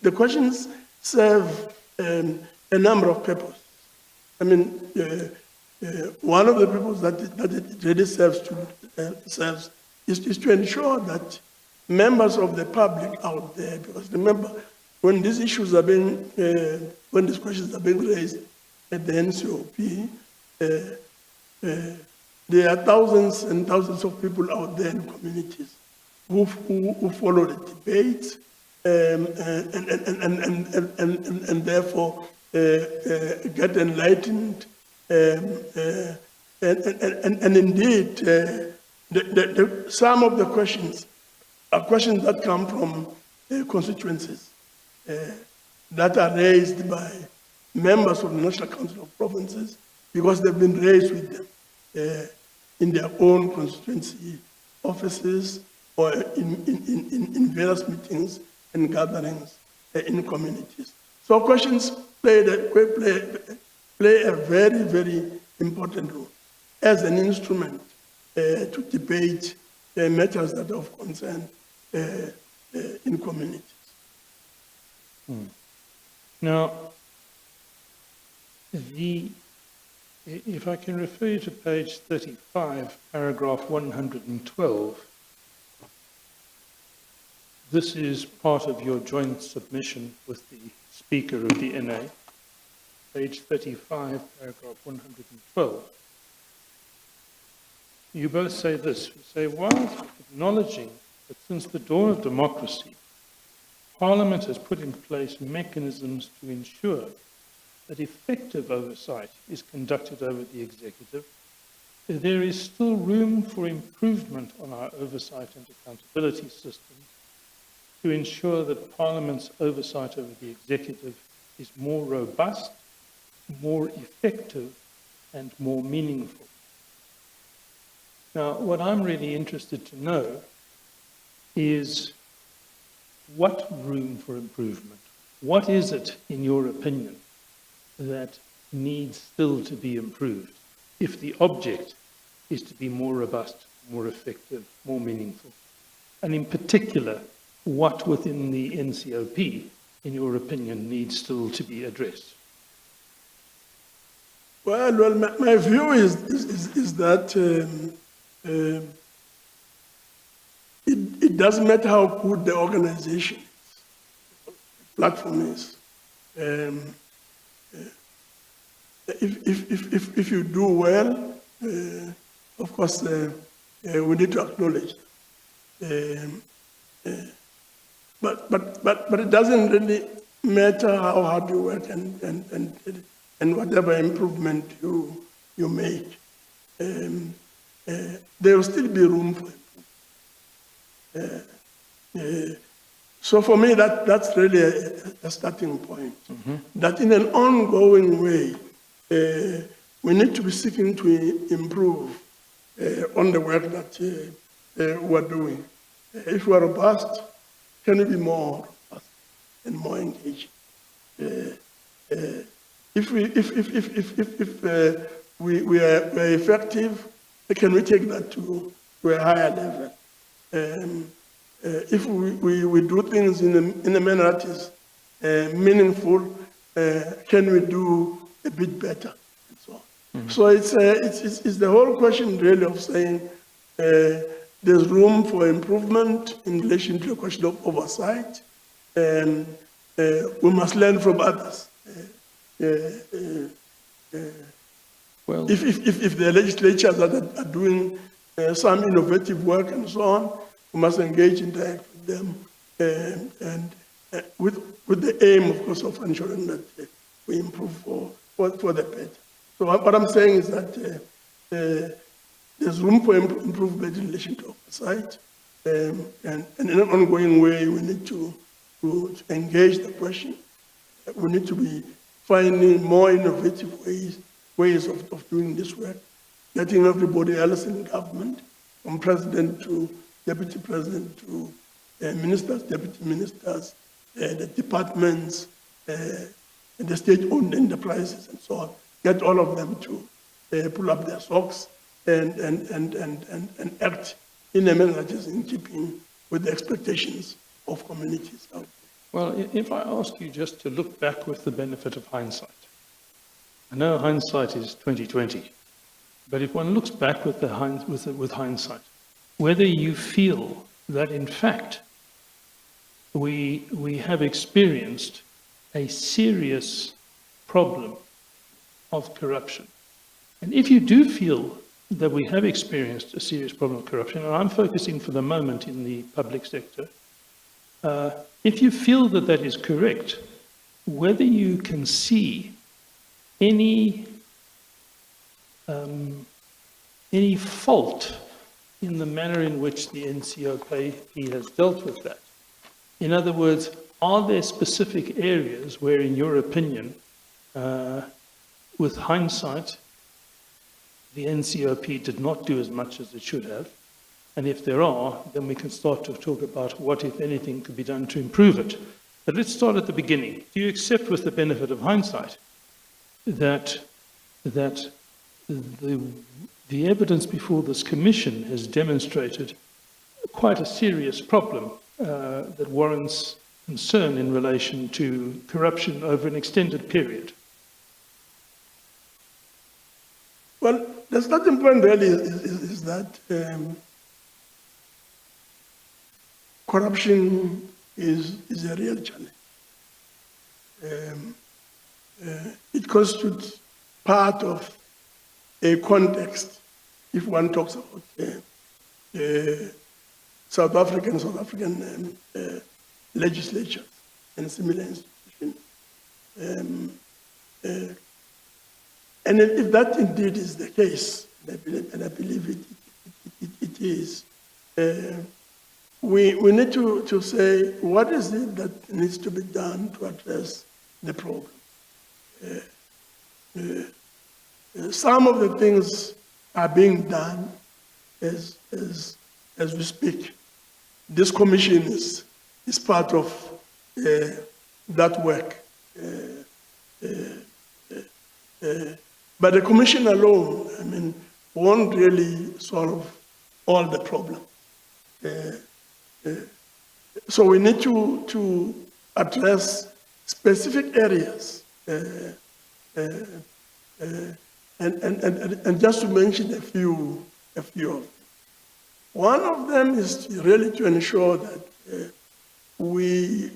the questions serve a number of purposes. I mean, one of the purposes that it really serves is to ensure that members of the public out there, because remember, when these issues are being, when these questions are being raised at the NCOP, there are thousands and thousands of people out there in communities who follow the debate and therefore get enlightened. And indeed, some of the questions are questions that come from constituencies that are raised by members of the National Council of Provinces because they've been raised with them in their own constituency offices or in various meetings and gatherings in communities. So questions play a very, very important role as an instrument to debate matters that are of concern in communities. Now, if I can refer you to page 35, paragraph 112, this is part of your joint submission with the Speaker of the NA, page 35, paragraph 112. You both say this, you say, whilst acknowledging that since the dawn of democracy, Parliament has put in place mechanisms to ensure that effective oversight is conducted over the executive, there is still room for improvement on our oversight and accountability system to ensure that Parliament's oversight over the executive is more robust, more effective, and more meaningful. Now, what I'm really interested to know is what room for improvement? What is it, in your opinion, that needs still to be improved if the object is to be more robust, more effective, more meaningful? And in particular, what within the NCOP, in your opinion, needs still to be addressed? Well, my view is that it doesn't matter how good the organization is, the platform is. If you do well, of course, we need to acknowledge. But it doesn't really matter how hard you work and whatever improvement you make. There will still be room for improvement. So for me, that's really a starting point. Mm-hmm. That in an ongoing way, we need to be seeking to improve on the work that we're doing. If we're robust, can we be more robust and more engaged? If we are effective, can we take that to a higher level? If we do things in a manner that is meaningful, can we do a bit better, and so on. Mm-hmm. So it's the whole question really of saying there's room for improvement in relation to the question of oversight, and we must learn from others. Well, if the legislatures are doing some innovative work and so on, we must engage in interact with them, and with the aim, of course, of ensuring that we improve for the better. So what I'm saying is that there's room for improvement in relation to oversight, and in an ongoing way, we need to engage the question. We need to be finding more innovative ways of doing this work, getting everybody else in government, from president to deputy president to ministers, deputy ministers, the departments, the state-owned enterprises, and so on. Get all of them to pull up their socks and act in a manner that is in keeping with the expectations of communities out there. Well, if I ask you just to look back with the benefit of hindsight, I know hindsight is 20/20, but if one looks back with hindsight, whether you feel that in fact we have experienced a serious problem of corruption, and if you do feel that we have experienced a serious problem of corruption, and I'm focusing for the moment in the public sector, if you feel that that is correct, whether you can see any fault in the manner in which the NCOP has dealt with that. In other words, are there specific areas where, in your opinion, with hindsight, the NCOP did not do as much as it should have? And if there are, then we can start to talk about what, if anything, could be done to improve it. But let's start at the beginning. Do you accept, with the benefit of hindsight, that the evidence before this commission has demonstrated quite a serious problem that warrants concern in relation to corruption over an extended period? Well, the starting point really is that corruption is a real challenge. It constitutes part of a context. If one talks about South African legislature and similar institutions, and if that indeed is the case, and I believe it is, we need to say, what is it that needs to be done to address the problem? Some of the things are being done as we speak. This commission is part of that work. But the commission alone, I mean, won't really solve all the problem. So we need to address specific areas. And just to mention a few of them. One of them is really to ensure that we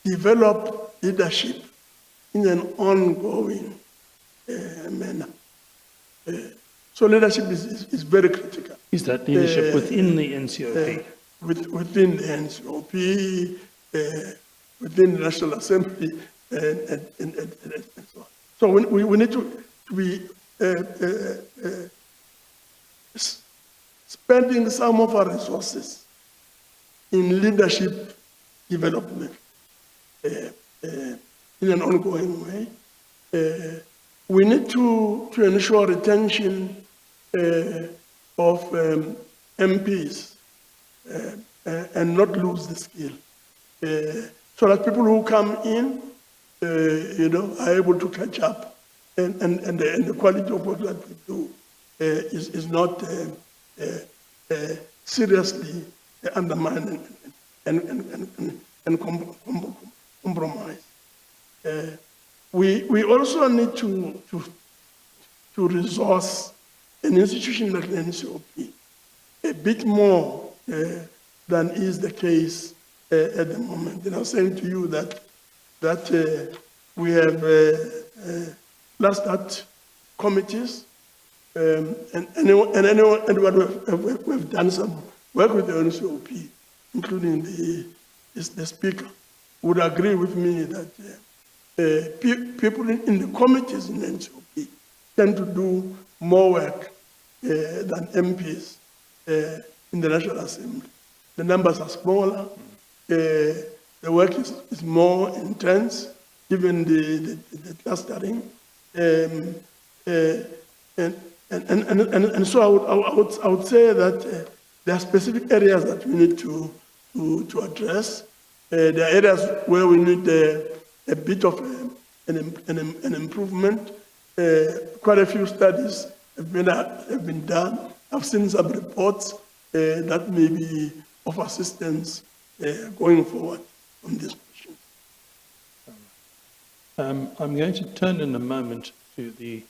develop leadership in an ongoing manner. So leadership is very critical. Is that leadership within the NCOP? Within the NCOP, within the National Assembly, and so on. So we need to be spending some of our resources in leadership development in an ongoing way. We need to ensure retention of MPs and not lose the skill, so that people who come in, are able to catch up, and the quality of work that we do is not seriously undermined and compromised. We also need to resource an institution like the NCOP a bit more than is the case at the moment. And I was saying to you that we have last at committees, and we've done some work with the NCOP, including the speaker, would agree with me that people in the committees in the NCOP tend to do more work than MPs in the National Assembly. The numbers are smaller, the work is more intense, given the clustering, and so I would say that there are specific areas that we need to address. There are areas where we need a bit of an improvement. Quite a few studies have been done. I've seen some reports that may be of assistance going forward on this question. I'm going to turn in a moment to the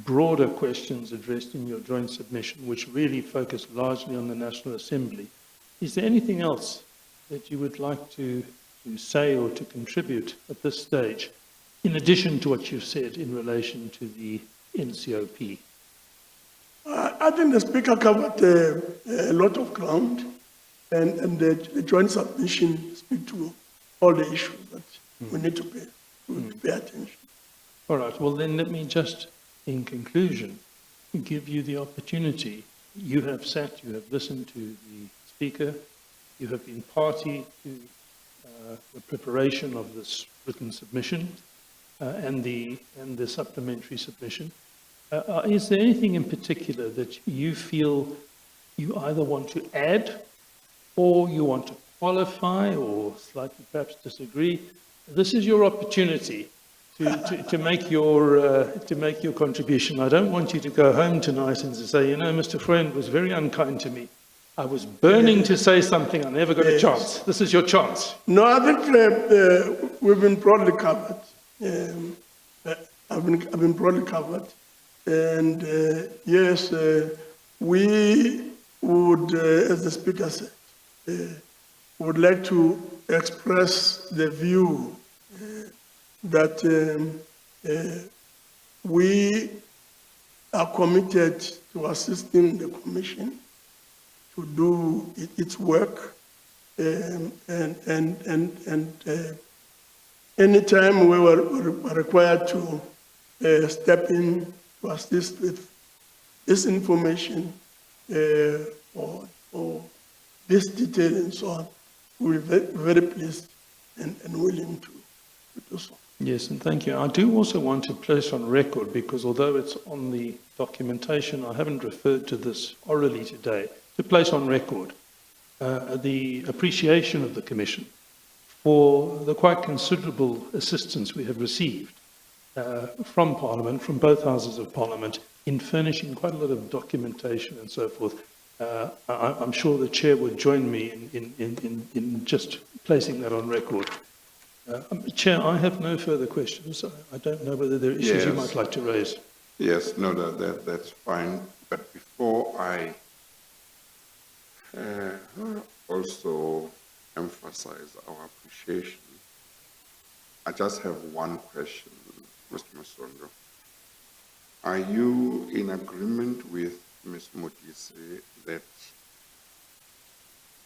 broader questions addressed in your joint submission, which really focus largely on the National Assembly. Is there anything else that you would like to say or to contribute at this stage, in addition to what you've said in relation to the NCOP? I think the Speaker covered a lot of ground, and the joint submission speak to all the issues that we need to pay attention. All right, well then let me just, in conclusion, give you the opportunity. You have sat, you have listened to the Speaker, you have been party to the preparation of this written submission and the supplementary submission. Is there anything in particular that you feel you either want to add or you want to qualify or slightly perhaps disagree? This is your opportunity to make your contribution. I don't want you to go home tonight and to say, Mr. Friend was very unkind to me. I was burning to say something, I never got a chance. This is your chance. No, I think we've been broadly covered. I've been broadly covered. And yes, we would, as the Speaker said, would like to express the view that we are committed to assisting the Commission to do its work, and anytime we were required to step in to assist with this information or this detail and so on, we're very pleased and willing to do so. Yes, and thank you. I do also want to place on record, because although it's on the documentation, I haven't referred to this orally today, to place on record the appreciation of the Commission for the quite considerable assistance we have received from Parliament, from both houses of Parliament, in furnishing quite a lot of documentation and so forth. I'm sure the Chair would join me in just placing that on record. Chair, I have no further questions. I don't know whether there are issues you Yes. might like to raise. Yes, no, that's fine. But before I also emphasize our appreciation, I just have one question, Mr. Masondo. Are you in agreement with Ms. Modise that,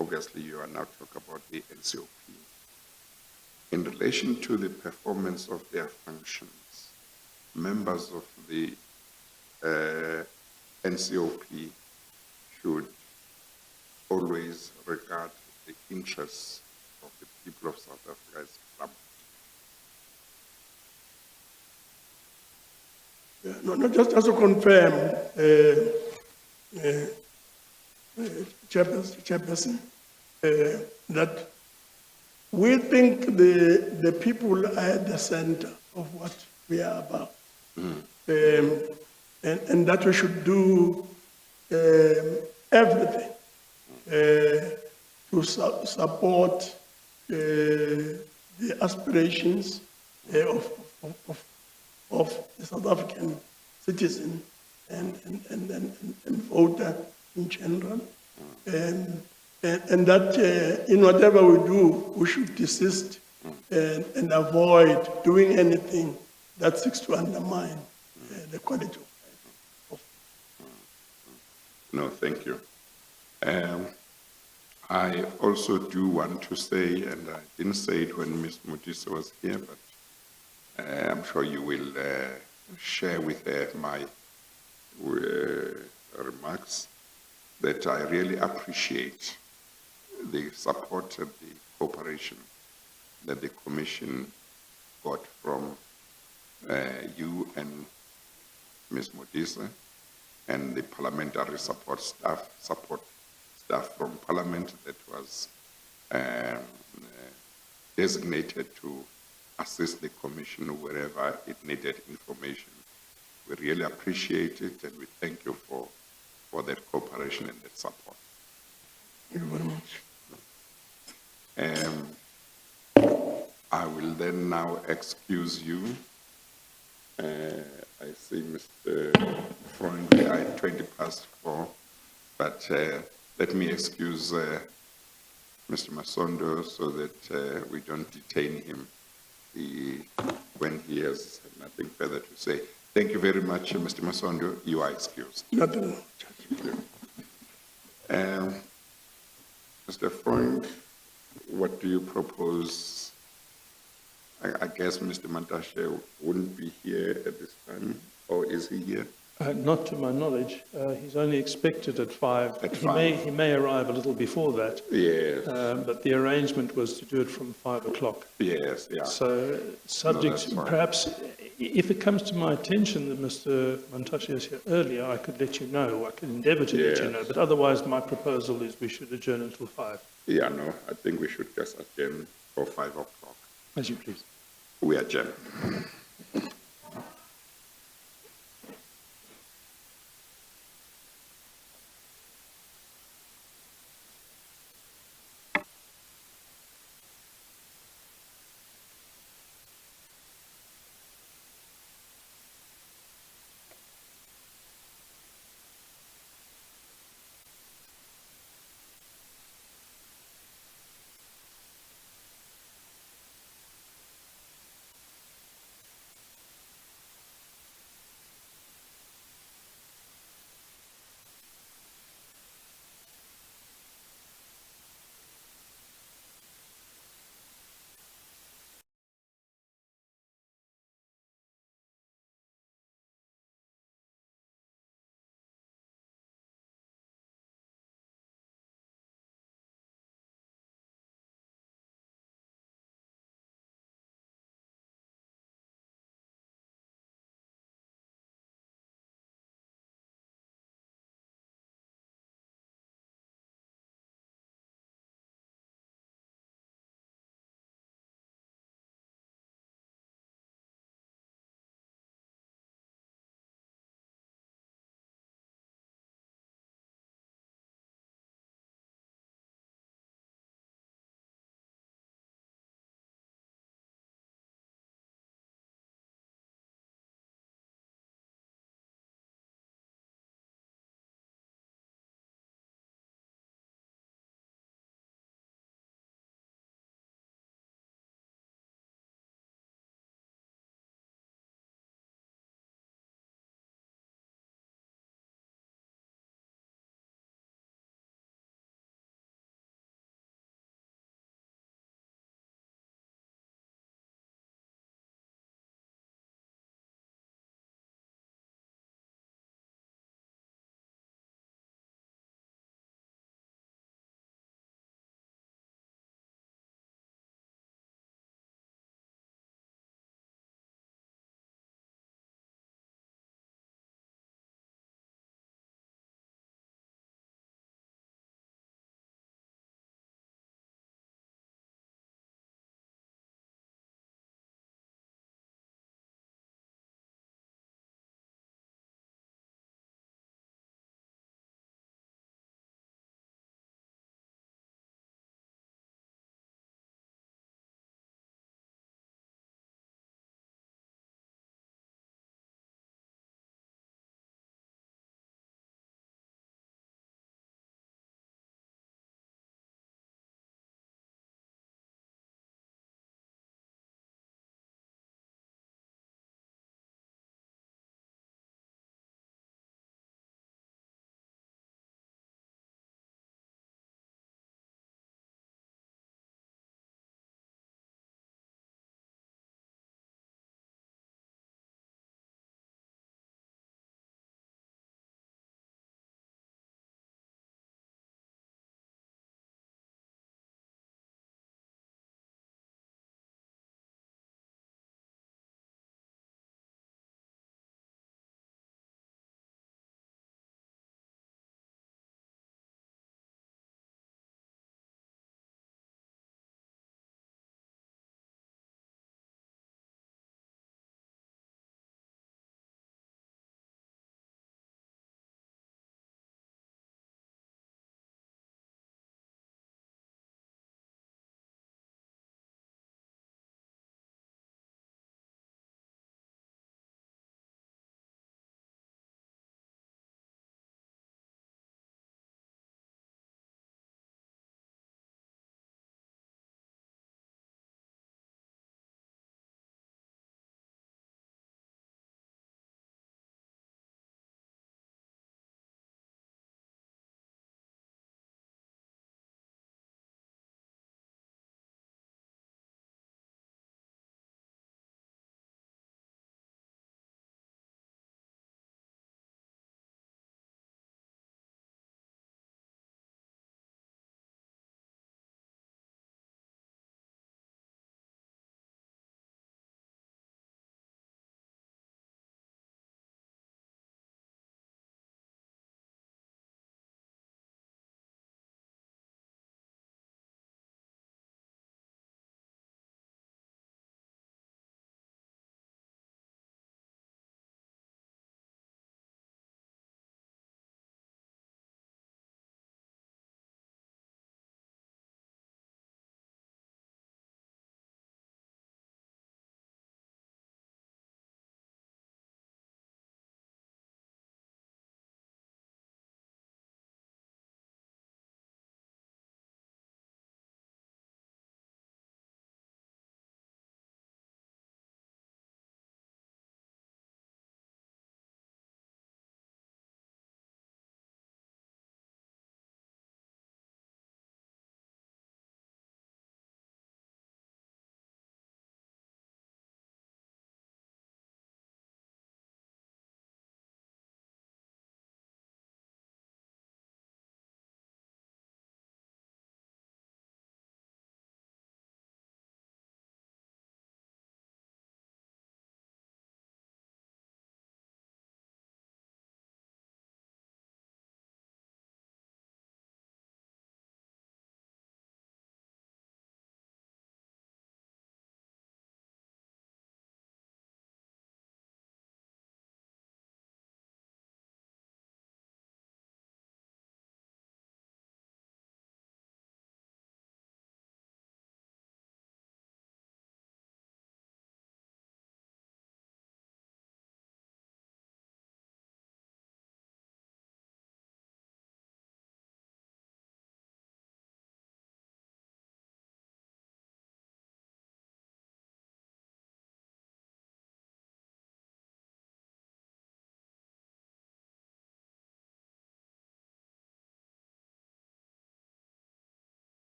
obviously you are now talking about the NCOP, in relation to the performance of their functions, members of the NCOP should always regard the interests of the people of South Africa as paramount? Yeah, no, just to confirm, Chairperson, that we think the people are at the center of what we are about. And that we should do everything to support the aspirations of the South African citizen and voter in general. And that in whatever we do, we should desist and avoid doing anything that seeks to undermine the quality of life. No, thank you. I also do want to say, and I didn't say it when Ms. Modise was here, but I'm sure you will share with her my remarks, that I really appreciate the support and the cooperation that the Commission got from you and Ms. Modise and the parliamentary support staff from Parliament that was designated to assist the Commission wherever it needed information. We really appreciate it, and we thank you for that cooperation and that support. Thank you very much. I will then now excuse you. I see Mr. Freund at 4:20, but let me excuse Mr. Masondo so that we don't detain him when he has nothing further to say. Thank you very much, Mr. Masondo. You are excused. Nothing. Mr. Freund, what do you propose? I guess Mr. Mantashe wouldn't be here at this time, or is he here? Not to my knowledge. He's only expected at 5. At 5. He may arrive a little before that. Yes. But the arrangement was to do it from 5 o'clock. Yes, yeah. So, subject, that's fine. perhaps, if it comes to my attention that Mr. Mantashe is here earlier, I could let you know. I could endeavour to let you know. Yes. But otherwise, my proposal is we should adjourn until 5. Yeah, no, I think we should just adjourn for 5 o'clock. As you please. We adjourn.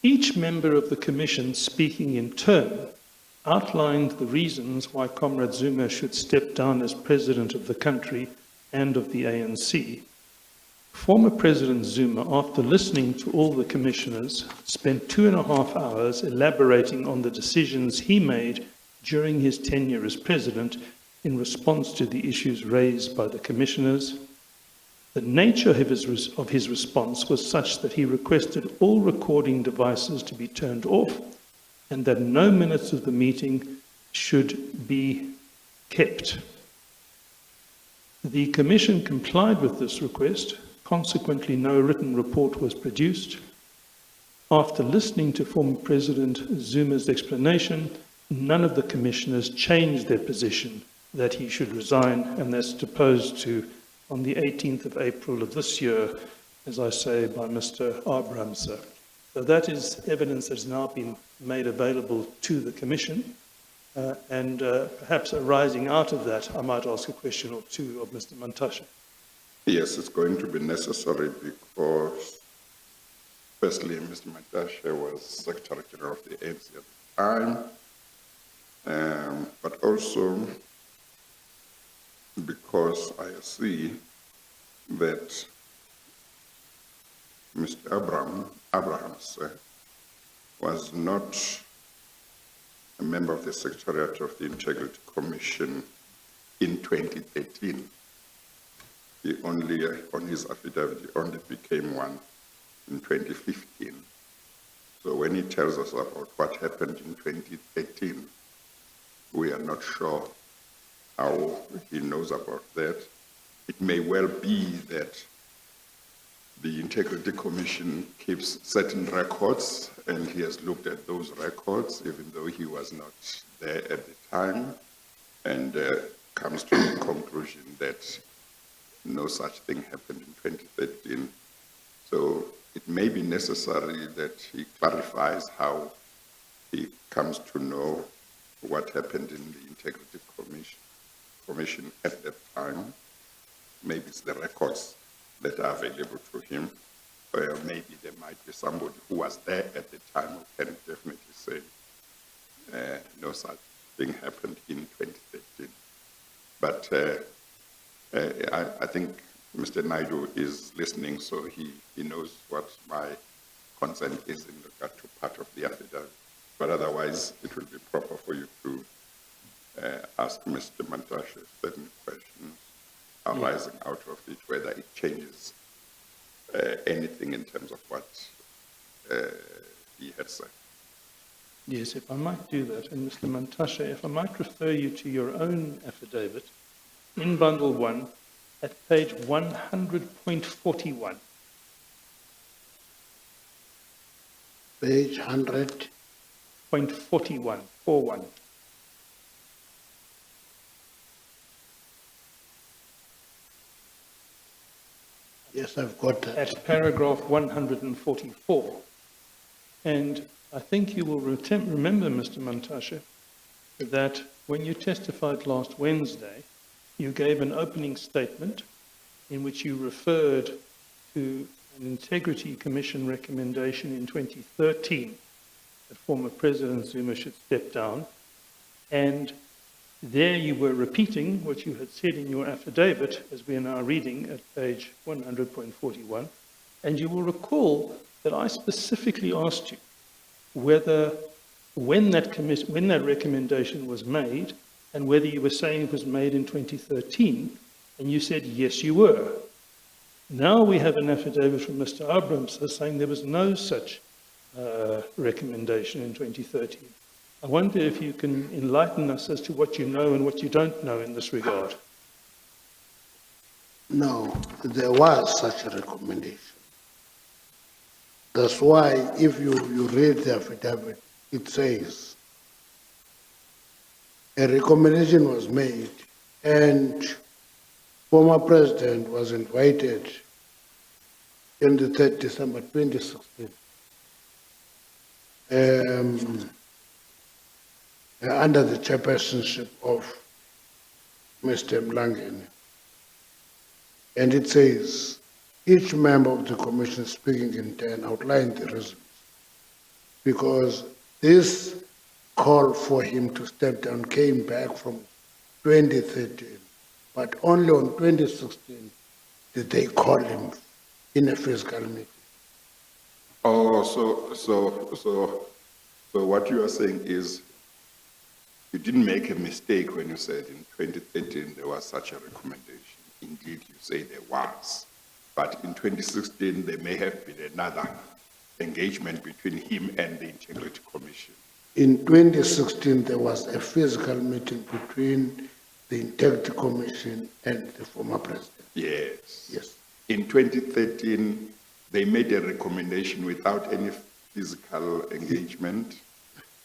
Each member of the Commission, speaking in turn, outlined the reasons why Comrade Zuma should step down as President of the country and of the ANC. Former President Zuma, after listening to all the commissioners, spent 2.5 hours elaborating on the decisions he made during his tenure as President in response to the issues raised by the commissioners. The nature of his response was such that he requested all recording devices to be turned off and that no minutes of the meeting should be kept. The Commission complied with this request. Consequently, no written report was produced. After listening to former President Zuma's explanation, none of the commissioners changed their position that he should resign, and that's deposed to on the 18th of April of this year, as I say, by Mr. Abrahamson. So that is evidence that has now been made available to the Commission, and perhaps arising out of that, I might ask a question or two of Mr. Mantashe. Yes, it's going to be necessary because, firstly, Mr. Mantashe was Secretary General of the ANC at the time, but also because I see that Mr. Abrahams was not a member of the Secretariat of the Integrity Commission in 2013. He only, on his affidavit, he only became one in 2015. So when he tells us about what happened in 2013, we are not sure how he knows about that. It may well be that the Integrity Commission keeps certain records, and he has looked at those records, even though he was not there at the time, and comes to the conclusion that no such thing happened in 2013. So it may be necessary that he clarifies how he comes to know what happened in the Integrity Commission at that time. Maybe it's the records that are available to him, or maybe there might be somebody who was there at the time who can definitely say no such thing happened in 2013. But I think Mr. Naidu is listening, so he knows what my concern is in regard to part of the affidavit. But otherwise, it will be proper for you to ask Mr. Mantashe certain questions arising out of it, whether it changes anything in terms of what he had said. Yes, if I might do that, and Mr. Mantashe, if I might refer you to your own affidavit in Bundle 1 at page 100.41. Page 100. 0.41, 41. Yes, I've got that. At paragraph 144. And I think you will remember, Mr. Mantashe, that when you testified last Wednesday, you gave an opening statement in which you referred to an Integrity Commission recommendation in 2013 that former President Zuma should step down. And there you were repeating what you had said in your affidavit, as we are now reading at page 100.41. And you will recall that I specifically asked you whether, when that recommendation was made, and whether you were saying it was made in 2013, and you said, yes, you were. Now we have an affidavit from Mr. Abrams saying there was no such recommendation in 2013. I wonder if you can enlighten us as to what you know and what you don't know in this regard. No, there was such a recommendation. That's why if you read the affidavit, it says a recommendation was made and former president was invited on the 3rd December 2016 under the chairpersonship of Mr. Mlangeni. And it says, each member of the commission speaking in turn outlined the reasons because this call for him to step down came back from 2013, but only on 2016 did they call him in a physical meeting. Oh, so what you are saying is you didn't make a mistake when you said in 2013 there was such a recommendation. Indeed, you say there was. But in 2016, there may have been another engagement between him and the Integrity Commission. In 2016, there was a physical meeting between the Integrity Commission and the former president. Yes. Yes. In 2013, they made a recommendation without any physical engagement,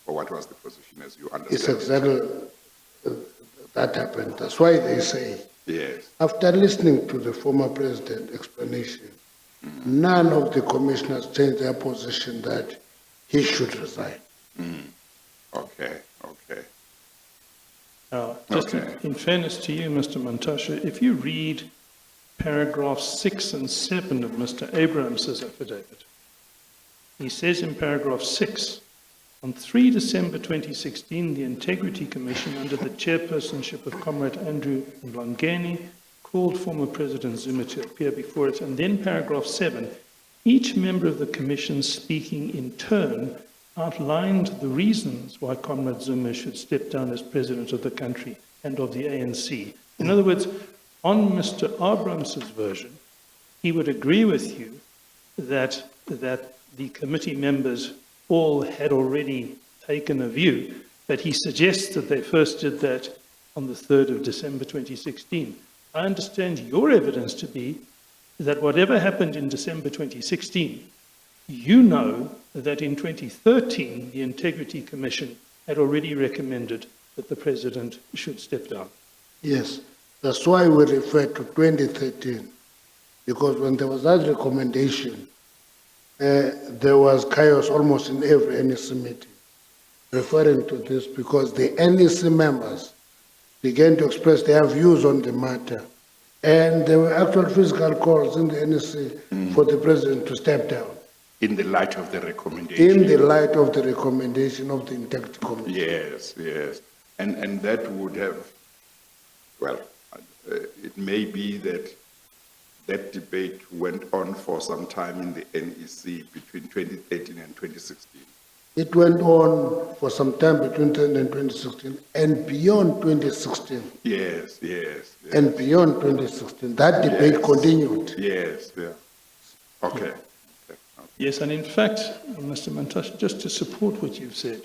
or what was the position as you understand? It's exactly that happened. That's why they say, Yes. after listening to the former president's explanation, none of the commissioners changed their position that he should resign. Okay. Now, just in fairness to you, Mr. Mantashe, if you read paragraphs 6 and 7 of Mr. Abrahams's affidavit, he says in paragraph 6, on 3 December 2016, the Integrity Commission, under the chairpersonship of Comrade Andrew Mlangeni, called former President Zuma to appear before it. And then paragraph 7, each member of the Commission speaking in turn outlined the reasons why Comrade Zuma should step down as President of the country and of the ANC. In other words, on Mr. Abrahams's version, he would agree with you that the committee members all had already taken a view, but he suggests that they first did that on the 3rd of December 2016. I understand your evidence to be that whatever happened in December 2016, you know that in 2013, the Integrity Commission had already recommended that the President should step down. Yes, that's why we refer to 2013, because when there was that recommendation, there was chaos almost in every NEC meeting, referring to this because the NEC members began to express their views on the matter, and there were actual physical calls in the NEC for the president to step down. In the light of the recommendation. In the light of the recommendation of the Integrity Commission. Yes. And that would have, well, it may be that that debate went on for some time in the NEC between 2013 and 2016. It went on for some time between 2013 and 2016 and beyond 2016. Yes. And beyond 2016, that debate continued. Yes. Okay. Yes, and in fact, Mr. Mantashe, just to support what you've said,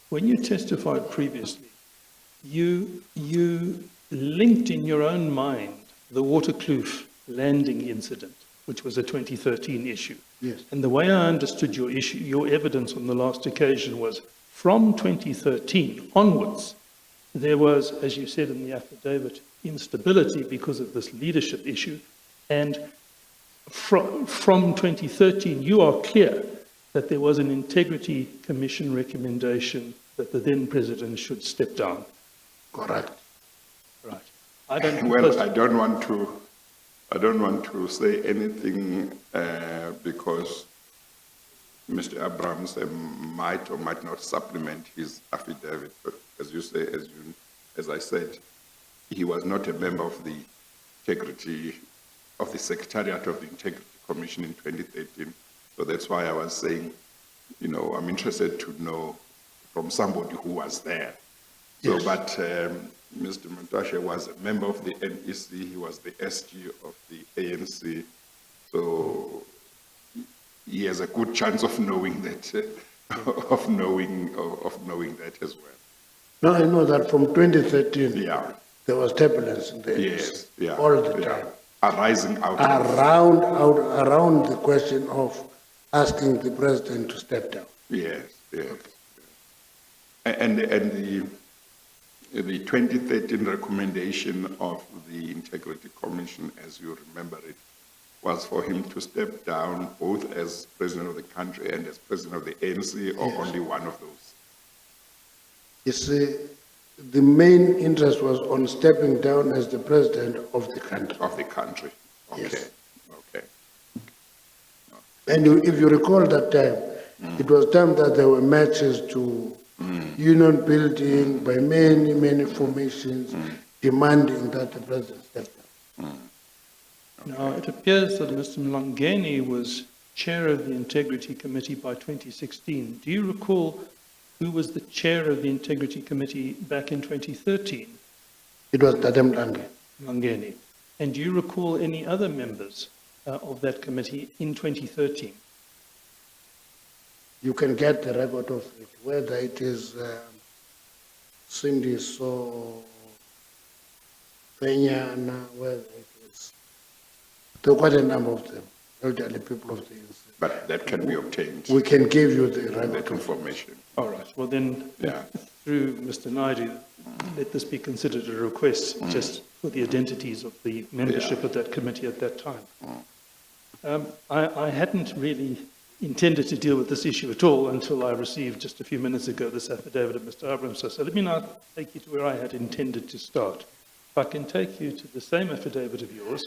when you testified previously, you linked in your own mind the Waterkloof landing incident, which was a 2013 issue. Yes. And the way I understood your evidence on the last occasion was from 2013 onwards, there was, as you said in the affidavit, instability because of this leadership issue. And from 2013, you are clear that there was an Integrity Commission recommendation that the then President should step down. Correct. Right. I don't want to say anything because Mr. Abrams might or might not supplement his affidavit. But as you say, as I said, he was not a member of the Secretariat of the Integrity Commission in 2013. So that's why I was saying, I'm interested to know from somebody who was there. Yes. So, but Mr. Mantashe was a member of the NEC. He was the SG of the ANC. So he has a good chance of knowing that, of knowing that as well. Now I know that from 2013, Yeah. there was turbulence in the Yes. NEC Yeah. all the Yeah. time. Arising out of Around the question of asking the president to step down. yes. And the 2013 recommendation of the Integrity Commission, as you remember it, was for him to step down both as president of the country and as president of the ANC, or Yes. only one of those? You see, the main interest was on stepping down as the president of the country. Of the country. Okay. Yes. Okay. And if you recall that time, It was time that there were matches to union building by many, many formations demanding that the president step down. Now, it appears that Mr. Mlangeni was chair of the Integrity Committee by 2016. Do you recall who was the chair of the Integrity Committee back in 2013? It was Dadem Lange. Mlangeni. And do you recall any other members of that committee in 2013? You can get the record of it, whether it is Cindy So Peñana, whether it is. There are quite a number of them, elderly people of the NCOP. But that can be obtained, We can give you the that record. information. All right. Well, then, Yeah. through Mr. Naidu, let this be considered a request just for the identities of the membership of that committee at that time. I hadn't really intended to deal with this issue at all until I received just a few minutes ago this affidavit of Mr. Abrams. So let me now take you to where I had intended to start. If I can take you to the same affidavit of yours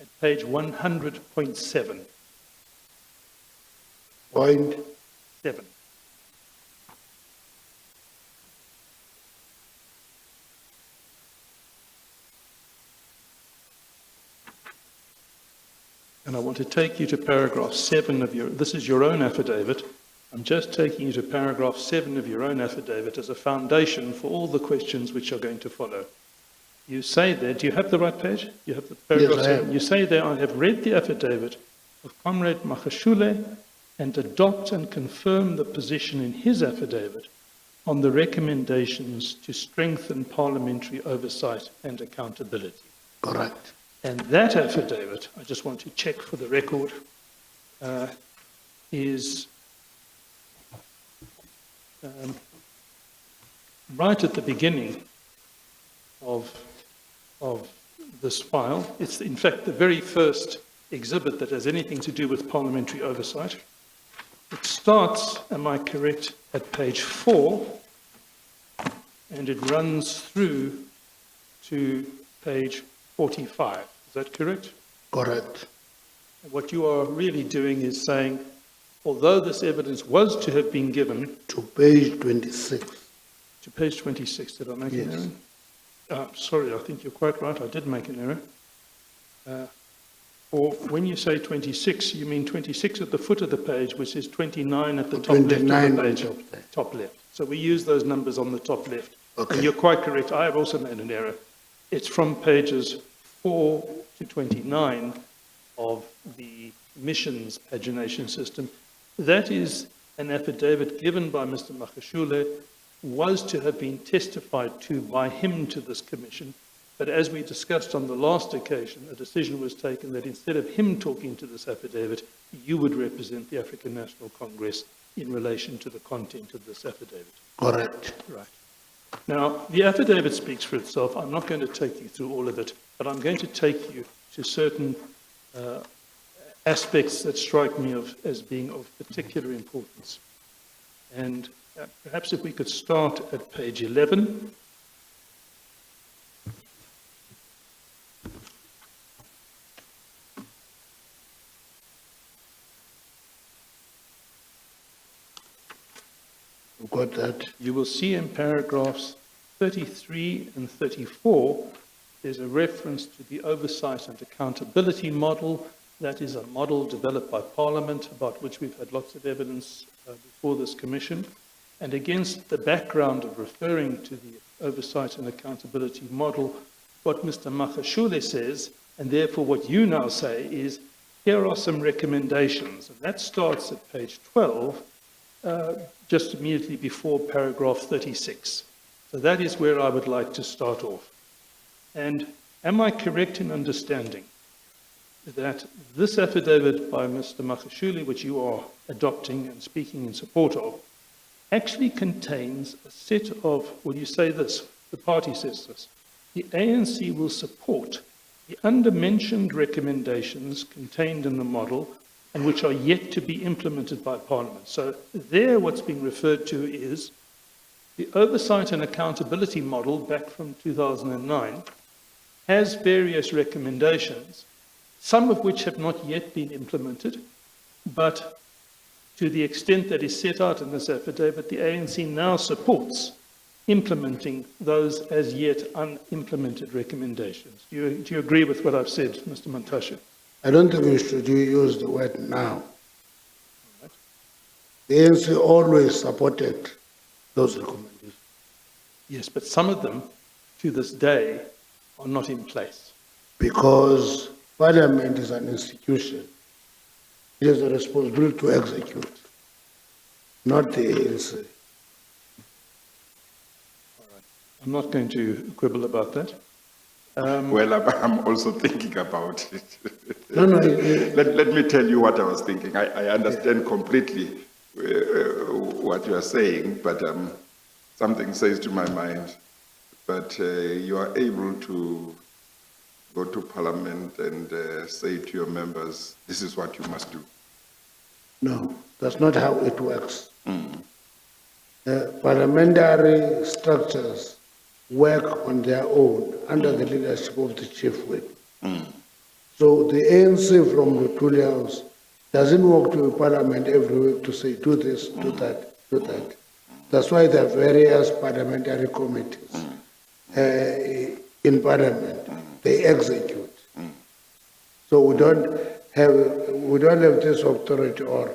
at page 100.7. Point 7. And I want to take you to paragraph 7 of your, this is your own affidavit. I'm just taking you to paragraph 7 of your own affidavit as a foundation for all the questions which are going to follow. You say there, do you have the right page? You have the paragraph Yes, I 7. have. You say there, I have read the affidavit of Comrade Makashule and adopt and confirm the position in his affidavit on the recommendations to strengthen parliamentary oversight and accountability. correct. And that affidavit, I just want to check for the record, is right at the beginning of this file. It's in fact the very first exhibit that has anything to do with parliamentary oversight. It starts, am I correct, at page 4, and it runs through to page 45. Is that correct? Correct. What you are really doing is saying, although this evidence was to have been given To page 26. to page 26, did I make an Yes. error? Sorry, I think you're quite right. I did make an error. Or when you say 26, you mean 26 at the foot of the page, which is 29 at the top left 29 of the on page. top there. Top left. So we use those numbers on the top left. Okay. And you're quite correct. I have also made an error. It's from pages 4 to 29 of the missions pagination system. That is an affidavit given by Mr. Makashule, was to have been testified to by him to this commission. But as we discussed on the last occasion, a decision was taken that instead of him talking to this affidavit, you would represent the African National Congress in relation to the content of this affidavit. Correct. Right. Now, the affidavit speaks for itself. I'm not going to take you through all of it, but I'm going to take you to certain aspects that strike me as being of particular importance. And perhaps if we could start at page 11. You got that? You will see in paragraphs 33 and 34, there's a reference to the oversight and accountability model. That is a model developed by Parliament, about which we've had lots of evidence before this commission. And against the background of referring to the oversight and accountability model, what Mr. Makashule says, and therefore what you now say, is here are some recommendations. And that starts at page 12, just immediately before paragraph 36. So that is where I would like to start off. And am I correct in understanding that this affidavit by Mr. Makashule, which you are adopting and speaking in support of, actually contains a set of, well, you say this, the party says this, the ANC will support the undermentioned recommendations contained in the model and which are yet to be implemented by Parliament. So there what's being referred to is the oversight and accountability model back from 2009 has various recommendations, some of which have not yet been implemented, but to the extent that is set out in this affidavit, the ANC now supports implementing those as yet unimplemented recommendations. Do you agree with what I've said, Mr. Mantashe? I don't think we should use the word now. The ANC always supported those recommendations. Yes, but some of them, to this day, are not in place. Because Parliament is an institution. It has a responsibility to execute, not the ANC. I'm not going to quibble about that. Well, I'm also thinking about it. No, Let me tell you what I was thinking. I understand completely what you are saying, but something says to my mind, but you are able to go to Parliament and say to your members, this is what you must do. no, that's not how it works. Parliamentary structures work on their own under the leadership of the chief whip. So the ANC from the Luthuli House doesn't walk to Parliament every week to say, do this, do that, do that. That's why there are various parliamentary committees in Parliament. They execute. So we don't have this authority or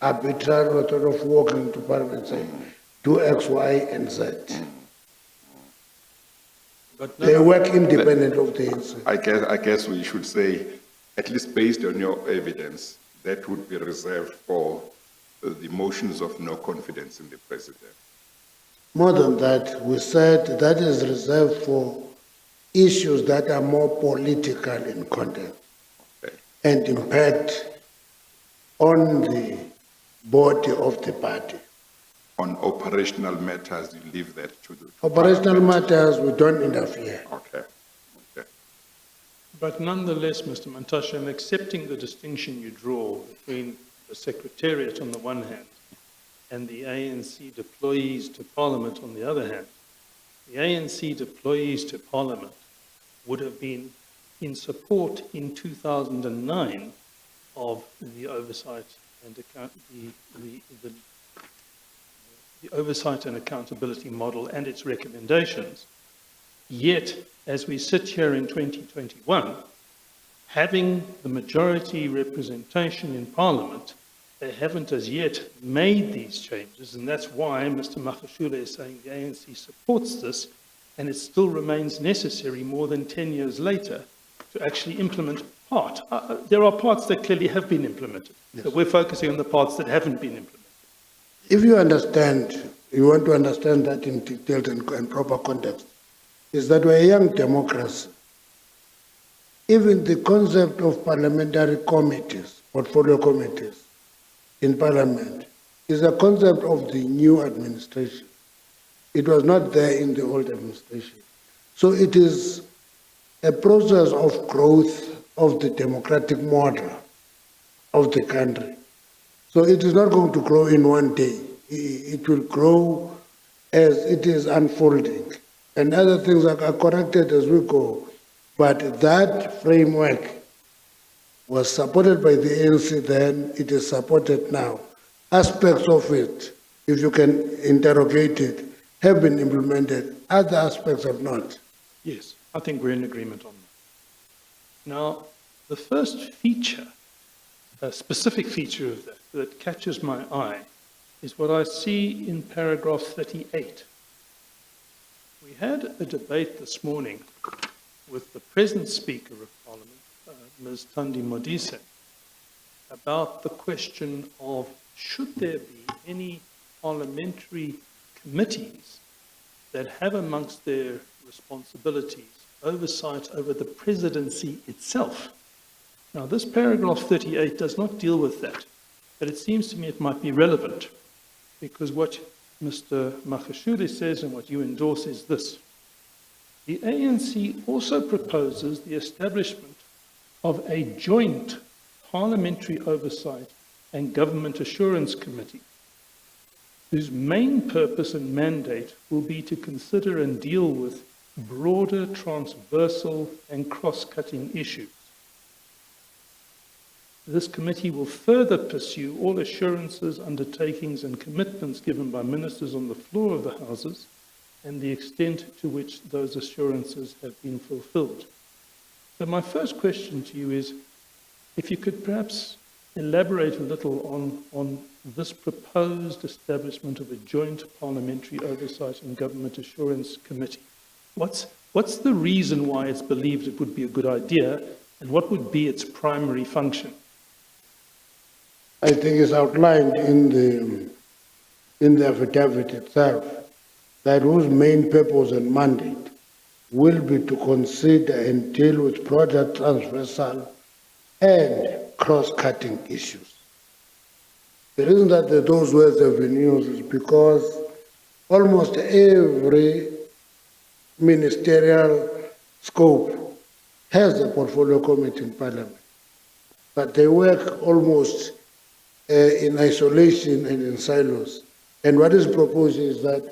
arbitrary authority of walking to Parliament saying, do X, Y, and Z. But They work independent of the ANC. I guess we should say, at least based on your evidence, that would be reserved for the motions of no confidence in the president. More than that, we said that is reserved for issues that are more political in content Okay. and impact on the body of the party. On operational matters, you leave that to the Operational matters, we don't interfere. Okay. Okay. But nonetheless, Mr. Mantashe, I'm accepting the distinction you draw between the Secretariat on the one hand and the ANC deployees to Parliament on the other hand. The ANC deployees to Parliament would have been in support in 2009 of the Oversight and the Oversight and Accountability Model and its recommendations. Yet, as we sit here in 2021, having the majority representation in Parliament, they haven't as yet made these changes, and that's why Mr. Magashule is saying the ANC supports this, and it still remains necessary more than 10 years later to actually implement part. There are parts that clearly have been implemented, but we're focusing on the parts that haven't been implemented. If you understand, you want to understand that in detailed and proper context, is that we're a young democracy. Even the concept of parliamentary committees, portfolio committees in Parliament, is a concept of the new administration. It was not there in the old administration. So it is a process of growth of the democratic model of the country. So it is not going to grow in one day. It will grow as it is unfolding. And other things are corrected as we go. But that framework was supported by the ANC then, it is supported now. Aspects of it, if you can interrogate it, have been implemented. Other aspects have not. Yes, I think we're in agreement on that. Now, the first feature, a specific feature of that catches my eye, is what I see in paragraph 38. We had a debate this morning with the present Speaker of Parliament, Ms. Thandi Modise, about the question of should there be any parliamentary committees that have amongst their responsibilities oversight over the presidency itself. Now, this paragraph 38 does not deal with that, but it seems to me it might be relevant, because what Mr. Magashule says and what you endorse is this. The ANC also proposes the establishment of a joint parliamentary oversight and government assurance committee, whose main purpose and mandate will be to consider and deal with broader, transversal and cross-cutting issues. this committee will further pursue all assurances, undertakings and commitments given by ministers on the floor of the Houses and the extent to which those assurances have been fulfilled. So my first question to you is, if you could perhaps elaborate a little on this proposed establishment of a joint parliamentary oversight and government assurance committee. What's the reason why it's believed it would be a good idea, and what would be its primary function? I think it's outlined in the affidavit itself that whose main purpose and mandate will be to consider and deal with broader transversal and cross-cutting issues. The reason that those words have been used is because almost every ministerial scope has a portfolio committee in Parliament, but they work almost in isolation and in silos. And what is proposed is that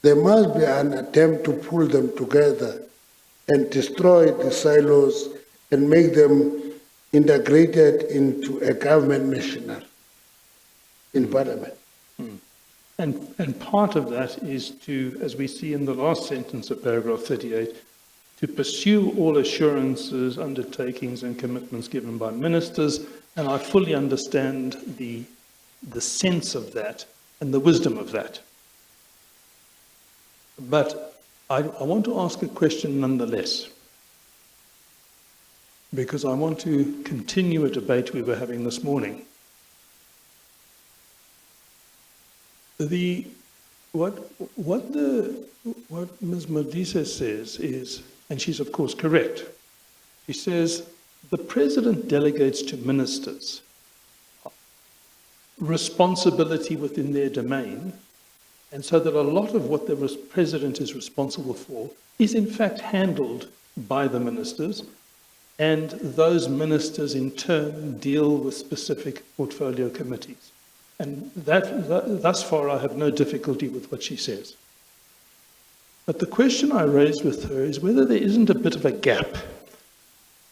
there must be an attempt to pull them together and destroy the silos and make them integrated into a government machinery in Parliament. And part of that is to, as we see in the last sentence of paragraph 38, to pursue all assurances, undertakings and commitments given by ministers, and I fully understand the sense of that and the wisdom of that. But I want to ask a question nonetheless, because I want to continue a debate we were having this morning. What Ms. Modise says is, and she's of course correct, she says the President delegates to ministers responsibility within their domain, and so that a lot of what the President is responsible for is in fact handled by the ministers, and those ministers in turn deal with specific portfolio committees. And thus far I have no difficulty with what she says. But the question I raised with her is whether there isn't a bit of a gap,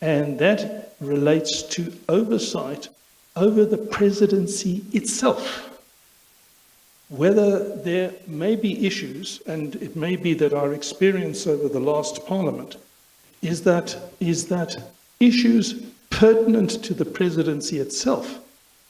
and that relates to oversight over the presidency itself. Whether there may be issues, and it may be that our experience over the last Parliament is that issues pertinent to the presidency itself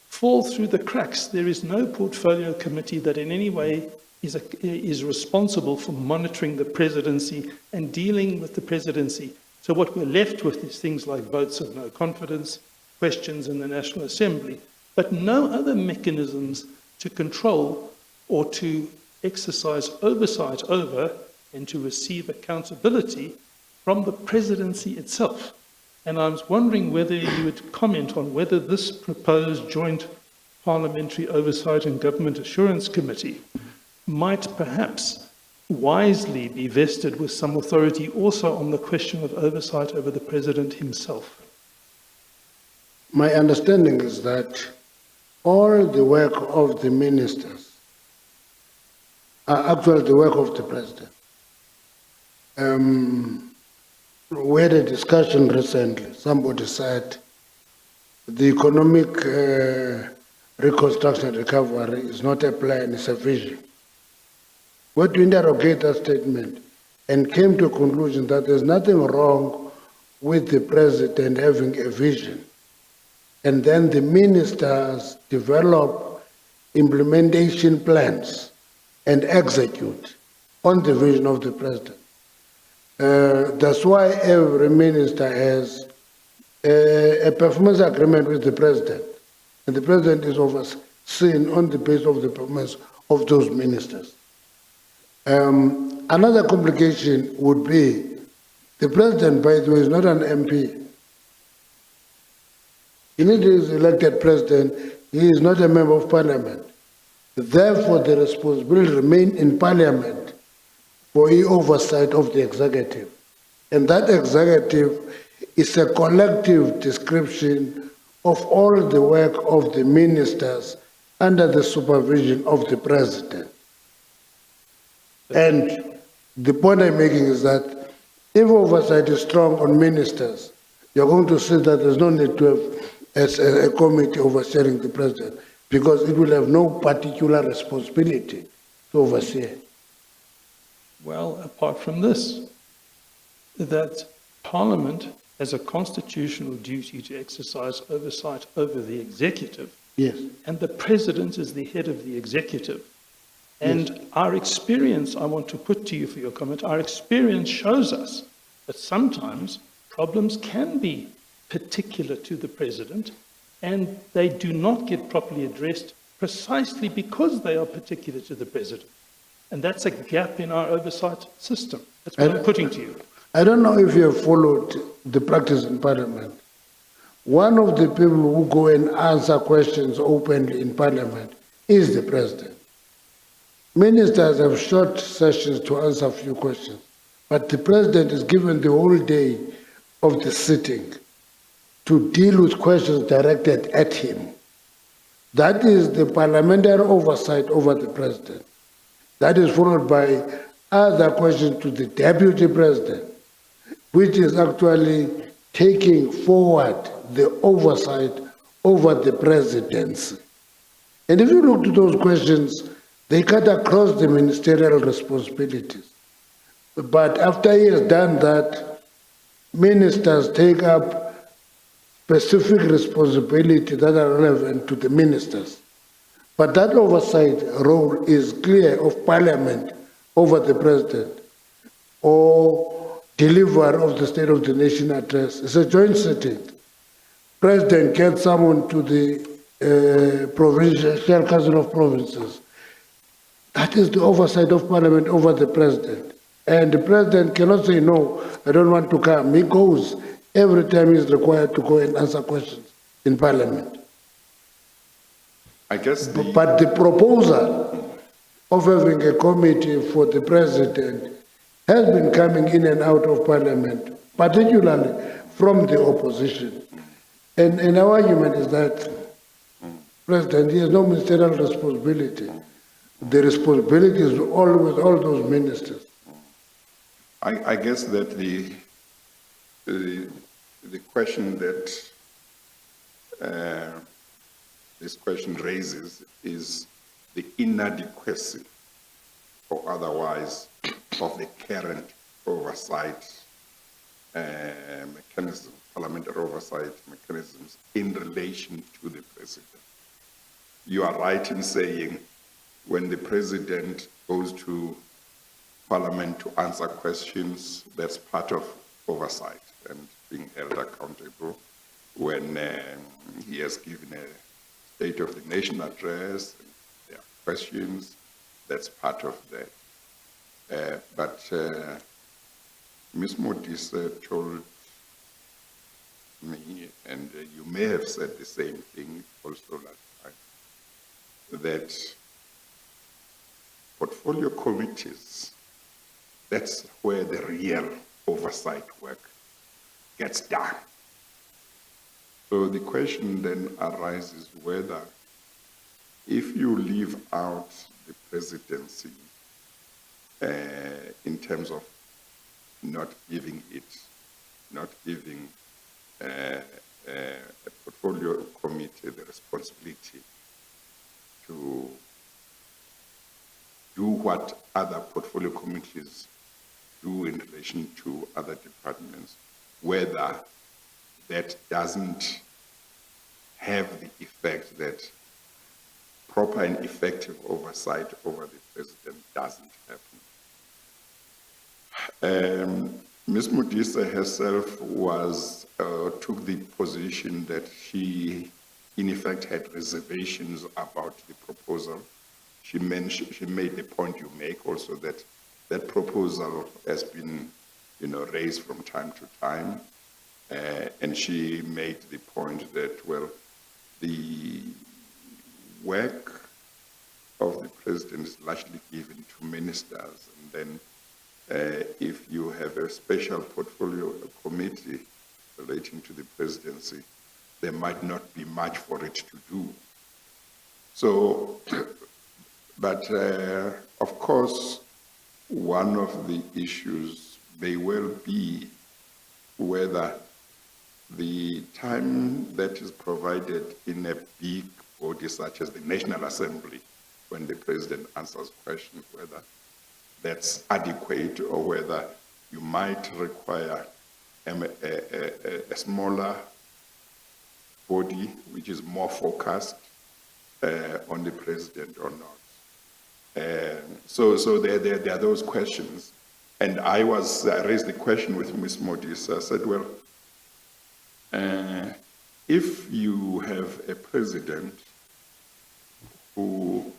fall through the cracks. There is no portfolio committee that in any way is responsible for monitoring the presidency and dealing with the presidency. So what we're left with is things like votes of no confidence, questions in the National Assembly, but no other mechanisms to control or to exercise oversight over and to receive accountability from the presidency itself. And I was wondering whether you would comment on whether this proposed joint parliamentary oversight and government assurance committee might perhaps wisely be vested with some authority also on the question of oversight over the president himself. My understanding is that all the work of the ministers are actually the work of the president. We had a discussion recently. Somebody said the economic reconstruction and recovery is not a plan, it's a vision. We had to interrogate that statement and came to a conclusion that there's nothing wrong with the president having a vision. And then the ministers develop implementation plans and execute on the vision of the president. That's why every minister has a performance agreement with the president, and the president is overseen on the basis of the performance of those ministers. Another complication would be the president, by the way, is not an MP. He is elected president, he is not a member of parliament. Therefore, the responsibility remains in parliament for oversight of the executive. And that executive is a collective description of all the work of the ministers under the supervision of the president. And the point I'm making is that if oversight is strong on ministers, you're going to see that there's no need to have as a committee overseeing the president, because it will have no particular responsibility to oversee. Well, apart from this, that Parliament has a constitutional duty to exercise oversight over the executive, Yes. and the President is the head of the executive. And our experience, I want to put to you for your comment, our experience shows us that sometimes problems can be particular to the President, and they do not get properly addressed precisely because they are particular to the President. And that's a gap in our oversight system. That's what I'm putting to you. I don't know if you have followed the practice in Parliament. One of the people who go and answer questions openly in Parliament is the President. Ministers have short sessions to answer a few questions, but the President is given the whole day of the sitting to deal with questions directed at him. That is the parliamentary oversight over the President. That is followed by other questions to the Deputy President, which is actually taking forward the oversight over the presidency. And if you look to those questions, they cut across the ministerial responsibilities. But after he has done that, ministers take up specific responsibilities that are relevant to the ministers. But that oversight role is clear of Parliament over the President, or deliverer of the State of the Nation address. It's a joint sitting. President gets someone to the Provincial Council of Provinces. That is the oversight of Parliament over the President. And the President cannot say, no, I don't want to come. He goes every time he's required to go and answer questions in Parliament. I guess But the proposal of having a committee for the President has been coming in and out of Parliament, particularly from the opposition. And our argument is that President, he has no ministerial responsibility. The responsibility is always all those ministers. I guess that the question that this question raises is the inadequacy or otherwise of the current oversight mechanism, parliamentary oversight mechanisms in relation to the President. You are right in saying when the President goes to Parliament to answer questions, that's part of oversight and being held accountable. When he has given a State of the Nation address, and there are questions, that's part of that. But Ms. Modise told me, and you may have said the same thing also last time, that portfolio committees, that's where the real oversight work gets done. So the question then arises whether, if you leave out the presidency in terms of not giving a portfolio committee the responsibility to do what other portfolio committees do in relation to other departments, whether that doesn't have the effect that proper and effective oversight over the President doesn't happen. Ms. Modise herself took the position that she, in effect, had reservations about the proposal. She made the point you make also that that proposal has been, raised from time to time, and she made the point that, well, the work of the President is largely given to ministers, and then if you have a special portfolio committee relating to the presidency, there might not be much for it to do. So, but of course, one of the issues may well be whether the time that is provided in a big body such as the National Assembly, when the president answers questions, whether that's adequate or whether you might require a smaller body which is more focused on the president or not. So there are those questions. And I raised the question with Ms. Modise. I said, well, if you have a president who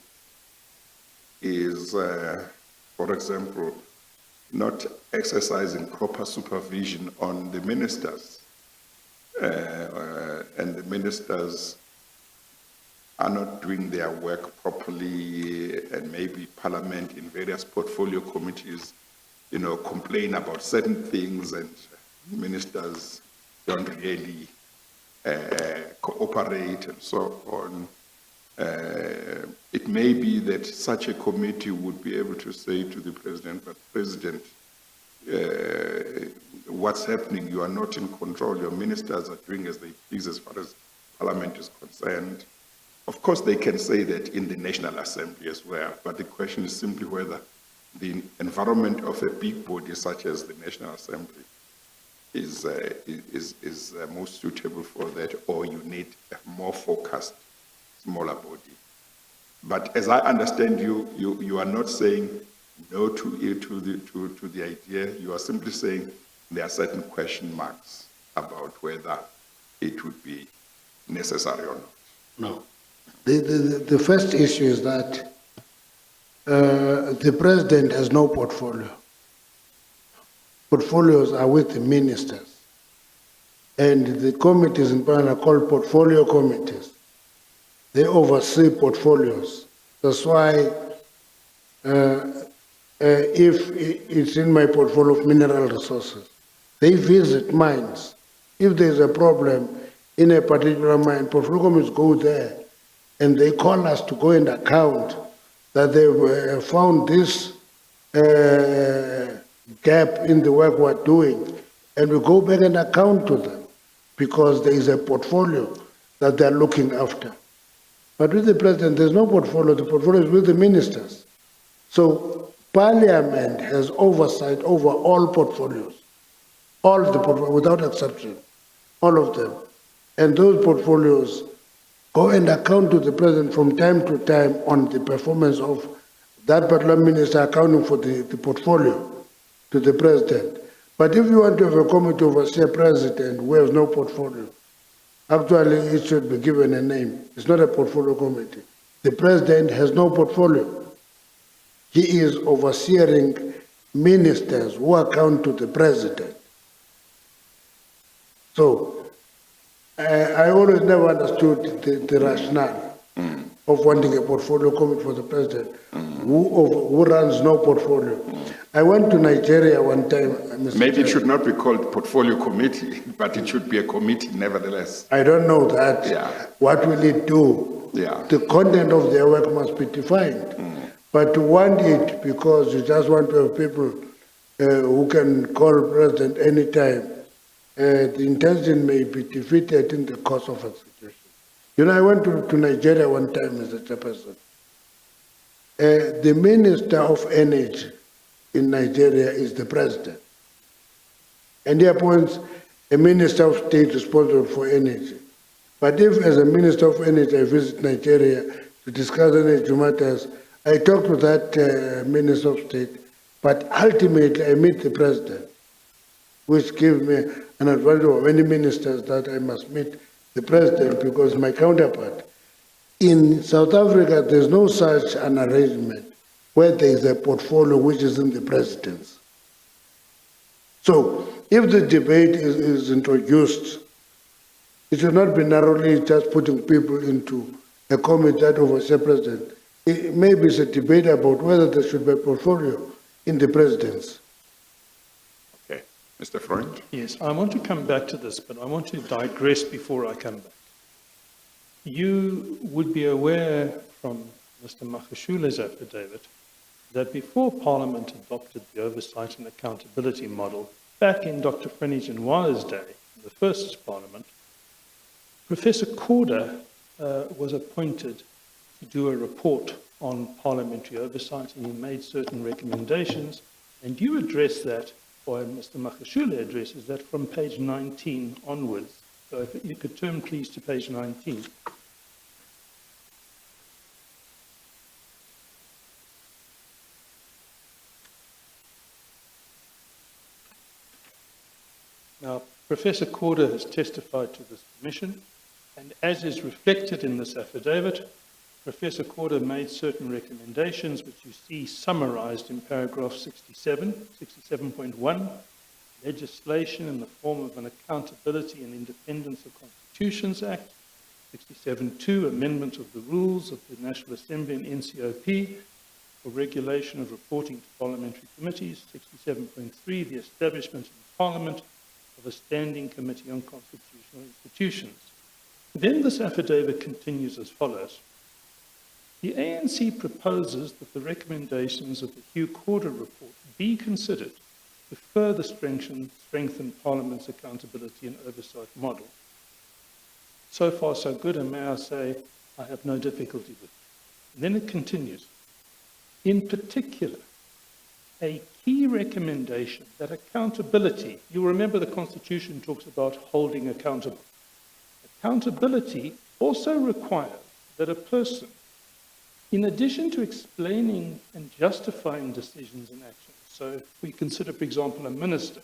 is, for example, not exercising proper supervision on the ministers, and the ministers are not doing their work properly, and maybe Parliament in various portfolio committees, complain about certain things, and ministers don't really cooperate and so on. It may be that such a committee would be able to say to the president, but President, what's happening? You are not in control. Your ministers are doing as they please as far as Parliament is concerned. Of course, they can say that in the National Assembly as well, but the question is simply whether the environment of a big body such as the National Assembly is most suitable for that, or you need a more focused, smaller body. But as I understand you are not saying no to the idea. You are simply saying there are certain question marks about whether it would be necessary or not. No. The first issue is that the president has no portfolio. Portfolios are with the ministers. And the committees in Parliament are called portfolio committees. They oversee portfolios. That's why if it's in my portfolio of mineral resources, they visit mines. If there's a problem in a particular mine, portfolio committees go there and they call us to go and account that they've found this gap in the work we're doing, and we go back and account to them because there is a portfolio that they're looking after. But with the president, there's no portfolio. The portfolio is with the ministers. So Parliament has oversight over all portfolios, all the portfolios, without exception, all of them. And those portfolios go and account to the president from time to time on the performance of that particular minister accounting for the portfolio to the president. But if you want to have a committee oversee a president who has no portfolio, actually it should be given a name. It's not a portfolio committee. The president has no portfolio. He is overseeing ministers who account to the president. So, I always never understood the rationale of wanting a portfolio committee for the president who runs no portfolio. I went to Nigeria one time. Maybe it should not be called portfolio committee, but it should be a committee nevertheless. I don't know that. Yeah. What will it do? Yeah. The content of their work must be defined. But to want it because you just want to have people who can call president anytime, the intention may be defeated in the course of execution. I went to Nigeria one time as a chairperson. The Minister of Energy in Nigeria is the president. And he appoints a Minister of State responsible for energy. But if, as a Minister of Energy, I visit Nigeria to discuss energy matters, I talk to that Minister of State, but ultimately I meet the president, which gives me an advantage of any ministers that I must meet the president because my counterpart. In South Africa, there's no such an arrangement where there is a portfolio which is in the president's. So if the debate is introduced, it should not be narrowly just putting people into a committee that oversees the president. Maybe it's a debate about whether there should be a portfolio in the president's. Okay. Mr. Freund? Yes, I want to come back to this, but I want to digress before I come back. You would be aware from Mr. Makhashula's affidavit that before Parliament adopted the Oversight and Accountability model, back in Dr. Frenish and Waller's day, in the first Parliament, Professor Corder was appointed to do a report on parliamentary oversight, and he made certain recommendations, and you address that, or Mr. Makashule addresses that from page 19 onwards. So if you could turn please to page 19. Now, Professor Corder has testified to this commission, and as is reflected in this affidavit, Professor Corder made certain recommendations which you see summarized in paragraph 67.1, legislation in the form of an Accountability and Independence of Constitutions Act, 67.2, amendment of the rules of the National Assembly and NCOP for regulation of reporting to parliamentary committees, 67.3, the establishment in Parliament of a Standing Committee on Constitutional Institutions. Then this affidavit continues as follows. The ANC proposes that the recommendations of the Hugh Corder report be considered to further strengthen Parliament's accountability and oversight model. So far, so good, and may I say, I have no difficulty with it. And then it continues. In particular, a key recommendation that accountability, you remember the Constitution talks about holding accountable. Accountability also requires that a person, in addition to explaining and justifying decisions and actions, so if we consider, for example, a minister,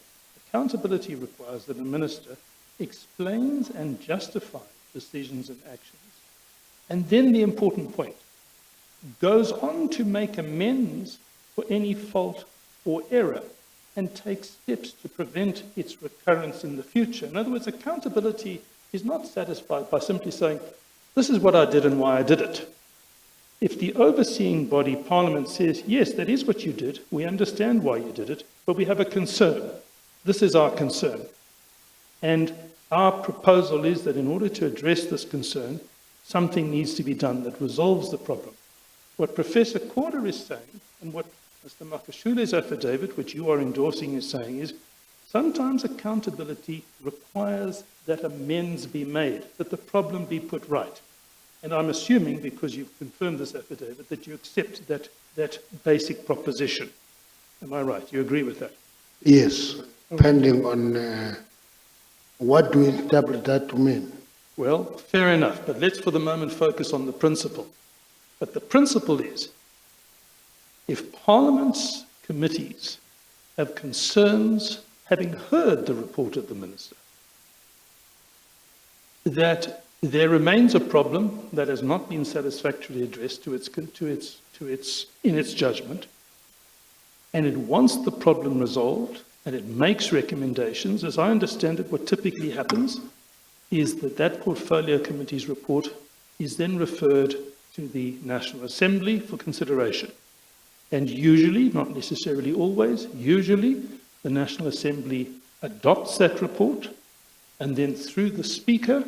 accountability requires that a minister explains and justifies decisions and actions. And then the important point, goes on to make amends for any fault or error and take steps to prevent its recurrence in the future. In other words, accountability is not satisfied by simply saying, this is what I did and why I did it. If the overseeing body, Parliament, says, yes, that is what you did, we understand why you did it, but we have a concern. This is our concern. And our proposal is that in order to address this concern, something needs to be done that resolves the problem. What Professor Corder is saying, and what Mr. Makashule's affidavit, which you are endorsing, is saying is, sometimes accountability requires that amends be made, that the problem be put right. And I'm assuming, because you've confirmed this affidavit, that you accept that basic proposition. Am I right? You agree with that? Yes, depending on what do we interpret that to mean. Well, fair enough, but let's for the moment focus on the principle. But the principle is, if Parliament's committees have concerns, having heard the report of the Minister, that there remains a problem that has not been satisfactorily addressed in its judgment, and it wants the problem resolved, and it makes recommendations. As I understand it, what typically happens is that portfolio committee's report is then referred to the National Assembly for consideration. And usually, not necessarily always, usually the National Assembly adopts that report, and then through the Speaker,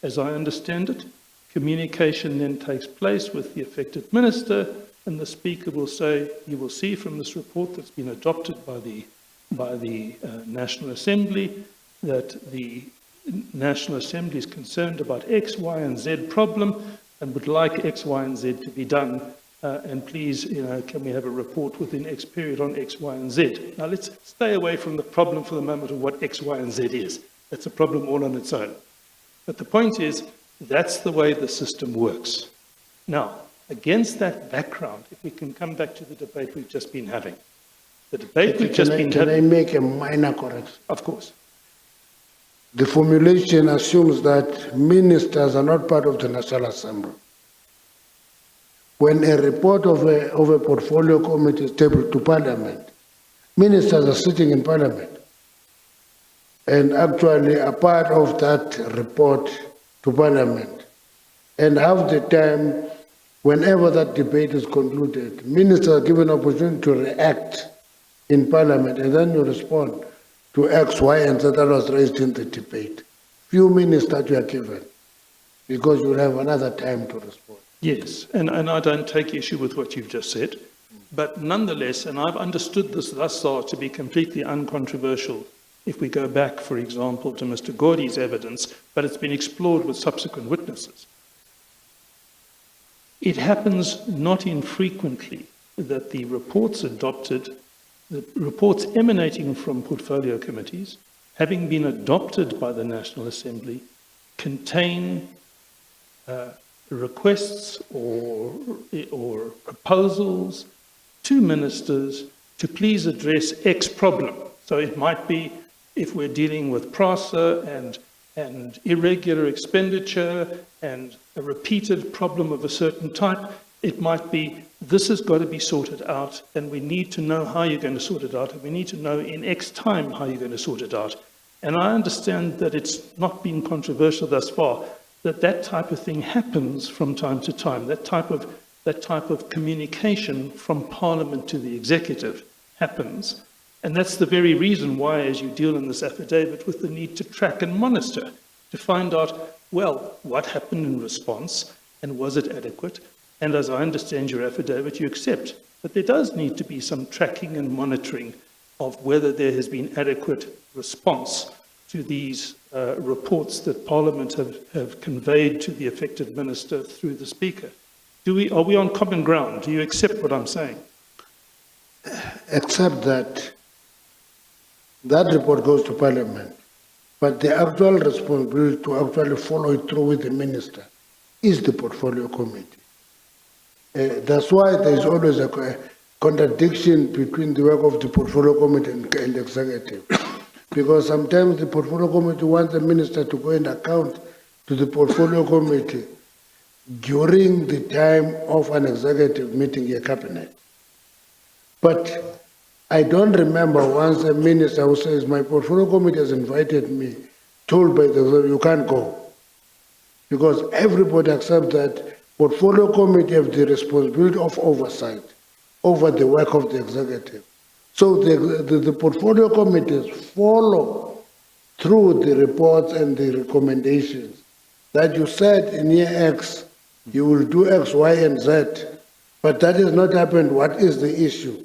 as I understand it, communication then takes place with the affected minister, and the Speaker will say, you will see from this report that's been adopted by the National Assembly that the National Assembly is concerned about X, Y, and Z problem and would like X, Y, and Z to be done. And please, can we have a report within X period on X, Y, and Z? Now, let's stay away from the problem for the moment of what X, Y, and Z is. That's a problem all on its own. But the point is, that's the way the system works. Now, against that background, if we can come back to the debate we've just been having. The debate we've just been having... Can I make a minor correction? Of course. The formulation assumes that ministers are not part of the National Assembly. When a report of a portfolio committee is tabled to Parliament, ministers are sitting in Parliament and actually are part of that report to Parliament. And half the time, whenever that debate is concluded, ministers are given an opportunity to react in Parliament, and then you respond to X, Y, and Z that was raised in the debate. Few minutes that you are given, because you will have another time to respond. Yes, and I don't take issue with what you've just said, but nonetheless, and I've understood this thus far to be completely uncontroversial if we go back, for example, to Mr. Gordy's evidence, but it's been explored with subsequent witnesses. It happens not infrequently that the reports adopted, the reports emanating from portfolio committees, having been adopted by the National Assembly, contain requests or proposals to ministers to please address X problem. So it might be, if we're dealing with PRASA and irregular expenditure and a repeated problem of a certain type, it might be, this has got to be sorted out, and we need to know how you're going to sort it out, and we need to know in X time how you're going to sort it out. And I understand that it's not been controversial thus far, that type of thing happens from time to time. That type of communication from Parliament to the executive happens. And that's the very reason why, as you deal in this affidavit with the need to track and monitor, to find out, well, what happened in response, and was it adequate? And as I understand your affidavit, you accept that there does need to be some tracking and monitoring of whether there has been adequate response to these reports that Parliament have conveyed to the affected minister through the Speaker. Are we on common ground? Do you accept what I'm saying? Except that report goes to Parliament, but the actual responsibility to actually follow it through with the minister is the portfolio committee. That's why there is always a contradiction between the work of the portfolio committee and the executive. Because sometimes the portfolio committee wants the minister to go and account to the portfolio committee during the time of an executive meeting a cabinet. But I don't remember once a minister who says, my portfolio committee has invited me, told by the executive, you can't go. Because everybody accepts that portfolio committee have the responsibility of oversight over the work of the executive. So the portfolio committees follow through the reports and the recommendations that you said in year X, you will do X, Y, and Z, but that has not happened. What is the issue?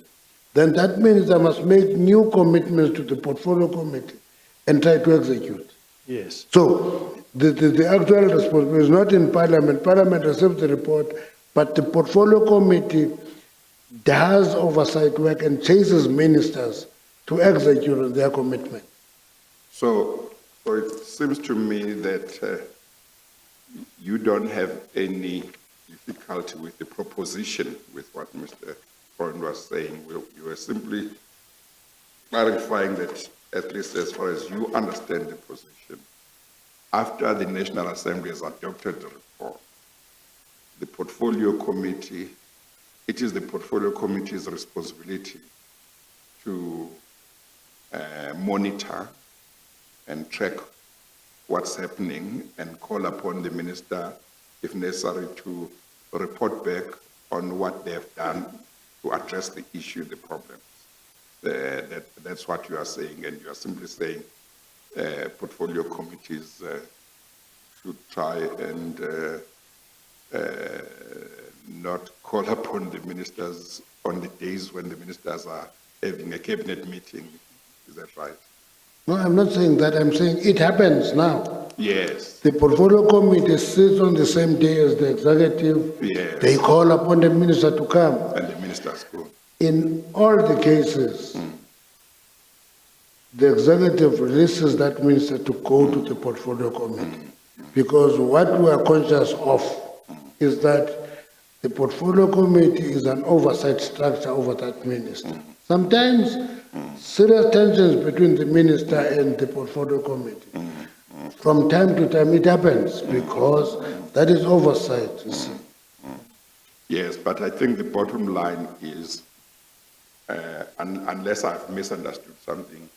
Then that means I must make new commitments to the portfolio committee and try to execute. Yes. So the actual responsibility is not in Parliament. Parliament receives the report, but the portfolio committee does oversight work and chases ministers to execute on their commitment. So it seems to me that you don't have any difficulty with the proposition, with what Mr. Ford was saying. You were simply clarifying that, at least as far as you understand the position, after the National Assembly has adopted the report, the portfolio committee, it is the portfolio committee's responsibility to monitor and track what's happening and call upon the minister, if necessary, to report back on what they have done to address the issue, the problems. That's what you are saying, and you are simply saying portfolio committees should try and not call upon the ministers on the days when the ministers are having a cabinet meeting. Is that right? No, I'm not saying that. I'm saying it happens now. Yes. The portfolio committee sits on the same day as the executive. Yes. They call upon the minister to come. And the ministers go. In all the cases, the executive releases that minister to go to the portfolio committee. Because what we are conscious of is that the portfolio committee is an oversight structure over that minister. Sometimes serious tensions between the minister and the portfolio committee. From time to time it happens because that is oversight. Yes, but I think the bottom line is, unless I've misunderstood something,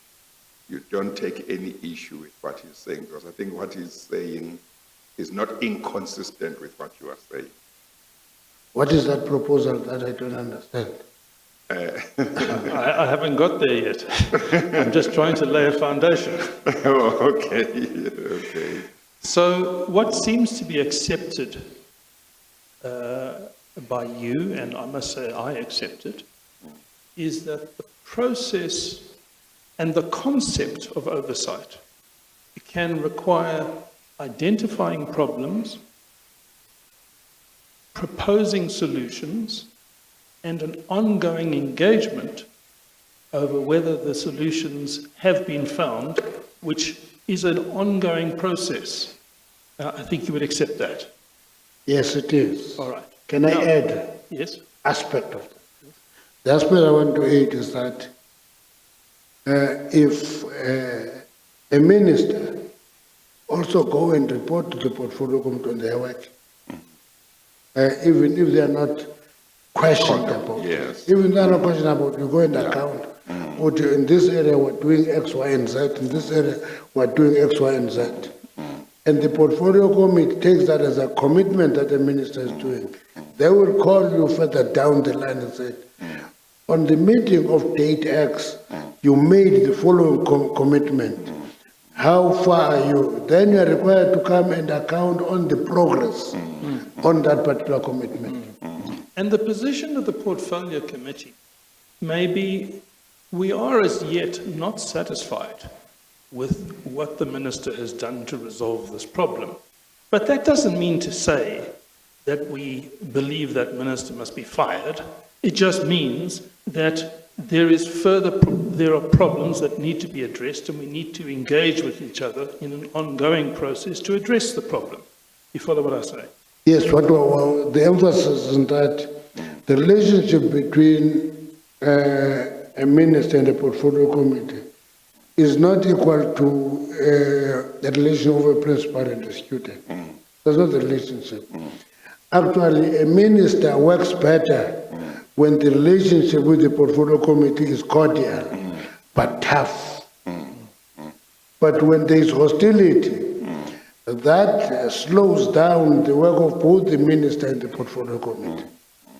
you don't take any issue with what he's saying, because I think what he's saying is not inconsistent with what you are saying. What is that proposal that I don't understand? I haven't got there yet. I'm just trying to lay a foundation. Oh, okay. Okay. So what seems to be accepted by you, and I must say I accept it, is that the process And the concept of oversight can require identifying problems, proposing solutions, and an ongoing engagement over whether the solutions have been found, which is an ongoing process. I think you would accept that. Yes, it is. All right. Can I Now- add Yes? aspect of that? The aspect I want to add is that if a minister also go and report to the portfolio committee on their work, even if they are not questioned about, Yes. even if they are not questioned about, you go and account. Or in this area we're doing X, Y, and Z. In this area we're doing X, Y, and Z. And the portfolio committee takes that as a commitment that the minister is doing. They will call you further down the line and say, on the meeting of date X, you made the following commitment. How far are you? Then you are required to come and account on the progress on that particular commitment. And the position of the portfolio committee may be, we are as yet not satisfied with what the minister has done to resolve this problem. But that doesn't mean to say that we believe that minister must be fired. It just means that there are problems that need to be addressed, and we need to engage with each other in an ongoing process to address the problem. You follow what I say? Yes, the emphasis is that the relationship between a minister and a portfolio committee is not equal to the relation of a principal and a student. That's not the relationship. Actually, a minister works better when the relationship with the portfolio committee is cordial, but tough. But when there is hostility, that slows down the work of both the minister and the portfolio committee.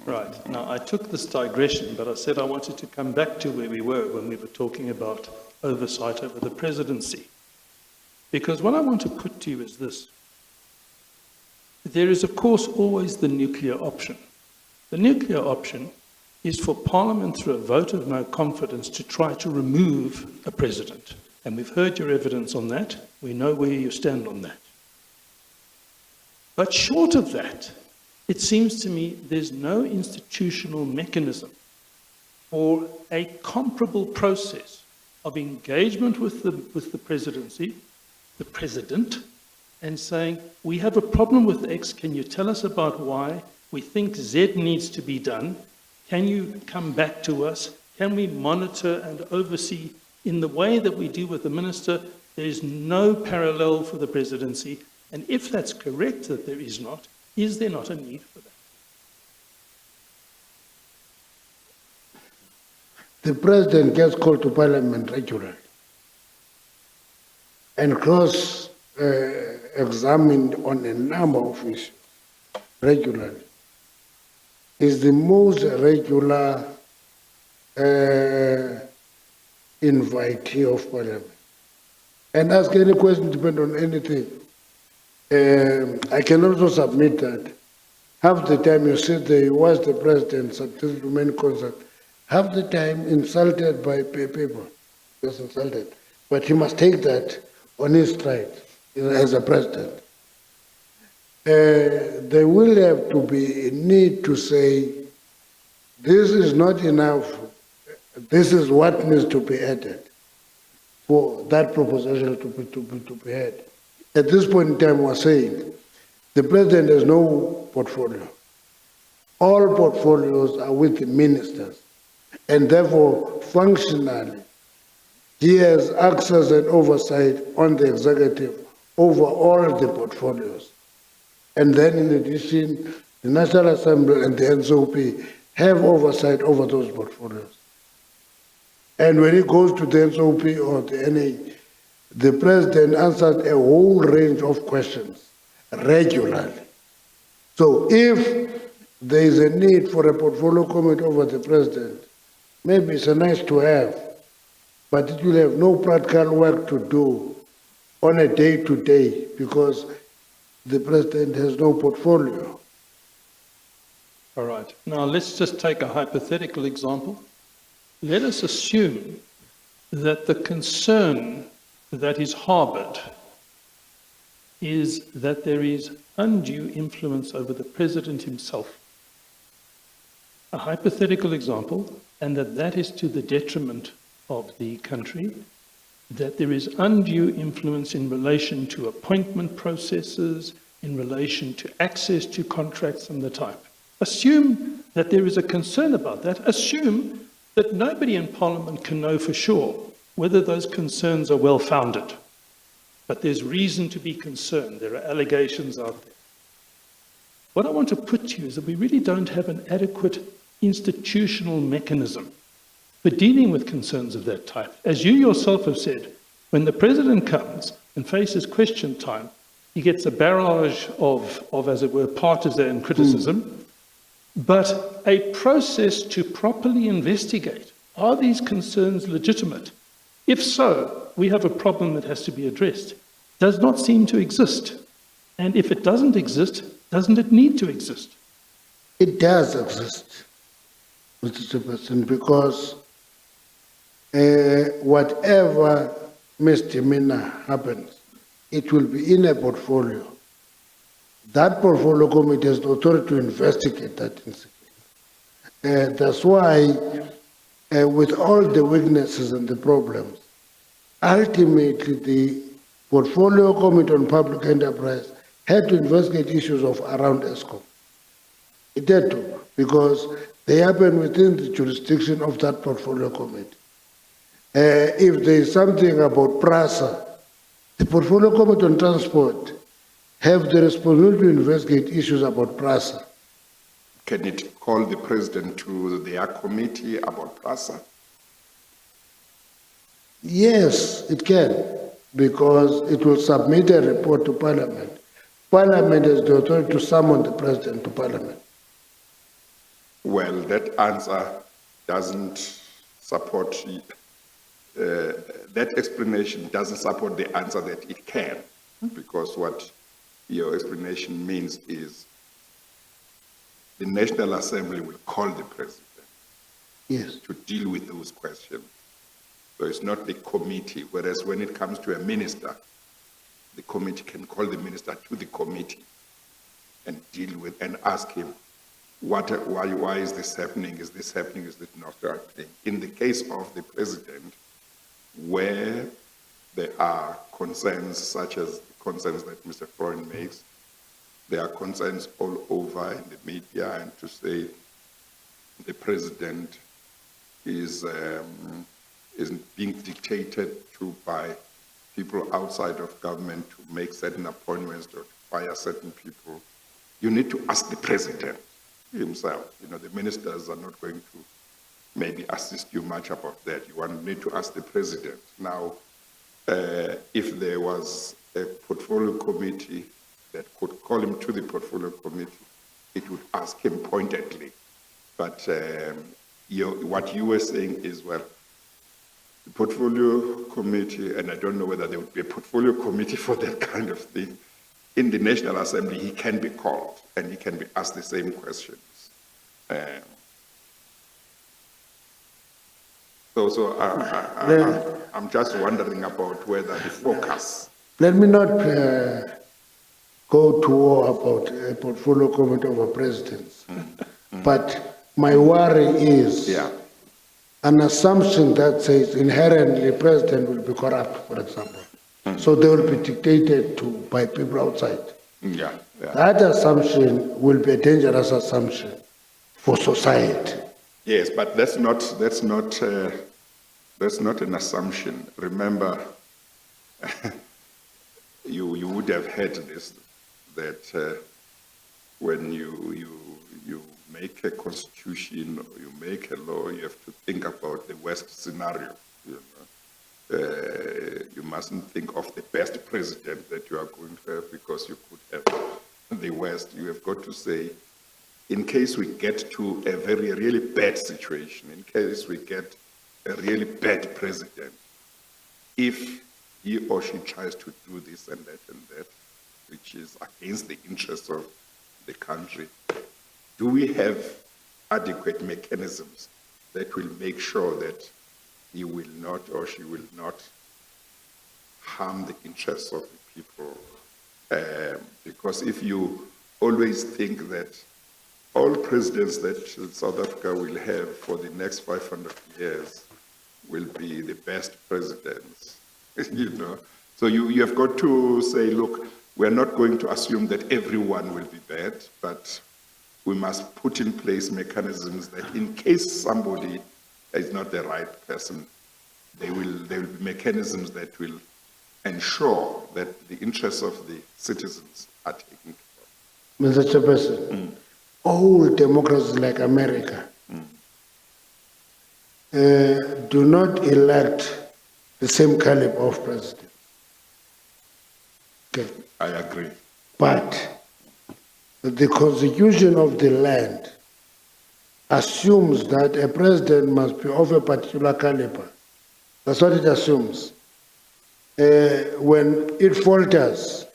Right. Now, I took this digression, but I said I wanted to come back to where we were when we were talking about oversight over the presidency. Because what I want to put to you is this. There is, of course, always the nuclear option. The nuclear option is for Parliament, through a vote of no confidence, to try to remove a president. And we've heard your evidence on that. We know where you stand on that. But short of that, it seems to me there's no institutional mechanism or a comparable process of engagement with the presidency, the president, and saying, we have a problem with X, can you tell us about why? We think Z needs to be done. Can you come back to us? Can we monitor and oversee in the way that we do with the minister? There is no parallel for the presidency. And if that's correct that there is not, is there not a need for that? The president gets called to Parliament regularly and cross-examined on a number of issues regularly. Is the most regular invitee of Parliament. And ask any question depending on anything. I can also submit that half the time you sit there, you watch the president subject to many concerts, half the time insulted by people, just insulted. But he must take that on his stride as a president. There will have to be a need to say, this is not enough, this is what needs to be added for that proposition to be had. At this point in time, we're saying the president has no portfolio. All portfolios are with the ministers, and therefore, functionally, he has access and oversight on the executive over all the portfolios. And then, in addition, the National Assembly and the NCOP have oversight over those portfolios. And when it goes to the NCOP or the NA, the president answered a whole range of questions regularly. So if there is a need for a portfolio committee over the president, maybe it's a nice to have, but it will have no practical work to do on a day-to-day because the president has no portfolio. All right. Now, let's just take a hypothetical example. Let us assume that the concern that is harboured is that there is undue influence over the President himself. A hypothetical example, and that is to the detriment of the country, that there is undue influence in relation to appointment processes, in relation to access to contracts and the type. Assume that there is a concern about that. Assume that nobody in Parliament can know for sure whether those concerns are well-founded. But there's reason to be concerned. There are allegations out there. What I want to put to you is that we really don't have an adequate institutional mechanism for dealing with concerns of that type. As you yourself have said, when the President comes and faces question time, he gets a barrage of as it were, partisan criticism, but a process to properly investigate, are these concerns legitimate? If so, we have a problem that has to be addressed. Does not seem to exist. And if it doesn't exist, doesn't it need to exist? It does exist, Mr. Chairperson, because whatever misdemeanor happens, it will be in a portfolio. That portfolio committee has the authority to investigate that incident. That's why, with all the weaknesses and the problems, ultimately the portfolio committee on public enterprise had to investigate issues of around ESCOM. It had to, because they happen within the jurisdiction of that portfolio committee. If there is something about PRASA, the portfolio committee on transport have the responsibility to investigate issues about PRASA. Can it call the President to their committee about PRASA? Yes, it can, because it will submit a report to Parliament. Parliament has the authority to summon the President to Parliament. Well, that answer doesn't support, that explanation doesn't support the answer that it can, because what your explanation means is the National Assembly will call the President Yes. to deal with those questions. So it's not the committee, whereas when it comes to a minister, the committee can call the minister to the committee and deal with and ask him, why is this happening? Is this happening? Is this not happening? In the case of the President, where there are concerns such as the concerns that Mr. Freund makes, there are concerns all over in the media, and to say the President is being dictated to by people outside of government to make certain appointments or to fire certain people. You need to ask the President himself. You know, the ministers are not going to maybe assist you much about that. You need to ask the President. Now, if there was a portfolio committee that could call him to the portfolio committee, it would ask him pointedly. But what you were saying is, well, the portfolio committee, and I don't know whether there would be a portfolio committee for that kind of thing, in the National Assembly, he can be called and he can be asked the same questions. I'm just wondering about whether the focus. Let me not go to war about a portfolio committee of a presidents, but my worry is an assumption that says inherently president will be corrupt, for example. So they will be dictated to by people outside. That assumption will be a dangerous assumption for society. Yes, but that's not an assumption. Remember, you would have heard this, that when you make a constitution or you make a law, you have to think about the worst scenario. You know? You mustn't think of the best president that you are going to have, because you could have the worst. You have got to say, in case we get to a really bad situation, in case we get a really bad president, if he or she tries to do this and that, which is against the interests of the country, do we have adequate mechanisms that will make sure that he will not or she will not harm the interests of the people. Because if you always think that all presidents that South Africa will have for the next 500 years will be the best presidents, you know. So you have got to say, look, we're not going to assume that everyone will be bad, but we must put in place mechanisms that in case somebody is not the right person, there will be mechanisms that will ensure that the interests of the citizens are taken care of. Mr. Chairperson, all democracies like America do not elect the same caliber of president. Okay. I agree. But the constitution of the land assumes that a president must be of a particular caliber. That's what it assumes. When it falters,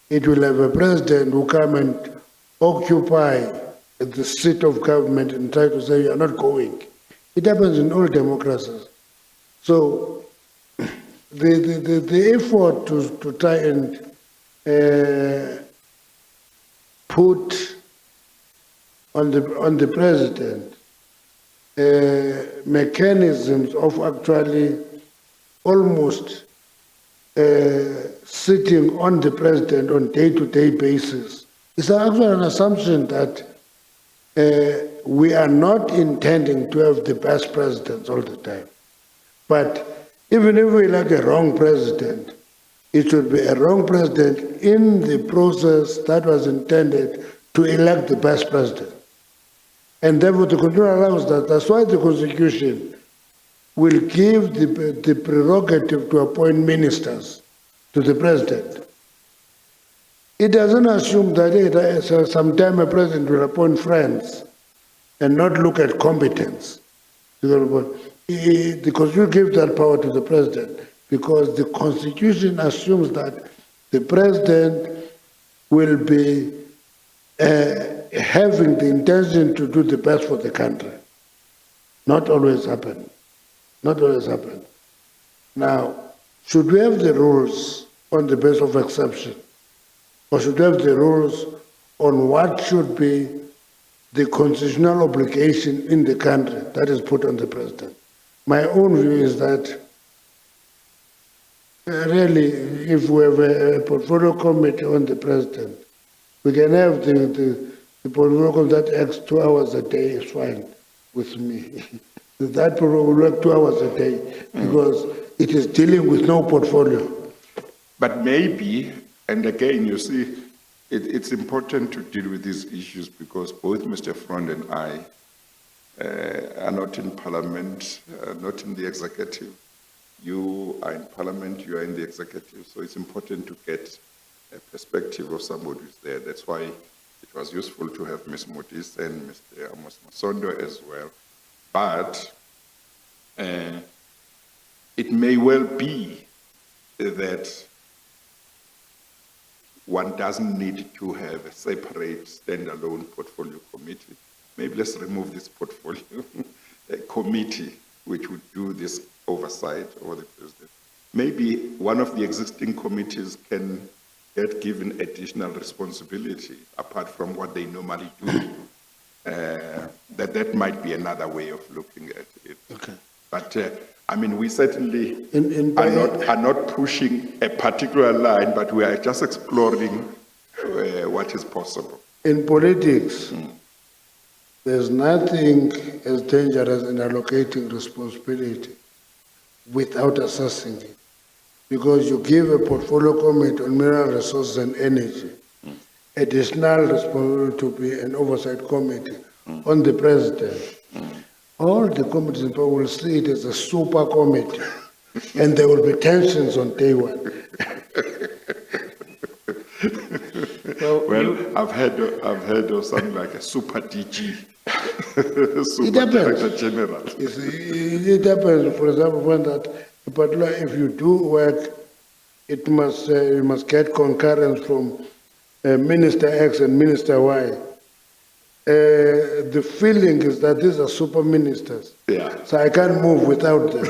it will have a president who come and occupy the seat of government and try to say, you're not going. It happens in all democracies. So the effort to try and put on the president mechanisms of actually almost sitting on the president on day-to-day basis is actually an assumption that we are not intending to have the best presidents all the time. But even if we elect a wrong president, it should be a wrong president in the process that was intended to elect the best president. And therefore, the constitution allows that. That's why the Constitution will give the prerogative to appoint ministers to the president. It doesn't assume that sometime a president will appoint friends and not look at competence. The Constitution gives that power to the president because the Constitution assumes that the president will be having the intention to do the best for the country. Not always happen. Not always happen. Now, should we have the rules on the basis of exception? Or should we have the rules on what should be the constitutional obligation in the country that is put on the president? My own view is that really, if we have a portfolio committee on the president, we can have the portfolio committee that acts 2 hours a day is fine with me. That portfolio will work 2 hours a day because it is dealing with no portfolio. But maybe, and again, you see, it's important to deal with these issues because both Mr. Frond and I are not in Parliament, not in the executive. You are in Parliament, you are in the executive, so it's important to get a perspective of somebody who's there. That's why it was useful to have Ms. Modise and Mr. Amos Masondo as well. But it may well be that one doesn't need to have a separate standalone portfolio committee. Maybe let's remove this portfolio committee, which would do this oversight over the president. Maybe one of the existing committees can get given additional responsibility apart from what they normally do. That might be another way of looking at it. Okay. But I mean, we certainly are not pushing a particular line, but we are just exploring what is possible. In politics, there's nothing as dangerous in allocating responsibility without assessing it. Because you give a portfolio committee on mineral resources and energy additional responsibility to be an oversight committee on the president. All the committees in power will see it as a super committee, and there will be tensions on day one. Well, I've heard of something like a super DG, super It happens. Director General. It happens, for example, when that, particularly if you do work, it must you must get concurrence from Minister X and Minister Y. the feeling is that these are super ministers. Yeah, So I can't move without them.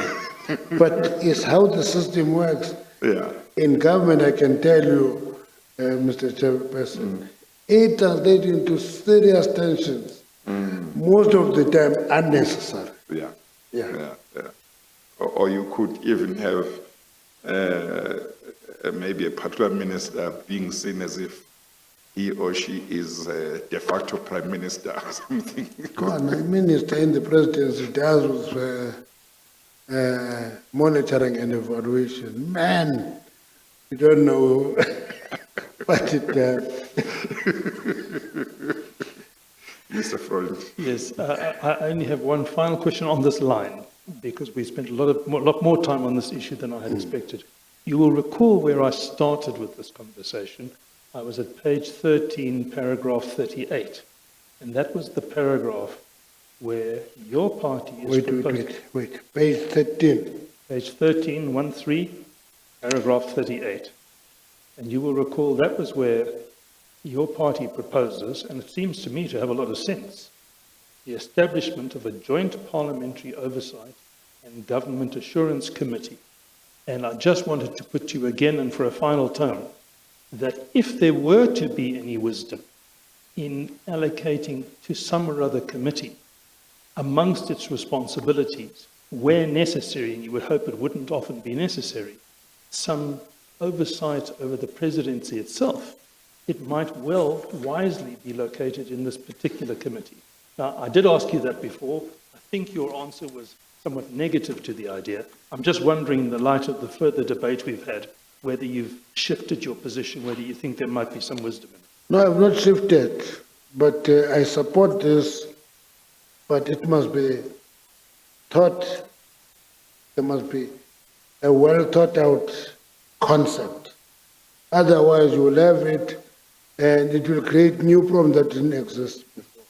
But it's how the system works. yeah, In government, I can tell you, Mr. Chairperson, it translates into serious tensions, most of the time unnecessary. yeah, Yeah. yeah, yeah. Or you could even have maybe a particular minister being seen as if he or she is de facto prime minister or something. Come on, a minister in the presidency deals with monitoring and evaluation. Man, you don't know what it does. Mr. Freund. Yes, I only have one final question on this line, because we spent a lot more time on this issue than I had expected. You will recall where I started with this conversation. I was at page 13, paragraph 38, and that was the paragraph where your party is proposing... Wait, page 13. Page 13, 13, paragraph 38. And you will recall that was where your party proposes, and it seems to me to have a lot of sense, the establishment of a joint parliamentary oversight and government assurance committee. And I just wanted to put to you again, and for a final time, that if there were to be any wisdom in allocating to some or other committee amongst its responsibilities, where necessary, and you would hope it wouldn't often be necessary, some oversight over the presidency itself, it might well wisely be located in this particular committee. Now, I did ask you that before. I think your answer was somewhat negative to the idea. I'm just wondering, in the light of the further debate we've had, whether you've shifted your position, whether you think there might be some wisdom in it. No, I've not shifted, but I support this, but it must be thought, there must be a well thought out concept. Otherwise, you will have it and it will create new problems that didn't exist before.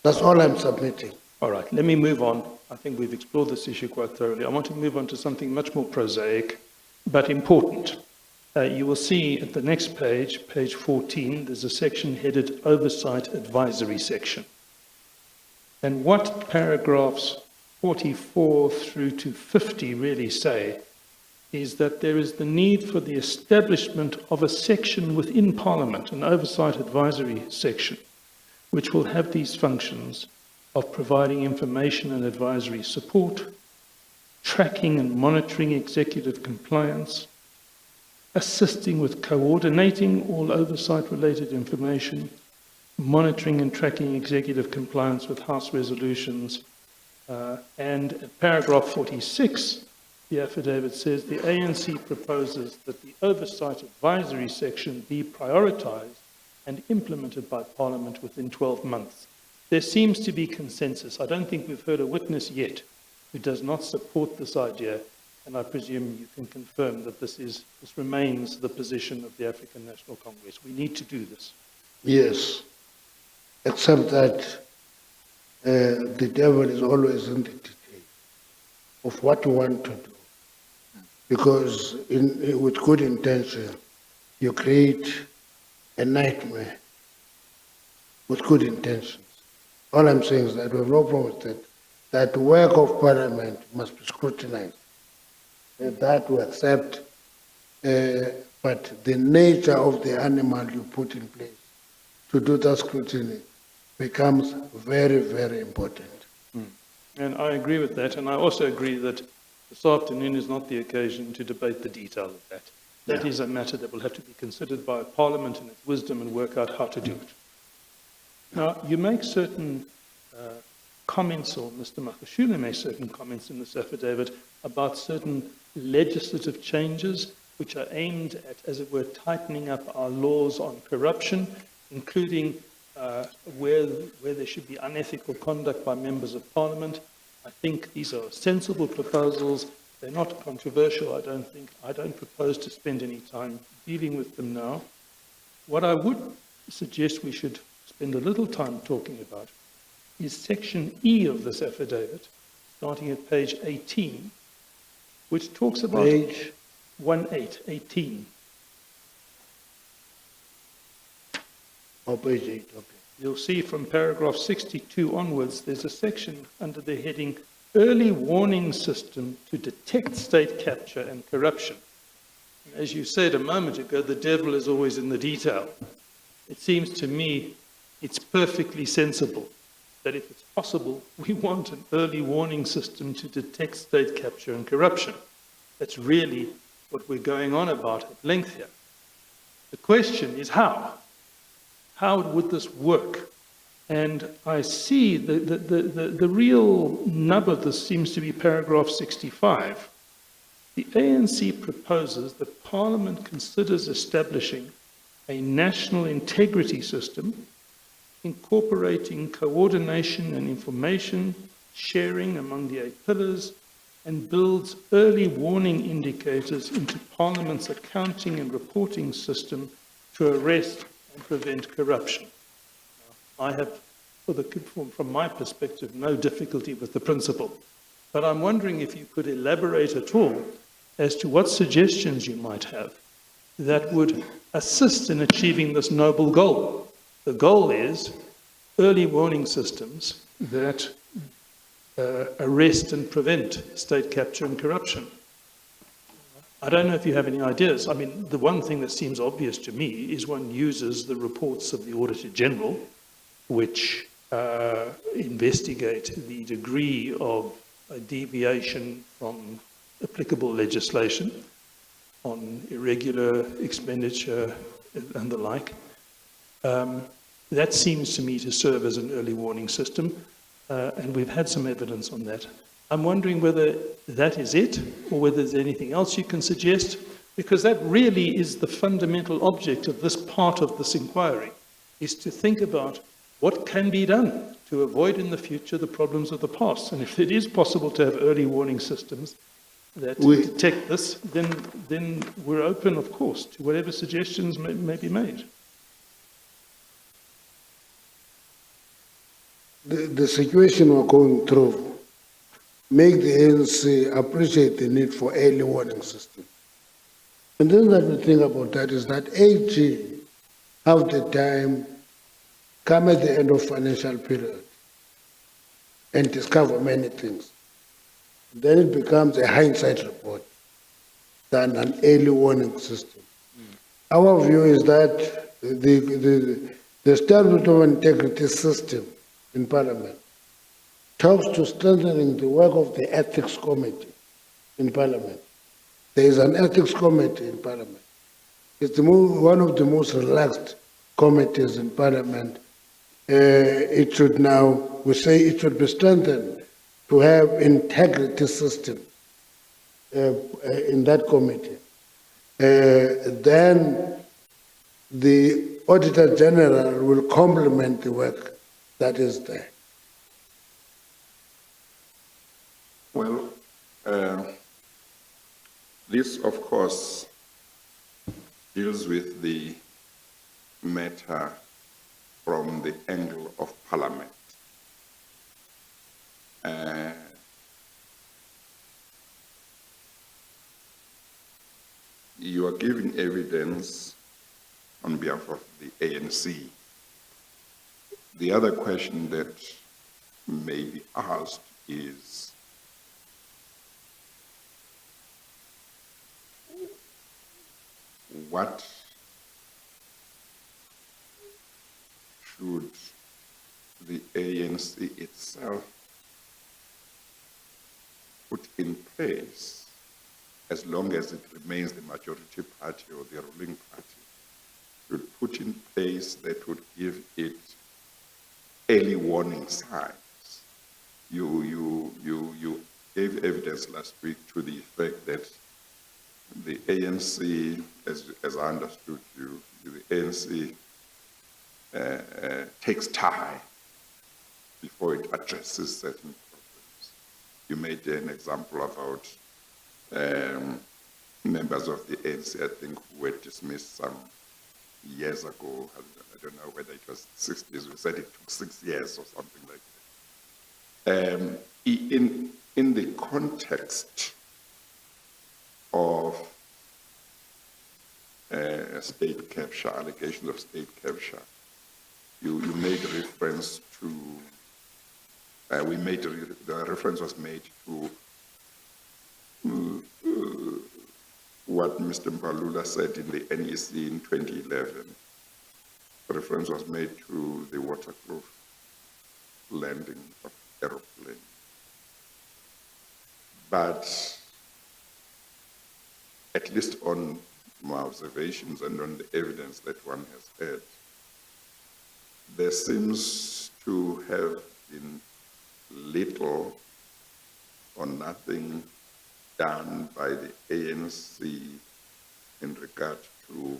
That's all I'm submitting. All right, let me move on. I think we've explored this issue quite thoroughly. I want to move on to something much more prosaic, but important. You will see at the next page, page 14, there's a section headed Oversight Advisory Section. And what paragraphs 44 through to 50 really say is that there is the need for the establishment of a section within Parliament, an Oversight Advisory Section, which will have these functions of providing information and advisory support, tracking and monitoring executive compliance, assisting with coordinating all oversight-related information, monitoring and tracking executive compliance with House resolutions, and at paragraph 46, the affidavit says the ANC proposes that the Oversight Advisory Section be prioritised and implemented by Parliament within 12 months. There seems to be consensus. I don't think we've heard a witness yet who does not support this idea, and I presume you can confirm that this remains the position of the African National Congress. We need to do this. Yes, except that the devil is always in the detail of what you want to do. Because with good intention, you create a nightmare with good intentions. All I'm saying is that we have no problem with that. That work of Parliament must be scrutinized. That we accept, but the nature of the animal you put in place to do that scrutiny becomes very, very important. And I agree with that, and I also agree that this afternoon is not the occasion to debate the detail of that. That is a matter that will have to be considered by Parliament in its wisdom and work out how to do it. Now, you make certain comments, or Mr. Makashule makes certain comments in this affidavit about certain legislative changes which are aimed at, as it were, tightening up our laws on corruption, including where there should be unethical conduct by members of Parliament. I think these are sensible proposals. They're not controversial, I don't think. I don't propose to spend any time dealing with them now. What I would suggest we should spend a little time talking about is section E of this affidavit, starting at page 18, which talks about... Page 18. Oh, page 8, okay. you'll see from paragraph 62 onwards, there's a section under the heading Early Warning System to Detect State Capture and Corruption. As you said a moment ago, the devil is always in the detail. It seems to me it's perfectly sensible that if it's possible, we want an early warning system to detect state capture and corruption. That's really what we're going on about at length here. The question is how? How would this work? And I see the real nub of this seems to be paragraph 65. The ANC proposes that Parliament considers establishing a national integrity system incorporating coordination and information sharing among the 8 pillars, and builds early warning indicators into Parliament's accounting and reporting system to arrest and prevent corruption. I have, from my perspective, no difficulty with the principle, but I'm wondering if you could elaborate at all as to what suggestions you might have that would assist in achieving this noble goal. The goal is early warning systems that arrest and prevent state capture and corruption. I don't know if you have any ideas. I mean, the one thing that seems obvious to me is one uses the reports of the Auditor General, which investigate the degree of a deviation from applicable legislation on irregular expenditure and the like. That seems to me to serve as an early warning system, and we've had some evidence on that. I'm wondering whether that is it, or whether there's anything else you can suggest, because that really is the fundamental object of this part of this inquiry, is to think about what can be done to avoid in the future the problems of the past. And if it is possible to have early warning systems that detect this, then we're open, of course, to whatever suggestions may be made. The situation we're going through make the ANC appreciate the need for early warning system. And then that we think about that is that AG have the time come at the end of financial period and discover many things. Then it becomes a hindsight report than an early warning system. Our view is that the establishment of an integrity system in Parliament talks to strengthening the work of the Ethics Committee in Parliament. There is an Ethics Committee in Parliament. It's one of the most relaxed committees in Parliament. It should now, we say it should be strengthened to have integrity system in that committee. Then the Auditor General will complement the work that is there. Well, this, of course, deals with the matter from the angle of Parliament. You are giving evidence on behalf of the ANC. The other question that may be asked is, what should the ANC itself put in place as long as it remains the majority party or the ruling party, should put in place that would give it early warning signs? You gave evidence last week to the effect that the ANC, as I understood you, the ANC takes time before it addresses certain problems. You made an example about members of the ANC, I think, who were dismissed some years ago. I don't know whether it was 60s. We said it took 6 years or something like that. In the context of state capture, allegations of state capture, you made reference to, the reference was made to what Mr. Mpalula said in the NEC in 2011. Reference was made to the waterproof landing of aeroplane. But at least on my observations and on the evidence that one has heard, there seems to have been little or nothing done by the ANC in regard to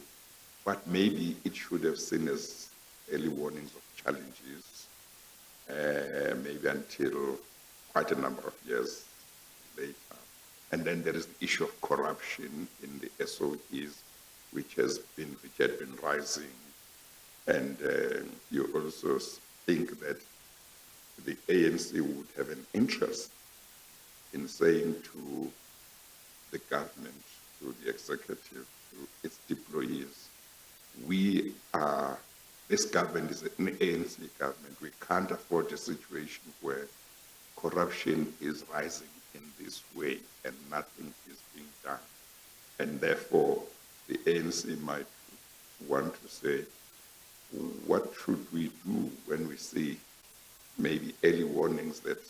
what maybe it should have seen as early warnings of challenges, maybe until quite a number of years later. And then there is the issue of corruption in the SOEs, which had been rising. And you also think that the ANC would have an interest in saying to the government, to the executive, to its employees, this government is an ANC government. We can't afford a situation where corruption is rising in this way and nothing is being done. And therefore, the ANC might want to say, what should we do when we see maybe early warnings that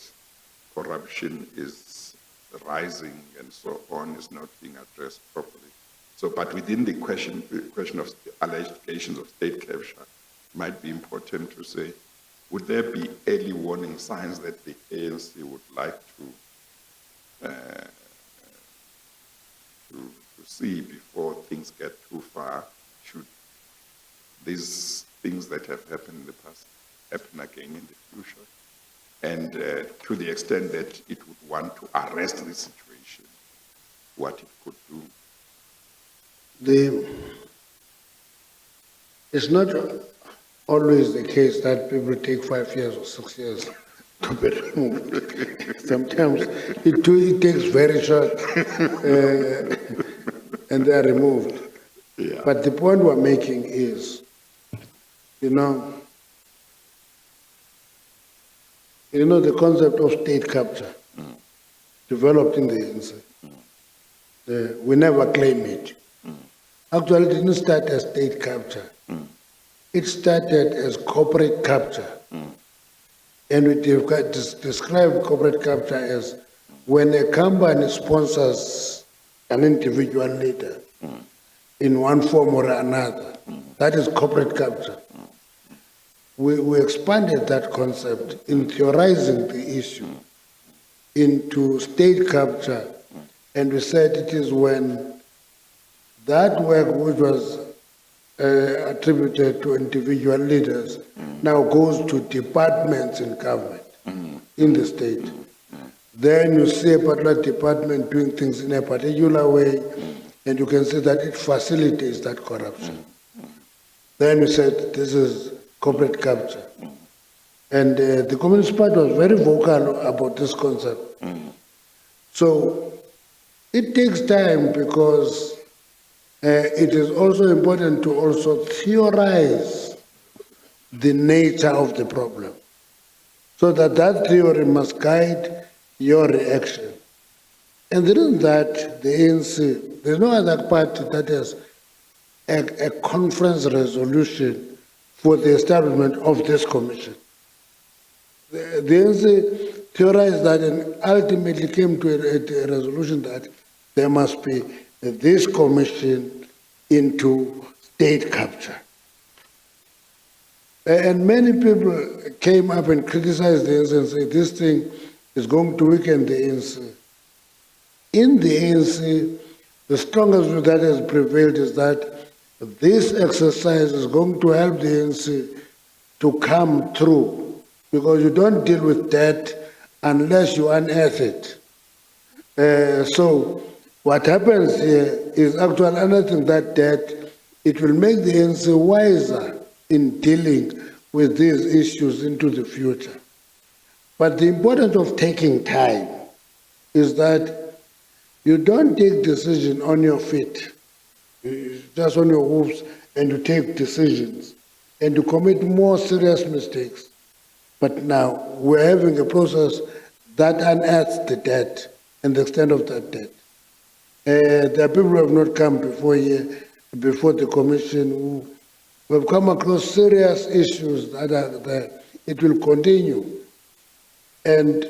corruption is rising and so on, is not being addressed properly? So, but within the question of allegations of state capture, it might be important to say, would there be early warning signs that the ANC would like to see before things get too far? Should these things that have happened in the past happen again in the future? And to the extent that it would want to arrest the situation, what it could do? It's not always the case that people take 5 years or 6 years to be removed. Sometimes it takes very short and they are removed. Yeah. But the point we're making is, the concept of state capture developed in the ANC. We never claim it. Actually, it didn't start as state capture. It started as corporate capture. And we describe corporate capture as when a company sponsors an individual leader in one form or another. That is corporate capture. We expanded that concept in theorizing the issue into state capture, and we said it is when that work which was attributed to individual leaders now goes to departments in government, in the state. Then you see a particular department doing things in a particular way, and you can see that it facilitates that corruption. Then we said this is corporate capture. And the Communist Party was very vocal about this concept. So it takes time because it is also important to also theorize the nature of the problem, so that theory must guide your reaction. And there is that the ANC, there's no other party that has a conference resolution for the establishment of this commission. The ANC theorized that and ultimately came to a resolution that there must be this commission into state capture. And many people came up and criticized the ANC and said this thing is going to weaken the ANC. In the ANC, the strongest view that has prevailed is that this exercise is going to help the ANC to come through, because you don't deal with debt unless you unearth it. So what happens here is actually unearthing that debt. It will make the ANC wiser in dealing with these issues into the future. But the importance of taking time is that you don't take decision on your feet, just on your hooves, and you take decisions. and to commit more serious mistakes. But now we're having a process that unearths the debt and the extent of that debt. There are people who have not come before here, before the commission, who have come across serious issues that are there. It will continue. And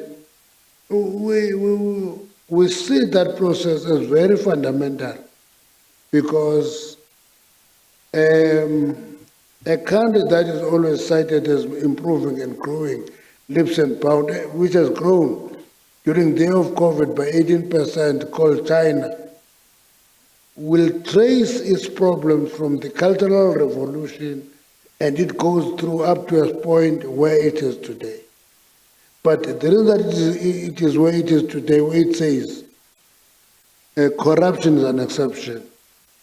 we see that process as very fundamental, because a country that is always cited as improving and growing, leaps and bounds, which has grown during the year of COVID by 18%, called China, will trace its problems from the Cultural Revolution, and it goes through up to a point where it is today. But the reason that it is where it is today, where it says corruption is an exception,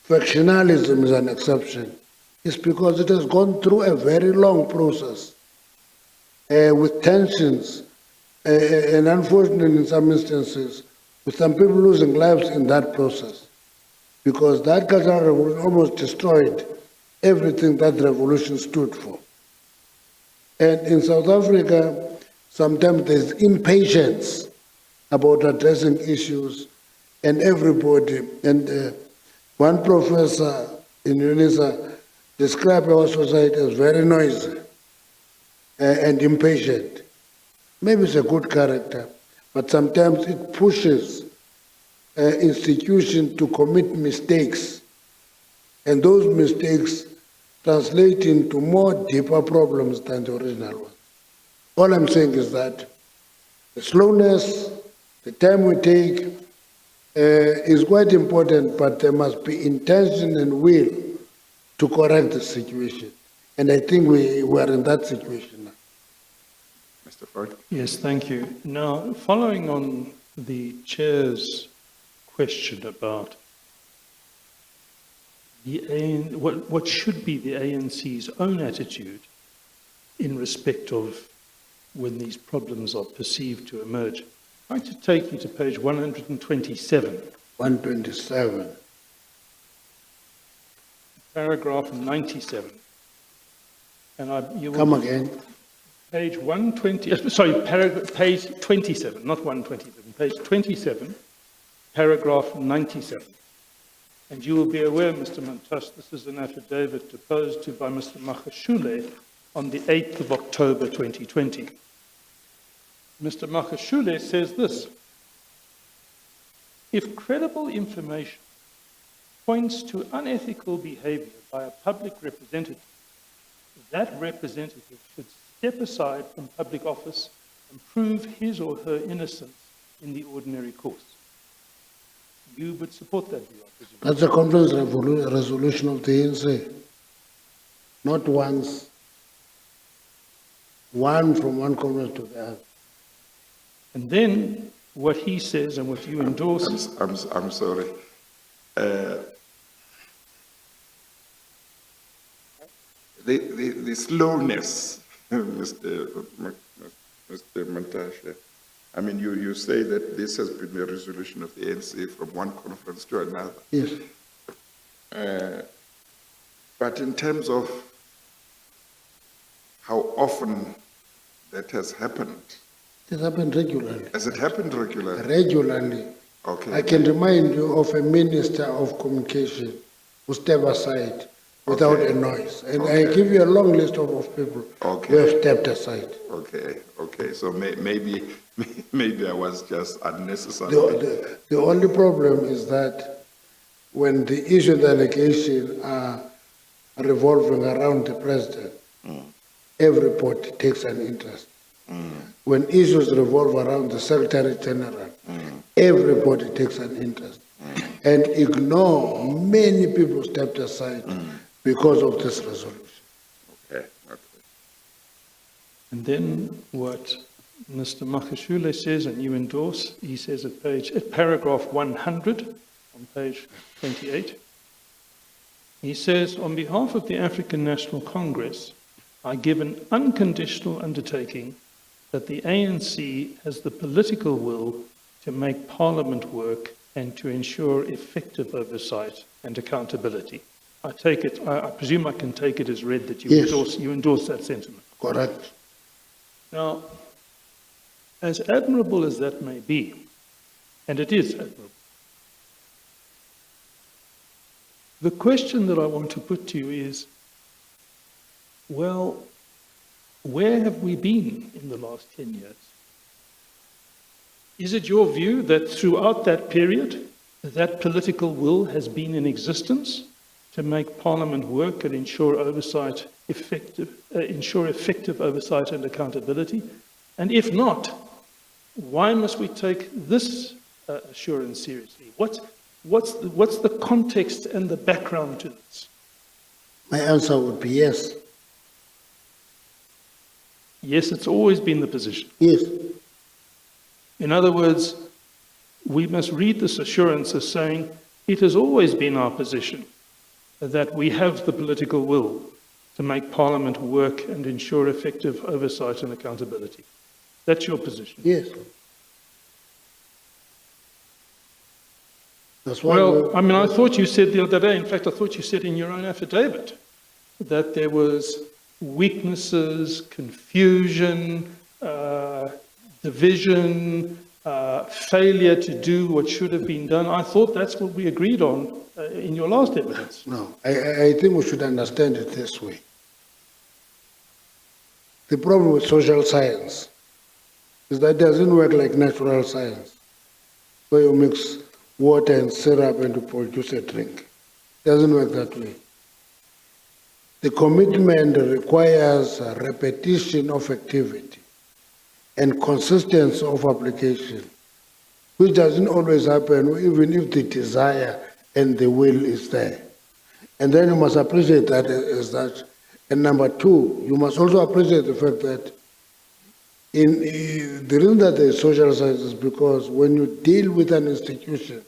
factionalism is an exception, is because it has gone through a very long process with tensions, and unfortunately in some instances, with some people losing lives in that process, because that Cultural Revolution almost destroyed everything that revolution stood for. And in South Africa, sometimes there's impatience about addressing issues, and everybody, and one professor in UNISA described our society as very noisy and impatient. Maybe it's a good character, but sometimes it pushes institutions to commit mistakes, and those mistakes translate into more deeper problems than the original one. All I'm saying is that the slowness, the time we take is quite important, but there must be intention and will to correct the situation. And I think we are in that situation now. Mr. Ford? Yes, thank you. Now, following on the Chair's question about what should be the ANC's own attitude in respect of when these problems are perceived to emerge, I'd like to take you to page 127. 127. Paragraph 97. And you will Come again. Page 120, page 27, not 127, page 27, paragraph 97. And you will be aware, Mr. Mantoa, this is an affidavit deposed to by Mr. Makashule on the 8th of October 2020. Mr. Makashule says this: if credible information points to unethical behavior by a public representative, that representative should step aside from public office and prove his or her innocence in the ordinary course. You would support that view, I presume? That's a conference resolution of the ANC. Not once. One from one conference to the other. And then what he says and what you endorse. I'm sorry. The slowness, Mr. Mantashe. I mean, you say that this has been a resolution of the ANC from one conference to another. Yes. But in terms of how often that has happened. It has happened regularly. Has it happened regularly? Regularly. Okay. I can remind you of a minister of communication who stepped aside without a noise. And I give you a long list of people who have stepped aside. Okay. So maybe I was just unnecessary. The only problem is that when the issue and the allegation are revolving around the president, everybody takes an interest. When issues revolve around the Secretary General, everybody takes an interest. And ignore many people stepped aside because of this resolution. Okay. And then what Mr. Makashule says, and you endorse, he says at paragraph 100 on page 28, he says, on behalf of the African National Congress, I give an unconditional undertaking that the ANC has the political will to make Parliament work and to ensure effective oversight and accountability. I take it, I presume I can take it as read that you, Yes. endorse that sentiment. Correct. Now, as admirable as that may be, and it is admirable, the question that I want to put to you is, well, where have we been in the last 10 years? Is it your view that throughout that period, that political will has been in existence to make Parliament work and ensure effective oversight and accountability? And if not, why must we take this assurance seriously? What's the context and the background to this? My answer would be yes. Yes, it's always been the position. Yes. In other words, we must read this assurance as saying it has always been our position that we have the political will to make Parliament work and ensure effective oversight and accountability. That's your position. Yes. That's why. Well, I mean, I thought you said the other day, in fact, I thought you said in your own affidavit that there was weaknesses, confusion, division, failure to do what should have been done. I thought that's what we agreed on in your last evidence. No, I think we should understand it this way. The problem with social science is that it doesn't work like natural science, where you mix water and syrup and you produce a drink. It doesn't work that way. The commitment requires a repetition of activity and consistency of application, which doesn't always happen even if the desire and the will is there. And then you must appreciate that as that. And number two, you must also appreciate the fact that the reason that there is social science is because when you deal with an institution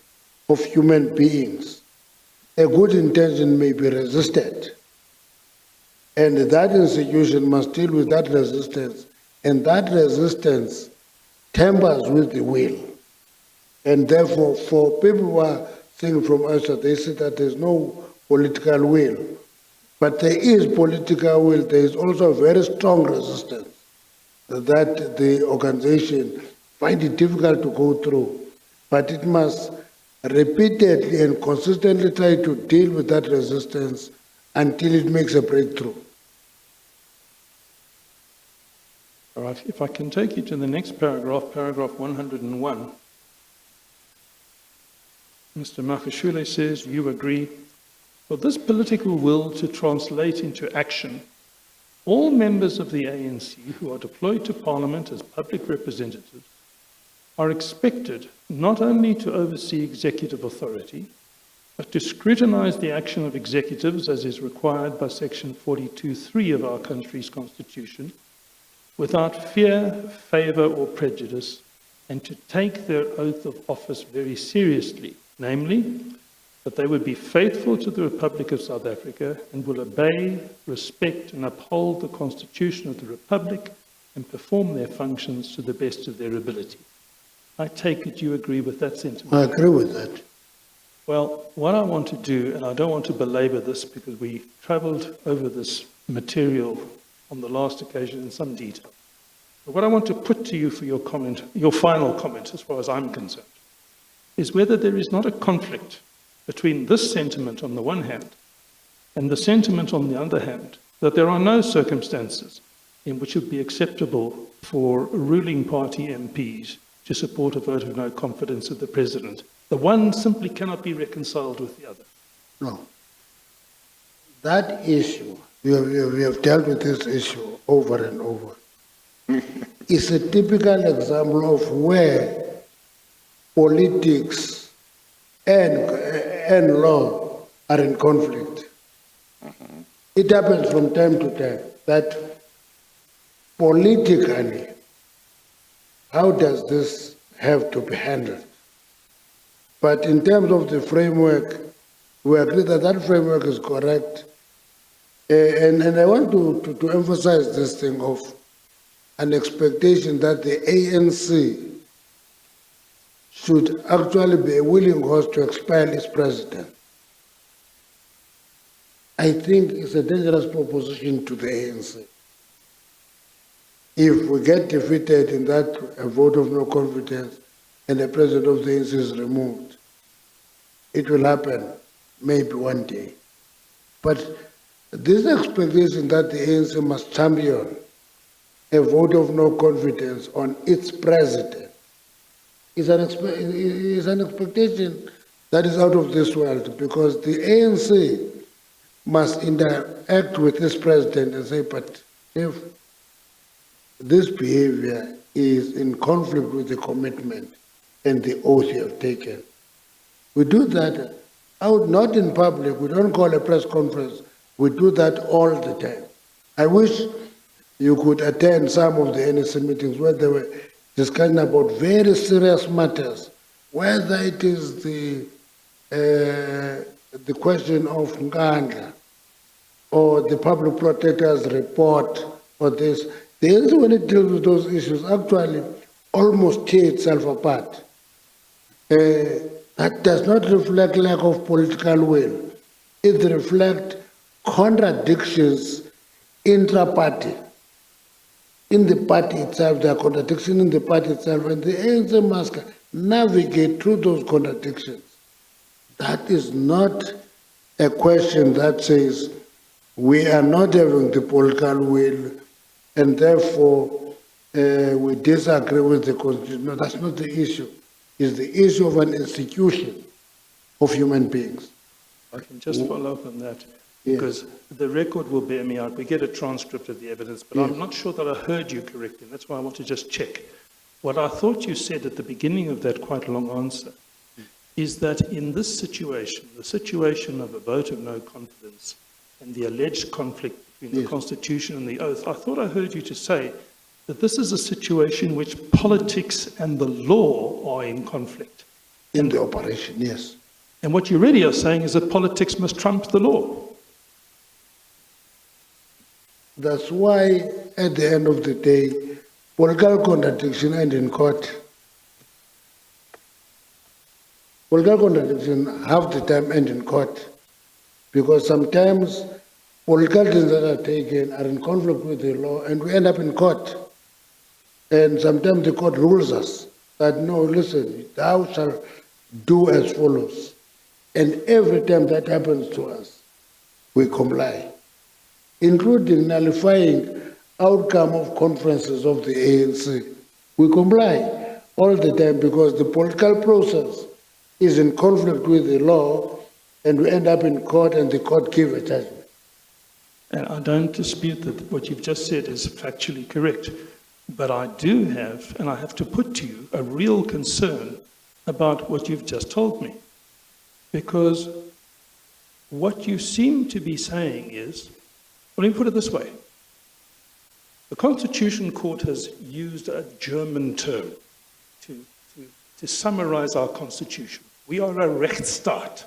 of human beings, a good intention may be resisted. And that institution must deal with that resistance, and that resistance tampers with the will. And therefore, for people who are saying from us that they say that there's no political will, but there is political will, there is also a very strong resistance that the organization finds it difficult to go through, but it must repeatedly and consistently try to deal with that resistance until it makes a breakthrough. All right, if I can take you to the next paragraph, paragraph 101. Mr. Makashule says, you agree, for this political will to translate into action, all members of the ANC who are deployed to Parliament as public representatives are expected not only to oversee executive authority, but to scrutinise the action of executives as is required by section 42(3) of our country's constitution, without fear, favour or prejudice, and to take their oath of office very seriously, namely, that they would be faithful to the Republic of South Africa and will obey, respect and uphold the Constitution of the Republic and perform their functions to the best of their ability. I take it you agree with that sentiment? I agree with that. Well, what I want to do, and I don't want to belabor this because we travelled over this material on the last occasion in some detail. But what I want to put to you for your comment, your final comment as far as I'm concerned, is whether there is not a conflict between this sentiment on the one hand and the sentiment on the other hand, that there are no circumstances in which it would be acceptable for ruling party MPs to support a vote of no confidence of the President. The one simply cannot be reconciled with the other. No. That issue, we have dealt with this issue over and over. It's a typical example of where politics and law are in conflict. It happens from time to time that politically, how does this have to be handled? But in terms of the framework, we agree that that framework is correct. And I want to emphasize this thing of an expectation that the ANC should actually be a willing horse to expel its president. I think it's a dangerous proposition to the ANC. If we get defeated in that vote of no confidence and the president of the ANC is removed, it will happen maybe one day. But this expectation that the ANC must champion a vote of no confidence on its president is an expectation that is out of this world, because the ANC must interact with this president and say, but if this behavior is in conflict with the commitment and the oath you have taken, we do that out, not in public. We don't call a press conference. We do that all the time. I wish you could attend some of the NEC meetings where they were discussing about very serious matters, whether it is the question of Ngandla or the public protector's report or this. The ANC, when it deals with those issues, actually almost tear itself apart. That does not reflect lack of political will. It reflects contradictions intra-party. In the party itself, there are contradictions in the party itself, and the ANC must navigate through those contradictions. That is not a question that says we are not having the political will and therefore we disagree with the Constitution. No, that's not the issue. It's the issue of an institution of human beings. I can just follow up on that, because the record will bear me out. We get a transcript of the evidence, but I'm not sure that I heard you correctly. That's why I want to just check. What I thought you said at the beginning of that quite long answer is that in this situation, the situation of a vote of no confidence and the alleged conflict between the Constitution and the oath, I thought I heard you to say that this is a situation in which politics and the law are in conflict. In the operation, yes. And what you really are saying is that politics must trump the law. That's why, at the end of the day, political contradiction ends in court. Political contradiction half the time ends in court, because sometimes political decisions that are taken are in conflict with the law, and we end up in court. And sometimes the court rules us that, no, listen, thou shalt do as follows. And every time that happens to us, we comply, including nullifying outcome of conferences of the ANC. We comply all the time because the political process is in conflict with the law, and we end up in court and the court gives a judgment. And I don't dispute that what you've just said is factually correct. But I do have, and I have to put to you, a real concern about what you've just told me. Because what you seem to be saying is, well, let me put it this way. The Constitution Court has used a German term to summarize our Constitution. We are a Rechtsstaat.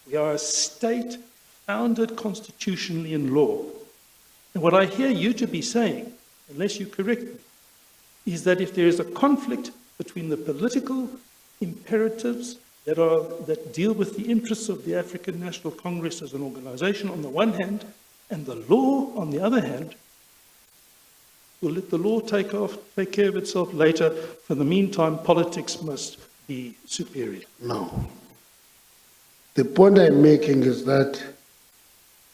We are a state founded constitutionally in law. And what I hear you to be saying, unless you correct me, is that if there is a conflict between the political imperatives that deal with the interests of the African National Congress as an organization on the one hand, and the law on the other hand, we'll let the law take care of itself later. For the meantime, politics must be superior. No. The point I'm making is that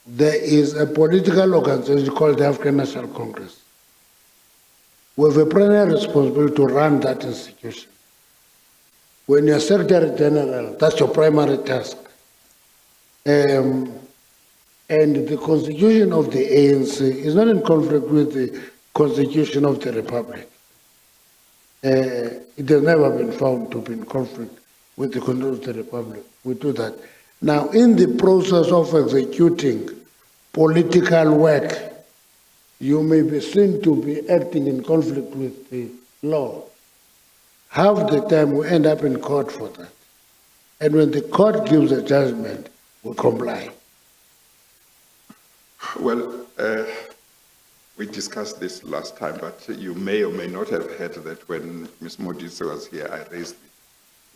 there is a political organization called the African National Congress. We have a primary responsibility to run that institution. When you're Secretary General, that's your primary task. And the Constitution of the ANC is not in conflict with the Constitution of the Republic. It has never been found to be in conflict with the Constitution of the Republic. We do that. Now, in the process of executing political work, you may be seen to be acting in conflict with the law. Half the time we end up in court for that. And when the court gives a judgment, we comply. Well, we discussed this last time, but you may or may not have heard that when Ms. Modise was here, I raised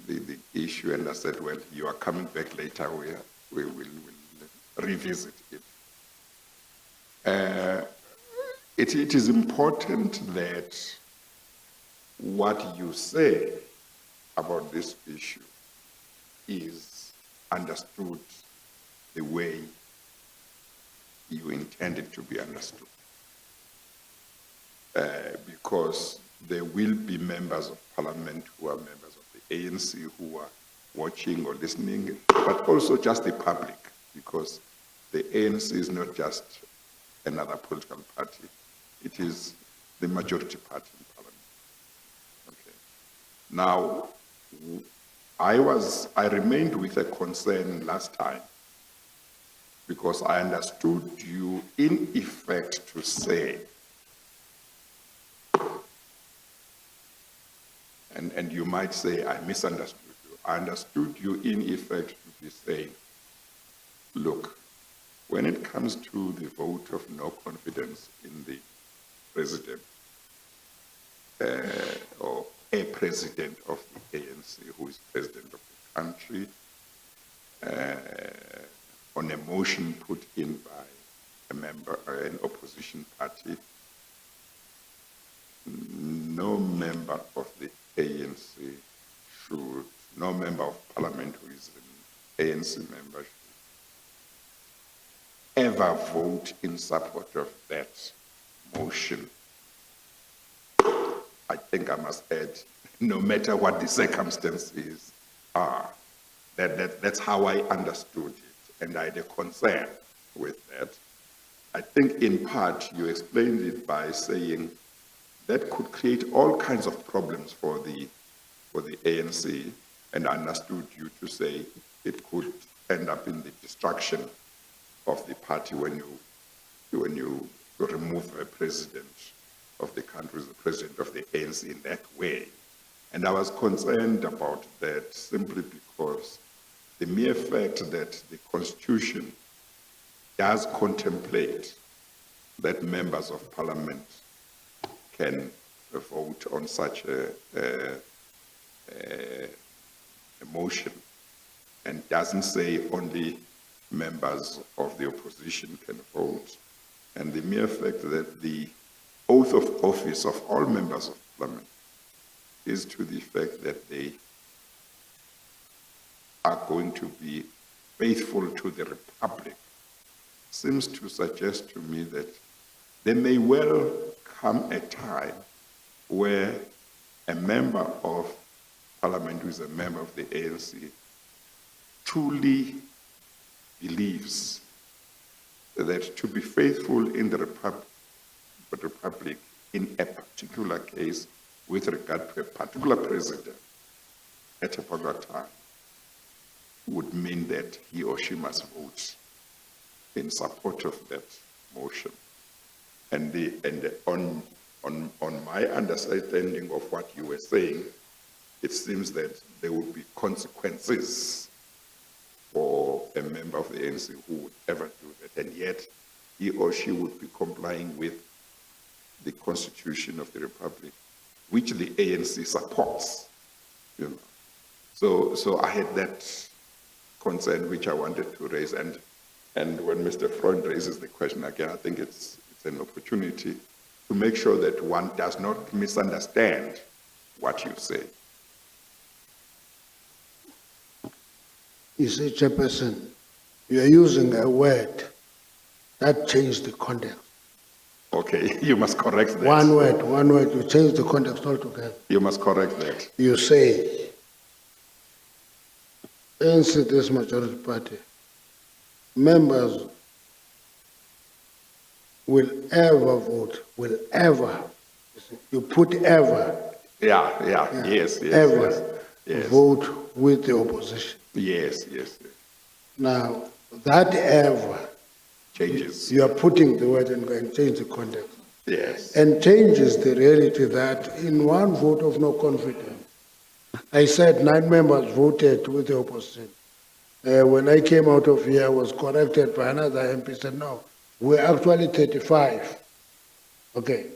the issue and I said, well, you are coming back later, we will revisit it. It is important that what you say about this issue is understood the way you intend it to be understood. Because there will be members of parliament who are members of the ANC who are watching or listening, but also just the public, because the ANC is not just another political party, it is the majority party in parliament. Okay. Now, I remained with a concern last time because I understood you in effect to say, and you might say I misunderstood you. I understood you in effect to be saying, look, when it comes to the vote of no confidence in the president, or a president of the ANC who is president of the country, on a motion put in by a member of an opposition party, no member of the ANC should, no member of parliament who is an ANC member should ever vote in support of that motion. I think I must add, no matter what the circumstances are. That's how I understood it, and I had a concern with that. I think in part you explained it by saying that could create all kinds of problems for the ANC, and I understood you to say it could end up in the destruction of the party when you remove a president of the country as the president of the ANC in that way. And I was concerned about that simply because the mere fact that the Constitution does contemplate that members of parliament can vote on such a motion, and doesn't say only members of the opposition can vote, and the mere fact that the oath of office of all members of parliament is to the effect that they are going to be faithful to the republic, seems to suggest to me that there may well come a time where a member of parliament who is a member of the ANC truly believes that to be faithful in the republic in a particular case with regard to a particular president at a particular time would mean that he or she must vote in support of that motion. And on my understanding of what you were saying, it seems that there would be consequences for a member of the ANC who would ever do that, and yet he or she would be complying with the Constitution of the Republic, which the ANC supports. You know, so I had that concern which I wanted to raise, and when Mr. Freund raises the question again, I think it's an opportunity to make sure that one does not misunderstand what you say. You see, Chairperson, you are using a word that changed the context. Okay, you must correct that. One word, you change the context altogether. You must correct that. You say, ANC, this majority party, members will ever vote, will ever, you put ever. Yeah. Yes. Ever yes. vote with the opposition. Yes. Now, that ever Changes. you are putting the word and going to change the context. Yes. And changes the reality that in one vote of no confidence, I said 9 members voted with the opposition. When I came out of here, I was corrected by another MP, said, no, we're actually 35. Okay.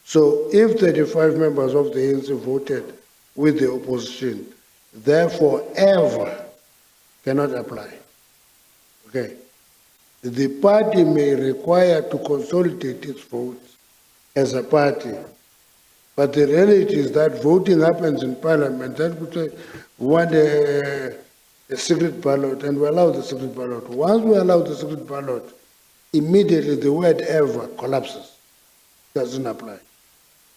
So if 35 members of the ANC voted with the opposition, therefore ever cannot apply. Okay. the party may require to consolidate its votes as a party. But the reality is that voting happens in Parliament. Then we say we want a secret ballot, and we allow the secret ballot. Once we allow the secret ballot, immediately the word ever collapses. Doesn't apply.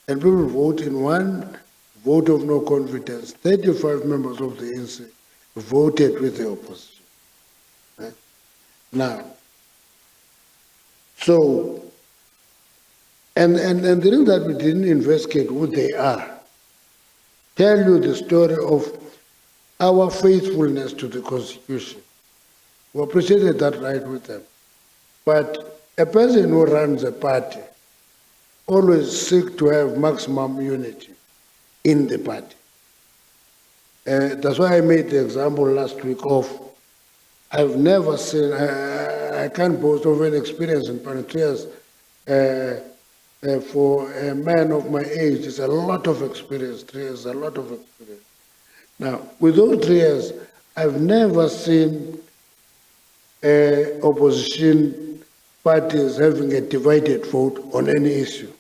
And people vote in one vote of no confidence. 35 members of the ANC voted with the opposition. Right? Now, so, and the reason that we didn't investigate who they are, tell you the story of our faithfulness to the Constitution. We appreciated that right with them. But a person who runs a party always seeks to have maximum unity in the party. That's why I made the example last week of, I've never seen, I can't boast of any experience in parliamentary. For a man of my age, it's a lot of experience. 3 years, a lot of experience. Now, with those 3 years, I've never seen opposition parties having a divided vote on any issue.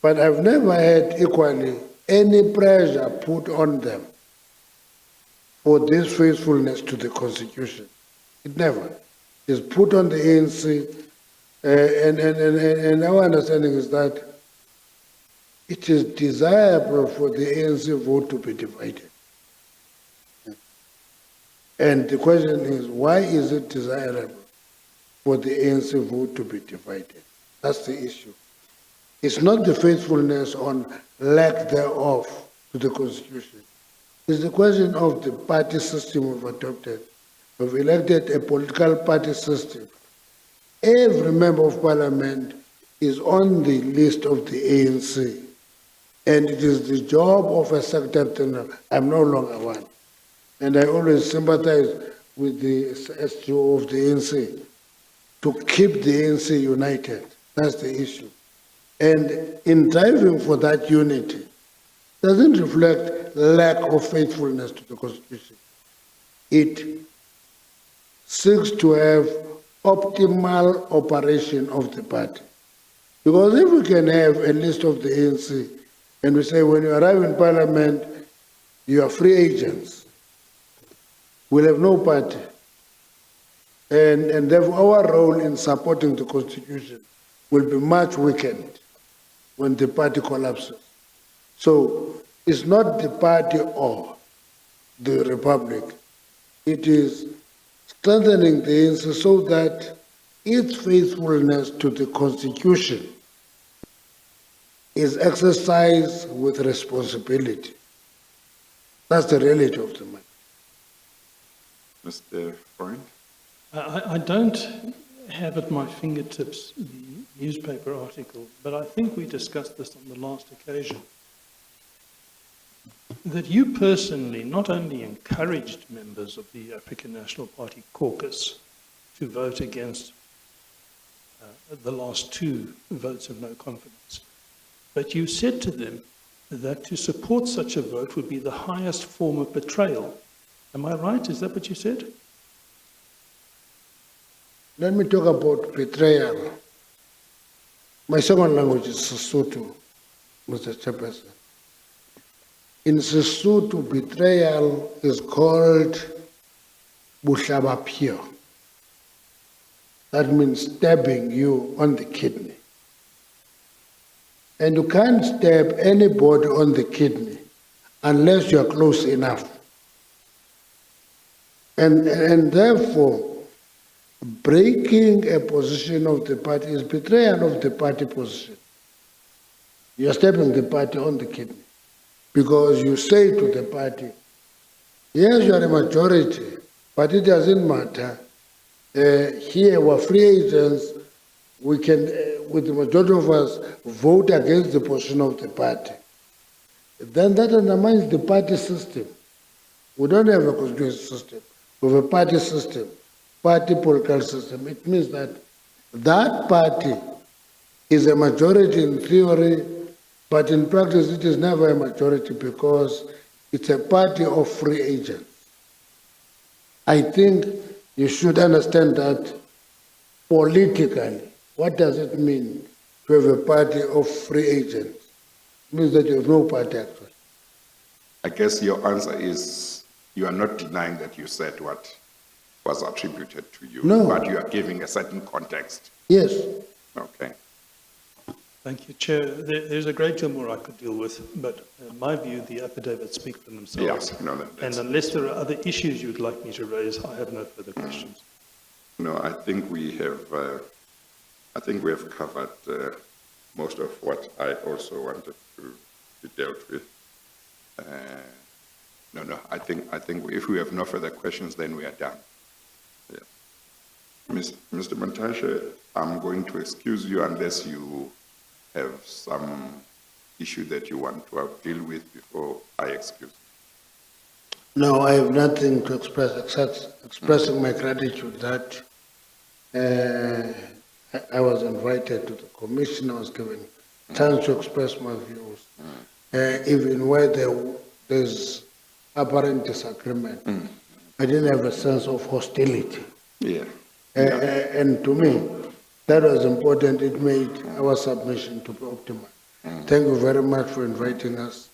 But I've never had equally any pressure put on them for this faithfulness to the Constitution. It never. It's put on the ANC, and our understanding is that it is desirable for the ANC vote to be divided. And the question is, why is it desirable for the ANC vote to be divided? That's the issue. It's not the faithfulness on lack thereof to the Constitution. It's the question of the party system we've adopted. We've elected a political party system. Every member of parliament is on the list of the ANC. And it is the job of a Secretary General. I'm no longer one. And I always sympathize with the SGO of the ANC to keep the ANC united. That's the issue. And in driving for that unity, doesn't reflect lack of faithfulness to the Constitution. It seeks to have optimal operation of the party. Because if we can have a list of the ANC, and we say when you arrive in Parliament, you are free agents, we'll have no party. And therefore our role in supporting the Constitution will be much weakened when the party collapses. So it's not the party or the Republic. It is strengthening the ANC so that its faithfulness to the Constitution is exercised with responsibility. That's the reality of the matter. Mr. Freund? I don't have at my fingertips the newspaper article, but I think we discussed this on the last occasion, that you personally not only encouraged members of the African National Party caucus to vote against the last 2 votes of no confidence, but you said to them that to support such a vote would be the highest form of betrayal. Am I right? Is that what you said? Let me talk about betrayal. My second language is Sesotho, Mr. Chairperson. In Sesotho, betrayal is called buhlabaphiyo. That means stabbing you on the kidney. And you can't stab anybody on the kidney unless you are close enough. And therefore, breaking a position of the party is betrayal of the party position. You are stabbing the party on the kidney because you say to the party, yes, you are a majority, but it doesn't matter. Here, we're free agents. We can, with the majority of us, vote against the position of the party. Then that undermines the party system. We don't have a constituency system. We have a party system, party political system. It means that that party is a majority in theory, but in practice it is never a majority because it's a party of free agents. I think you should understand that politically, what does it mean to have a party of free agents? It means that you have no party actually. I guess your answer is you are not denying that you said what was attributed to you, No. but you are giving a certain context. Yes. Okay. Thank you, Chair. There's a great deal more I could deal with, but in my view, the affidavits speak for themselves. Yes, no, no, And that's, unless there are other issues you'd like me to raise, I have no further questions. no, I think we have covered most of what I also wanted to be dealt with. No, I think if we have no further questions, then we are done. Yeah. Mr. Montashe, I'm going to excuse you unless you have some issue that you want to deal with before I excuse you. No, I have nothing to express except expressing my gratitude that I was invited to the commission. I was given a chance to express my views, even where there's apparent disagreement. I didn't have a sense of hostility. Yeah. And to me, that was important. It made our submission to be optimal. Thank you very much for inviting us.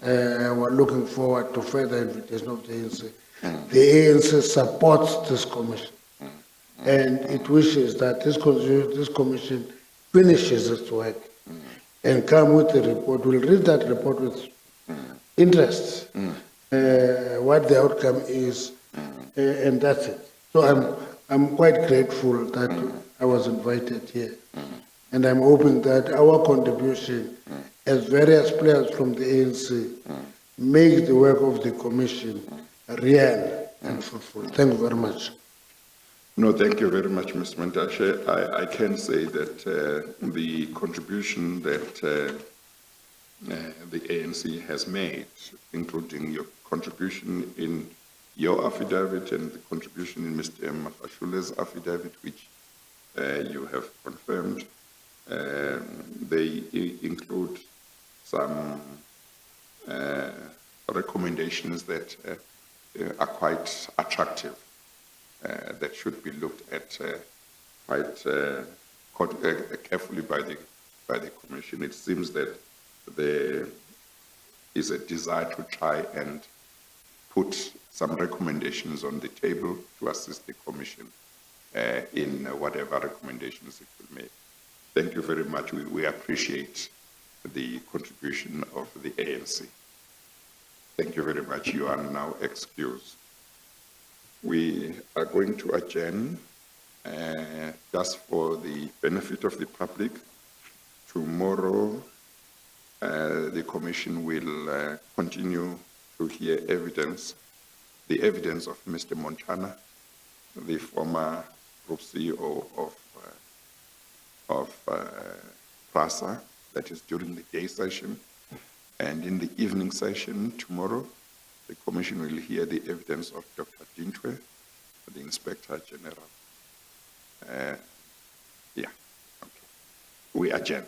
We're looking forward to further invitation of the ANC. The ANC supports this commission, and it wishes that this commission finishes its work and come with a report. We'll read that report with interest, what the outcome is, and that's it. So I'm quite grateful that I was invited here. And I'm hoping that our contribution as various players from the ANC make the work of the commission real and fruitful. Thank you very much. No, thank you very much, Mr. Mantashe. I can say that the contribution that the ANC has made, including your contribution in your affidavit and the contribution in Mr. Mafashule's affidavit, which you have confirmed, they include some recommendations that are quite attractive, that should be looked at quite carefully by the Commission. It seems that there is a desire to try and put some recommendations on the table to assist the Commission in whatever recommendations it will make. Thank you very much. We appreciate the contribution of the ANC. Thank you very much. You are now excused. We are going to adjourn just for the benefit of the public. Tomorrow, the Commission will continue to hear the evidence of Mr. Montana, the former Group CEO of PRASA, that is during the day session. And in the evening session tomorrow, the Commission will hear the evidence of Dr. Dintwe, the Inspector General. Yeah, okay. We adjourn.